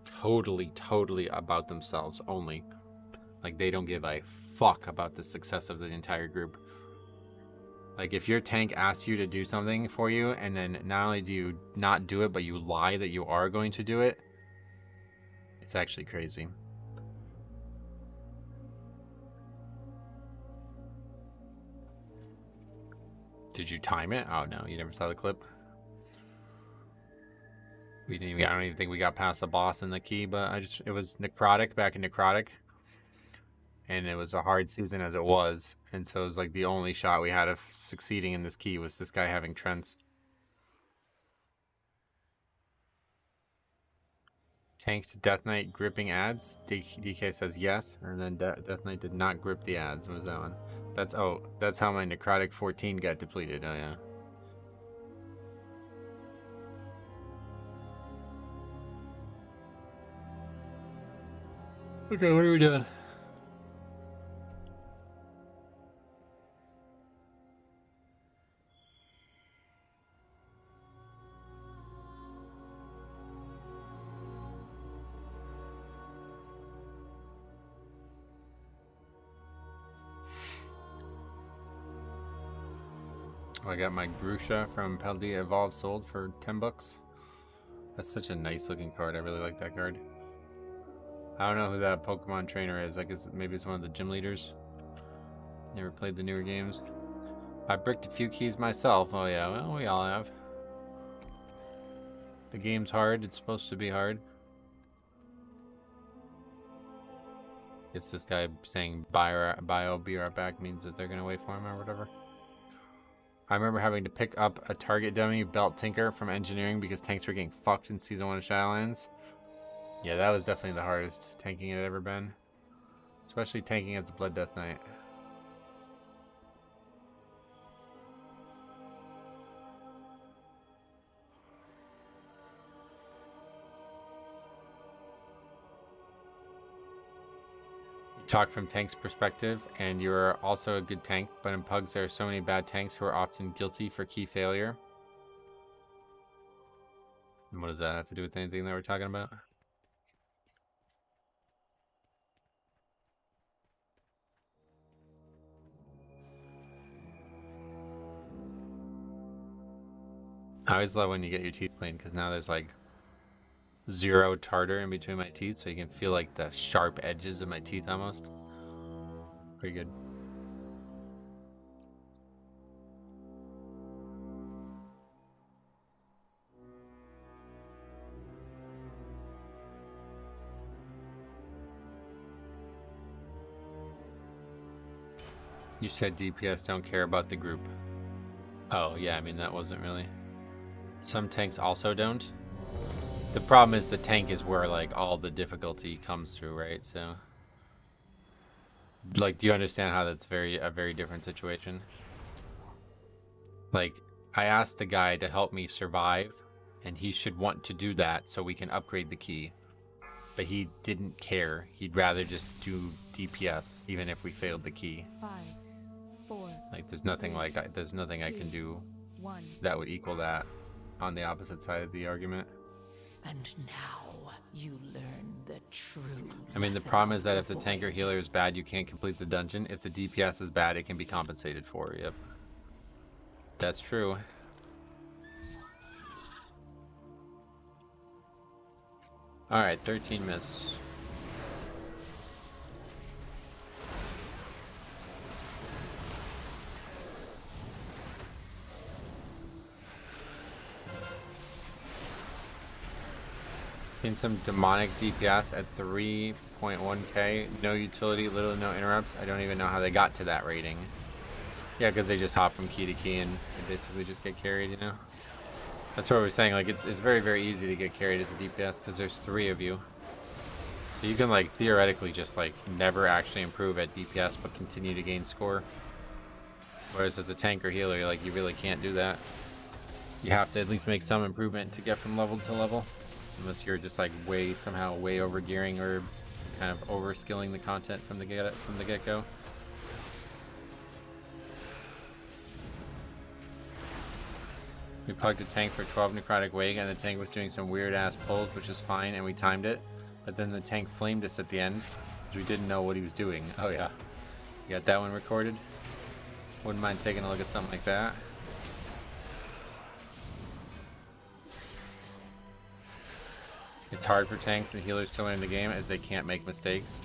totally about themselves only. Like they don't give a fuck about the success of the entire group. Like if your tank asks you to do something for you and then not only do you not do it, but you lie that you are going to do it, it's actually crazy. Did you time it? Oh no, you never saw the clip. I don't even think we got past the boss in the key, but it was necrotic back in necrotic. And it was a hard season as it was. And so it was like the only shot we had of succeeding in this key was this guy having Trents. Tanked Death Knight gripping ads. DK says yes. And then Death Knight did not grip the ads. What was that one? That's how my necrotic 14 got depleted. Oh yeah. Okay, what are we doing? I got my Grusha from Paldea Evolved sold for 10 bucks. That's such a nice looking card. I really like that card. I don't know who that Pokemon trainer is. I guess maybe it's one of the gym leaders. Never played the newer games. I bricked a few keys myself. Oh yeah, well, we all have. The game's hard. It's supposed to be hard. Guess this guy saying bio be right back means that they're gonna wait for him or whatever. I remember having to pick up a target dummy belt tinker from engineering because tanks were getting fucked in season 1 of Shadowlands. Yeah, that was definitely the hardest tanking it had ever been. Especially tanking as a Blood Death Knight. Talk from tank's perspective, and you're also a good tank, but in Pugs there are so many bad tanks who are often guilty for key failure. And what does that have to do with anything that we're talking about? I always love when you get your teeth cleaned, because now there's like 0 tartar in between my teeth, so you can feel like the sharp edges of my teeth almost. Pretty good. You said DPS don't care about the group. Oh yeah, I mean that wasn't really. Some tanks also don't. The problem is the tank is where like all the difficulty comes through, right? So like, do you understand how that's a very different situation? Like, I asked the guy to help me survive, and he should want to do that so we can upgrade the key. But he didn't care. He'd rather just do DPS even if we failed the key. 5, 4. Like there's nothing I can do that would equal that on the opposite side of the argument. And now you learn the true. I mean, the lesson problem of is that the if the void. tank or healer is bad, you can't complete the dungeon. If the DPS is bad, it can be compensated for. Yep. That's true. Alright, 13 miss. Seen some demonic DPS at 3.1k. No utility, literally no interrupts. I don't even know how they got to that rating. Yeah, because they just hop from key to key and they basically just get carried, you know? That's what we're saying. Like, it's very, very easy to get carried as a DPS because there's 3 of you. So you can, like, theoretically just, like, never actually improve at DPS but continue to gain score. Whereas as a tank or healer, like, you really can't do that. You have to at least make some improvement to get from level to level. Unless you're just like somehow way over gearing or kind of over skilling the content from the get-go. We pugged a tank for 12 necrotic wake and the tank was doing some weird ass pulls, which is fine, and we timed it. But then the tank flamed us at the end because we didn't know what he was doing. Oh yeah. You got that one recorded? Wouldn't mind taking a look at something like that. It's hard for tanks and healers to learn the game as they can't make mistakes.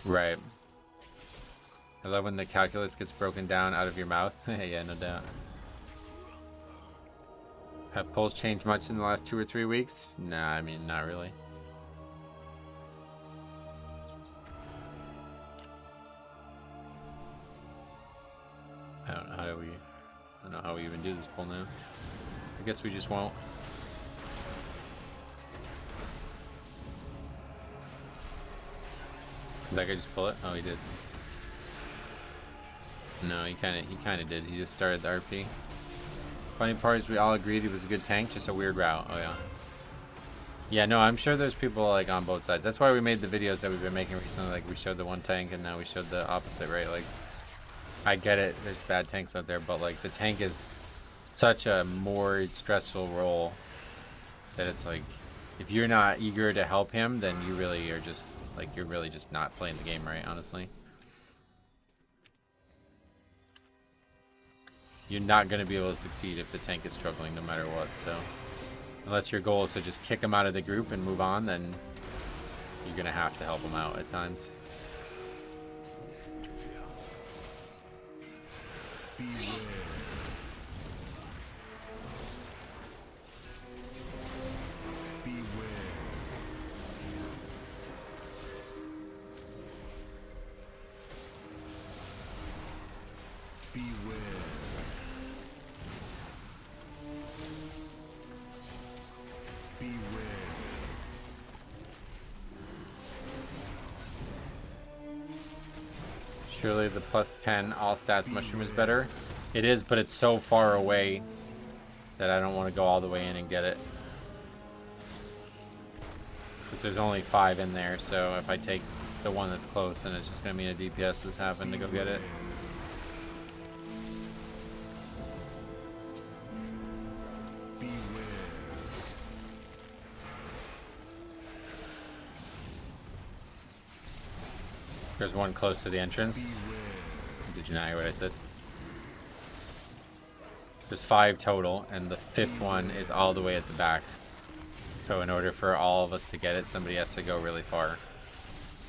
Right. I love when the calculus gets broken down out of your mouth. Yeah, no doubt. Have polls changed much in the last 2 or 3 weeks? Nah, I mean, not really. I don't know how we even do this poll now. I guess we just won't. Did that guy just pull it? Oh, he did. No, he kind of did. He just started the RP. Funny part is we all agreed he was a good tank, just a weird route. Oh yeah. Yeah, no, I'm sure there's people like on both sides. That's why we made the videos that we've been making recently. Like we showed the one tank and now we showed the opposite, right? Like, I get it. There's bad tanks out there, but like the tank is such a more stressful role that it's like, if you're not eager to help him, then you really are just like, you're really just not playing the game right, honestly. You're not going to be able to succeed if the tank is struggling no matter what, so. Unless your goal is to just kick him out of the group and move on, then you're going to have to help him out at times. Surely the plus 10 all stats mushroom is better. It is, but it's so far away that I don't want to go all the way in and get it. Because there's only 5 in there, so if I take the one that's close, then it's just going to mean a DPS is having to go get it. There's one close to the entrance. Did you not hear what I said? There's 5 total, and the 5th one is all the way at the back. So in order for all of us to get it, somebody has to go really far.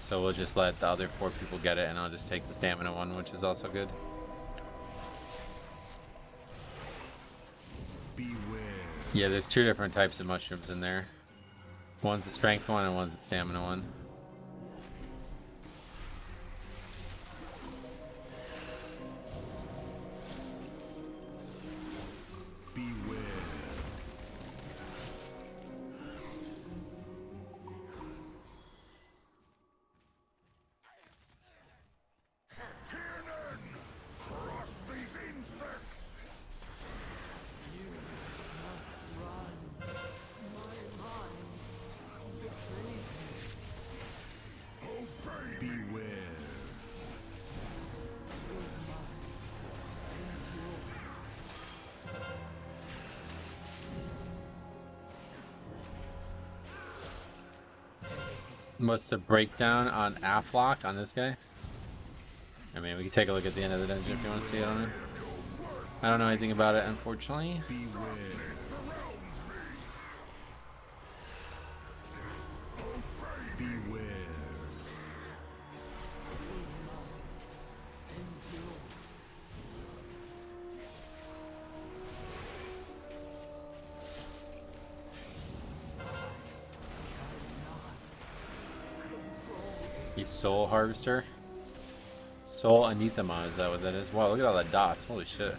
So we'll just let the other 4 people get it, and I'll just take the stamina one, which is also good. Yeah, there's 2 different types of mushrooms in there. One's the strength one, and one's the stamina one. What's the breakdown on Aflock on this guy? I mean, we can take a look at the end of the dungeon if you want to see it on it. I don't know anything about it, unfortunately. He's Soul Harvester. Soul Anathema, is that what that is? Wow, look at all the dots. Holy shit.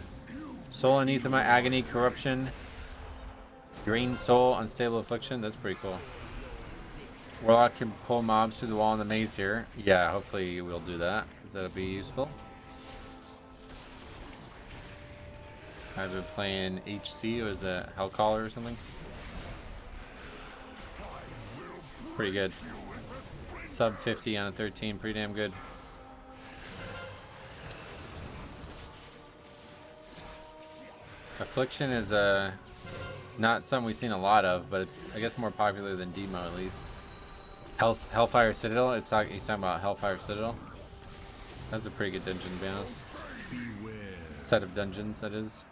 Soul Anathema, Agony, Corruption, Green Soul, Unstable Affliction. That's pretty cool. Warlock can pull mobs through the wall in the maze here. Yeah, hopefully we'll do that, because that'll be useful. I've been playing HC, was that Hellcaller or something? Pretty good. Sub 50 on a 13, pretty damn good. Affliction is not something we've seen a lot of, but it's, I guess, more popular than Demo at least. Hellfire Citadel, he's talking about Hellfire Citadel. That's a pretty good dungeon, to be honest. Set of dungeons, that is.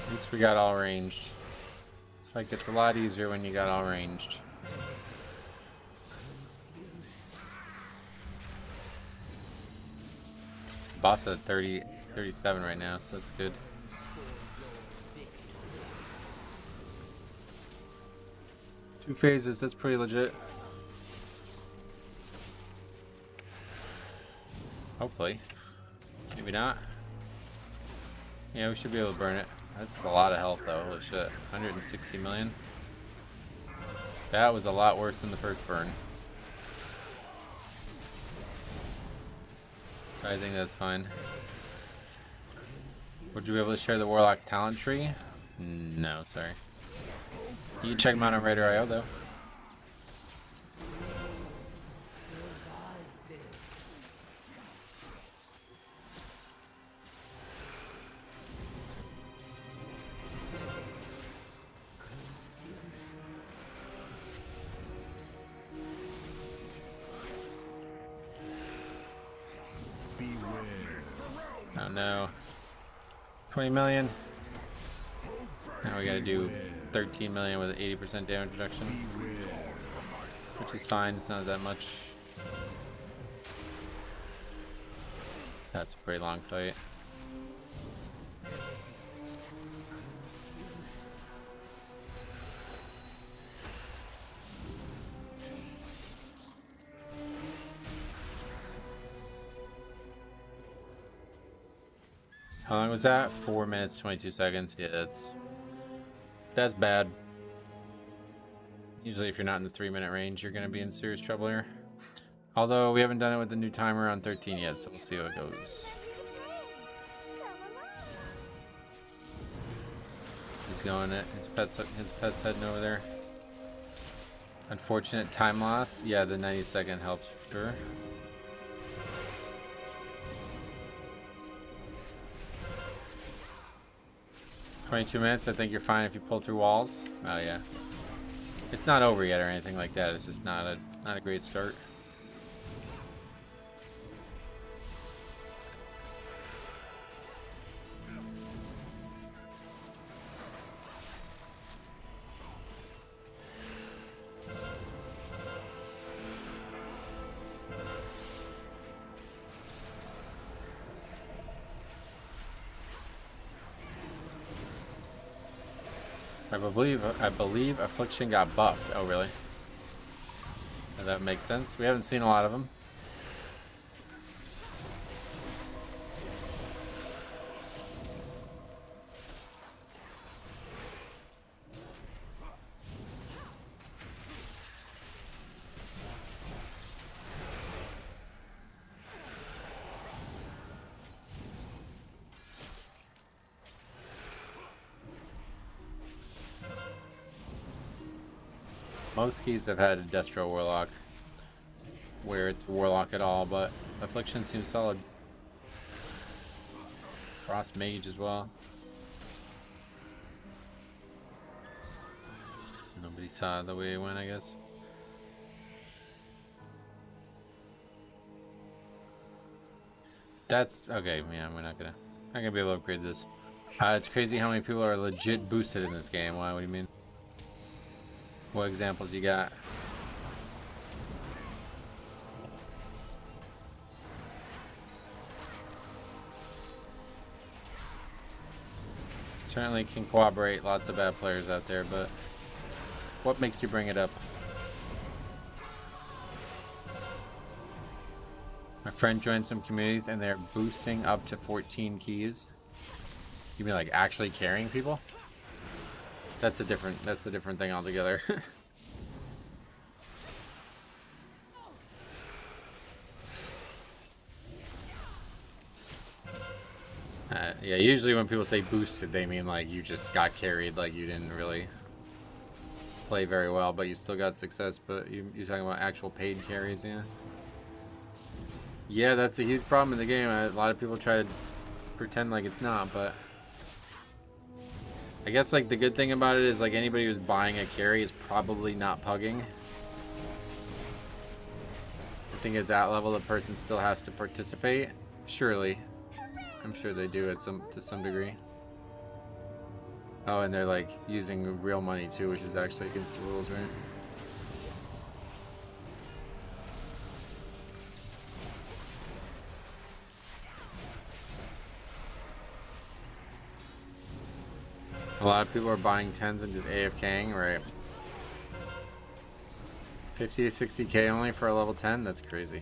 At least we got all ranged. This fight gets a lot easier when you got all ranged. Boss at 37 right now, so that's good. Two phases, that's pretty legit. Hopefully. Maybe not. Yeah, we should be able to burn it. That's a lot of health though, holy shit. 160 million. That was a lot worse than the first burn. I think that's fine. Would you be able to share the Warlock's talent tree? No, sorry. You can check them out on Raider.io though. Oh no. 20 million. Now we gotta do 13 million with an 80% damage reduction. Which is fine, it's not that much. That's a pretty long fight. How long was that? 4 minutes, 22 seconds. Yeah, that's bad. Usually if you're not in the 3-minute range, you're going to be in serious trouble here. Although we haven't done it with the new timer on 13 yet, so we'll see how it goes. He's going it. His pet's heading over there. Unfortunate time loss. Yeah, the 90-second helps for sure. "22 minutes, I think you're fine if you pull through walls." Oh yeah. It's not over yet or anything like that. It's just not a great start. I believe Affliction got buffed. Oh, really? That makes sense. We haven't seen a lot of them. Most keys have had a Destro Warlock, where it's Warlock at all, but Affliction seems solid. Frost Mage as well. Nobody saw the way it went, I guess. That's okay. Yeah, we're not gonna be able to upgrade this. It's crazy how many people are legit boosted in this game. Why? What do you mean? What examples you got? Certainly can corroborate lots of bad players out there, but what makes you bring it up? My friend joined some communities and they're boosting up to 14 keys. You mean like actually carrying people? That's a different thing altogether. Yeah, usually when people say boosted, they mean like you just got carried, like you didn't really play very well, but you still got success. But you're talking about actual paid carries, yeah? Yeah, that's a huge problem in the game. A lot of people try to pretend like it's not, but I guess like the good thing about it is like anybody who's buying a carry is probably not pugging. I think at that level the person still has to participate. Surely. I'm sure they do to some degree. Oh, and they're like using real money too, which is actually against the rules, right? A lot of people are buying 10s and just AFKing, right? 50 to 60k only for a level 10? That's crazy.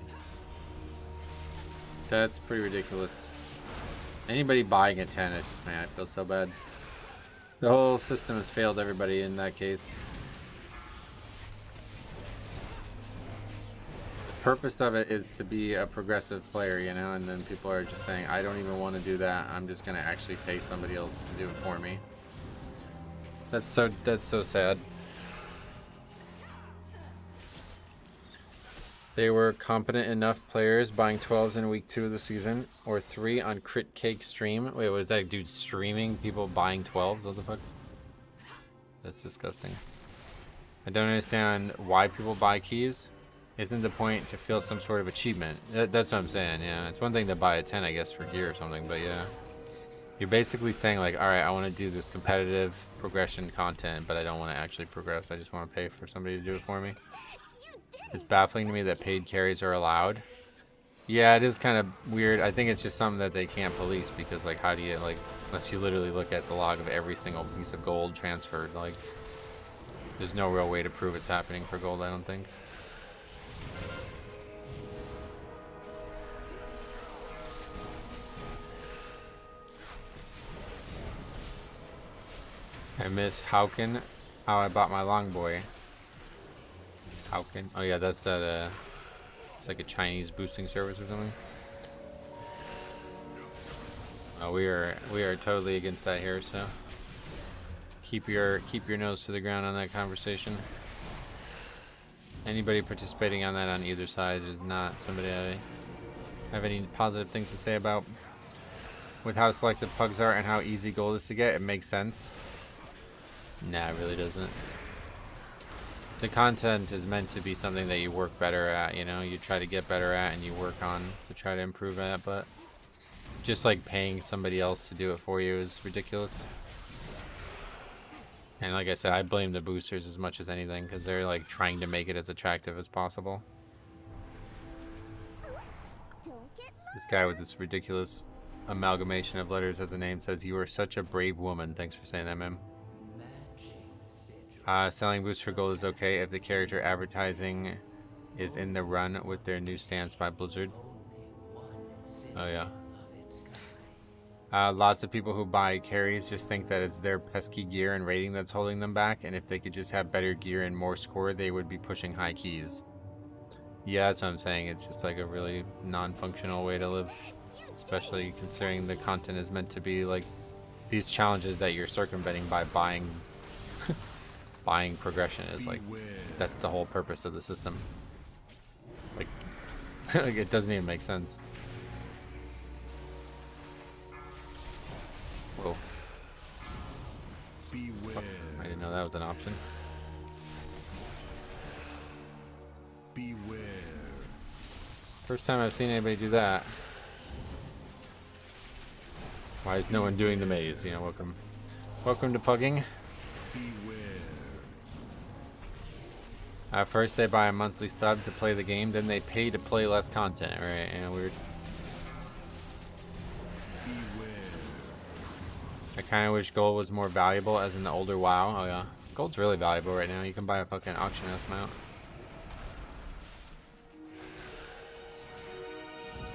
That's pretty ridiculous. Anybody buying a 10 is just, man, I feel so bad. The whole system has failed everybody in that case. The purpose of it is to be a progressive player, you know, and then people are just saying, I don't even want to do that. I'm just going to actually pay somebody else to do it for me. That's so sad. They were competent enough players buying 12s in week 2 of the season, or 3 on Crit Cake stream. Wait, was that dude streaming people buying 12s? What the fuck? That's disgusting. I don't understand why people buy keys. Isn't the point to feel some sort of achievement? That's what I'm saying, yeah. It's one thing to buy a 10, I guess, for gear or something, but yeah. You're basically saying like, alright, I want to do this competitive progression content, but I don't want to actually progress. I just want to pay for somebody to do it for me. It's baffling to me that paid carries are allowed. Yeah, it is kind of weird. I think it's just something that they can't police because like how do you like, unless you literally look at the log of every single piece of gold transferred, like there's no real way to prove it's happening for gold, I don't think. I miss Hauken. How I bought my long boy. Hauken. Oh yeah, that's that. It's like a Chinese boosting service or something. We are totally against that here. So keep your nose to the ground on that conversation. Anybody participating on that on either side is not somebody I have any positive things to say about. With how selective pugs are and how easy gold is to get, it makes sense. Nah, it really doesn't. The content is meant to be something that you work better at, you know, you try to get better at and you work on to try to improve at, but just like paying somebody else to do it for you is ridiculous. And like I said, I blame the boosters as much as anything because they're like trying to make it as attractive as possible. This guy with this ridiculous amalgamation of letters as a name says, "You are such a brave woman." Thanks for saying that, ma'am. Selling boosts for gold is okay if the character advertising is in the run with their new stance by Blizzard. Oh yeah. Lots of people who buy carries just think that it's their pesky gear and rating that's holding them back, and if they could just have better gear and more score, they would be pushing high keys. Yeah, that's what I'm saying. It's just like a really non-functional way to live, especially considering the content is meant to be like these challenges that you're circumventing by buying buying progression is like that's the whole purpose of the system. Like, like it doesn't even make sense. Whoa. Beware. I didn't know that was an option. Beware. First time I've seen anybody do that. Why is no one doing the maze? You know, welcome to Pugging. Beware. First they buy a monthly sub to play the game, then they pay to play less content, right? And weird. I kind of wish gold was more valuable as in the older WoW. Oh yeah, gold's really valuable right now. You can buy a fucking auction house mount.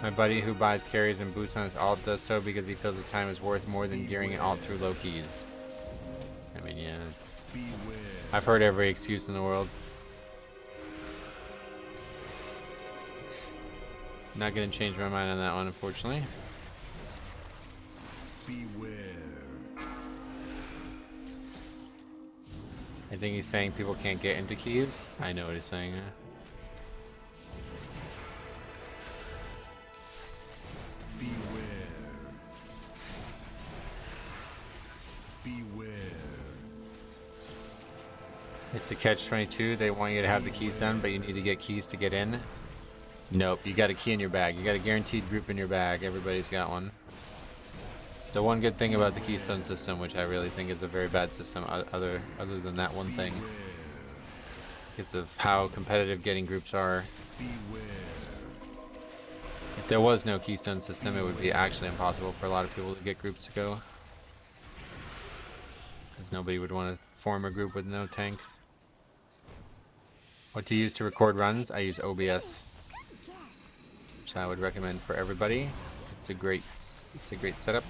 My buddy who buys carries and boots on his alt does so because he feels his time is worth more than gearing an alt through low keys. I mean, yeah. I've heard every excuse in the world. Not gonna change my mind on that one, unfortunately. Beware. I think he's saying people can't get into keys. I know what he's saying. Beware. Beware. It's a catch-22. They want you to have the keys done, but you need to get keys to get in. Nope, you got a key in your bag. You got a guaranteed group in your bag. Everybody's got one. The one good thing about the Keystone system, which I really think is a very bad system, other than that one thing, because of how competitive getting groups are. If there was no Keystone system, it would be actually impossible for a lot of people to get groups to go, because nobody would want to form a group with no tank. What to use to record runs? I use OBS, which I would recommend for everybody. It's a great setup.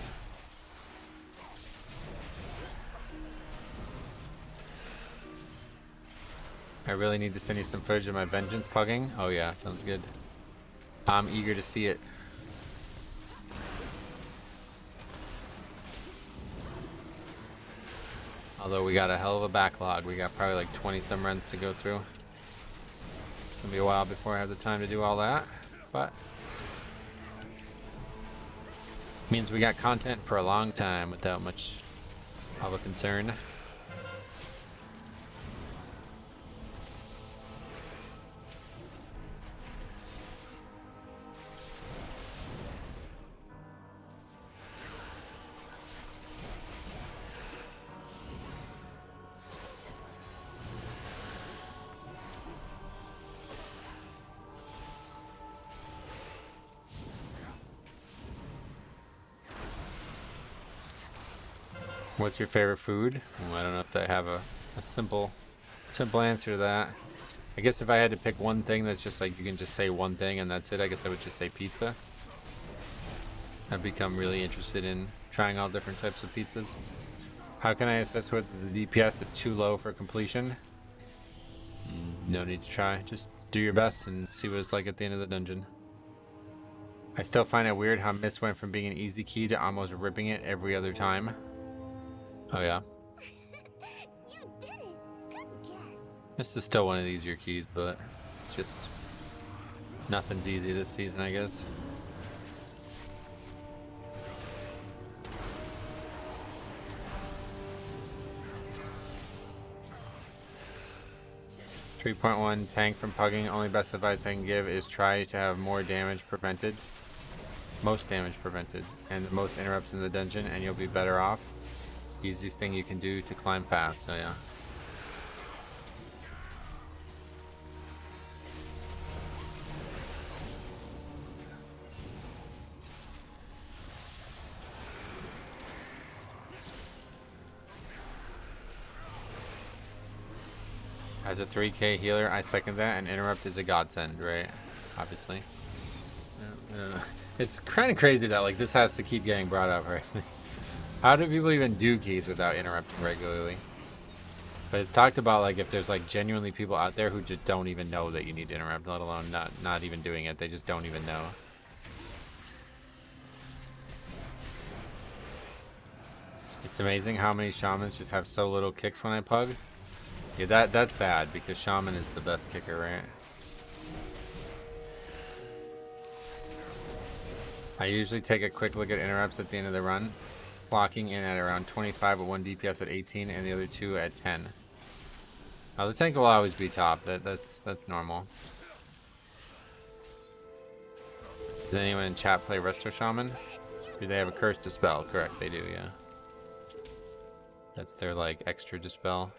I really need to send you some footage of my vengeance pugging. Oh yeah, sounds good. I'm eager to see it. Although we got a hell of a backlog. We got probably like 20 some runs to go through. It's gonna be a while before I have the time to do all that, but means we got content for a long time without much of a concern. What's your favorite food? Well, I don't know if I have a simple answer to that. I guess if I had to pick one thing that's just like you can just say one thing and that's it, I guess I would just say pizza. I've become really interested in trying all different types of pizzas. How can I assess whether the DPS is too low for completion? No need to try. Just do your best and see what it's like at the end of the dungeon. I still find it weird how Mist went from being an easy key to almost ripping it every other time. Oh yeah. You did it. Good guess. This is still one of the easier keys, but it's just nothing's easy this season, I guess. .1 tank from Pugging. Only best advice I can give is try to have more damage prevented. Most damage prevented. And the most interrupts in the dungeon, and you'll be better off. Easiest thing you can do to climb fast. Oh yeah. As a 3K healer, I second that, and interrupt is a godsend, right? Obviously. I don't know. It's kind of crazy that like this has to keep getting brought up, right? How do people even do keys without interrupting regularly? But it's talked about like if there's like genuinely people out there who just don't even know that you need to interrupt, let alone not even doing it. They just don't even know. It's amazing how many shamans just have so little kicks when I pug. Yeah, that's sad because shaman is the best kicker, right? I usually take a quick look at interrupts at the end of the run, clocking in at around 25 with one DPS at 18 and the other two at 10. The tank will always be top. That's normal. Does anyone in chat play Resto Shaman? Do they have a curse dispel? Correct, they do, yeah. That's their like extra dispel.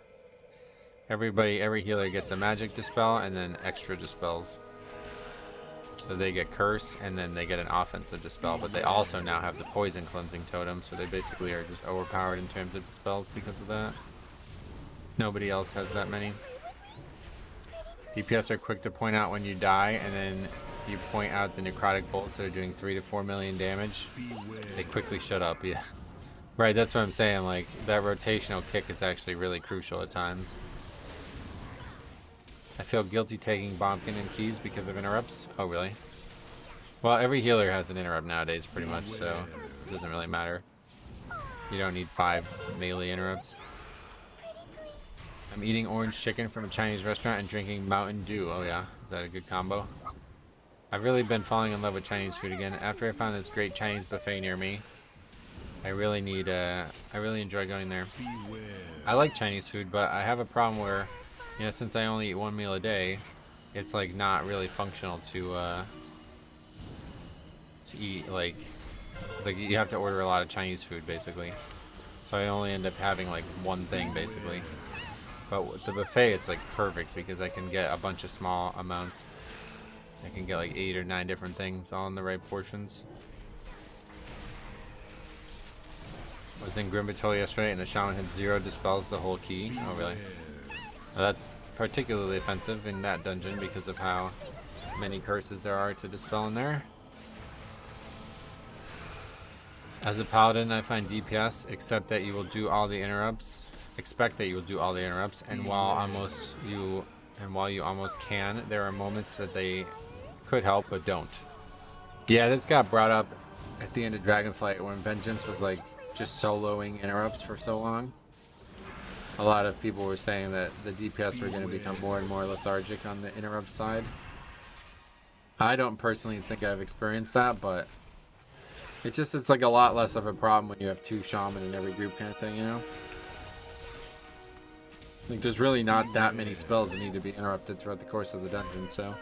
Every healer gets a magic dispel and then extra dispels. So they get curse and then they get an offensive dispel, but they also now have the poison cleansing totem, so they basically are just overpowered in terms of dispels because of that. Nobody else has that many. DPS are quick to point out when you die, and then you point out the necrotic bolts that are doing 3 to 4 million damage. They quickly shut up, yeah. Right, that's what I'm saying, like, that rotational kick is actually really crucial at times. I feel guilty taking Bombkin and keys because of interrupts. Oh, really? Well, every healer has an interrupt nowadays, pretty much, so it doesn't really matter. You don't need 5 melee interrupts. I'm eating orange chicken from a Chinese restaurant and drinking Mountain Dew. Oh, yeah. Is that a good combo? I've really been falling in love with Chinese food again. After I found this great Chinese buffet near me, I really enjoy going there. I like Chinese food, but I have a problem where, you know, since I only eat 1 meal a day, it's like not really functional to eat like you have to order a lot of Chinese food basically. So I only end up having like one thing basically. But with the buffet, it's like perfect because I can get a bunch of small amounts. I can get like 8 or 9 different things all in the right portions. I was in Grimbatol yesterday and the shaman had 0 dispels the whole key. Oh, really? Well, that's particularly offensive in that dungeon because of how many curses there are to dispel in there. As a paladin, I find DPS, expect that you will do all the interrupts, and while you almost can, there are moments that they could help but don't. Yeah, this got brought up at the end of Dragonflight when Vengeance was like just soloing interrupts for so long. A lot of people were saying that the DPS were going to become more and more lethargic on the interrupt side. I don't personally think I've experienced that, but it's like a lot less of a problem when you have 2 shaman in every group kind of thing, you know? Like, there's really not that many spells that need to be interrupted throughout the course of the dungeon, so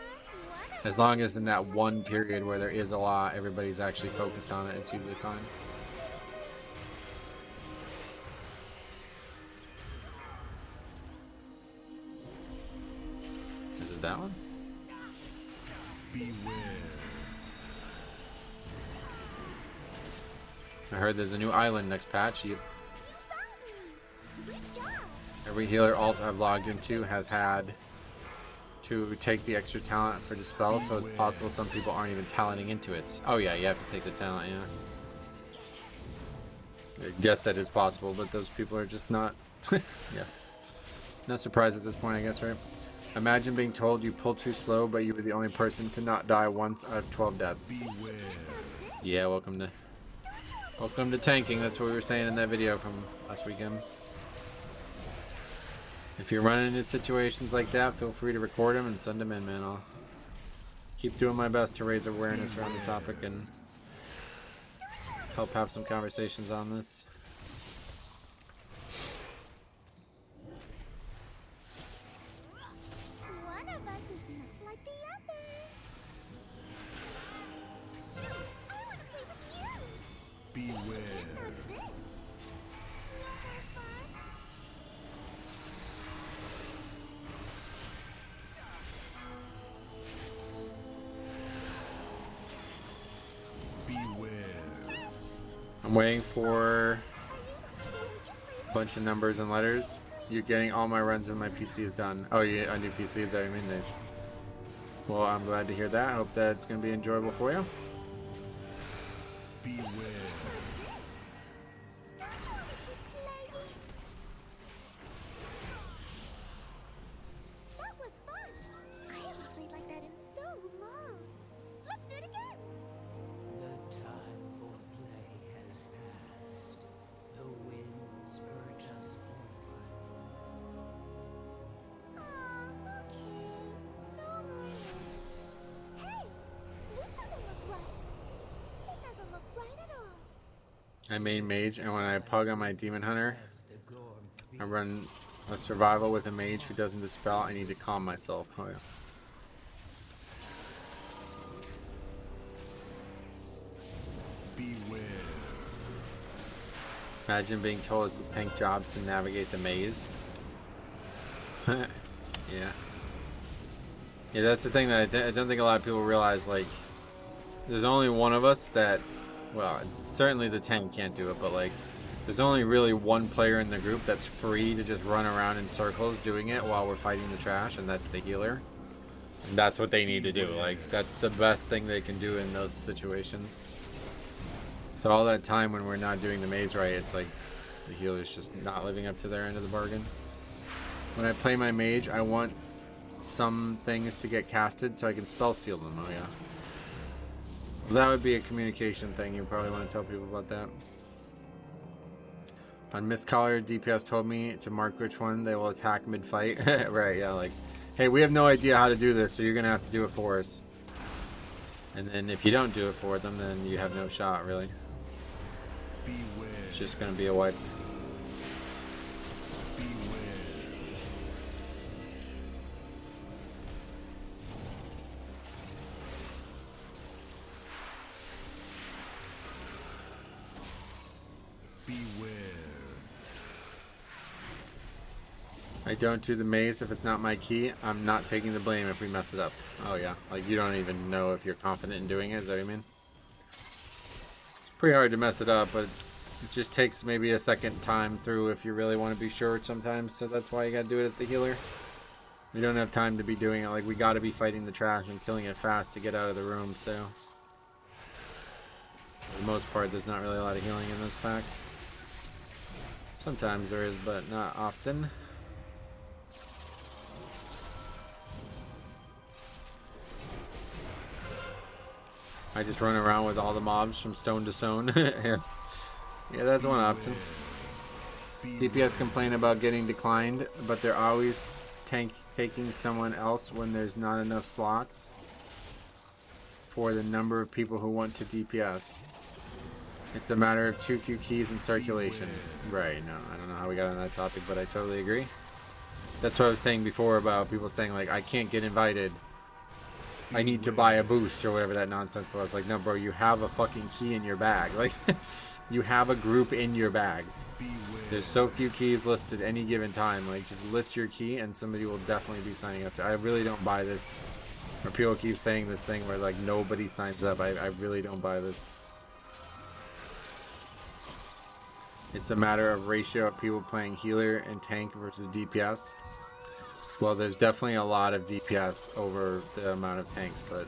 as long as in that one period where there is a lot, everybody's actually focused on it, it's usually fine. Is it that one? Beware. I heard there's a new island next patch. Every healer alt I've logged into has had to take the extra talent for dispel, so it's possible some people aren't even talenting into it. Oh yeah, you have to take the talent, yeah. I guess that is possible, but those people are just not... yeah. Not surprised at this point, I guess, right? Imagine being told you pulled too slow, but you were the only person to not die once out of 12 deaths. Yeah, welcome to tanking. That's what we were saying in that video from last weekend. If you're running into situations like that, feel free to record them and send them in, man. I'll keep doing my best to raise awareness around the topic and help have some conversations on this. One of us is not like the other. I want to play with you. Beware. I'm waiting for a bunch of numbers and letters. You're getting all my runs when my PC is done. Oh, yeah, a new PC, is that what you mean? Nice. Well, I'm glad to hear that. I hope that it's going to be enjoyable for you. Beware. That was fun. I haven't played like that in so long. Let's do it again. The time for play has passed. The winds urge us onward. Aw, okay. No more names. Hey, this doesn't look right. It doesn't look right at all. I main mage, and when I pug on my demon hunter, As the gorm I run a survival with a mage who doesn't dispel. I need to calm myself. Oh, yeah. Beware. Imagine being told it's a tank job to navigate the maze. Yeah. Yeah, that's the thing that I don't think a lot of people realize. Like, there's only one of us that, well, certainly the tank can't do it, but like, there's only really one player in the group that's free to just run around in circles doing it while we're fighting the trash, and that's the healer. And that's what they need to do. Like, that's the best thing they can do in those situations. So all that time when we're not doing the maze right, it's like the healer's just not living up to their end of the bargain. When I play my mage, I want some things to get casted so I can spell steal them. Oh yeah. Well, that would be a communication thing. You probably want to tell people about that. On Miss Collar, DPS told me to mark which one they will attack mid-fight. Right, yeah, like, hey, we have no idea how to do this, so you're going to have to do it for us. And then if you don't do it for them, then you have no shot, really. Beware. It's just going to be a wipe. Beware. Beware. I don't do the maze if it's not my key. I'm not taking the blame if we mess it up. Oh yeah, like you don't even know if you're confident in doing it, is that what you mean? It's pretty hard to mess it up, but it just takes maybe a second time through if you really want to be sure sometimes, so that's why you gotta do it as the healer. We don't have time to be doing it, like we gotta be fighting the trash and killing it fast to get out of the room, so. For the most part, there's not really a lot of healing in those packs. Sometimes there is, but not often. I just run around with all the mobs from stone to stone. Yeah, that's one option. DPS complain about getting declined, but they're always taking someone else when there's not enough slots for the number of people who want to DPS. It's a matter of too few keys in circulation. Right, no, I don't know how we got on that topic, but I totally agree. That's what I was saying before about people saying, like, I can't get invited. I need to buy a boost or whatever that nonsense was. Like, no, bro, you have a fucking key in your bag. Like, you have a group in your bag. There's so few keys listed any given time. Like, just list your key and somebody will definitely be signing up. I really don't buy this. Or people keep saying this thing where, like, nobody signs up. I really don't buy this. It's a matter of ratio of people playing healer and tank versus DPS. Well, there's definitely a lot of DPS over the amount of tanks, but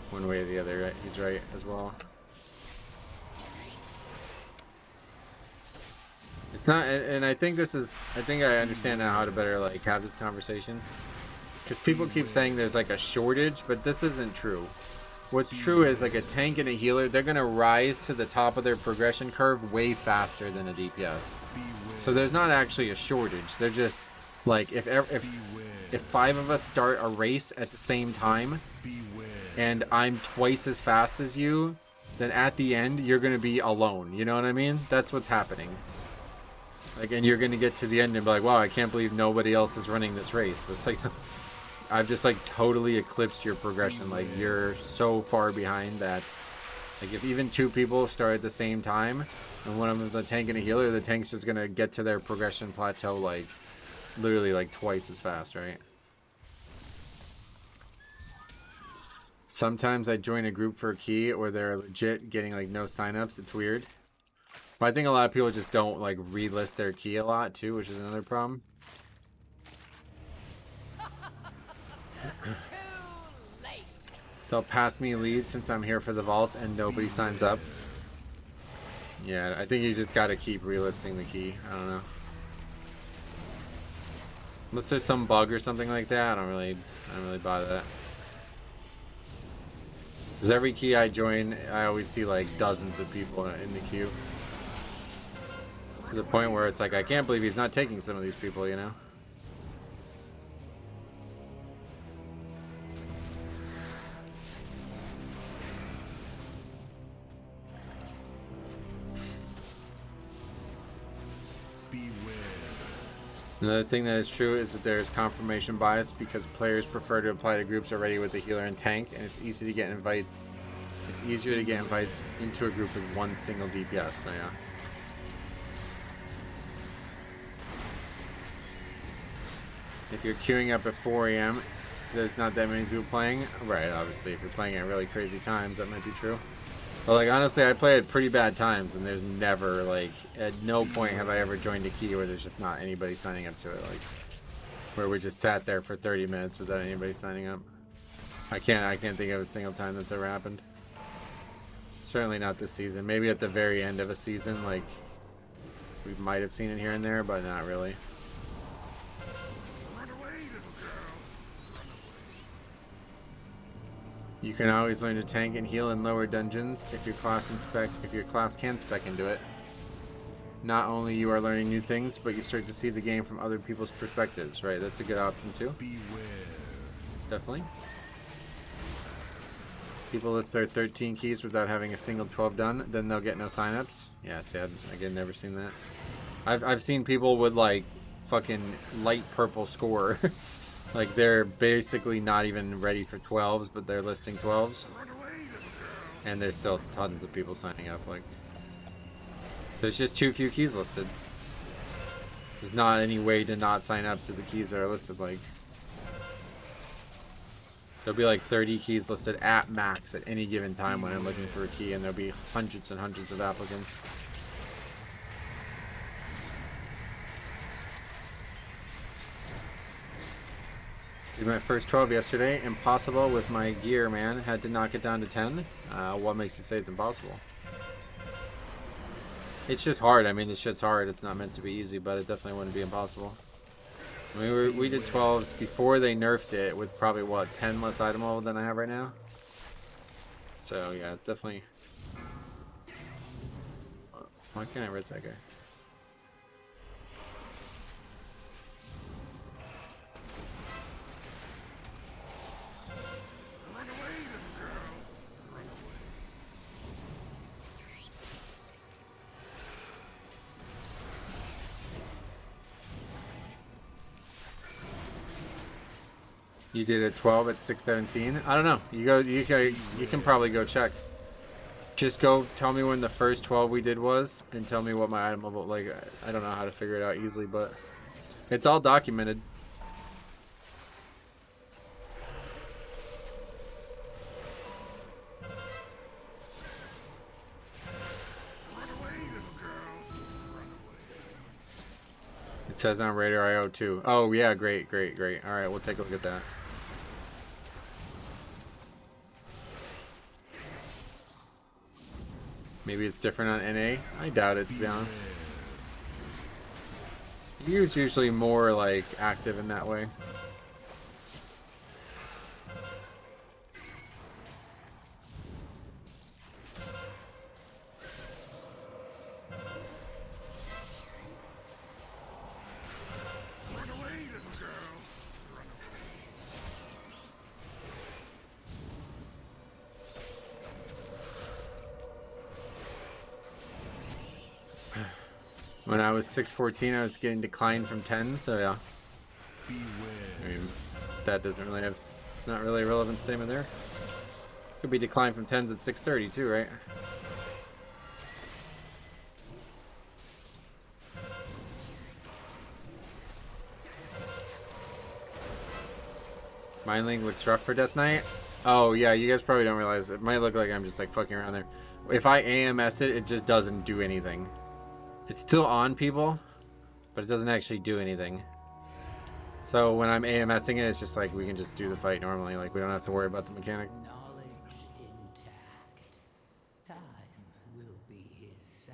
one way or the other, right? He's right as well. It's not, and I think this is, I think I understand now how to better like have this conversation. Because people keep saying there's like a shortage, but this isn't true. What's true is like a tank and a healer, they're going to rise to the top of their progression curve way faster than a DPS. So there's not actually a shortage. They're just like, if 5 of us start a race at the same time and I'm twice as fast as you, then at the end you're going to be alone. You know what I mean? That's what's happening. Like, and you're going to get to the end and be like, wow, I can't believe nobody else is running this race. But it's like, I've just like totally eclipsed your progression. Like, you're so far behind that, like, if even 2 people start at the same time and one of them's a tank and a healer, the tank's just going to get to their progression plateau like literally like twice as fast, right? Sometimes I join a group for a key or they're legit getting like no signups. It's weird. But I think a lot of people just don't like relist their key a lot too, which is another problem. They'll pass me lead since I'm here for the vault and nobody signs up. Yeah, I think you just gotta keep relisting the key. I don't know. Unless there's some bug or something like that, I don't really buy that. Because every key I join, I always see like dozens of people in the queue. To the point where it's like, I can't believe he's not taking some of these people, you know? Another thing that is true is that there is confirmation bias because players prefer to apply to groups already with a healer and tank, and it's easy to get invite. It's easier to get invites into a group with one single DPS. So yeah. If you're queuing up at 4 AM, there's not that many people playing. Right, obviously, if you're playing at really crazy times, that might be true. But like honestly, I play at pretty bad times, and there's never like at no point have I ever joined a key where there's just not anybody signing up to it. Like where we just sat there for 30 minutes without anybody signing up. I can't think of a single time that's ever happened. Certainly not this season. Maybe at the very end of a season, like we might have seen it here and there, but not really. You can always learn to tank and heal in lower dungeons if your class can spec into it. Not only you are learning new things, but you start to see the game from other people's perspectives, right? That's a good option too. Definitely. People list their 13 keys without having a single 12 done, then they'll get no signups. Yeah, sad. Again, never seen that. I've seen people with like fucking light purple score. Like they're basically not even ready for 12s, but they're listing 12s. And there's still tons of people signing up. Like there's just too few keys listed. There's not any way to not sign up to the keys that are listed. Like there'll be like 30 keys listed at max at any given time when I'm looking for a key, and there'll be hundreds and hundreds of applicants. Did my first 12 yesterday. Impossible with my gear, man. Had to knock it down to 10. What makes you say it's impossible? It's just hard. I mean, this shit's hard. It's not meant to be easy, but it definitely wouldn't be impossible. I mean, we did 12s before they nerfed it with probably, what, 10 less item level than I have right now? So, yeah, it's definitely... Why can't I res that guy? You did a 12 at 617. I don't know. You can probably go check. Just go tell me when the first 12 we did was, and tell me what my item level. Like I don't know how to figure it out easily, but it's all documented. It says on Radar.io too. Oh yeah, great. All right, we'll take a look at that. Maybe it's different on NA. I doubt it, to be honest. It's usually more like active in that way. When I was 614, I was getting declined from 10, so yeah. I mean, that doesn't really have, it's not really a relevant statement there. Could be declined from 10s at 630 too, right? Mind Link looks rough for Death Knight. Oh yeah, you guys probably don't realize it might look like I'm just like fucking around there. If I AMS it, it just doesn't do anything. It's still on people, but it doesn't actually do anything. So when I'm AMSing it, it's just like we can just do the fight normally. Like we don't have to worry about the mechanic. Knowledge intact. Time will be his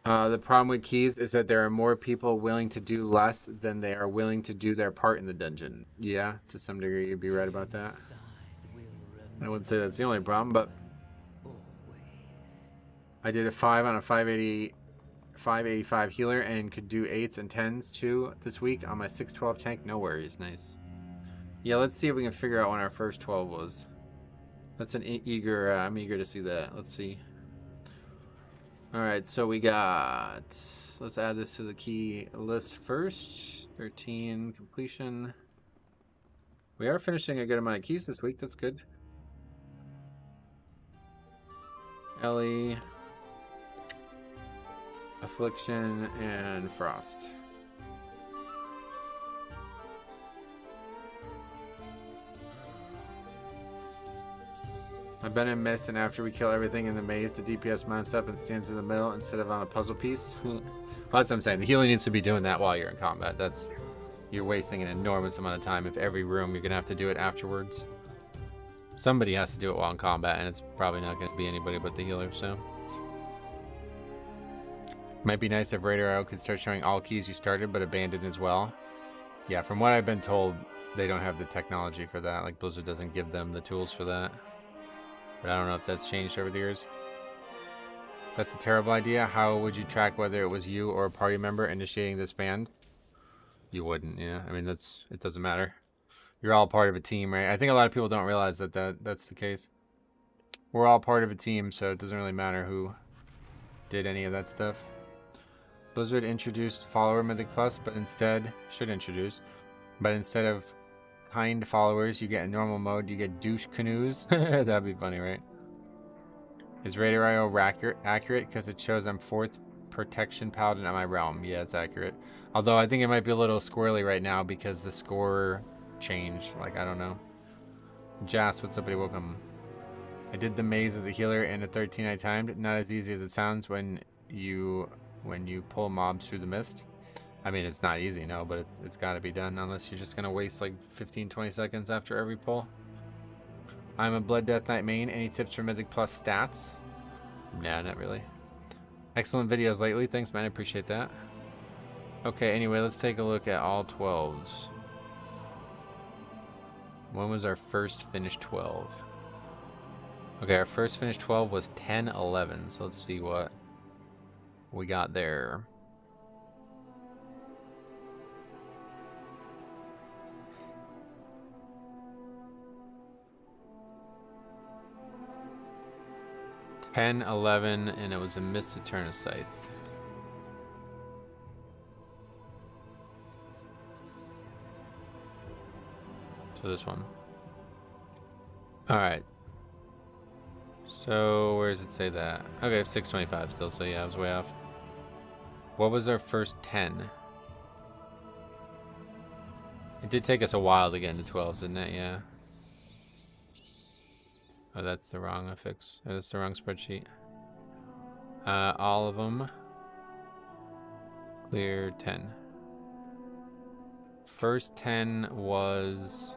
son. The problem with keys is that there are more people willing to do less than they are willing to do their part in the dungeon. Yeah, to some degree, you'd be right about that. Side will I wouldn't say that's the only problem, but always. I did a 5 on a 585 healer and could do 8s and 10s too this week on my 612 tank. No worries. Nice. Yeah, let's see if we can figure out when our first 12 was. That's an eager, I'm eager to see that. Let's see. Alright, so we got, let's add this to the key list first. 13 completion. We are finishing a good amount of keys this week. That's good. Ellie, Affliction, and Frost. I've been in Mist, and after we kill everything in the maze, the DPS mounts up and stands in the middle instead of on a puzzle piece. Well, that's what I'm saying. The healer needs to be doing that while you're in combat. You're wasting an enormous amount of time. If every room you're gonna have to do it afterwards. Somebody has to do it while in combat, and it's probably not gonna be anybody but the healer. So might be nice if Raider Arrow could start showing all keys you started but abandoned as well. Yeah, from what I've been told, they don't have the technology for that. Like Blizzard doesn't give them the tools for that. But I don't know if that's changed over the years. That's a terrible idea. How would you track whether it was you or a party member initiating this band? You wouldn't, yeah. I mean, it doesn't matter. You're all part of a team, right? I think a lot of people don't realize that's the case. We're all part of a team, so it doesn't really matter who did any of that stuff. Blizzard introduced follower Mythic Plus, but instead of kind followers, you get in normal mode, you get douche canoes. That'd be funny, right? Is Raider IO accurate? Because it shows I'm 4th protection paladin on my realm. Yeah, it's accurate. Although I think it might be a little squirrely right now because the score changed. Like, I don't know. Jas, what's up, buddy? Welcome. I did the maze as a healer and a 13 I timed. Not as easy as it sounds when you pull mobs through the mist. I mean, it's not easy, no, but it's got to be done unless you're just going to waste like 15-20 seconds after every pull. I'm a Blood Death Knight main. Any tips for Mythic Plus stats? Nah, not really. Excellent videos lately. Thanks, man. I appreciate that. Okay, anyway, let's take a look at all 12s. When was our first finished 12? Okay, our first finished 12 was 10-11, so let's see what we got there. Ten, 11, and it was a Mist Eterna Scythe. So this one. Alright. So where does it say that? Okay, 625 still, so yeah, I was way off. What was our first 10? It did take us a while to get into 12s, didn't it? Yeah. Oh, that's the wrong affix. Oh, that's the wrong spreadsheet. All of them. Clear 10. First 10 was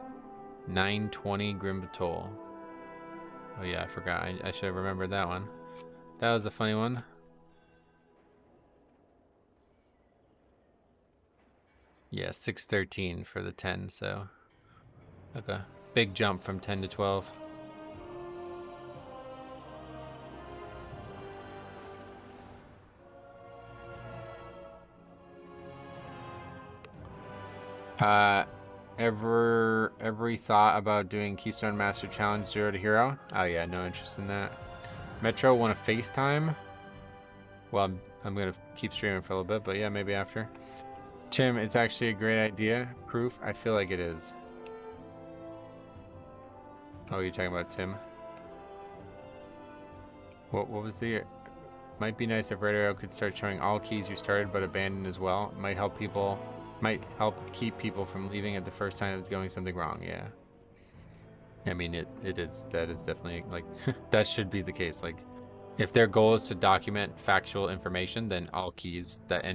920 Grim Batol. Oh yeah, I forgot. I should have remembered that one. That was a funny one. Yeah, 613 for the 10, so. Okay. Big jump from 10 to 12. Every thought about doing Keystone Master Challenge 0 to Hero? Oh yeah, no interest in that. Metro want to FaceTime? Well, I'm gonna keep streaming for a little bit, but yeah, maybe after. Tim, it's actually a great idea. Proof? I feel like it is. Oh, you're talking about Tim? What was the... Might be nice if Raider could start showing all keys you started but abandoned as well. Might help keep people from leaving at the first time it's going something wrong. Yeah. I mean, that is definitely like that should be the case. Like, If their goal is to document factual information, then all keys that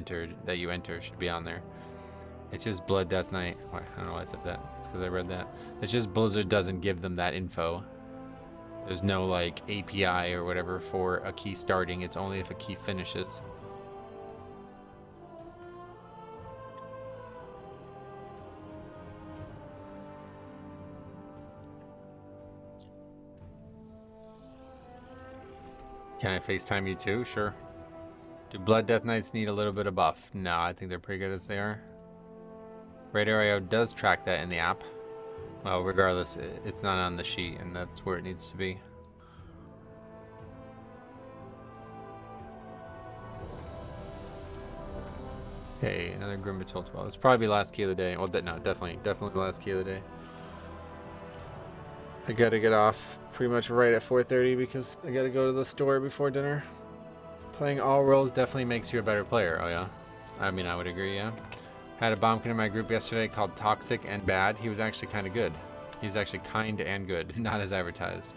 you enter should be on there. It's just Blood Death Knight. I don't know why I said that. It's because I read that. It's just Blizzard doesn't give them that info. There's no like API or whatever for a key starting. It's only if a key finishes. Can I FaceTime you too? Sure. Do Blood Death Knights need a little bit of buff? No, I think they're pretty good as they are. Radar.io does track that in the app. Well, regardless, it's not on the sheet, and that's where it needs to be. Okay, another Grim Patrol 12. It's probably last key of the day. Well, no, definitely the last key of the day. I gotta get off pretty much right at 4:30 because I gotta go to the store before dinner. Playing all roles definitely makes you a better player. Oh yeah, I mean I would agree. Yeah, had a bombkin in my group yesterday called Toxic and Bad. He was actually kind of good. He's actually kind and good, not as advertised.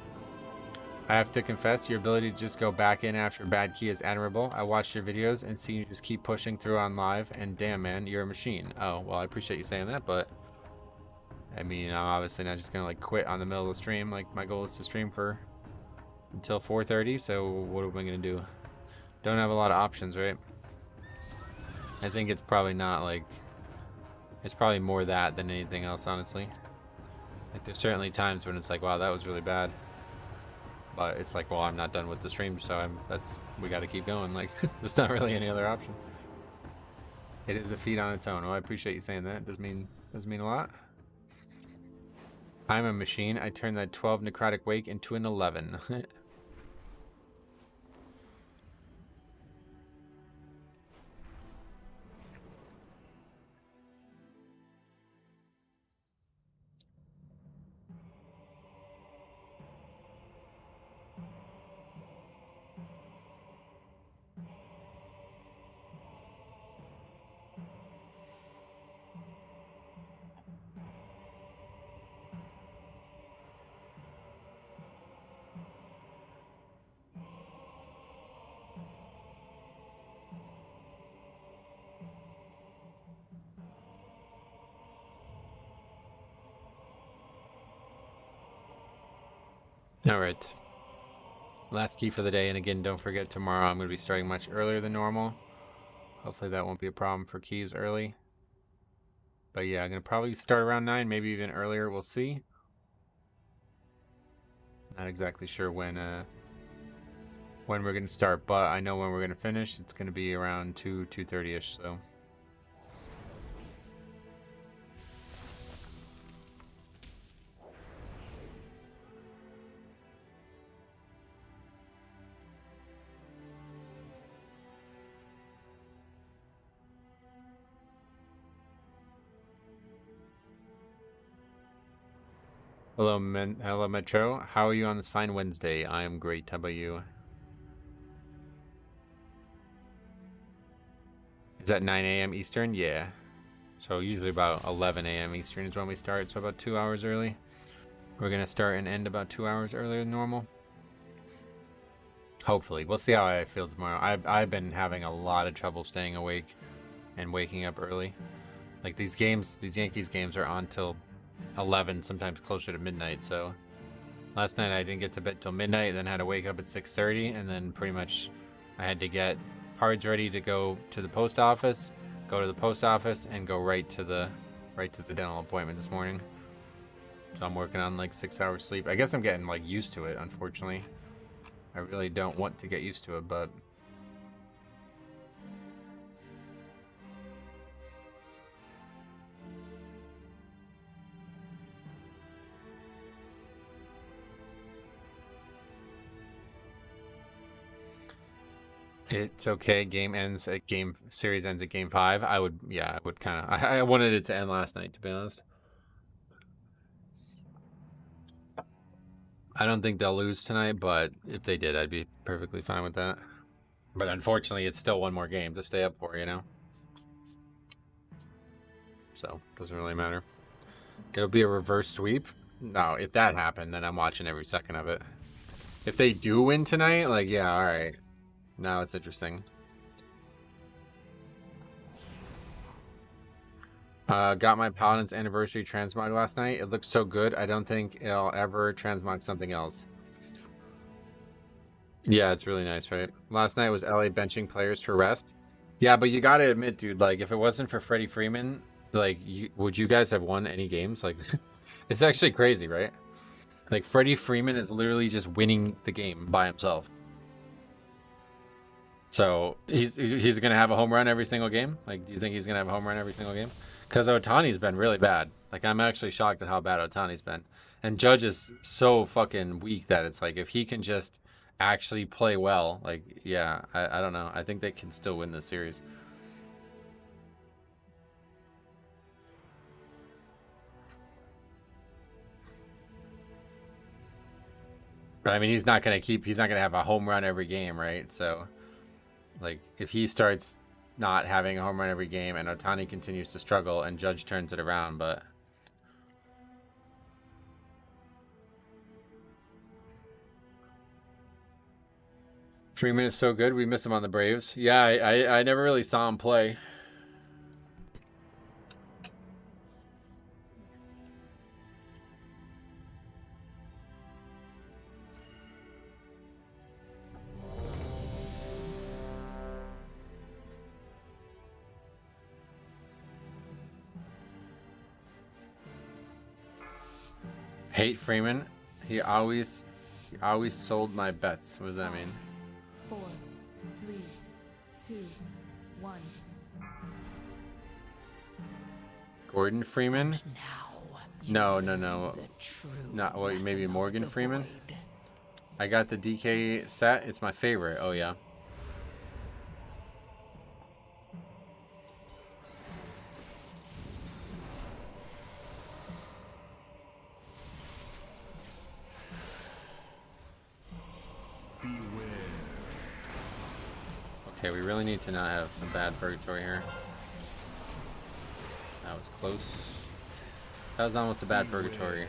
I have to confess, your ability to just go back in after a bad key is admirable. I watched your videos and see you just keep pushing through on live, and damn man, you're a machine. Oh well, I appreciate you saying that, but. I mean, I'm obviously not just gonna like quit on the middle of the stream. Like my goal is to stream for until 4:30. So what am I gonna do? Don't have a lot of options, right? I think it's probably not like it's probably more that than anything else, honestly. Like there's certainly times when it's like, wow, that was really bad. But it's like, well, I'm not done with the stream, so we got to keep going. Like there's not really any other option. It is a feat on its own. Well, I appreciate you saying that. Does mean a lot. I'm a machine. I turned that 12 necrotic wake into an 11. All right. Last key for the day, and again, don't forget tomorrow I'm going to be starting much earlier than normal. Hopefully that won't be a problem for keys early. But yeah, I'm going to probably start around 9, maybe even earlier. We'll see. Not exactly sure when we're going to start, but I know when we're going to finish. It's going to be around 2:30ish, so. Hello, hello, Metro. How are you on this fine Wednesday? I am great. How about you? Is that 9 a.m. Eastern? Yeah. So usually about 11 a.m. Eastern is when we start, so about 2 hours early. We're going to start and end about 2 hours earlier than normal. Hopefully. We'll see how I feel tomorrow. I've been having a lot of trouble staying awake and waking up early. Like these Yankees games are on till 11, sometimes closer to midnight. So last night I didn't get to bed till midnight, then had to wake up at 6:30, and then pretty much I had to get cards ready to go to the post office, and go right to the dental appointment this morning. So I'm working on like 6 hours sleep. I guess I'm getting like used to it, unfortunately. I really don't want to get used to it, but it's okay. Series ends at game 5. I would kind of. I wanted it to end last night, to be honest. I don't think they'll lose tonight, but if they did, I'd be perfectly fine with that. But unfortunately, it's still one more game to stay up for, you know? So, doesn't really matter. It'll be a reverse sweep. No, if that happened, then I'm watching every second of it. If they do win tonight, like, yeah, all right. Now it's interesting. Got my Paladin's Anniversary transmog last night. It looks so good. I don't think it'll ever transmog something else. Yeah, it's really nice, right? Last night was LA benching players for rest. Yeah, but you gotta admit, dude, like, if it wasn't for Freddie Freeman, like, would you guys have won any games? Like, it's actually crazy, right? Like, Freddie Freeman is literally just winning the game by himself. So, he's gonna have a home run every single game? Like, do you think he's gonna have a home run every single game? Because Otani's been really bad. Like, I'm actually shocked at how bad Otani's been. And Judge is so fucking weak that it's like, if he can just actually play well, like, yeah, I don't know. I think they can still win this series. But I mean, he's not gonna have a home run every game, right? So, like, if he starts not having a home run every game and Otani continues to struggle and Judge turns it around, but Freeman is so good. We miss him on the Braves. Yeah, I never really saw him play. Hate Freeman. He always sold my bets. What does that mean? 4, 3, 2, 1. Gordon Freeman? Now, No. the true Not what? Maybe lesson of Morgan the Freeman. void. I got the DK set. It's my favorite. Oh yeah. Okay, we really need to not have a bad purgatory here. That was close. That was almost a bad purgatory.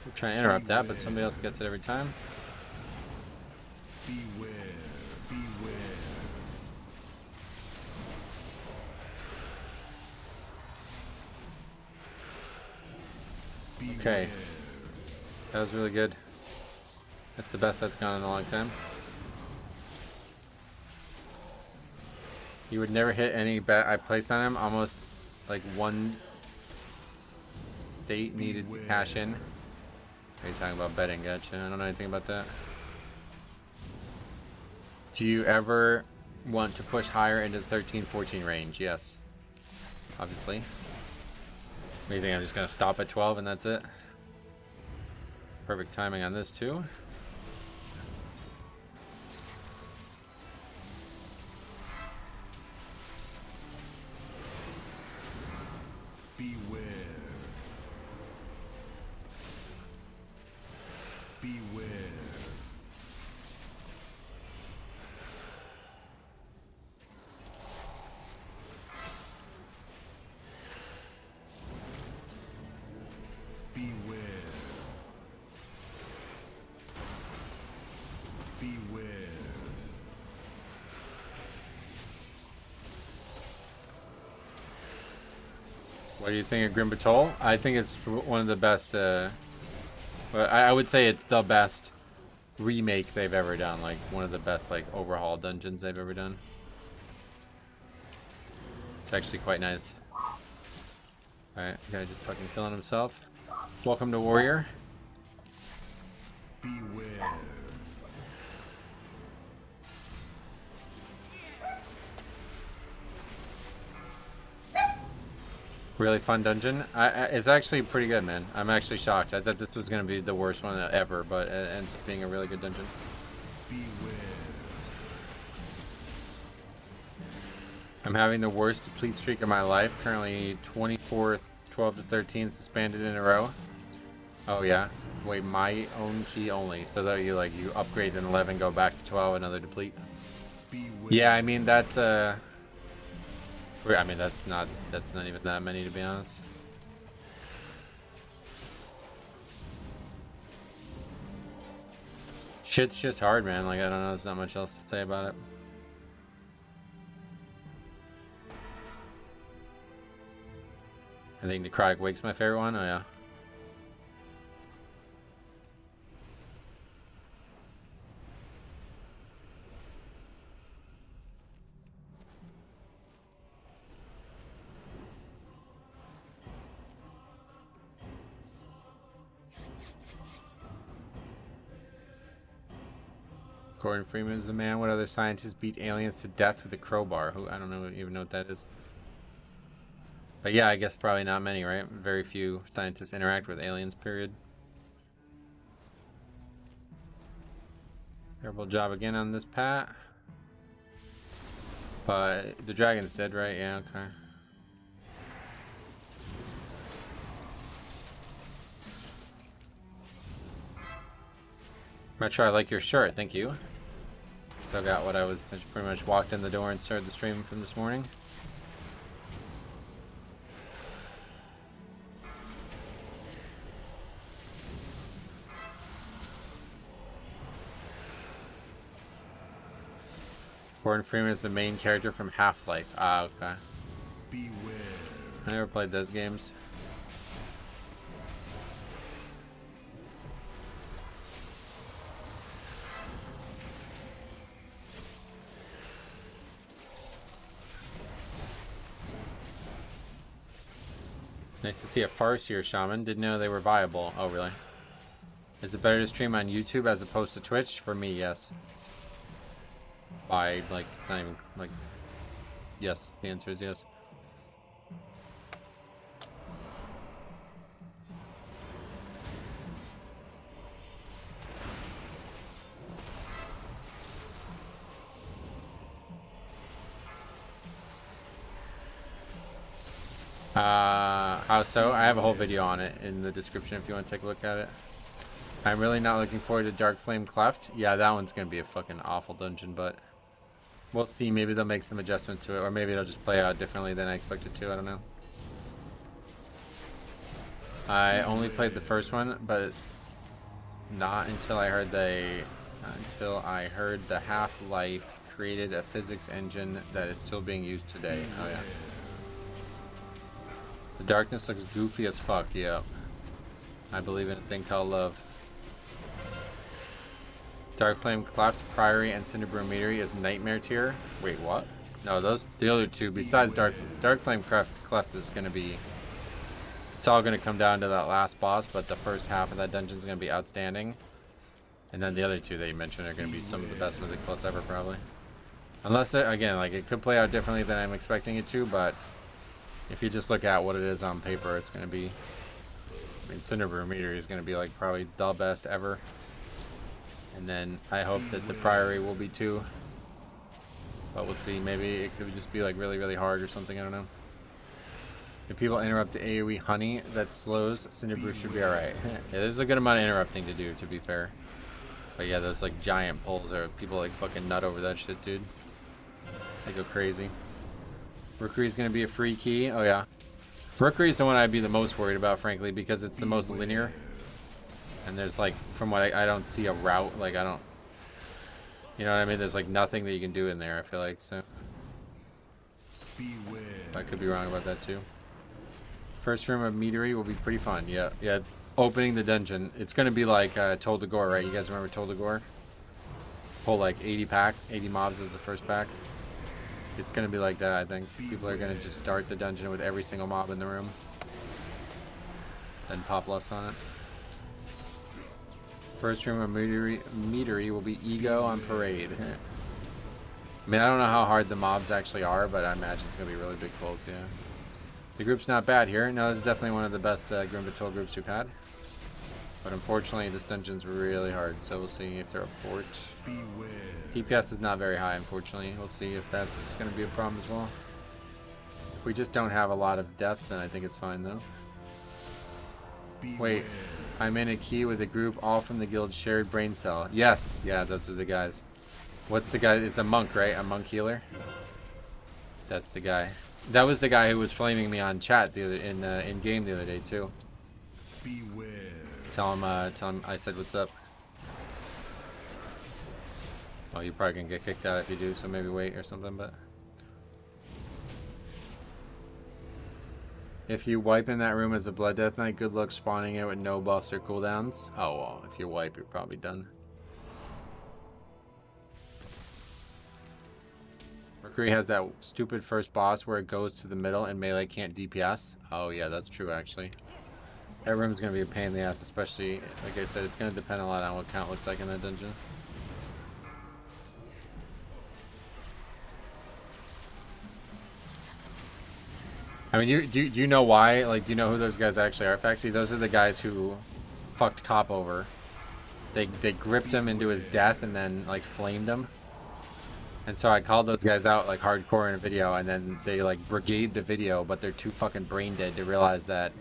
I'm trying to interrupt that, but somebody else gets it every time. Okay. That was really good. That's the best that's gone in a long time. You would never hit any bet I placed on him. Almost like one state needed to cash in. Are you talking about betting? Gotcha. I don't know anything about that. Do you ever want to push higher into the 13-14 range? Yes. Obviously. What do you think? I'm just going to stop at 12 and that's it? Perfect timing on this too. What do you think of Grim Patrol? I think it's one of the best, well, I would say it's the best remake they've ever done. Like, one of the best, like, overhaul dungeons they've ever done. It's actually quite nice. Alright, guy just fucking killing himself. Welcome to Warrior. Beware. Really fun dungeon. It's actually pretty good, man. I'm actually shocked. I thought this was going to be the worst one ever, but it ends up being a really good dungeon. Beware. I'm having the worst deplete streak of my life. Currently 24, 12 to 13 suspended in a row. Oh yeah. Wait, my own key only. So that you upgrade an 11, go back to 12, another deplete. Yeah, I mean that's I mean that's not even that many, to be honest. Shit's just hard, man. Like, I don't know, there's not much else to say about it. I think Necrotic Wake's my favorite one. Oh yeah. Gordon Freeman is the man. What other scientists beat aliens to death with a crowbar? Who, I don't know, even know what that is. But yeah, I guess probably not many, right? Very few scientists interact with aliens, period. Terrible job again on this, Pat. But the dragon's dead, right? Yeah, okay. Metro, I like your shirt, thank you. Still got what I pretty much walked in the door and started the stream from this morning. Gordon Freeman is the main character from Half-Life. Ah, okay. Beware. I never played those games. Nice to see a Farseer Shaman. Didn't know they were viable. Oh, really? Is it better to stream on YouTube as opposed to Twitch? For me, yes. Like, it's not even, like... Yes, the answer is yes. How so? I have a whole video on it in the description if you want to take a look at it. I'm really not looking forward to Dark Flame Cleft. Yeah, that one's going to be a fucking awful dungeon, but we'll see. Maybe they'll make some adjustments to it, or maybe it'll just play out differently than I expected to. I don't know. I only played the first one, but not until I heard the Half-Life created a physics engine that is still being used today. Oh yeah. The darkness looks goofy as fuck, yeah. I believe in a thing called love. Dark Flame Cleft, Priory, and Cinderbrew Meadery is Nightmare tier. Wait, what? No, the other two, besides Dark Flame Cleft is going to be... It's all going to come down to that last boss, but the first half of that dungeon is going to be outstanding. And then the other two that you mentioned are going to be some of the best Mythic Plus ever, probably. Unless, again, like, it could play out differently than I'm expecting it to, but... If you just look at what it is on paper, it's going to be... I mean, Cinderbrew Meadery is going to be, like, probably the best ever. And then I hope that the Priory will be too. But we'll see. Maybe it could just be, like, really, really hard or something. I don't know. If people interrupt the AoE honey that slows, Cinderbrew should be alright. Yeah, there's a good amount of interrupting to do, to be fair. But yeah, those, like, giant pulls are... People, like, fucking nut over that shit, dude. They go crazy. Rookery's gonna be a free key. Oh yeah. Rookery's the one I'd be the most worried about, frankly, because it's the most linear. And there's like, from what I don't see a route. Like I don't, you know what I mean? There's like nothing that you can do in there. I feel like so. Beware. I could be wrong about that too. First room of Meadery will be pretty fun. Yeah, yeah. Opening the dungeon, it's gonna be like Toll de Gore, right? You guys remember Toll de Gore? Pull like 80 mobs as the first pack. It's going to be like that, I think. People are going to just start the dungeon with every single mob in the room. Then pop less on it. First room of Meadery will be Ego on Parade. I mean, I don't know how hard the mobs actually are, but I imagine it's going to be really big pulls, yeah. The group's not bad here. No, this is definitely one of the best Grim Patrol groups we've had. But unfortunately, this dungeon's really hard, so we'll see if they're a port. Beware. DPS is not very high, unfortunately. We'll see if that's going to be a problem as well. If we just don't have a lot of deaths, then I think it's fine, though. Beware. Wait, I'm in a key with a group all from the guild shared brain cell. Yes, yeah, those are the guys. What's the guy? It's a monk, right? A monk healer. That's the guy. That was the guy who was flaming me on chat the other in game the other day too. Beware. Tell him I said what's up. Well, you're probably gonna get kicked out if you do, so maybe wait or something. But if you wipe in that room as a Blood Death Knight, good luck spawning it with no buffs or cooldowns. Oh well, if you wipe, you're probably done. Mercury has that stupid first boss where it goes to the middle and melee can't DPS. Oh yeah, that's true actually. That room's gonna be a pain in the ass, especially, like I said, it's gonna depend a lot on what count looks like in that dungeon. I mean, do you know why? Like, do you know who those guys actually are, Faxi? Those are the guys who fucked Cop over. They gripped him into his death and then like flamed him. And so I called those guys out like hardcore in a video, and then they like brigade the video, but they're too fucking brain dead to realize that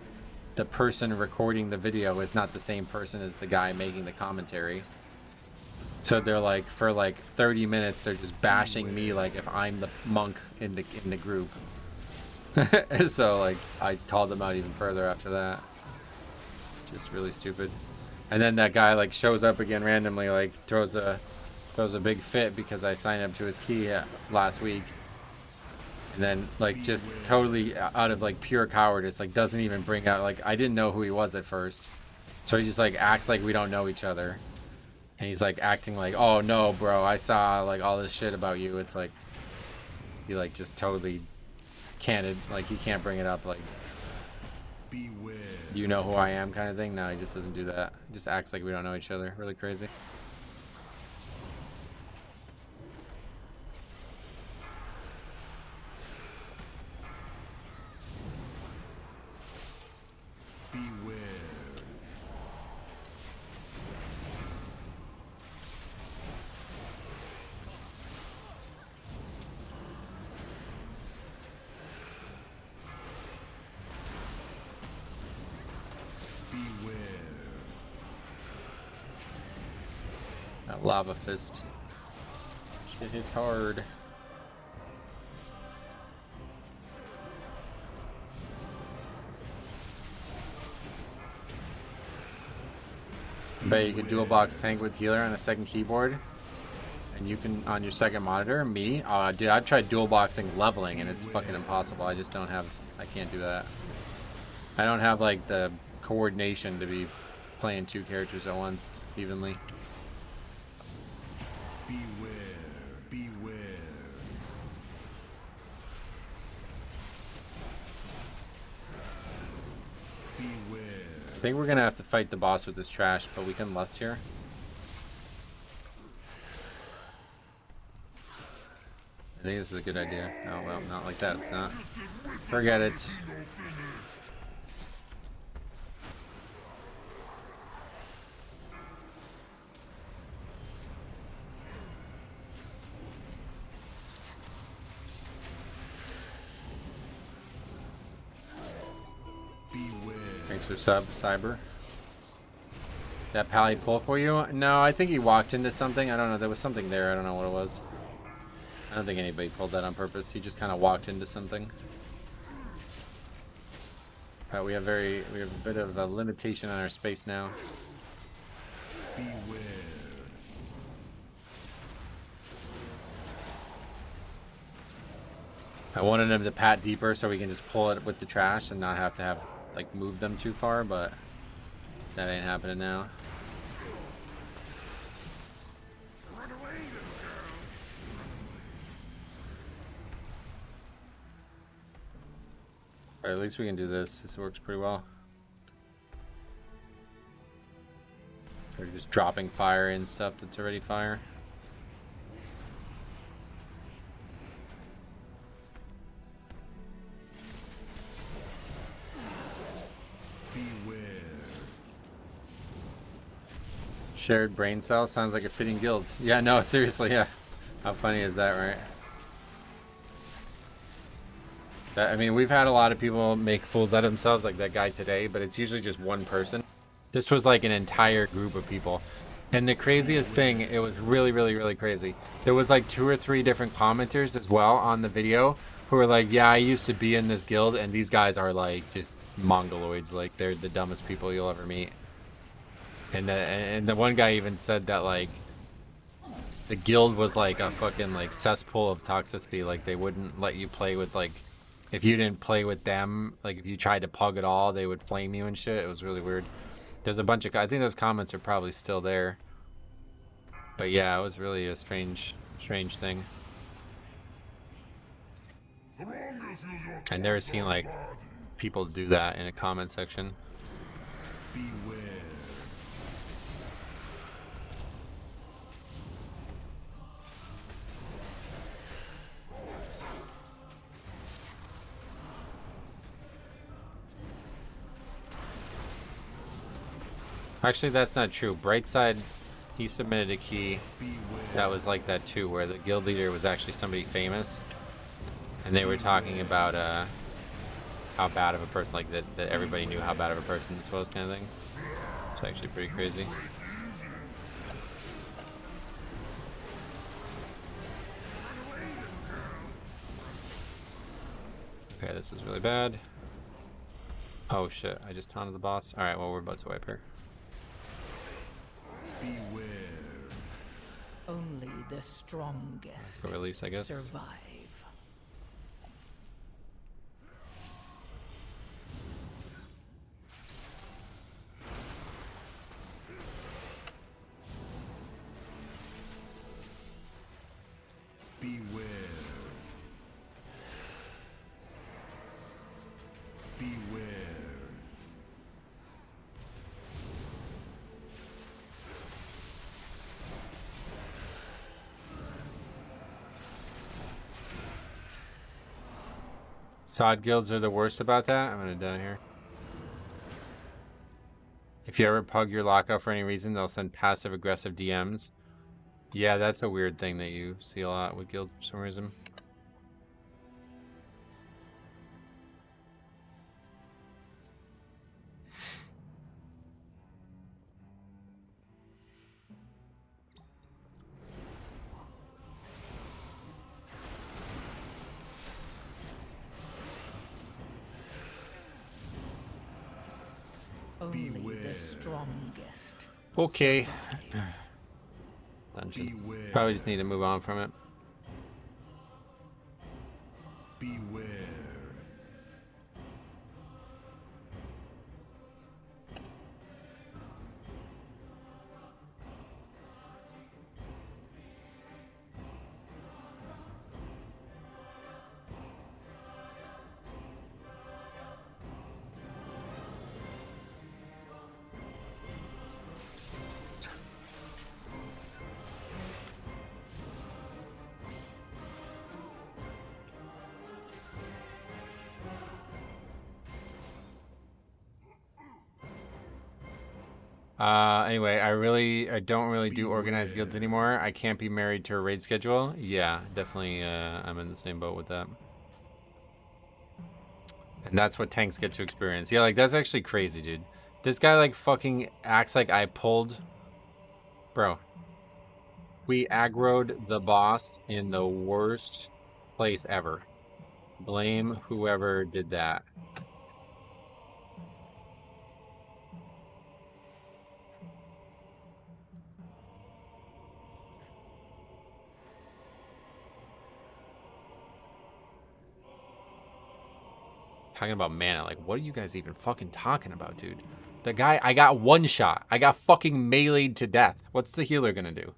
the person recording the video is not the same person as the guy making the commentary. So they're like, for like 30 minutes, they're just bashing me like if I'm the monk in the group. So like I called them out even further after that. Just really stupid. And then that guy like shows up again randomly, like throws a big fit because I signed up to his key last week. And then like just totally out of like pure cowardice, like doesn't even bring out, like I didn't know who he was at first. So he just like acts like we don't know each other. And he's like acting like, oh no bro, I saw like all this shit about you. It's like he like just totally can't, like he can't bring it up like Beware. you know who I am kind of thing. No, he just doesn't do that. He just acts like we don't know each other. Really crazy. Beware. Beware. That lava fist. Shit hits hard. Bet you could dual box tank with healer on a second keyboard, and you can on your second monitor. Me, dude, I've tried dual boxing leveling, and it's fucking impossible. I just don't have, I can't do that. I don't have like the coordination to be playing two characters at once evenly. Beware. Beware. Beware. I think we're gonna have to fight the boss with this trash, but we can lust here. I think this is a good idea. Oh well, not like that. It's not. Forget it. Thanks for sub, Cyber. That pally pull for you? No, I think he walked into something. I don't know. There was something there. I don't know what it was. I don't think anybody pulled that on purpose. He just kind of walked into something. We have a bit of a limitation on our space now. Beware. I wanted him to pat deeper so we can just pull it with the trash and not have to have like move them too far, but that ain't happening now. Alright, at least we can do this. This works pretty well. So we're just dropping fire in stuff that's already fire. Shared brain cell sounds like a fitting guild. Yeah, no, seriously, yeah. How funny is that, right? I mean, we've had a lot of people make fools out of themselves, like that guy today, but it's usually just one person. This was like an entire group of people. And the craziest thing, it was really, really, really crazy. There was like 2 or 3 different commenters as well on the video who were like, yeah, I used to be in this guild, and these guys are like just mongoloids. Like, they're the dumbest people you'll ever meet. And the one guy even said that like the guild was like a fucking like cesspool of toxicity. Like, they wouldn't let you play with, like, if you didn't play with them, like if you tried to pug at all, they would flame you and shit. It was really weird. There's a bunch of, I think those comments are probably still there. But yeah, it was really a strange thing. I've never seen like people do that in a comment section. Beware. Actually, that's not true. Brightside, he submitted a key that was like that too, where the guild leader was actually somebody famous, and they were talking about how bad of a person, like that everybody knew how bad of a person this was, kind of thing. It's actually pretty crazy. Okay, this is really bad. Oh shit, I just taunted the boss. Alright, well, we're about to wipe her. Beware. Only the strongest Go release, I guess. survive. Beware. Beware. Sod guilds are the worst about that. I'm gonna die here. If you ever pug your lockout for any reason, they'll send passive aggressive DMs. Yeah, that's a weird thing that you see a lot with guilds for some reason. Only Beware. the strongest. Okay. survive. Dungeon. Beware. Probably just need to move on from it. Beware. Anyway, I don't really do organized guilds anymore. I can't be married to a raid schedule. Yeah, definitely, I'm in the same boat with that. And that's what tanks get to experience. Yeah, like, that's actually crazy, dude. This guy, like, fucking acts like I pulled... Bro. We aggroed the boss in the worst place ever. Blame whoever did that. Talking about mana, like, what are you guys even fucking talking about, dude? The guy, I got one shot. I got fucking meleeed to death. What's the healer gonna do?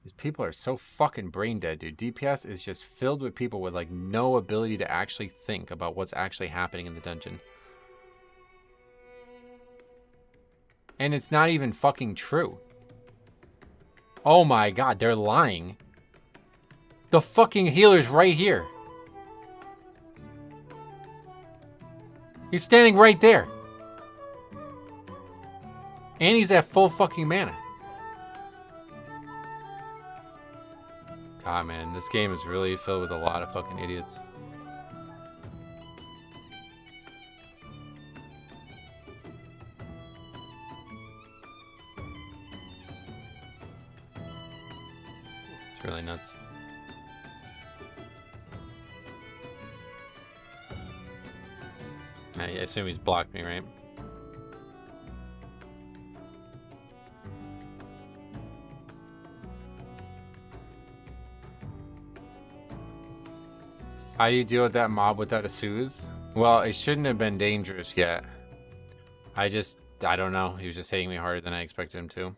These people are so fucking brain dead, dude. DPS is just filled with people with, like, no ability to actually think about what's actually happening in the dungeon. And it's not even fucking true. Oh my god, they're lying. The fucking healer's right here. He's standing right there. And he's at full fucking mana. God, man, this game is really filled with a lot of fucking idiots. really nuts. I assume he's blocked me, right? How do you deal with that mob without a soothe? Well, it shouldn't have been dangerous yet. I don't know. He was just hitting me harder than I expected him to.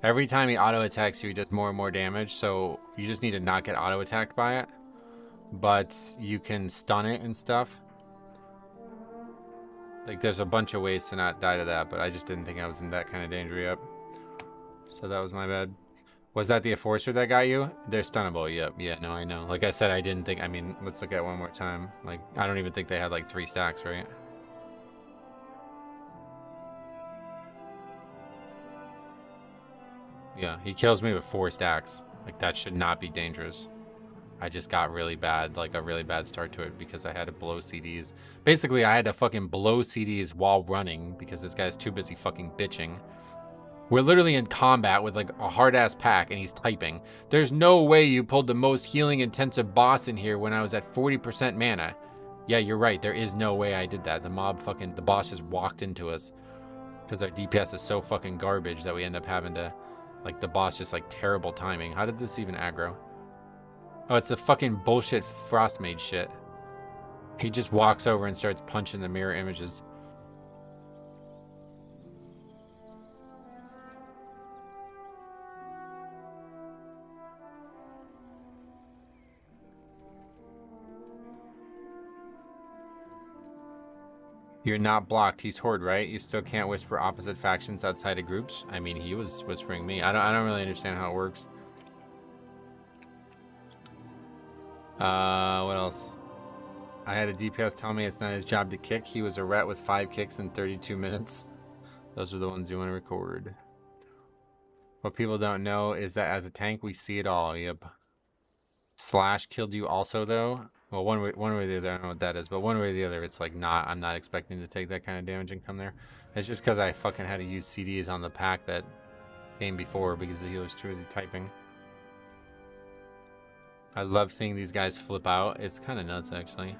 Every time he auto attacks you, he does more and more damage, so you just need to not get auto attacked by it. But you can stun it and stuff. Like, there's a bunch of ways to not die to that, but I just didn't think I was in that kind of danger yet. So that was my bad. Was that the Enforcer that got you? They're stunnable, yep. Yeah, no, I know. Like I said, I didn't think... I mean, let's look at it one more time. Like, I don't even think they had, like, 3 stacks, right? Yeah, he kills me with 4 stacks. Like, that should not be dangerous. I just got really bad, like a really bad start to it because I had to blow CDs. Basically, I had to fucking blow CDs while running because this guy's too busy fucking bitching. We're literally in combat with like a hard-ass pack and he's typing. There's no way you pulled the most healing intensive boss in here when I was at 40% mana. Yeah, you're right. There is no way I did that. The boss just walked into us because our DPS is so fucking garbage that we end up having to, like, the boss just like terrible timing. How did this even aggro? Oh, it's the fucking bullshit Frostmage shit. He just walks over and starts punching the mirror images. You're not blocked. He's Horde, right? You still can't whisper opposite factions outside of groups? I mean, he was whispering me. I don't really understand how it works. What else? I had a DPS tell me it's not his job to kick. He was a ret with 5 kicks in 32 minutes. Those are the ones you want to record. What people don't know is that as a tank, we see it all. Yep. Slash killed you also, though. Well, one way or the other, I don't know what that is, but one way or the other, it's like I'm not expecting to take that kind of damage and come there. It's just because I fucking had to use CDs on the pack that came before because the healer's too busy typing. I love seeing these guys flip out. It's kind of nuts, actually.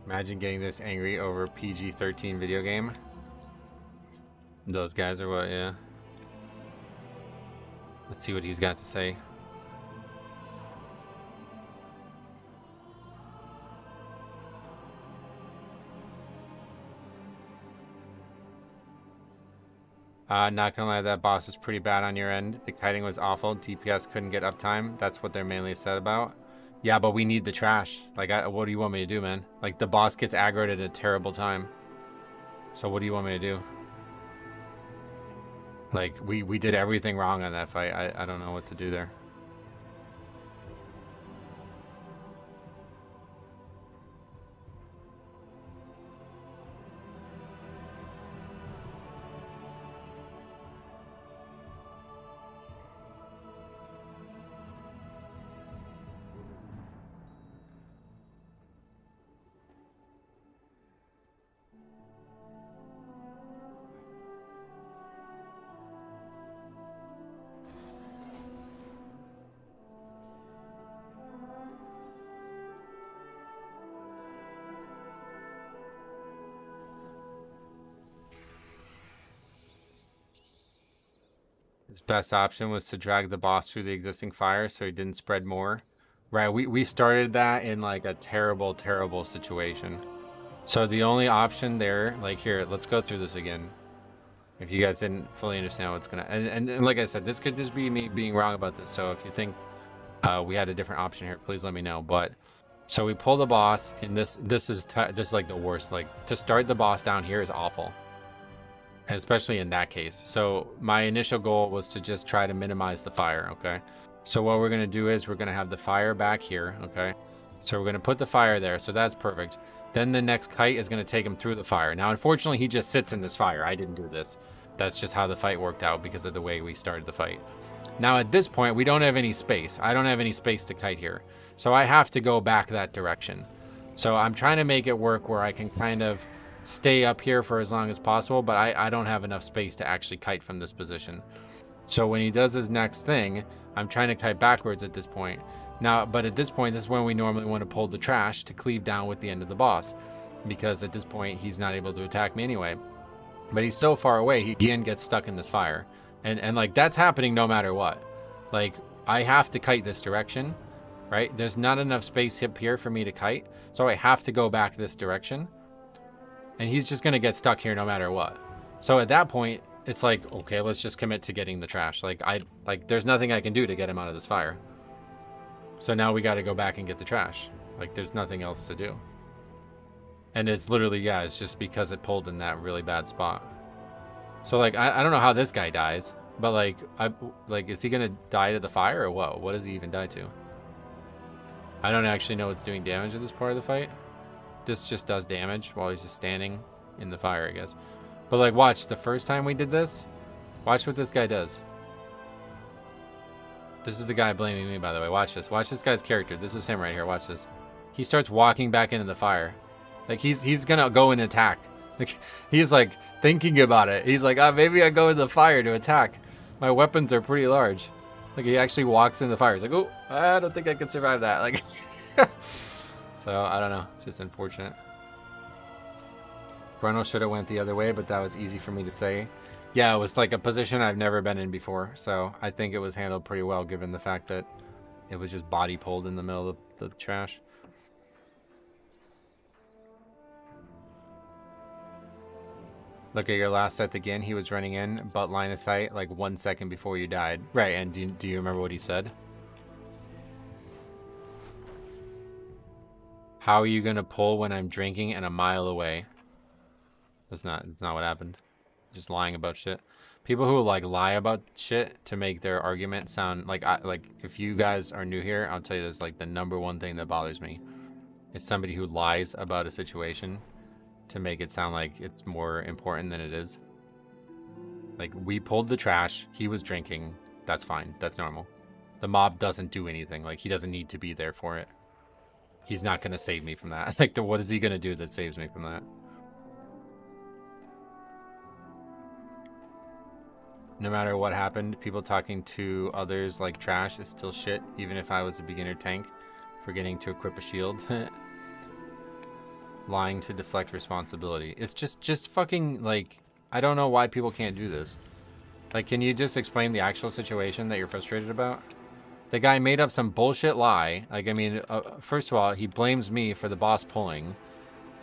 Imagine getting this angry over PG-13 video game. Those guys are what, yeah. Let's see what he's got to say. Not gonna lie, that boss was pretty bad on your end. The kiting was awful. DPS couldn't get uptime. That's what they're mainly said about. Yeah, but we need the trash. Like, what do you want me to do, man? Like, the boss gets aggroed at a terrible time. So what do you want me to do? Like, we did everything wrong on that fight. I don't know what to do there. His best option was to drag the boss through the existing fire so he didn't spread more. Right, we started that in like a terrible, terrible situation. So the only option there, like here, let's go through this again. If you guys didn't fully understand what's gonna, and like I said, this could just be me being wrong about this. So if you think we had a different option here, please let me know. But so we pull the boss, and this is like the worst. Like, to start the boss down here is awful. And especially in that case. So my initial goal was to just try to minimize the fire, okay? So what we're going to do is we're going to have the fire back here, okay? So we're going to put the fire there, so that's perfect. Then the next kite is going to take him through the fire. Now, unfortunately, he just sits in this fire. I didn't do this. That's just how the fight worked out because of the way we started the fight. Now, at this point, we don't have any space. I don't have any space to kite here. So I have to go back that direction. So I'm trying to make it work where I can kind of stay up here for as long as possible, but I don't have enough space to actually kite from this position. So when he does his next thing, I'm trying to kite backwards at this point. Now, but at this point, this is when we normally want to pull the trash to cleave down with the end of the boss, because at this point, he's not able to attack me anyway. But he's so far away, he again gets stuck in this fire. And like, that's happening no matter what. Like, I have to kite this direction, right? There's not enough space up here for me to kite, so I have to go back this direction. And he's just going to get stuck here no matter what. So at that point, it's like, okay, let's just commit to getting the trash. Like, there's nothing I can do to get him out of this fire. So now we got to go back and get the trash. Like, there's nothing else to do. And it's literally, yeah, it's just because it pulled in that really bad spot. So, like, I don't know how this guy dies. But, like, is he going to die to the fire or what? What does he even die to? I don't actually know what's doing damage at this part of the fight. This just does damage while he's just standing in the fire, I guess. But, like, watch, the first time we did this, watch what this guy does. This is the guy blaming me, by the way. Watch this. Watch this guy's character. This is him right here. Watch this. He starts walking back into the fire. Like, he's gonna go and attack. Like, he's, like, thinking about it. He's like, maybe I go in the fire to attack. My weapons are pretty large. Like, he actually walks in the fire. He's like, oh, I don't think I can survive that. Like, so, I don't know. It's just unfortunate. Bruno should have went the other way, but that was easy for me to say. Yeah, it was like a position I've never been in before, so I think it was handled pretty well given the fact that it was just body pulled in the middle of the trash. Look at your last set again. He was running in, but line of sight like 1 second before you died. Right, and do you remember what he said? How are you going to pull when I'm drinking and a mile away? That's not what happened. Just lying about shit. People who like lie about shit to make their argument sound like if you guys are new here, I'll tell you this, like the #1 thing that bothers me is somebody who lies about a situation to make it sound like it's more important than it is. Like, we pulled the trash, he was drinking, that's fine, that's normal. The mob doesn't do anything, like he doesn't need to be there for it. He's not gonna save me from that. Like, what is he gonna do that saves me from that? No matter what happened, people talking to others like trash is still shit, even if I was a beginner tank, forgetting to equip a shield. Lying to deflect responsibility. It's just fucking, like, I don't know why people can't do this. Like, can you just explain the actual situation that you're frustrated about? The guy made up some bullshit lie. Like, I mean, first of all, he blames me for the boss pulling.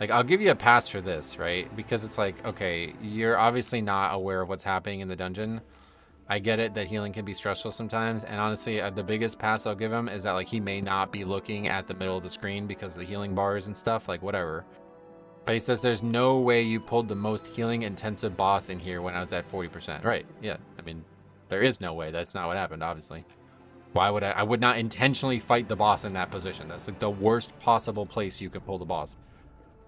Like, I'll give you a pass for this, right? Because it's like, okay, you're obviously not aware of what's happening in the dungeon. I get it that healing can be stressful sometimes. And honestly, the biggest pass I'll give him is that, like, he may not be looking at the middle of the screen because of the healing bars and stuff, like, whatever. But he says there's no way you pulled the most healing intensive boss in here when I was at 40%. Right, yeah. I mean, there is no way. That's not what happened, obviously. Why would I would not intentionally fight the boss in that position. That's like the worst possible place you could pull the boss.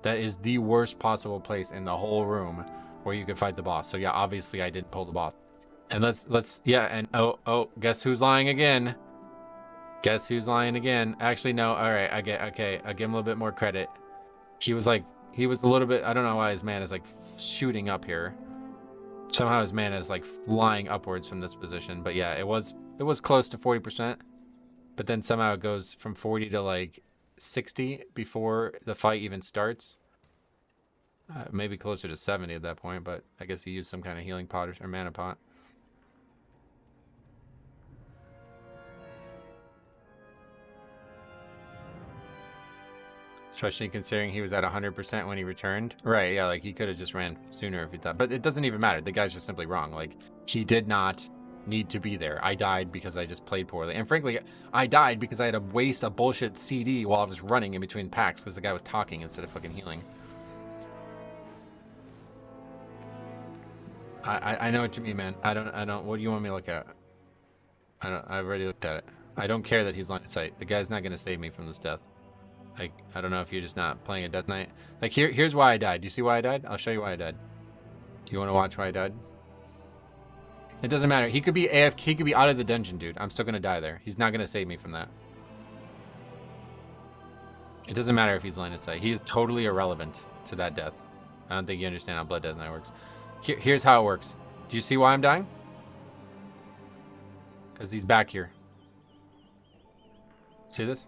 That is the worst possible place in the whole room where you could fight the boss. So yeah, obviously I didn't pull the boss. And let's yeah, and oh, guess who's lying again? Guess who's lying again? Actually, no. All right, I'll give him a little bit more credit. He was a little bit, I don't know why his mana is like shooting up here. Somehow his mana is like flying upwards from this position. But yeah, it was close to 40%. But then somehow it goes from 40 to like 60 before the fight even starts. Maybe closer to 70 at that point, but I guess he used some kind of healing pot or mana pot. Especially considering he was at 100% when he returned. Right, yeah, like he could have just ran sooner if he thought. But it doesn't even matter. The guy's just simply wrong. Like, he did not need to be there. I died because I just played poorly. And frankly, I died because I had to waste a bullshit CD while I was running in between packs because the guy was talking instead of fucking healing. I know what you mean, man. I don't, what do you want me to look at? I already looked at it. I don't care that he's line of sight. The guy's not going to save me from this death. Like, I don't know if you're just not playing a Death Knight. Like, here's why I died. Do you see why I died? I'll show you why I died. You want to watch why I died? It doesn't matter. He could be AFK. He could be out of the dungeon, dude. I'm still going to die there. He's not going to save me from that. It doesn't matter if he's line of sight. He's totally irrelevant to that death. I don't think you understand how Blood Death Knight works. Here's how it works. Do you see why I'm dying? Because he's back here. See this?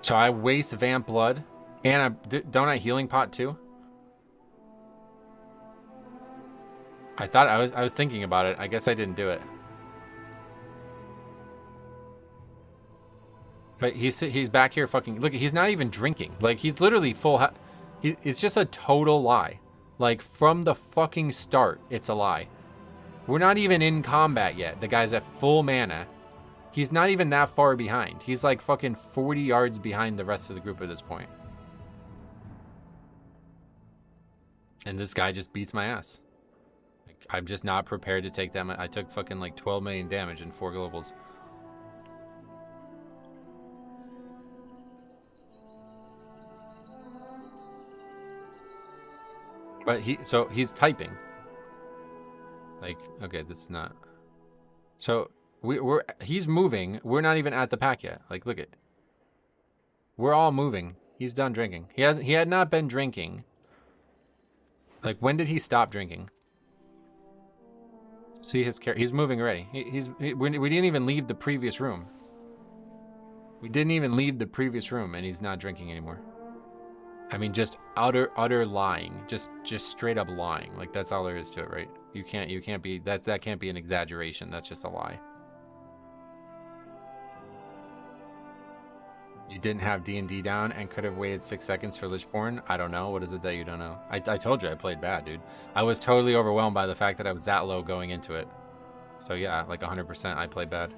So I waste Vamp Blood. And don't I Healing Pot too? I thought I was thinking about it. I guess I didn't do it. But he's back here fucking... Look, he's not even drinking. Like, he's literally full... It's just a total lie. Like, from the fucking start, it's a lie. We're not even in combat yet. The guy's at full mana. He's not even that far behind. He's like fucking 40 yards behind the rest of the group at this point. And this guy just beats my ass. Like, I'm just not prepared to take that much. I took fucking like 12 million damage in 4 globals. But he's typing. Like, okay, this is not. So he's moving. We're not even at the pack yet. Like, look at. We're all moving. He's done drinking. He had not been drinking. Like, when did he stop drinking? See his character. He's moving already. We didn't even leave the previous room. We didn't even leave the previous room, and he's not drinking anymore. I mean, just utter lying. Just straight up lying. Like, that's all there is to it, right? You can't be that can't be an exaggeration. That's just a lie. You didn't have D&D down and could have waited 6 seconds for Lichborn? I don't know. What is it that you don't know? I told you I played bad, dude. I was totally overwhelmed by the fact that I was that low going into it. So yeah, like 100% I played bad.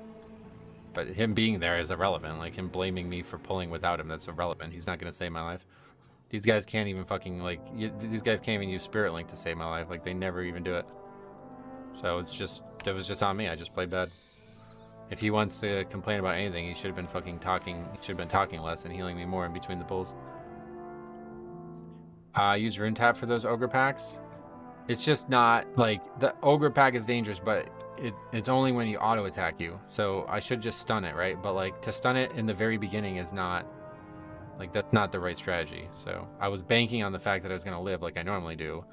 But him being there is irrelevant. Like, him blaming me for pulling without him, that's irrelevant. He's not going to save my life. These guys can't even fucking, like, these guys can't even use Spirit Link to save my life. Like, they never even do it. So it was just on me. I just played bad. If he wants to complain about anything, he should have been fucking talking. He should have been talking less and healing me more in between the pulls. Use Rune Tap for those Ogre packs. It's just not, like, the Ogre pack is dangerous, but it's only when you auto attack you. So I should just stun it, right? But, like, to stun it in the very beginning is not, like, that's not the right strategy. So I was banking on the fact that I was going to live like I normally do,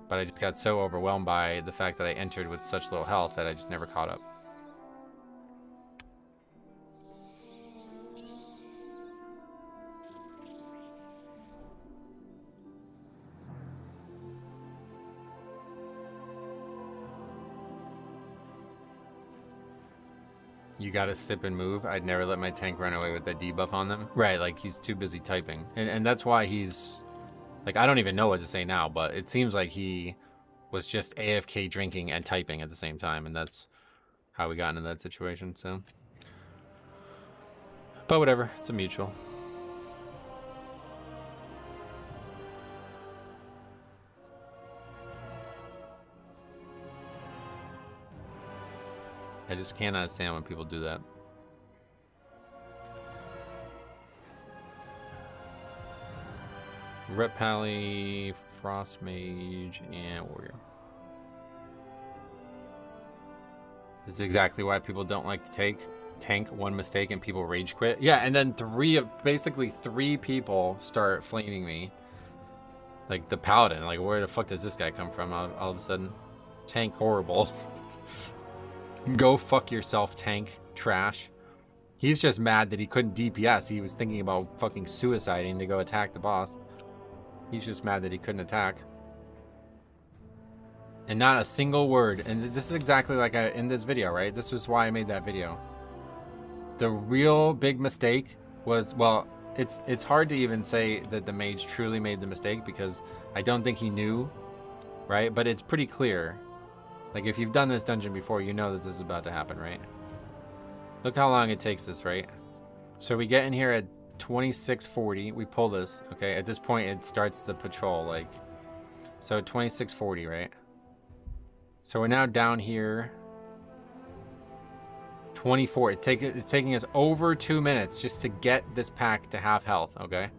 but I just got so overwhelmed by the fact that I entered with such little health that I just never caught up. You gotta sip and move. I'd never let my tank run away with that debuff on them. Right, like, he's too busy typing. And that's why he's... Like, I don't even know what to say now, but it seems like he was just AFK drinking and typing at the same time, and that's how we got into that situation, so... But whatever, it's a mutual. I just cannot stand when people do that. Rep Pally, Frost Mage, and Warrior. This is exactly why people don't like to tank one mistake and people rage quit. Yeah, and then basically three people start flaming me. Like, the Paladin, like, where the fuck does this guy come from all of a sudden? Tank horrible. Go fuck yourself, tank. Trash. He's just mad that he couldn't DPS. He was thinking about fucking suiciding to go attack the boss. He's just mad that he couldn't attack. And not a single word. And this is exactly like in this video, right? This was why I made that video. The real big mistake was, well, it's hard to even say that the mage truly made the mistake because I don't think he knew, right? But it's pretty clear. Like, if you've done this dungeon before, you know that this is about to happen, right? Look how long it takes this, right? So we get in here at 2640. We pull this, okay? At this point, it starts the patrol, like... So 2640, right? So we're now down here. 24. It's taking us over 2 minutes just to get this pack to half health, okay?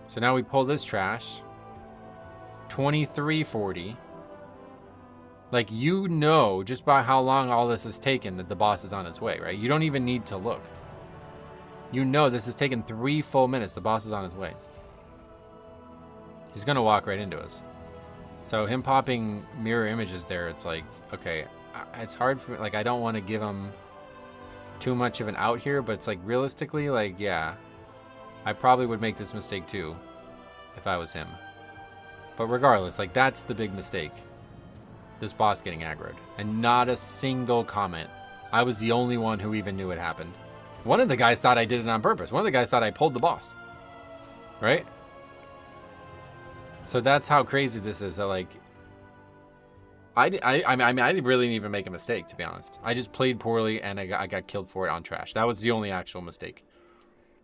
So now we pull this trash. 2340. Like, you know just by how long all this has taken that the boss is on its way, right? You don't even need to look. You know this has taken 3 full minutes. The boss is on his way. He's gonna walk right into us. So him popping mirror images there, it's like, okay, it's hard for me. Like, I don't want to give him too much of an out here, but it's like, realistically, like, yeah, I probably would make this mistake too if I was him. But regardless, like, that's the big mistake. This boss getting aggroed. And not a single comment. I was the only one who even knew it happened. One of the guys thought I did it on purpose. One of the guys thought I pulled the boss. Right? So that's how crazy this is. That, like, I mean, I really didn't even make a mistake, to be honest. I just played poorly and I got killed for it on trash. That was the only actual mistake.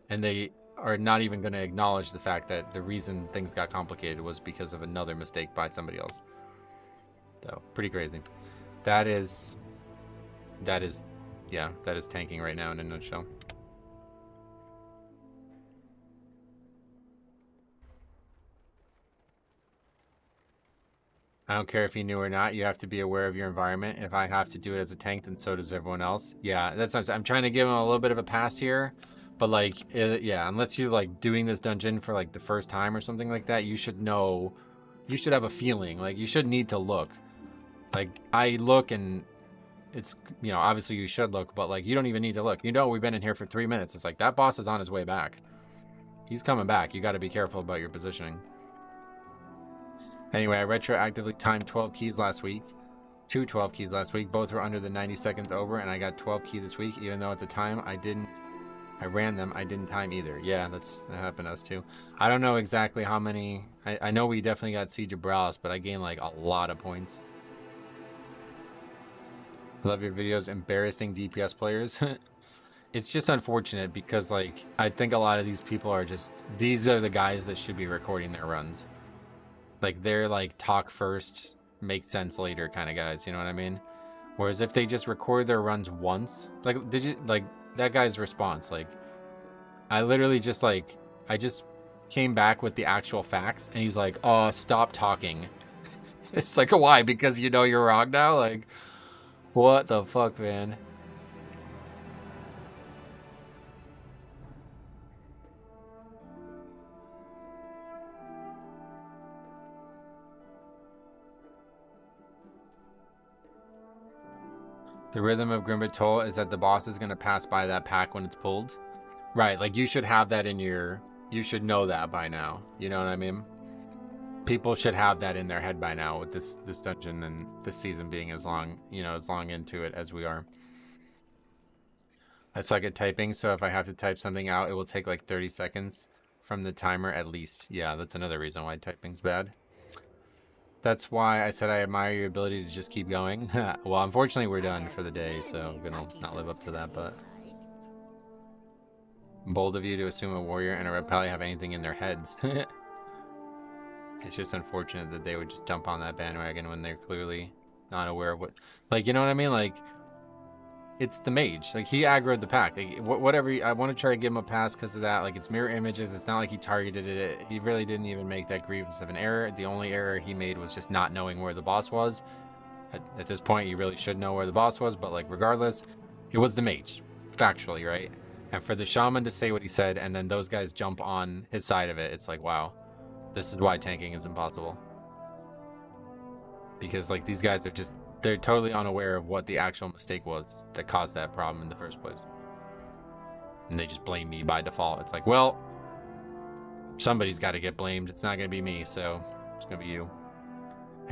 And they are not even going to acknowledge the fact that the reason things got complicated was because of another mistake by somebody else. So, pretty crazy. That is tanking right now in a nutshell. I don't care if you knew or not. You have to be aware of your environment. If I have to do it as a tank, then so does everyone else. Yeah, that's what I'm trying to give him a little bit of a pass here. But, like, yeah, unless you're, like, doing this dungeon for, like, the first time or something like that, you should know. You should have a feeling. Like, you should need to look. Like, I look and it's, you know, obviously you should look, but, like, you don't even need to look. You know, we've been in here for 3 minutes. It's like, that boss is on his way back. He's coming back. You got to be careful about your positioning. Anyway, I retroactively timed 12 keys last week. 2 12 keys last week. Both were under the 90 seconds over, and I got 12 key this week, even though at the time I ran them. I didn't time either. Yeah, that happened to us too. I don't know exactly how many. I know we definitely got Siege of Bralis, but I gained, like, a lot of points. I love your videos. Embarrassing DPS players. It's just unfortunate because, like, I think a lot of these people are just, these are the guys that should be recording their runs. Like, they're, like, talk first, make sense later kind of guys, you know what I mean? Whereas if they just record their runs once, like, that guy's response, like, I literally just, like, I just came back with the actual facts, and he's like, oh, stop talking. It's like, why? Because you know you're wrong now? Like, what the fuck, man? The rhythm of Grim Toll is that the boss is going to pass by that pack when it's pulled. Right, like, you should have that in your... You should know that by now. You know what I mean? People should have that in their head by now with this dungeon and this season being as long, you know, as long into it as we are. I suck at typing, so if I have to type something out, it will take like 30 seconds from the timer at least. Yeah, that's another reason why typing's bad. That's why I said I admire your ability to just keep going. Well, unfortunately, we're done for the day, so I'm gonna not live up to that, but... Bold of you to assume a warrior and a red pally have anything in their heads. It's just unfortunate that they would just jump on that bandwagon when they're clearly not aware of what... Like, you know what I mean? Like, it's the mage. Like, he aggroed the pack. Like, whatever. I want to try to give him a pass because of that. Like, it's mirror images. It's not like he targeted it. He really didn't even make that grievous of an error. The only error he made was just not knowing where the boss was. At this point, you really should know where the boss was. But, like, regardless, it was the mage. Factually, right? And for the shaman to say what he said and then those guys jump on his side of it, it's like, wow. This is why tanking is impossible. Because, like, these guys are just... They're totally unaware of what the actual mistake was that caused that problem in the first place. And they just blame me by default. It's like, well, somebody's got to get blamed. It's not going to be me, so it's going to be you.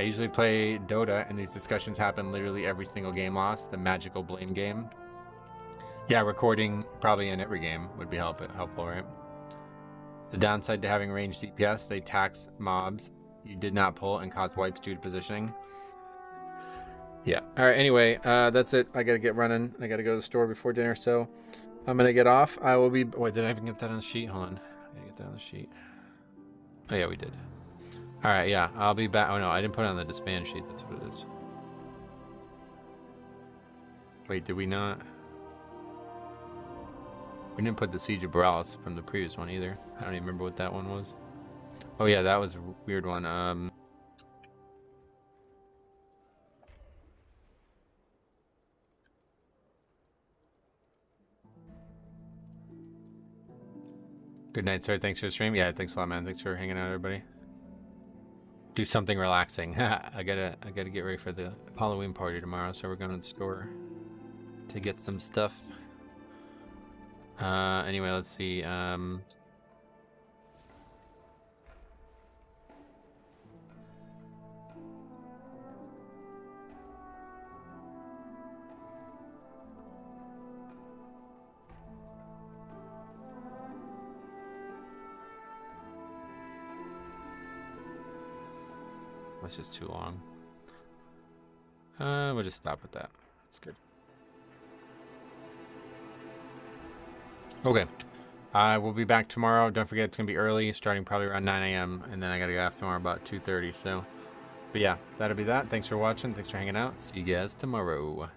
I usually play Dota, and these discussions happen literally every single game lost. The magical blame game. Yeah, recording probably in every game would be helpful, right? The downside to having ranged DPS, they tax mobs you did not pull and cause wipes due to positioning. Yeah. All right. Anyway, that's it. I got to get running. I got to go to the store before dinner. So I'm going to get off. I will be... Wait, did I even get that on the sheet? Hold on. I get that on the sheet. Oh, yeah, we did. All right. Yeah. I'll be back. Oh, no. I didn't put it on the disband sheet. That's what it is. Wait, did we not? We didn't put the Siege of Borealis from the previous one either. I don't even remember what that one was. Oh yeah, that was a weird one. Good night, sir. Thanks for the stream. Yeah, thanks a lot, man. Thanks for hanging out, everybody. Do something relaxing. I gotta get ready for the Halloween party tomorrow, so we're going to the store to get some stuff. Anyway, let's see. That's just too long. We'll just stop at that. That's good. Okay. I will be back tomorrow. Don't forget, it's going to be early, starting probably around 9 a.m. And then I got to go off tomorrow about 2:30. So, but yeah, that'll be that. Thanks for watching. Thanks for hanging out. See you guys tomorrow.